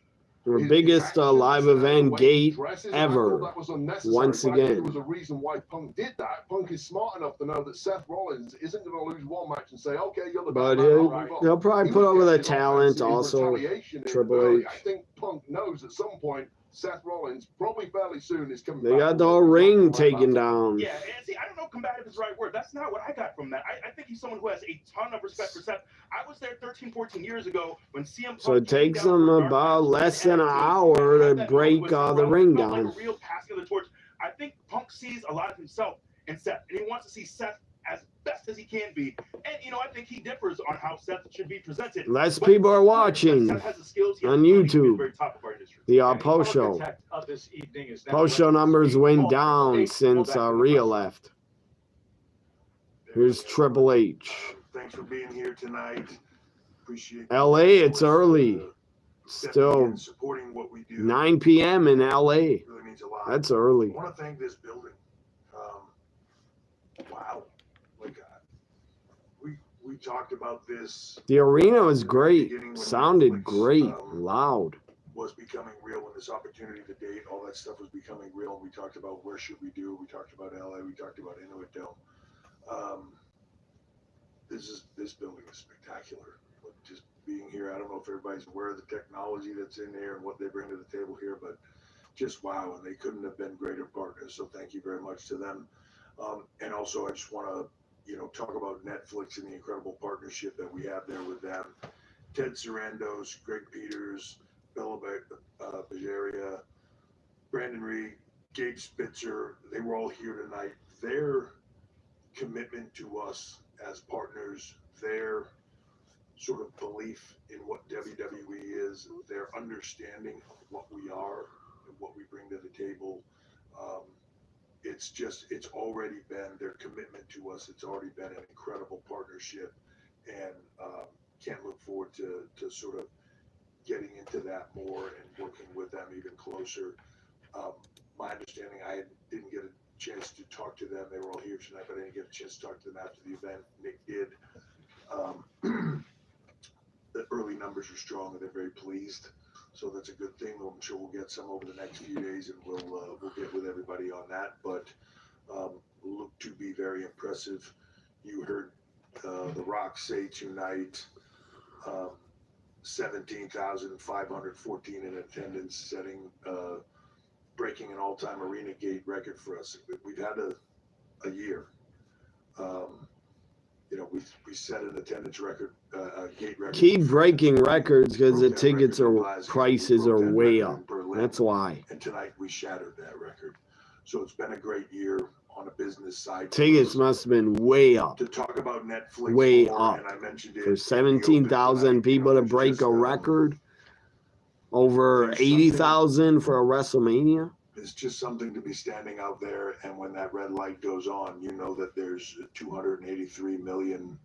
[SPEAKER 1] or biggest live event gate ever.
[SPEAKER 2] That was unnecessary.
[SPEAKER 1] Once
[SPEAKER 2] But I think
[SPEAKER 1] again.
[SPEAKER 2] there was a reason why Punk did that. Punk is smart enough to know that Seth Rollins isn't going to lose one match and say, okay, you're the
[SPEAKER 1] But
[SPEAKER 2] best man, I'll move on.
[SPEAKER 1] he'll probably
[SPEAKER 2] He
[SPEAKER 1] put
[SPEAKER 2] was
[SPEAKER 1] over the
[SPEAKER 2] getting his
[SPEAKER 1] talent
[SPEAKER 2] offense in
[SPEAKER 1] also.
[SPEAKER 2] retaliation in
[SPEAKER 1] Triple
[SPEAKER 2] early.
[SPEAKER 1] H.
[SPEAKER 2] I think Punk knows at some point Seth Rollins probably fairly soon is coming
[SPEAKER 1] They
[SPEAKER 2] back.
[SPEAKER 1] got the whole ring taken down.
[SPEAKER 11] Yeah, and see, I don't know combative is the right word. That's not what I got from that. I think he's someone who has a ton of respect for Seth. I was there 13, 14 years ago when CM Punk
[SPEAKER 1] So it takes them about less than an hour to break the ring down.
[SPEAKER 11] like a real passing of the torch. I think Punk sees a lot of himself in Seth, and he wants to see Seth as best as he can be. And, you know, I think he differs on how Seth should be presented.
[SPEAKER 1] Less
[SPEAKER 11] But
[SPEAKER 1] people are watching
[SPEAKER 11] Seth has the skills, he has
[SPEAKER 1] on
[SPEAKER 11] the ability to be
[SPEAKER 1] YouTube.
[SPEAKER 11] the very top of our industry.
[SPEAKER 1] The post show.
[SPEAKER 22] Architect of this evening is now
[SPEAKER 1] Post show numbers went down since Rhea left. Here's Triple H.
[SPEAKER 2] Thanks for being here tonight. Appreciate
[SPEAKER 1] LA, it's early. Still
[SPEAKER 2] what we do.
[SPEAKER 1] 9 p.m. in LA.
[SPEAKER 2] Really means a lot.
[SPEAKER 1] That's early.
[SPEAKER 2] I want to thank this building. Wow. Like, we talked about this.
[SPEAKER 1] The arena was great.
[SPEAKER 2] Beginning when
[SPEAKER 1] Sounded
[SPEAKER 2] Netflix,
[SPEAKER 1] great. Loud.
[SPEAKER 2] Was becoming real when this opportunity to date, all that stuff was becoming real. And we talked about where should we do. We talked about LA. We talked about Inuit Dome. This building is spectacular. Just being here, I don't know if everybody's aware of the technology that's in here and what they bring to the table here, but just wow. And they couldn't have been greater partners. So thank you very much to them. And also, I just want to, talk about Netflix and the incredible partnership that we have there with them. Ted Sarandos, Greg Peters, Bella Bajaria, Brandon Reed, Gabe Spitzer, they were all here tonight. Their commitment to us as partners, their sort of belief in what WWE is, their understanding of what we are and what we bring to the table. It's already been their commitment to us. It's already been an incredible partnership, and can't look forward to sort of getting into that more and working with them even closer. My understanding, I didn't get a chance to talk to them. They were all here tonight, but I didn't get a chance to talk to them after the event. Nick did. The early numbers are strong, and they're very pleased. So that's a good thing. I'm sure we'll get some over the next few days, and we'll get with everybody on that. But look to be very impressive. You heard The Rock say tonight, 17,514 in attendance, breaking an all-time arena gate record for us. We've had a year. We set an attendance record, gate record.
[SPEAKER 1] Keep breaking records because the tickets prices are way up. That's why.
[SPEAKER 2] And tonight we shattered that record. So it's been a great year on a business side.
[SPEAKER 1] Tickets must have been way up.
[SPEAKER 2] To talk about Netflix
[SPEAKER 1] way
[SPEAKER 2] more,
[SPEAKER 1] up.
[SPEAKER 2] and I mentioned it
[SPEAKER 1] For 17,000 people to break a record. Over 80,000 for a WrestleMania.
[SPEAKER 2] It's just something to be standing out there, and when that red light goes on, you know that there's 283 million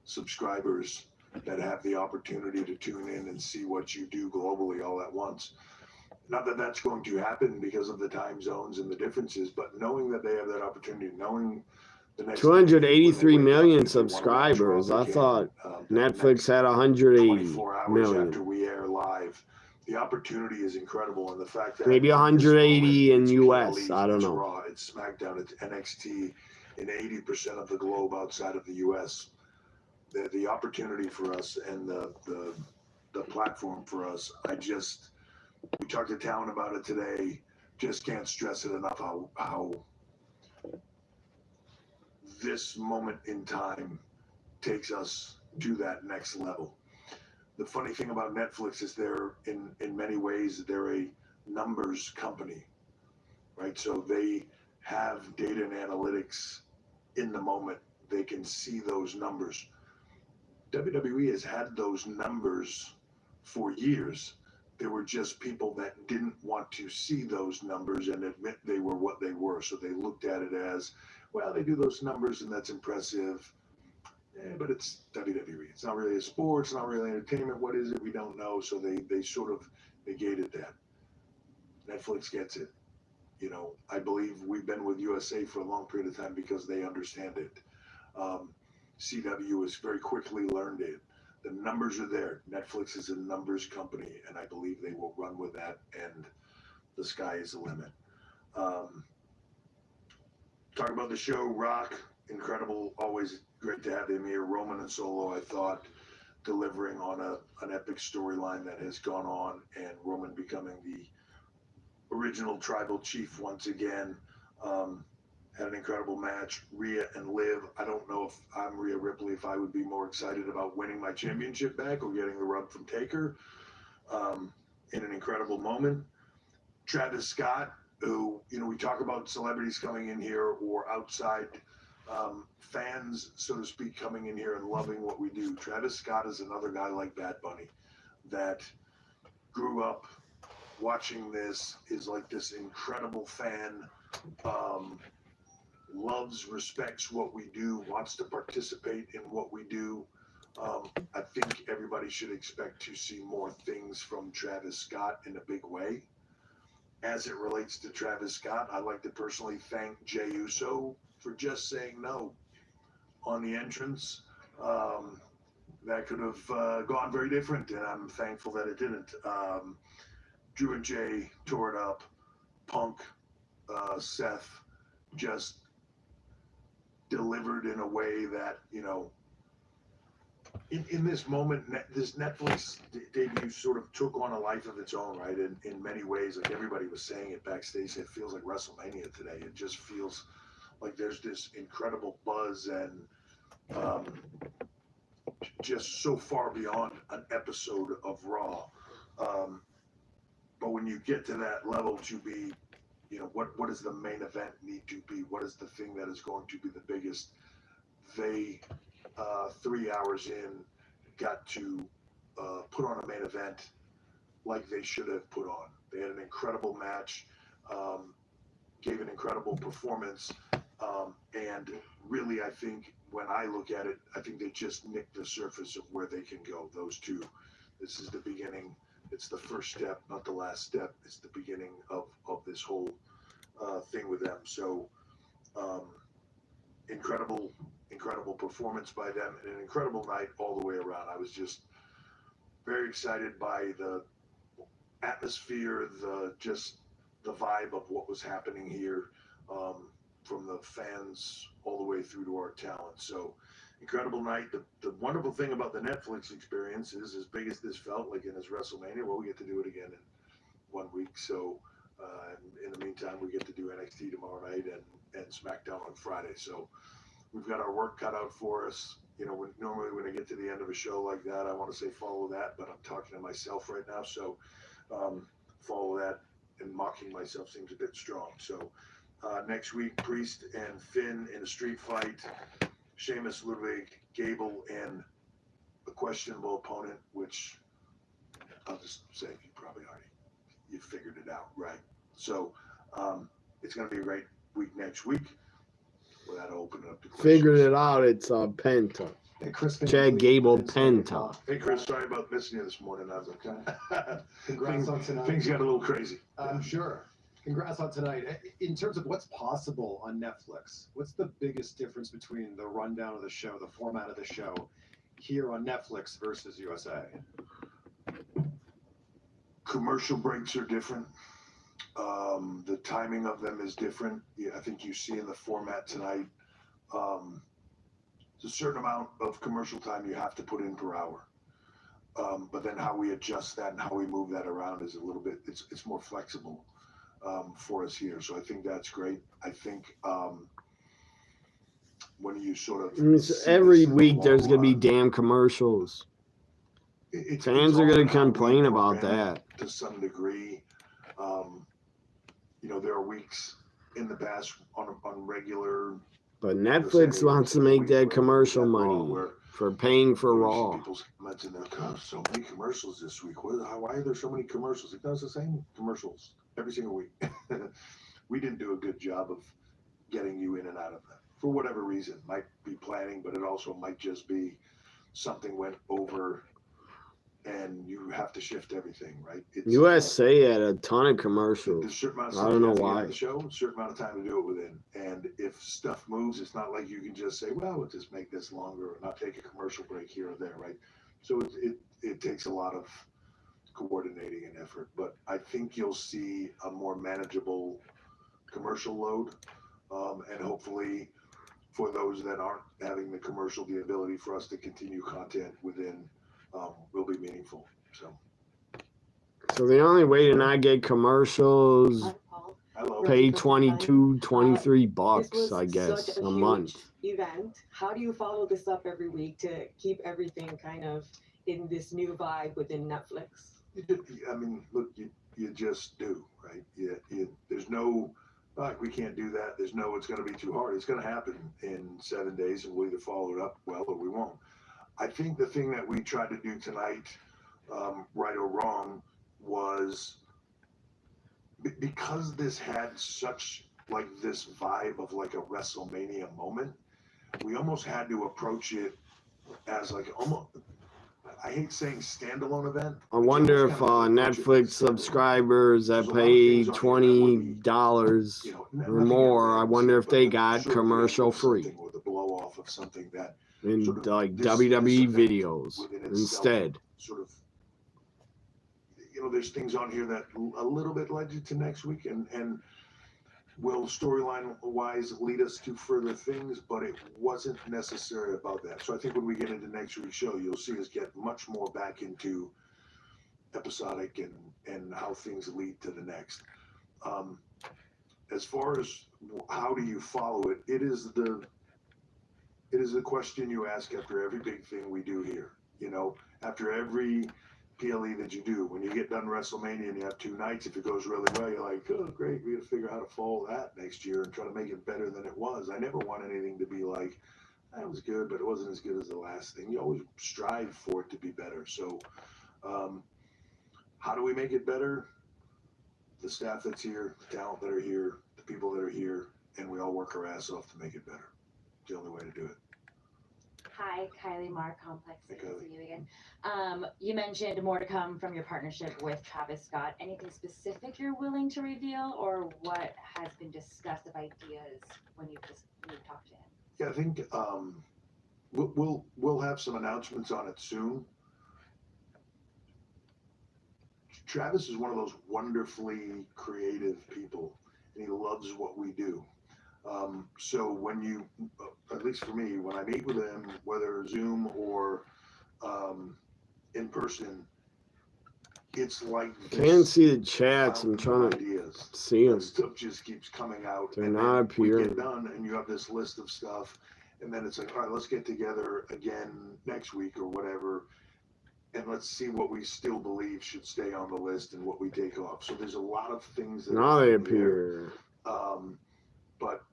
[SPEAKER 2] subscribers that have the opportunity to tune in and see what you do globally all at once. Not that that's going to happen because of the time zones and the differences, but knowing that they have that opportunity, knowing the next
[SPEAKER 1] 283 million subscribers. I thought Netflix had 180 million.
[SPEAKER 2] After we air live. The opportunity is incredible, and the fact that
[SPEAKER 1] maybe 180 in US. I don't know.
[SPEAKER 2] Raw, it's SmackDown, it's NXT in 80% of the globe outside of the US. The opportunity for us and the platform for us. We talked to Talon about it today. Just can't stress it enough how this moment in time takes us to that next level. The funny thing about Netflix is they're in many ways they're a numbers company, right? So they have data and analytics in the moment. They can see those numbers. WWE has had those numbers for years. There were just people that didn't want to see those numbers and admit they were what they were. So they looked at it as, well, they do those numbers and that's impressive. But it's WWE. It's not really a sport. It's not really entertainment. What is it? We don't know. So they sort of negated that. Netflix gets it. I believe we've been with USA for a long period of time because they understand it. CW has very quickly learned it. The numbers are there. Netflix is a numbers company, and I believe they will run with that, and the sky is the limit. Talk about the show, Rock, incredible, always great to have him here. Roman and Solo, I thought, delivering on an epic storyline that has gone on, and Roman becoming the original tribal chief once again. Had an incredible match. Rhea and Liv. I don't know if I'm Rhea Ripley, if I would be more excited about winning my championship back or getting the rub from Taker in an incredible moment. Travis Scott, who, we talk about celebrities coming in here or outside fans, so to speak, coming in here and loving what we do. Travis Scott is another guy like Bad Bunny that grew up watching this, is like this incredible fan, loves, respects what we do, wants to participate in what we do. I think everybody should expect to see more things from Travis Scott in a big way. As it relates to Travis Scott, I'd like to personally thank Jey Uso for just saying no on the entrance. That could have gone very different, and I'm thankful that it didn't. Drew and Jay tore it up. Punk, Seth just delivered in a way that, you know, in this moment, this Netflix debut sort of took on a life of its own, right? In many ways, like everybody was saying it backstage, it feels like WrestleMania today. It just feels like there's this incredible buzz and just so far beyond an episode of Raw. But when you get to that level to be, you know, what does the main event need to be? What is the thing that is going to be the biggest? They, 3 hours in, got to put on a main event like they should have put on. They had an incredible match, gave an incredible performance, and really, I think when I look at it, I think they just nicked the surface of where they can go, those two. This is the beginning. It's the first step, not the last step. It's the beginning of this whole thing with them. So, incredible performance by them and an incredible night all the way around. I was just very excited by the atmosphere, the vibe of what was happening here, from the fans all the way through to our talent. So incredible night. The wonderful thing about the Netflix experience is, as big as this felt like in this WrestleMania, well, we get to do it again in 1 week. So in the meantime, we get to do NXT tomorrow night and SmackDown on Friday. So we've got our work cut out for us. You know, normally when I get to the end of a show like that, I want to say follow that, but I'm talking to myself right now. So follow that, and mocking myself seems a bit strong. So next week, Priest and Finn in a street fight. Sheamus, Ludwig, Gable, and a questionable opponent, which I'll just say you figured it out, right? So it's going to be a great week next week. Well, that'll open it up to questions.
[SPEAKER 1] Figured it out. It's Penta.
[SPEAKER 15] Hey, Chris,
[SPEAKER 1] Chad Gable Penta.
[SPEAKER 2] Hey, Chris, sorry about missing you this morning. I was okay.
[SPEAKER 15] Congrats on tonight.
[SPEAKER 2] Things got a little crazy.
[SPEAKER 15] I'm sure. Congrats on tonight. In terms of what's possible on Netflix, what's the biggest difference between the rundown of the show, the format of the show, here on Netflix versus USA?
[SPEAKER 2] Commercial breaks are different. The timing of them is different. Yeah, I think you see in the format tonight, there's a certain amount of commercial time you have to put in per hour. But then how we adjust that and how we move that around is a little bit, it's more flexible for us here. So I think that's great. I think when you sort of
[SPEAKER 1] every week there's going to be damn commercials. Fans are going to complain about that.
[SPEAKER 2] To some degree. You know, there are weeks in the past on regular.
[SPEAKER 1] But Netflix wants to make that commercial money for paying for Raw.
[SPEAKER 2] People's comments in there, God, so many commercials this week. Why are there so many commercials? It does the same commercials every single week. We didn't do a good job of getting you in and out of them for whatever reason. Might be planning, but it also might just be something went over and you have to shift everything, right?
[SPEAKER 1] USA had a ton of commercials. I don't know why.
[SPEAKER 2] Show a certain amount of time to do it within, and if stuff moves, it's not like you can just say, "Well, we'll just make this longer or not take a commercial break here or there," right? So it takes a lot of coordinating and effort, but I think you'll see a more manageable commercial load, and hopefully, for those that aren't having the commercial, the ability for us to continue content within. Will be meaningful.
[SPEAKER 1] So the only way to not get commercials, pay $22-23, I guess, a month.
[SPEAKER 12] Event. How do you follow this up every week to keep everything kind of in this new vibe within Netflix?
[SPEAKER 2] I mean, look, you just do, right? There's no, like, we can't do that. There's no, it's going to be too hard. It's going to happen in 7 days, and we'll either follow it up well or we won't. I think the thing that we tried to do tonight, right or wrong, was because this had such like this vibe of like a WrestleMania moment, we almost had to approach it as like almost, I hate saying standalone event.
[SPEAKER 1] I wonder if Netflix subscribers that pay $20 or more, I wonder if they got commercial free
[SPEAKER 2] or the blow off of something that
[SPEAKER 1] in
[SPEAKER 2] sort of
[SPEAKER 1] like
[SPEAKER 2] this
[SPEAKER 1] WWE
[SPEAKER 2] event
[SPEAKER 1] videos
[SPEAKER 2] within itself
[SPEAKER 1] instead.
[SPEAKER 2] sort of, there's things on here that a little bit led you to next week and will storyline wise lead us to further things, but it wasn't necessarily about that. So I think when we get into next week's show, you'll see us get much more back into episodic and how things lead to the next. As far as how do you follow it, it is the question you ask after every big thing we do here. After every PLE that you do, when you get done WrestleMania and you have 2 nights, if it goes really well, you're like, oh, great, we got to figure out how to follow that next year and try to make it better than it was. I never want anything to be like, that was good, but it wasn't as good as the last thing. You always strive for it to be better. So how do we make it better? The staff that's here, the talent that are here, the people that are here, and we all work our ass off to make it better. It's the only way to do it.
[SPEAKER 9] Hi, Kylie Marr, Complex.
[SPEAKER 2] Hey,
[SPEAKER 9] Good to
[SPEAKER 2] Kylie.
[SPEAKER 9] see you again. You mentioned more to come from your partnership with Travis Scott. Anything specific you're willing to reveal, or what has been discussed of ideas when you've talked to him?
[SPEAKER 2] Yeah, I think we'll have some announcements on it soon. Travis is one of those wonderfully creative people, and he loves what we do. So when you, at least for me, when I meet with him, whether Zoom or in person, it's like
[SPEAKER 1] Can't see the chats. I'm trying to
[SPEAKER 2] ideas.
[SPEAKER 1] see them.
[SPEAKER 2] Stuff just keeps coming out.
[SPEAKER 1] They're
[SPEAKER 2] and
[SPEAKER 1] not
[SPEAKER 2] then we
[SPEAKER 1] appearing.
[SPEAKER 2] get done, and you have this list of stuff, and then it's like, all right, let's get together again next week or whatever, and let's see what we still believe should stay on the list and what we take off. So there's a lot of things that
[SPEAKER 1] Now
[SPEAKER 2] are
[SPEAKER 1] they
[SPEAKER 2] in the air.
[SPEAKER 1] appear.
[SPEAKER 2] But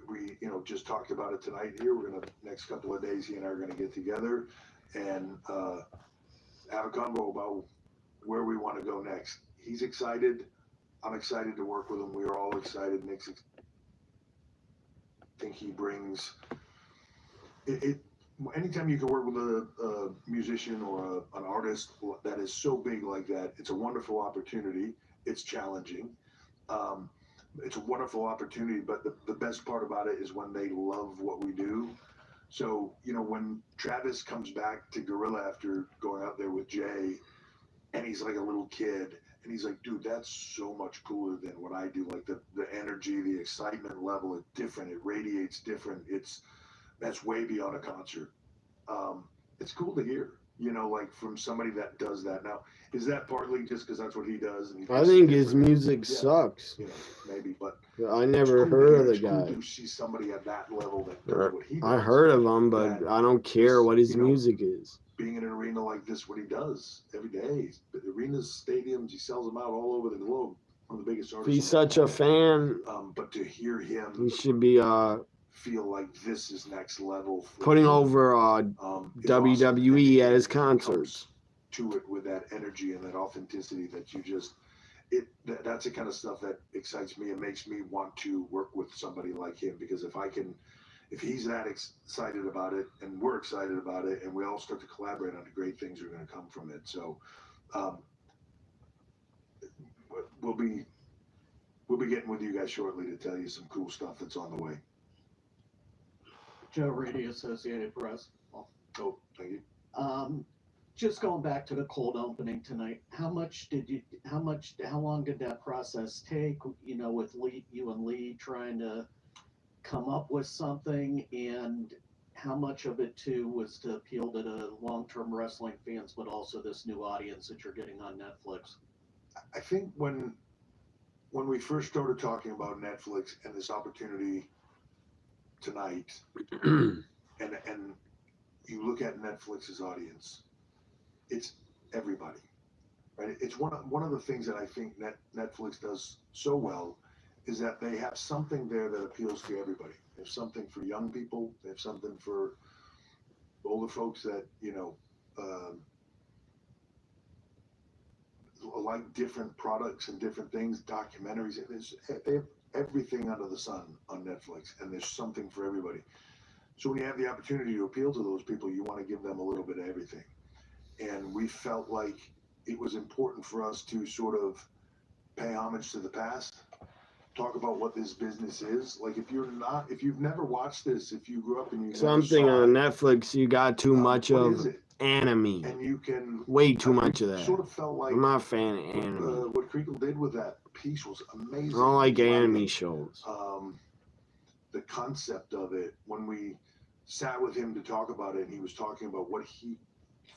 [SPEAKER 2] we just talked about it tonight here. We're gonna, next couple of days, he and I are gonna get together and have a convo about where we want to go next. He's excited. I'm excited to work with him. We are all excited. Nick's I think he brings it. Anytime you can work with a musician or an artist that is so big like that, it's a wonderful opportunity. It's challenging. It's a wonderful opportunity, but the best part about it is when they love what we do. So, when Travis comes back to Gorilla after going out there with Jey, and he's like a little kid, and he's like, dude, that's so much cooler than what I do. Like the energy, the excitement level is different. It radiates different. That's way beyond a concert. It's cool to hear, like from somebody that does that. Now, is that partly just because that's what he does? And
[SPEAKER 1] I think his music sucks.
[SPEAKER 2] Maybe, but
[SPEAKER 1] I never
[SPEAKER 2] it's cool
[SPEAKER 1] heard
[SPEAKER 2] to
[SPEAKER 1] of the
[SPEAKER 2] hear. It's cool
[SPEAKER 1] guy.
[SPEAKER 2] to see somebody at that level that does what he does.
[SPEAKER 1] I heard of him, but I don't care what his music is.
[SPEAKER 2] Being in an arena like this, what he does every day, arenas, stadiums, he sells them out all over the globe. One of the biggest
[SPEAKER 1] If
[SPEAKER 2] artists.
[SPEAKER 1] he's such a fan,
[SPEAKER 2] But to hear him
[SPEAKER 1] he should be
[SPEAKER 2] feel like this is next level. For
[SPEAKER 1] putting
[SPEAKER 2] him,
[SPEAKER 1] over WWE at his concerts.
[SPEAKER 2] To it with that energy and that authenticity that you just, that's the kind of stuff that excites me and makes me want to work with somebody like him, because if he's that excited about it and we're excited about it and we all start to collaborate on the great things that are going to come from it. So we'll be getting with you guys shortly to tell you some cool stuff that's on the way.
[SPEAKER 10] Joe Reedy, Associated Press.
[SPEAKER 2] Oh, thank you.
[SPEAKER 10] Just going back to the cold opening tonight, how long did that process take, with you and Lee trying to come up with something, and how much of it too was to appeal to the long-term wrestling fans, but also this new audience that you're getting on Netflix?
[SPEAKER 2] I think when we first started talking about Netflix and this opportunity tonight, and you look at Netflix's audience, it's everybody, right? It's one of the things that I think Netflix does so well is that they have something there that appeals to everybody. They have something for young people. They have something for older folks that like different products and different things, documentaries. They have everything under the sun on Netflix, and there's something for everybody. So when you have the opportunity to appeal to those people, you want to give them a little bit of everything. And we felt like it was important for us to sort of pay homage to the past, talk about what this business is. Like if you've never watched this, if you grew up and you
[SPEAKER 1] Something
[SPEAKER 2] never saw
[SPEAKER 1] on
[SPEAKER 2] it,
[SPEAKER 1] Netflix, you got too much
[SPEAKER 2] what
[SPEAKER 1] of
[SPEAKER 2] is it?
[SPEAKER 1] anime.
[SPEAKER 2] And you can
[SPEAKER 1] Way too much of that.
[SPEAKER 2] Sort of felt like
[SPEAKER 1] I'm not a fan of anime.
[SPEAKER 2] what Creakle did with that piece was amazing.
[SPEAKER 1] I don't like
[SPEAKER 2] His
[SPEAKER 1] anime
[SPEAKER 2] writing,
[SPEAKER 1] shows.
[SPEAKER 2] The concept of it, when we sat with him to talk about it, and he was talking about what he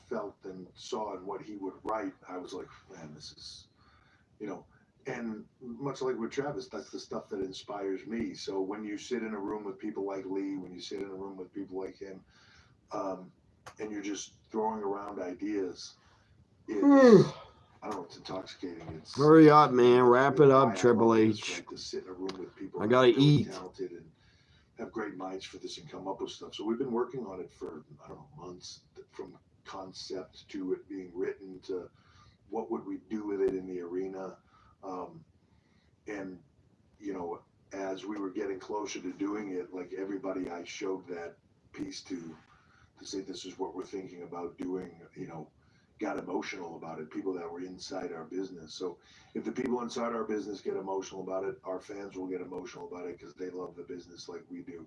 [SPEAKER 2] felt and saw and what he would write, I was like, man, this is, and much like with Travis, that's the stuff that inspires me. So when you sit in a room with people like Lee, when you sit in a room with people like him, and you're just throwing around ideas, it's, I don't know, it's intoxicating. It's
[SPEAKER 1] Hurry up, man. Wrap it up,
[SPEAKER 2] why I
[SPEAKER 1] Triple
[SPEAKER 2] love this,
[SPEAKER 1] H.
[SPEAKER 2] right? To sit in a room with people
[SPEAKER 1] I
[SPEAKER 2] that
[SPEAKER 1] gotta
[SPEAKER 2] are really
[SPEAKER 1] eat.
[SPEAKER 2] talented and have great minds for this and come up with stuff. So we've been working on it for, I don't know, months, from concept to it being written to what would we do with it in the arena. And, as we were getting closer to doing it, like everybody I showed that piece to say this is what we're thinking about doing, got emotional about it. People that were inside our business. So if the people inside our business get emotional about it, our fans will get emotional about it because they love the business like we do.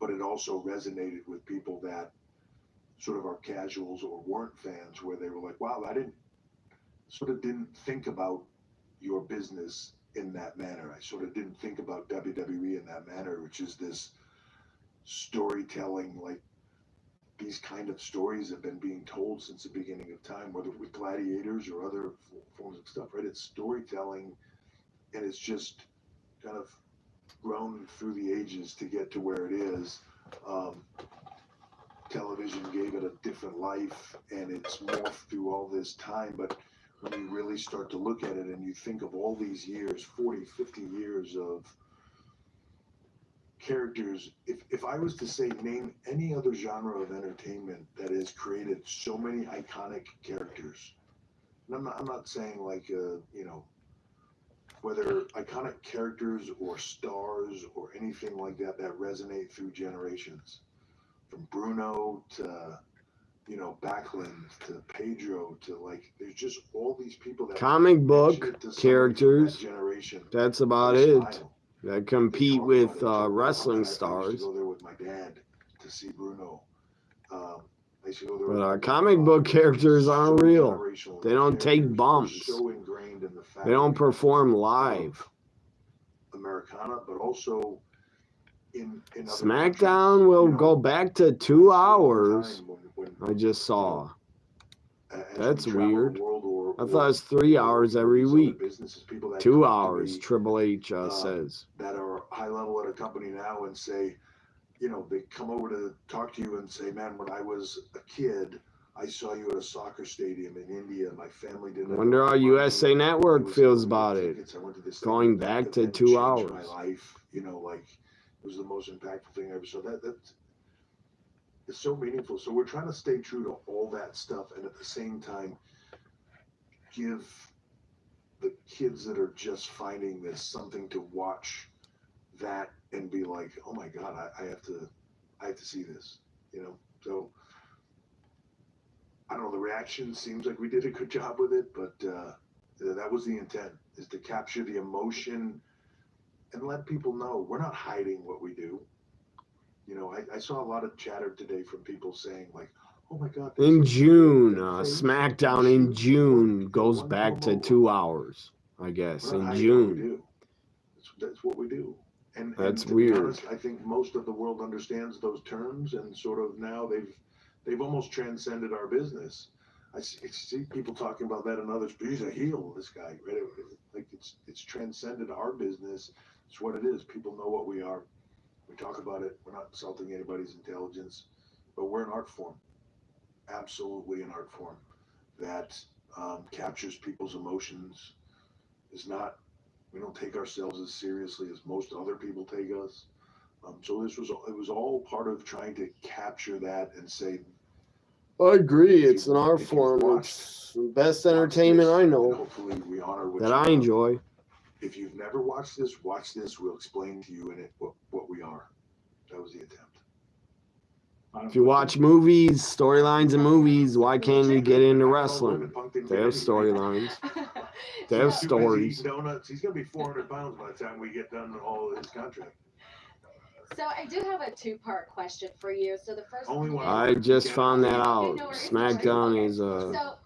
[SPEAKER 2] But it also resonated with people that sort of are casuals or weren't fans, where they were like, wow, I didn't think about your business in that manner. I sort of didn't think about WWE in that manner, which is this storytelling, like these kind of stories have been being told since the beginning of time, whether with gladiators or other forms of stuff, right? It's storytelling, and it's just kind of grown through the ages to get to where it is. Television gave it a different life, and it's morphed through all this time. But when you really start to look at it and you think of all these years, 40, 50 years of characters, if I was to say name any other genre of entertainment that has created so many iconic characters, and I'm not saying like whether iconic characters or stars or anything like that resonate through generations, from Bruno to Backlund to Pedro to, like, there's just all these people that
[SPEAKER 1] Comic book characters.
[SPEAKER 2] generation.
[SPEAKER 1] That's about it. That compete with wrestling stars.
[SPEAKER 2] I used to go there with my dad to see Bruno. I used to go there with
[SPEAKER 1] But comic book characters aren't real. They don't take
[SPEAKER 2] characters.
[SPEAKER 1] bumps.
[SPEAKER 2] So ingrained in the fabric
[SPEAKER 1] They don't perform live.
[SPEAKER 2] Americana, but also in other
[SPEAKER 1] SmackDown will go back to 2 hours. I just saw. That's weird. I thought it was 3 hours every week. 2 hours, Triple H says.
[SPEAKER 2] That are high level at a company now and say, they come over to talk to you and say, man, when I was a kid, I saw you at a soccer stadium in India. My family didn't.
[SPEAKER 1] Wonder how USA Network feels about it. Going back to 2 hours.
[SPEAKER 2] My life, like, it was the most impactful thing I ever saw. That's it's so meaningful. So we're trying to stay true to all that stuff, and at the same time give the kids that are just finding this something to watch that and be like, oh my God, I have to see this, So I don't know, the reaction seems like we did a good job with it, but that was the intent, is to capture the emotion and let people know we're not hiding what we do. I saw a lot of chatter today from people saying, like, oh my God.
[SPEAKER 1] In June, SmackDown in June goes back to 2 hours, I guess, in June.
[SPEAKER 2] That's what we do. And
[SPEAKER 1] that's
[SPEAKER 2] to be
[SPEAKER 1] weird.
[SPEAKER 2] honest, I think most of the world understands those terms, and sort of now they've almost transcended our business. I see people talking about that in others, but he's a heel, this guy, right? Like it's transcended our business. It's what it is. People know what we are. We talk about it. We're not insulting anybody's intelligence, but we're an art form. Absolutely an art form that captures people's emotions. We don't take ourselves as seriously as most other people take us. So it was all part of trying to capture that and say,
[SPEAKER 1] I agree. It's an art form. It's the best entertainment I know.
[SPEAKER 2] Hopefully we honor what
[SPEAKER 1] that I enjoy.
[SPEAKER 2] If you've never watched this, watch this. We'll explain to you in it what we are. That was the attempt.
[SPEAKER 1] If you watch movies, storylines in movies, why can't you get into wrestling? They have storylines. They have stories.
[SPEAKER 2] Donuts. He's going to be 400 pounds by the time we get done all of his contract.
[SPEAKER 17] So I do have a two-part question for you. So the first one is,
[SPEAKER 1] I just found that out. SmackDown is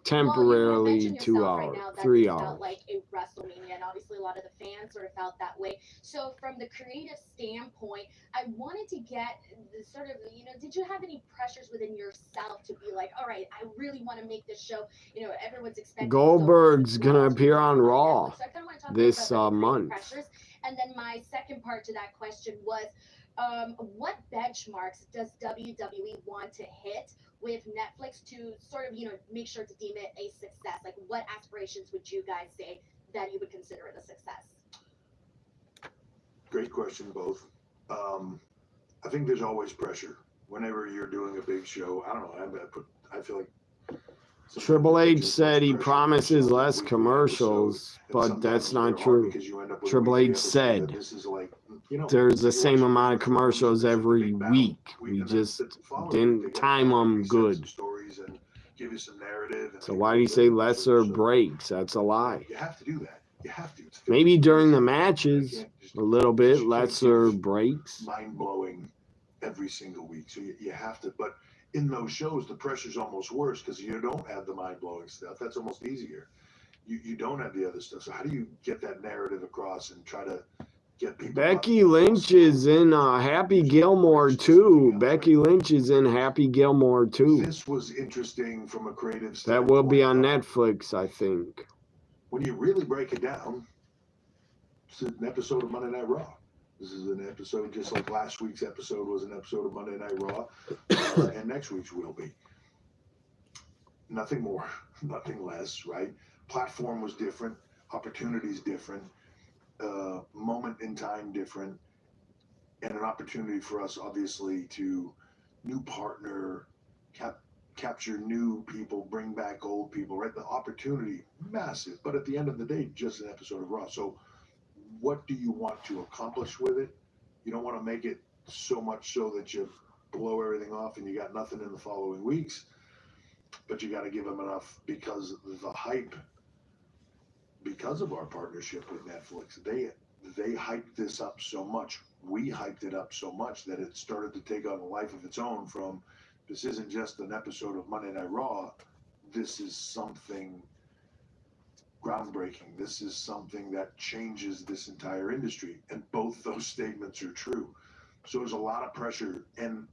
[SPEAKER 1] temporarily 2 hours, 3 hours.
[SPEAKER 17] like a WrestleMania, and obviously a lot of the fans sort of felt that way. So from the creative standpoint, I wanted to get the sort of, did you have any pressures within yourself to be like, all right, I really want to make this show, everyone's expecting
[SPEAKER 1] Goldberg's gonna appear on Raw this month.
[SPEAKER 17] pressures. And then my second part to that question was, what benchmarks does WWE want to hit with Netflix to sort of, make sure to deem it a success? Like, what aspirations would you guys say that you would consider it a success?
[SPEAKER 2] Great question, both. I think there's always pressure whenever you're doing a big show. I don't know. I feel like
[SPEAKER 1] Triple H said he promises less commercials, but that's not true. Triple H said there's the same amount of commercials every week. We just didn't time them good. So why do you say lesser breaks? That's a lie.
[SPEAKER 2] You have to do that. You have to.
[SPEAKER 1] Maybe during the matches, a little bit lesser breaks.
[SPEAKER 2] Mind-blowing every single week. So you have to, but in those shows, the pressure's almost worse because you don't have the mind-blowing stuff. That's almost easier. You don't have the other stuff. So how do you get that narrative across and try to get people?
[SPEAKER 1] Becky Lynch is in Happy Gilmore too. Becky Lynch is in Happy Gilmore too.
[SPEAKER 2] This was interesting from a creative standpoint.
[SPEAKER 1] That will be on Netflix, I think.
[SPEAKER 2] When you really break it down, it's an episode of Monday Night Raw. This is an episode just like last week's episode was an episode of Monday Night Raw, and next week's will be. Nothing more, nothing less, right? Platform was different, opportunities different, moment in time different, and an opportunity for us, obviously, to new partner, capture new people, bring back old people, right? The opportunity, massive, but at the end of the day, just an episode of Raw. So what do you want to accomplish with it? You don't want to make it so much so that you blow everything off and you got nothing in the following weeks, but you got to give them enough because of the hype, because of our partnership with Netflix. They hyped this up so much. We hyped it up so much that it started to take on a life of its own from, this isn't just an episode of Monday Night Raw. This is something groundbreaking. This is something that changes this entire industry. And both those statements are true. So there's a lot of pressure. And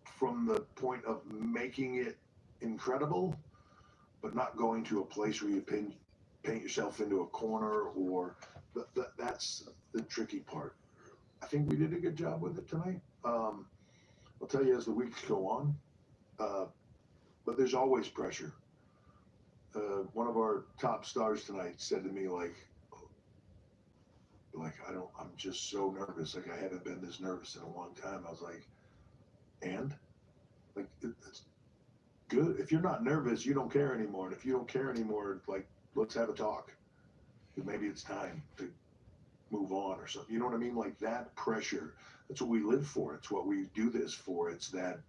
[SPEAKER 2] from the point of making it incredible, but not going to a place where you paint yourself into a corner, or that's the tricky part. I think we did a good job with it tonight. I'll tell you as the weeks go on, but there's always pressure. One of our top stars tonight said to me, like I'm just so nervous. Like, I haven't been this nervous in a long time. I was like, and like, it's good. If you're not nervous, you don't care anymore. And if you don't care anymore, like, let's have a talk. Maybe it's time to move on or something. You know what I mean? Like, that pressure, that's what we live for. It's what we do this for. It's that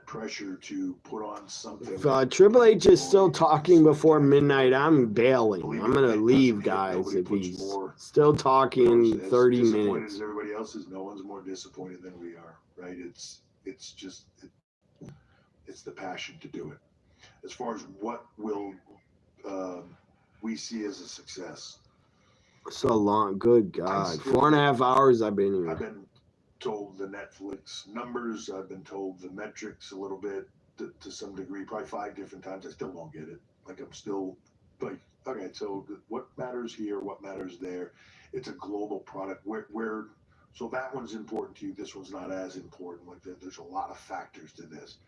[SPEAKER 2] pressure to put on something.
[SPEAKER 1] If Triple H is still talking before midnight, I'm bailing. I'm going to leave, guys, if he's still talking 30 minutes.
[SPEAKER 2] As everybody else is, no one's more disappointed than we are, right? It's the passion to do it. As far as what will we see as a success.
[SPEAKER 1] So long. Good God. 4.5 hours I've been here.
[SPEAKER 2] I've been told the Netflix numbers. I've been told the metrics a little bit to some degree, probably 5 different times. I still don't get it. Like, I'm still like, okay, so what matters here? What matters there? It's a global product. Where so that one's important to you. This one's not as important. Like, there's a lot of factors to this.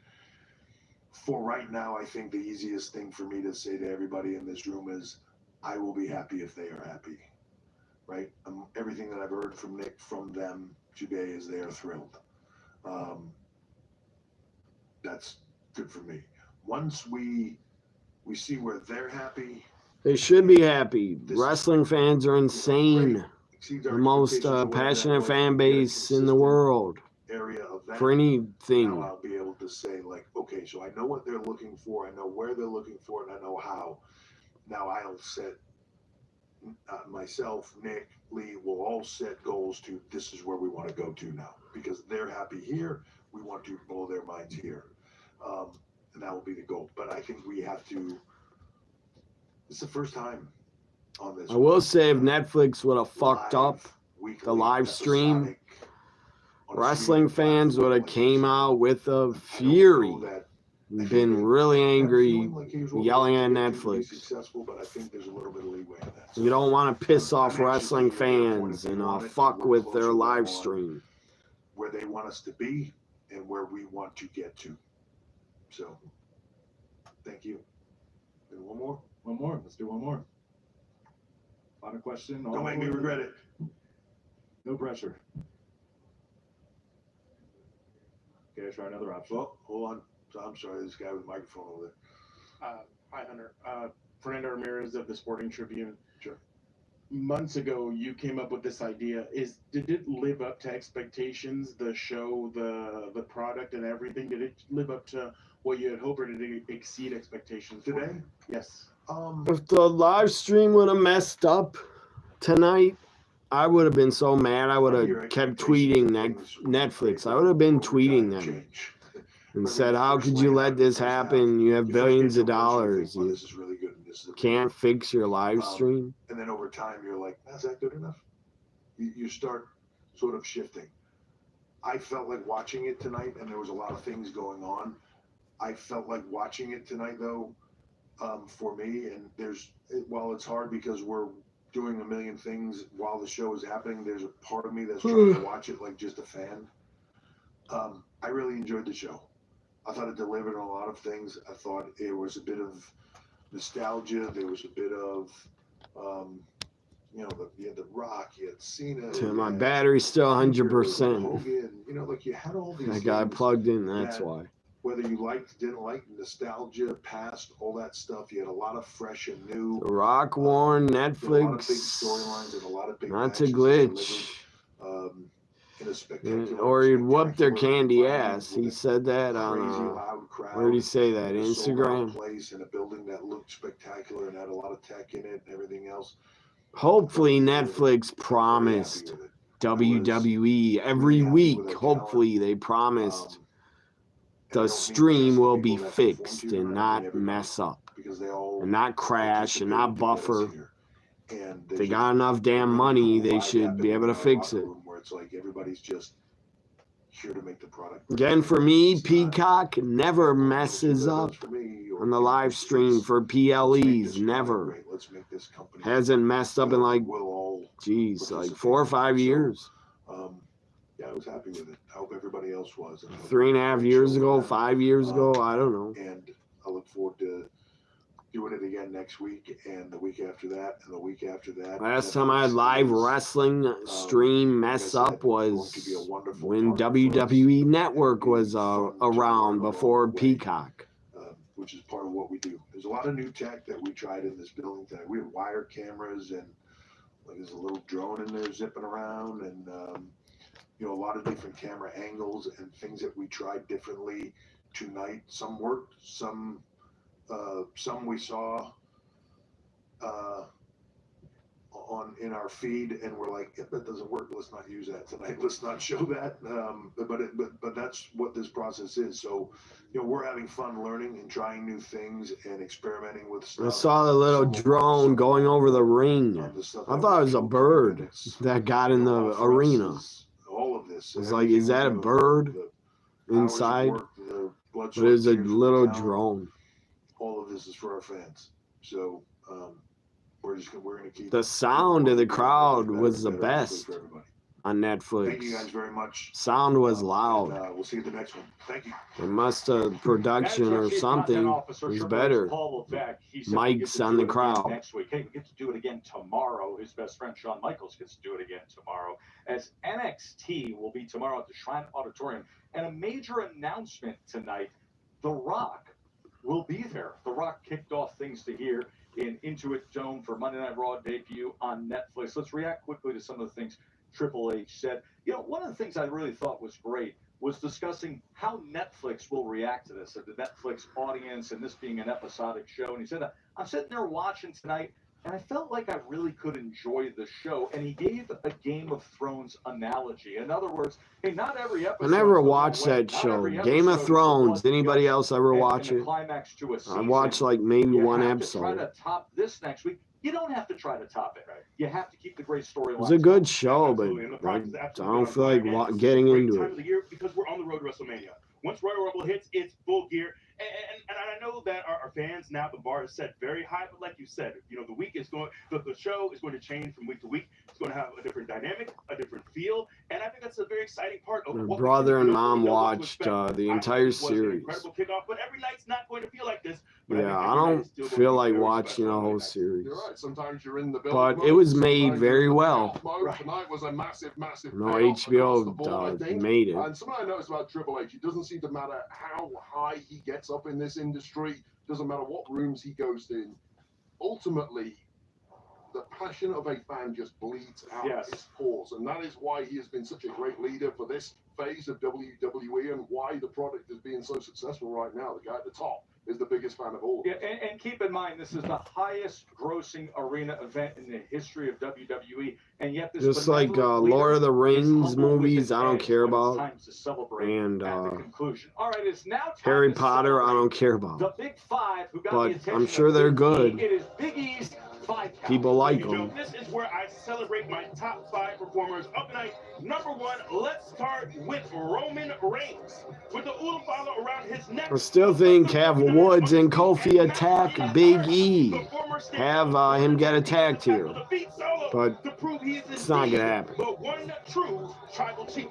[SPEAKER 2] For right now, I think the easiest thing for me to say to everybody in this room is, I will be happy if they are happy, right? Everything that I've heard from Nick, from them today, is they are thrilled. That's good for me. Once we see where they're happy,
[SPEAKER 1] they should be happy. Wrestling fans are insane. The most passionate fan base in the world.
[SPEAKER 2] area of that.
[SPEAKER 1] For anything.
[SPEAKER 2] Now I'll be able to say, like, okay, so I know what they're looking for, I know where they're looking for, and I know how. Now I'll set myself, Nick, Lee will all set goals to this is where we want to go to now, because they're happy here. We want to blow their minds here, and that will be the goal. But I think we have to. It's the first time on this.
[SPEAKER 1] I will say, if Netflix would have fucked up the live stream, wrestling fans would have came out with a fury, been really angry, yelling at Netflix.
[SPEAKER 2] Successful, but I think there's a little bit of leeway in that.
[SPEAKER 1] You don't want to piss off wrestling fans and fuck with their live stream.
[SPEAKER 2] Where they want us to be and where we want to get to. So, thank you. And one more?
[SPEAKER 19] One more. Let's do one more. Final question.
[SPEAKER 2] Don't make me regret it.
[SPEAKER 19] No pressure. Okay, try another option.
[SPEAKER 2] Well, hold on. I'm sorry, this guy with the microphone over there.
[SPEAKER 23] Hi, Hunter. Fernando Ramirez of the Sporting Tribune.
[SPEAKER 2] Sure.
[SPEAKER 23] Months ago, you came up with this idea. Did it live up to expectations? The show, the product, and everything. Did it live up to what you had hoped, or did it exceed expectations?
[SPEAKER 2] Today?
[SPEAKER 23] Yes.
[SPEAKER 1] If the live stream would have messed up tonight, I would have been so mad. I would have kept tweeting Netflix. I would have been tweeting them and said, how could you let this happen? You have billions of dollars. You
[SPEAKER 2] this is really good. This is
[SPEAKER 1] can't fix your live stream.
[SPEAKER 2] And then over time, you're like, is that good enough? You start sort of shifting. I felt like watching it tonight, and there was a lot of things going on. I felt like watching it tonight, though, for me, and while it's hard because we're doing a million things while the show is happening, there's a part of me that's trying to watch it like just a fan. I really enjoyed the show. I thought it delivered on a lot of things. I thought it was a bit of nostalgia. There was a bit of, you had The Rock, you had Cena.
[SPEAKER 1] My battery's still 100%.
[SPEAKER 2] Hogan, like you had all these
[SPEAKER 1] I got plugged in, that's why.
[SPEAKER 2] Whether you liked, didn't like, nostalgia, past, all that stuff. You had a lot of fresh and new.
[SPEAKER 1] The Rock Warren, Netflix.
[SPEAKER 2] A lot of big storylines and a lot of big
[SPEAKER 1] not to
[SPEAKER 2] matches
[SPEAKER 1] glitch.
[SPEAKER 2] In a spectacular,
[SPEAKER 1] or he'd whoop their candy ass. He said that on, where did he say that? Instagram?
[SPEAKER 2] Place in a building that looked spectacular and had a lot of tech in it and everything else.
[SPEAKER 1] Hopefully Netflix promised WWE every week. Hopefully they promised the stream will be fixed and not mess up and not crash and not buffer. If they got enough damn money, they should be able to fix it.
[SPEAKER 2] Where it's like everybody's just here to make the product.
[SPEAKER 1] Again, for me, Peacock never messes up on the live stream for PLEs. Never. Hasn't messed up in like 4 or 5 years.
[SPEAKER 2] Yeah, I was happy with it. I hope everybody else was.
[SPEAKER 1] 3.5 years ago, 5 years ago, I don't know.
[SPEAKER 2] And I look forward to doing it again next week and the week after that and the week after that.
[SPEAKER 1] Last time I had live wrestling stream mess up was when WWE Network was around before Peacock.
[SPEAKER 2] Which is part of what we do. There's a lot of new tech that we tried in this building tonight. We have wire cameras and there's a little drone in there zipping around and a lot of different camera angles and things that we tried differently tonight. Some worked, some we saw in our feed, and we're like, if that doesn't work, let's not use that tonight. Let's not show that. But that's what this process is. So, we're having fun learning and trying new things and experimenting with stuff.
[SPEAKER 1] I saw the little drone going over the ring. I thought it was a bird that got in the arena.
[SPEAKER 2] All of this.
[SPEAKER 1] It's like, is that a bird inside? But it was a little drone.
[SPEAKER 2] All of this is for our fans. So we're going to keep.
[SPEAKER 1] The sound of the crowd was the best on Netflix.
[SPEAKER 2] Thank you guys very much.
[SPEAKER 1] Sound was loud.
[SPEAKER 2] And, we'll see you at the next one. Thank you.
[SPEAKER 1] It must have production or something was better. Mics on the crowd.
[SPEAKER 22] Next week. Hey, we get to do it again tomorrow. His best friend Shawn Michaels gets to do it again tomorrow. As NXT will be tomorrow at the Shrine Auditorium. And a major announcement tonight. The Rock will be there. The Rock kicked off things to here in Intuit Dome for Monday Night Raw debut on Netflix. Let's react quickly to some of the things Triple H said, you know, one of the things I really thought was great was discussing how Netflix will react to this, or the Netflix audience, and this being an episodic show. And he said, I'm sitting there watching tonight, and I felt like I really could enjoy the show. And he gave a Game of Thrones analogy. In other words, hey, not every episode.
[SPEAKER 1] I never watched that show. Game of Thrones. Anybody else ever watch it? I watched like maybe one episode.
[SPEAKER 22] Try to top this next week. You don't have to try to top it. You have to keep the great storyline.
[SPEAKER 1] It's a good show, but I don't feel like getting into
[SPEAKER 11] Time
[SPEAKER 1] it.
[SPEAKER 11] of the year because we're on the road to WrestleMania. Once Royal Rumble hits, it's full gear. And I know that our fans now, the bar is set very high, but like you said, you know, the show is going to change from week to week. It's going to have a different dynamic, a different feel, and I think that's a very exciting part of
[SPEAKER 1] My
[SPEAKER 11] what
[SPEAKER 1] brother and mom watched the entire series.
[SPEAKER 11] incredible kickoff, but every night's not going to feel like this.
[SPEAKER 1] Yeah, I don't feel like watching a whole series.
[SPEAKER 2] You're right. Sometimes you're in the building.
[SPEAKER 1] But it was made very well.
[SPEAKER 2] Tonight was a massive payoff
[SPEAKER 1] HBO
[SPEAKER 2] across the board, I think.
[SPEAKER 1] made it.
[SPEAKER 2] And something I noticed about Triple H, it doesn't seem to matter how high he gets up in this industry. Doesn't matter what rooms he goes in. Ultimately, the passion of a fan just bleeds out his pores, and that is why he has been such a great leader for this phase of WWE and why the product is being so successful right now. The guy at the top is the biggest fan of all.
[SPEAKER 22] Yeah, and keep in mind, this is the highest grossing arena event in the history of WWE, and yet this
[SPEAKER 1] Just like Lord of the Rings movies, I don't care about. And
[SPEAKER 22] All right, it's now
[SPEAKER 1] Harry Potter, I don't care about.
[SPEAKER 22] the Big Five who got the
[SPEAKER 1] But
[SPEAKER 22] attention
[SPEAKER 1] I'm sure
[SPEAKER 22] of
[SPEAKER 1] they're
[SPEAKER 22] Big E.
[SPEAKER 1] good.
[SPEAKER 22] It is Big E's 5 count.
[SPEAKER 1] People like
[SPEAKER 11] You know,
[SPEAKER 1] them.
[SPEAKER 11] this is where I celebrate my top 5 performers of the night. Number 1, let's start with Roman Reigns. With the Ulafala around his neck.
[SPEAKER 1] I still think have Woods and Kofi attack Big E. Have him get attacked here. But it's not going to happen.
[SPEAKER 11] The one true tribal chief.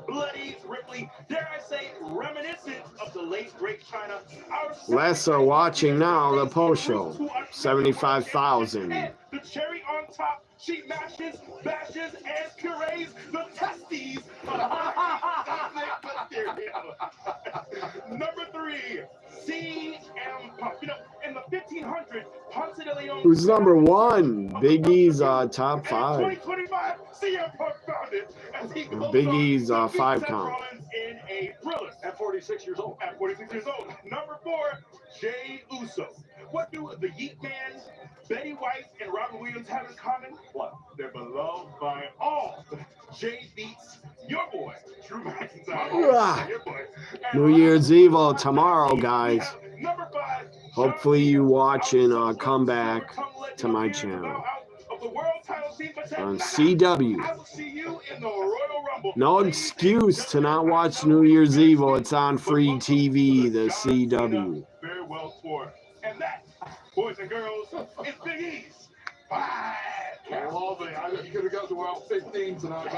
[SPEAKER 11] Bloody Ripley, dare I say, reminiscent of the late great China.
[SPEAKER 1] Less are watching now the post show. 75,000.
[SPEAKER 11] The cherry on top, she mashes, bashes, and purees the testes of Number 3, CM Punk. You know, in the 1500s, Ponce de Leon.
[SPEAKER 1] Who's number 1? Big E's top 5.
[SPEAKER 11] 2025, CM Punk found it as he goes
[SPEAKER 1] Big
[SPEAKER 11] on
[SPEAKER 1] E's
[SPEAKER 11] to beat
[SPEAKER 1] 5
[SPEAKER 11] Seth
[SPEAKER 1] count.
[SPEAKER 11] Rollins in a thriller at 46 years old. At 46 years old. Number 4, Jey Uso. What do the Yeet Man, Betty White, and Robin Williams have in common? What? They're beloved by all. Jey beats your boy, Drew McIntyre. Your boy.
[SPEAKER 1] New Year's Evil tomorrow, guys.
[SPEAKER 11] Number 5,
[SPEAKER 1] Hopefully you watch and come back to my channel
[SPEAKER 11] of the world title team
[SPEAKER 1] on CW.
[SPEAKER 11] I will see you in the Royal Rumble.
[SPEAKER 1] No excuse to not watch New Year's Evil. It's on free TV, the CW.
[SPEAKER 11] Very well scored. And that, boys and girls, is Big E's 5 count.
[SPEAKER 2] Lovely. I know you're going to go to about 15 tonight.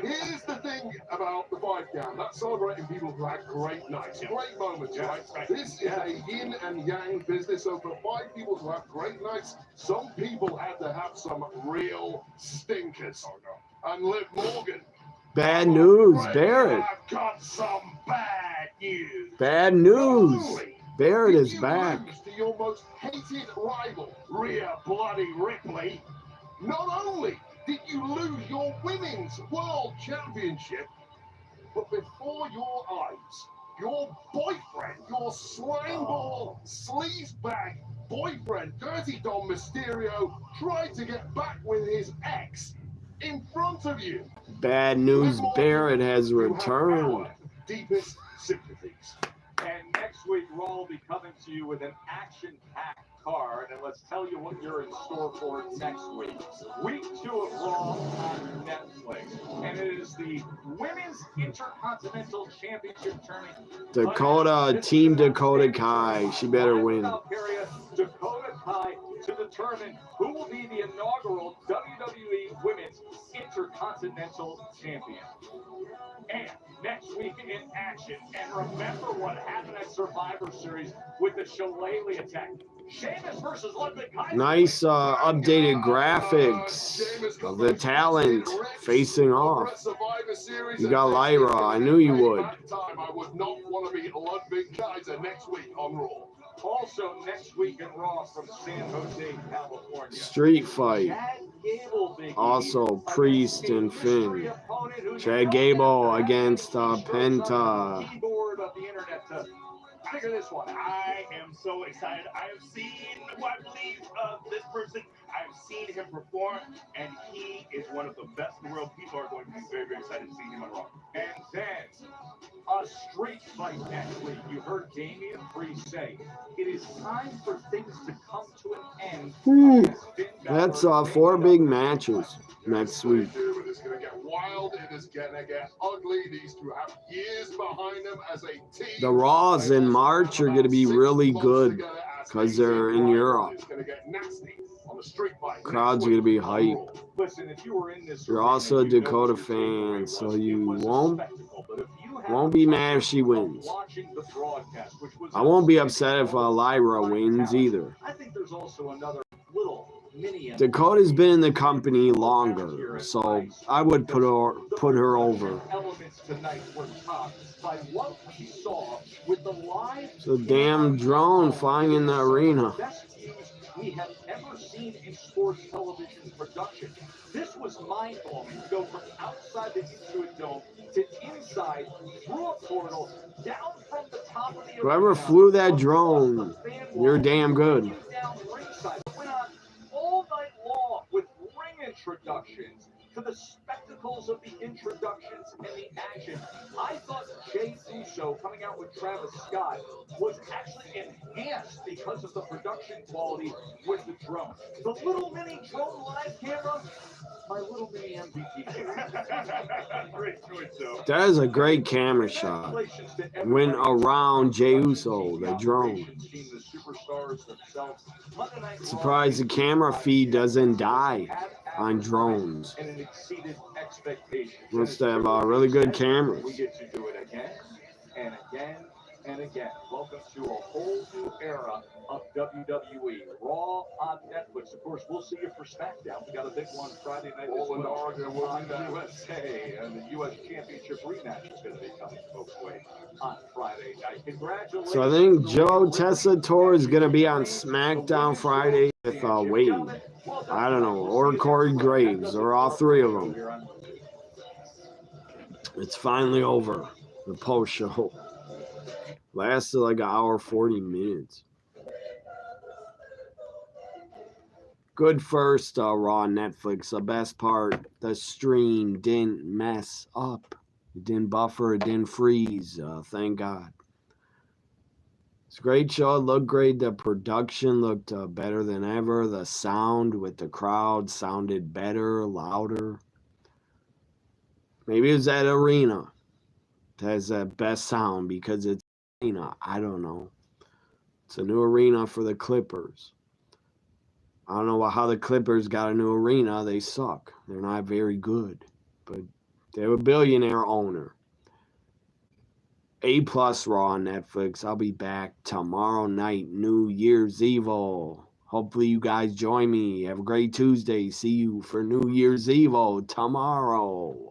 [SPEAKER 2] Here's the thing about the 5 count. That's celebrating people who had great nights, great moments, right? This is a yin and yang business. So for 5 people to have great nights, some people had to have some real stinkers. And Liv Morgan.
[SPEAKER 1] Bad news, Barrett.
[SPEAKER 11] I've got some bad news.
[SPEAKER 1] Bad news. Barrett is back.
[SPEAKER 2] To your most hated rival, Rhea Bloody Ripley. Not only did you lose your women's world championship, but before your eyes, your boyfriend, your slimeball, sleazebag boyfriend, Dirty Dom Mysterio, tried to get back with his ex in front of you.
[SPEAKER 1] Bad news, Barrett has returned.
[SPEAKER 2] Deepest sympathies.
[SPEAKER 22] And next week, Raw will be coming to you with an action-packed card, and let's tell you what you're in store for next week. Week 2 of Raw on Netflix, and it is the Women's Intercontinental Championship Tournament.
[SPEAKER 1] Team Dakota Kai. She better win.
[SPEAKER 22] Dakota Kai to determine who will be the inaugural WWE Women's Intercontinental Champion. And next week in action, and remember what happened at Survivor Series with the Shillelagh attack. Sheamus versus Ludwig Kaiser.
[SPEAKER 1] Nice updated graphics of the talent facing off. You got Lyra. I knew you would.
[SPEAKER 2] I would not want to beat Ludwig Kaiser next week on Raw.
[SPEAKER 22] Also next week in Raw from San Jose, California.
[SPEAKER 1] Street fight.
[SPEAKER 22] Chad
[SPEAKER 1] Also, Priest and Finn. Chad Gable against Penta.
[SPEAKER 22] Keyboard of the internet to figure this one.
[SPEAKER 11] I am so excited. I have seen, I believe, this person. I have seen him perform, and he is one of the best in the world. People are going to be very, very excited to see him on Raw.
[SPEAKER 22] And then a street fight next week. You heard Damian Priest say, it is time for things to come to an end.
[SPEAKER 1] That's 4 big matches next week.
[SPEAKER 2] It is going to get wild. It is going to get ugly. These two have years behind them as a team.
[SPEAKER 1] The Raws in March are going to be really good because they're in Europe.
[SPEAKER 2] It's going to get nasty on the street fight.
[SPEAKER 1] Crowds are going to be hype.
[SPEAKER 22] Listen, if you were in this,
[SPEAKER 1] You're also a Dakota fan, so you won't be mad if she wins. I won't be upset if Lyra wins either.
[SPEAKER 22] I think there's also another little mini
[SPEAKER 1] Dakota's been in the company longer, so I would put her over.
[SPEAKER 22] elements tonight were topped by what we saw with the live
[SPEAKER 1] The damn drone flying in the arena.
[SPEAKER 22] best views we have ever seen in sports television production. This was mind-blowing to go from outside the Intuit Dome to inside, through a portal, down from the top of the
[SPEAKER 1] Whoever
[SPEAKER 22] arena,
[SPEAKER 1] flew that drone, you're damn good.
[SPEAKER 22] down ringside. It went on all night long with ring introductions to the spectacles of the introductions and the action. I thought Jey Uso coming out with Travis Scott was actually enhanced because of the production quality with the drone. The little mini drone live camera, my little mini MVP camera.
[SPEAKER 11] Great choice, though.
[SPEAKER 1] That is a great camera shot. Went around Jey Uso, the drone.
[SPEAKER 22] The superstars themselves. Monday Night Raw
[SPEAKER 1] Surprised the camera feed doesn't die on drones.
[SPEAKER 22] and it exceeded expectations.
[SPEAKER 1] Must have really good cameras.
[SPEAKER 22] We get to do it again and again and again. Welcome to a whole new era of WWE. Raw on Netflix. Of course, we'll see you for SmackDown. We got a big one Friday night as
[SPEAKER 2] Roland,
[SPEAKER 22] well.
[SPEAKER 2] Oregon, we'll
[SPEAKER 22] On
[SPEAKER 2] be there.
[SPEAKER 22] USA, and the U.S. Championship rematch is going to be coming folks' way on Friday night. Congratulations.
[SPEAKER 1] So I think Joe Tessitore is going to be on SmackDown Friday with Wade. I don't know, or Corey Graves, or all three of them. It's finally over. The post show lasted like an hour 40 minutes. Good first Raw on Netflix. The best part, the stream didn't mess up. It didn't buffer. It didn't freeze. Thank God. It's a great show. It looked great. The production looked better than ever. The sound with the crowd sounded better, louder. Maybe it was that arena that has that best sound because it's arena. I don't know. It's a new arena for the Clippers. I don't know how the Clippers got a new arena. They suck. They're not very good. But they have a billionaire owner. A+ Raw on Netflix. I'll be back tomorrow night, New Year's Evil. Hopefully you guys join me. Have a great Tuesday. See you for New Year's Evil tomorrow.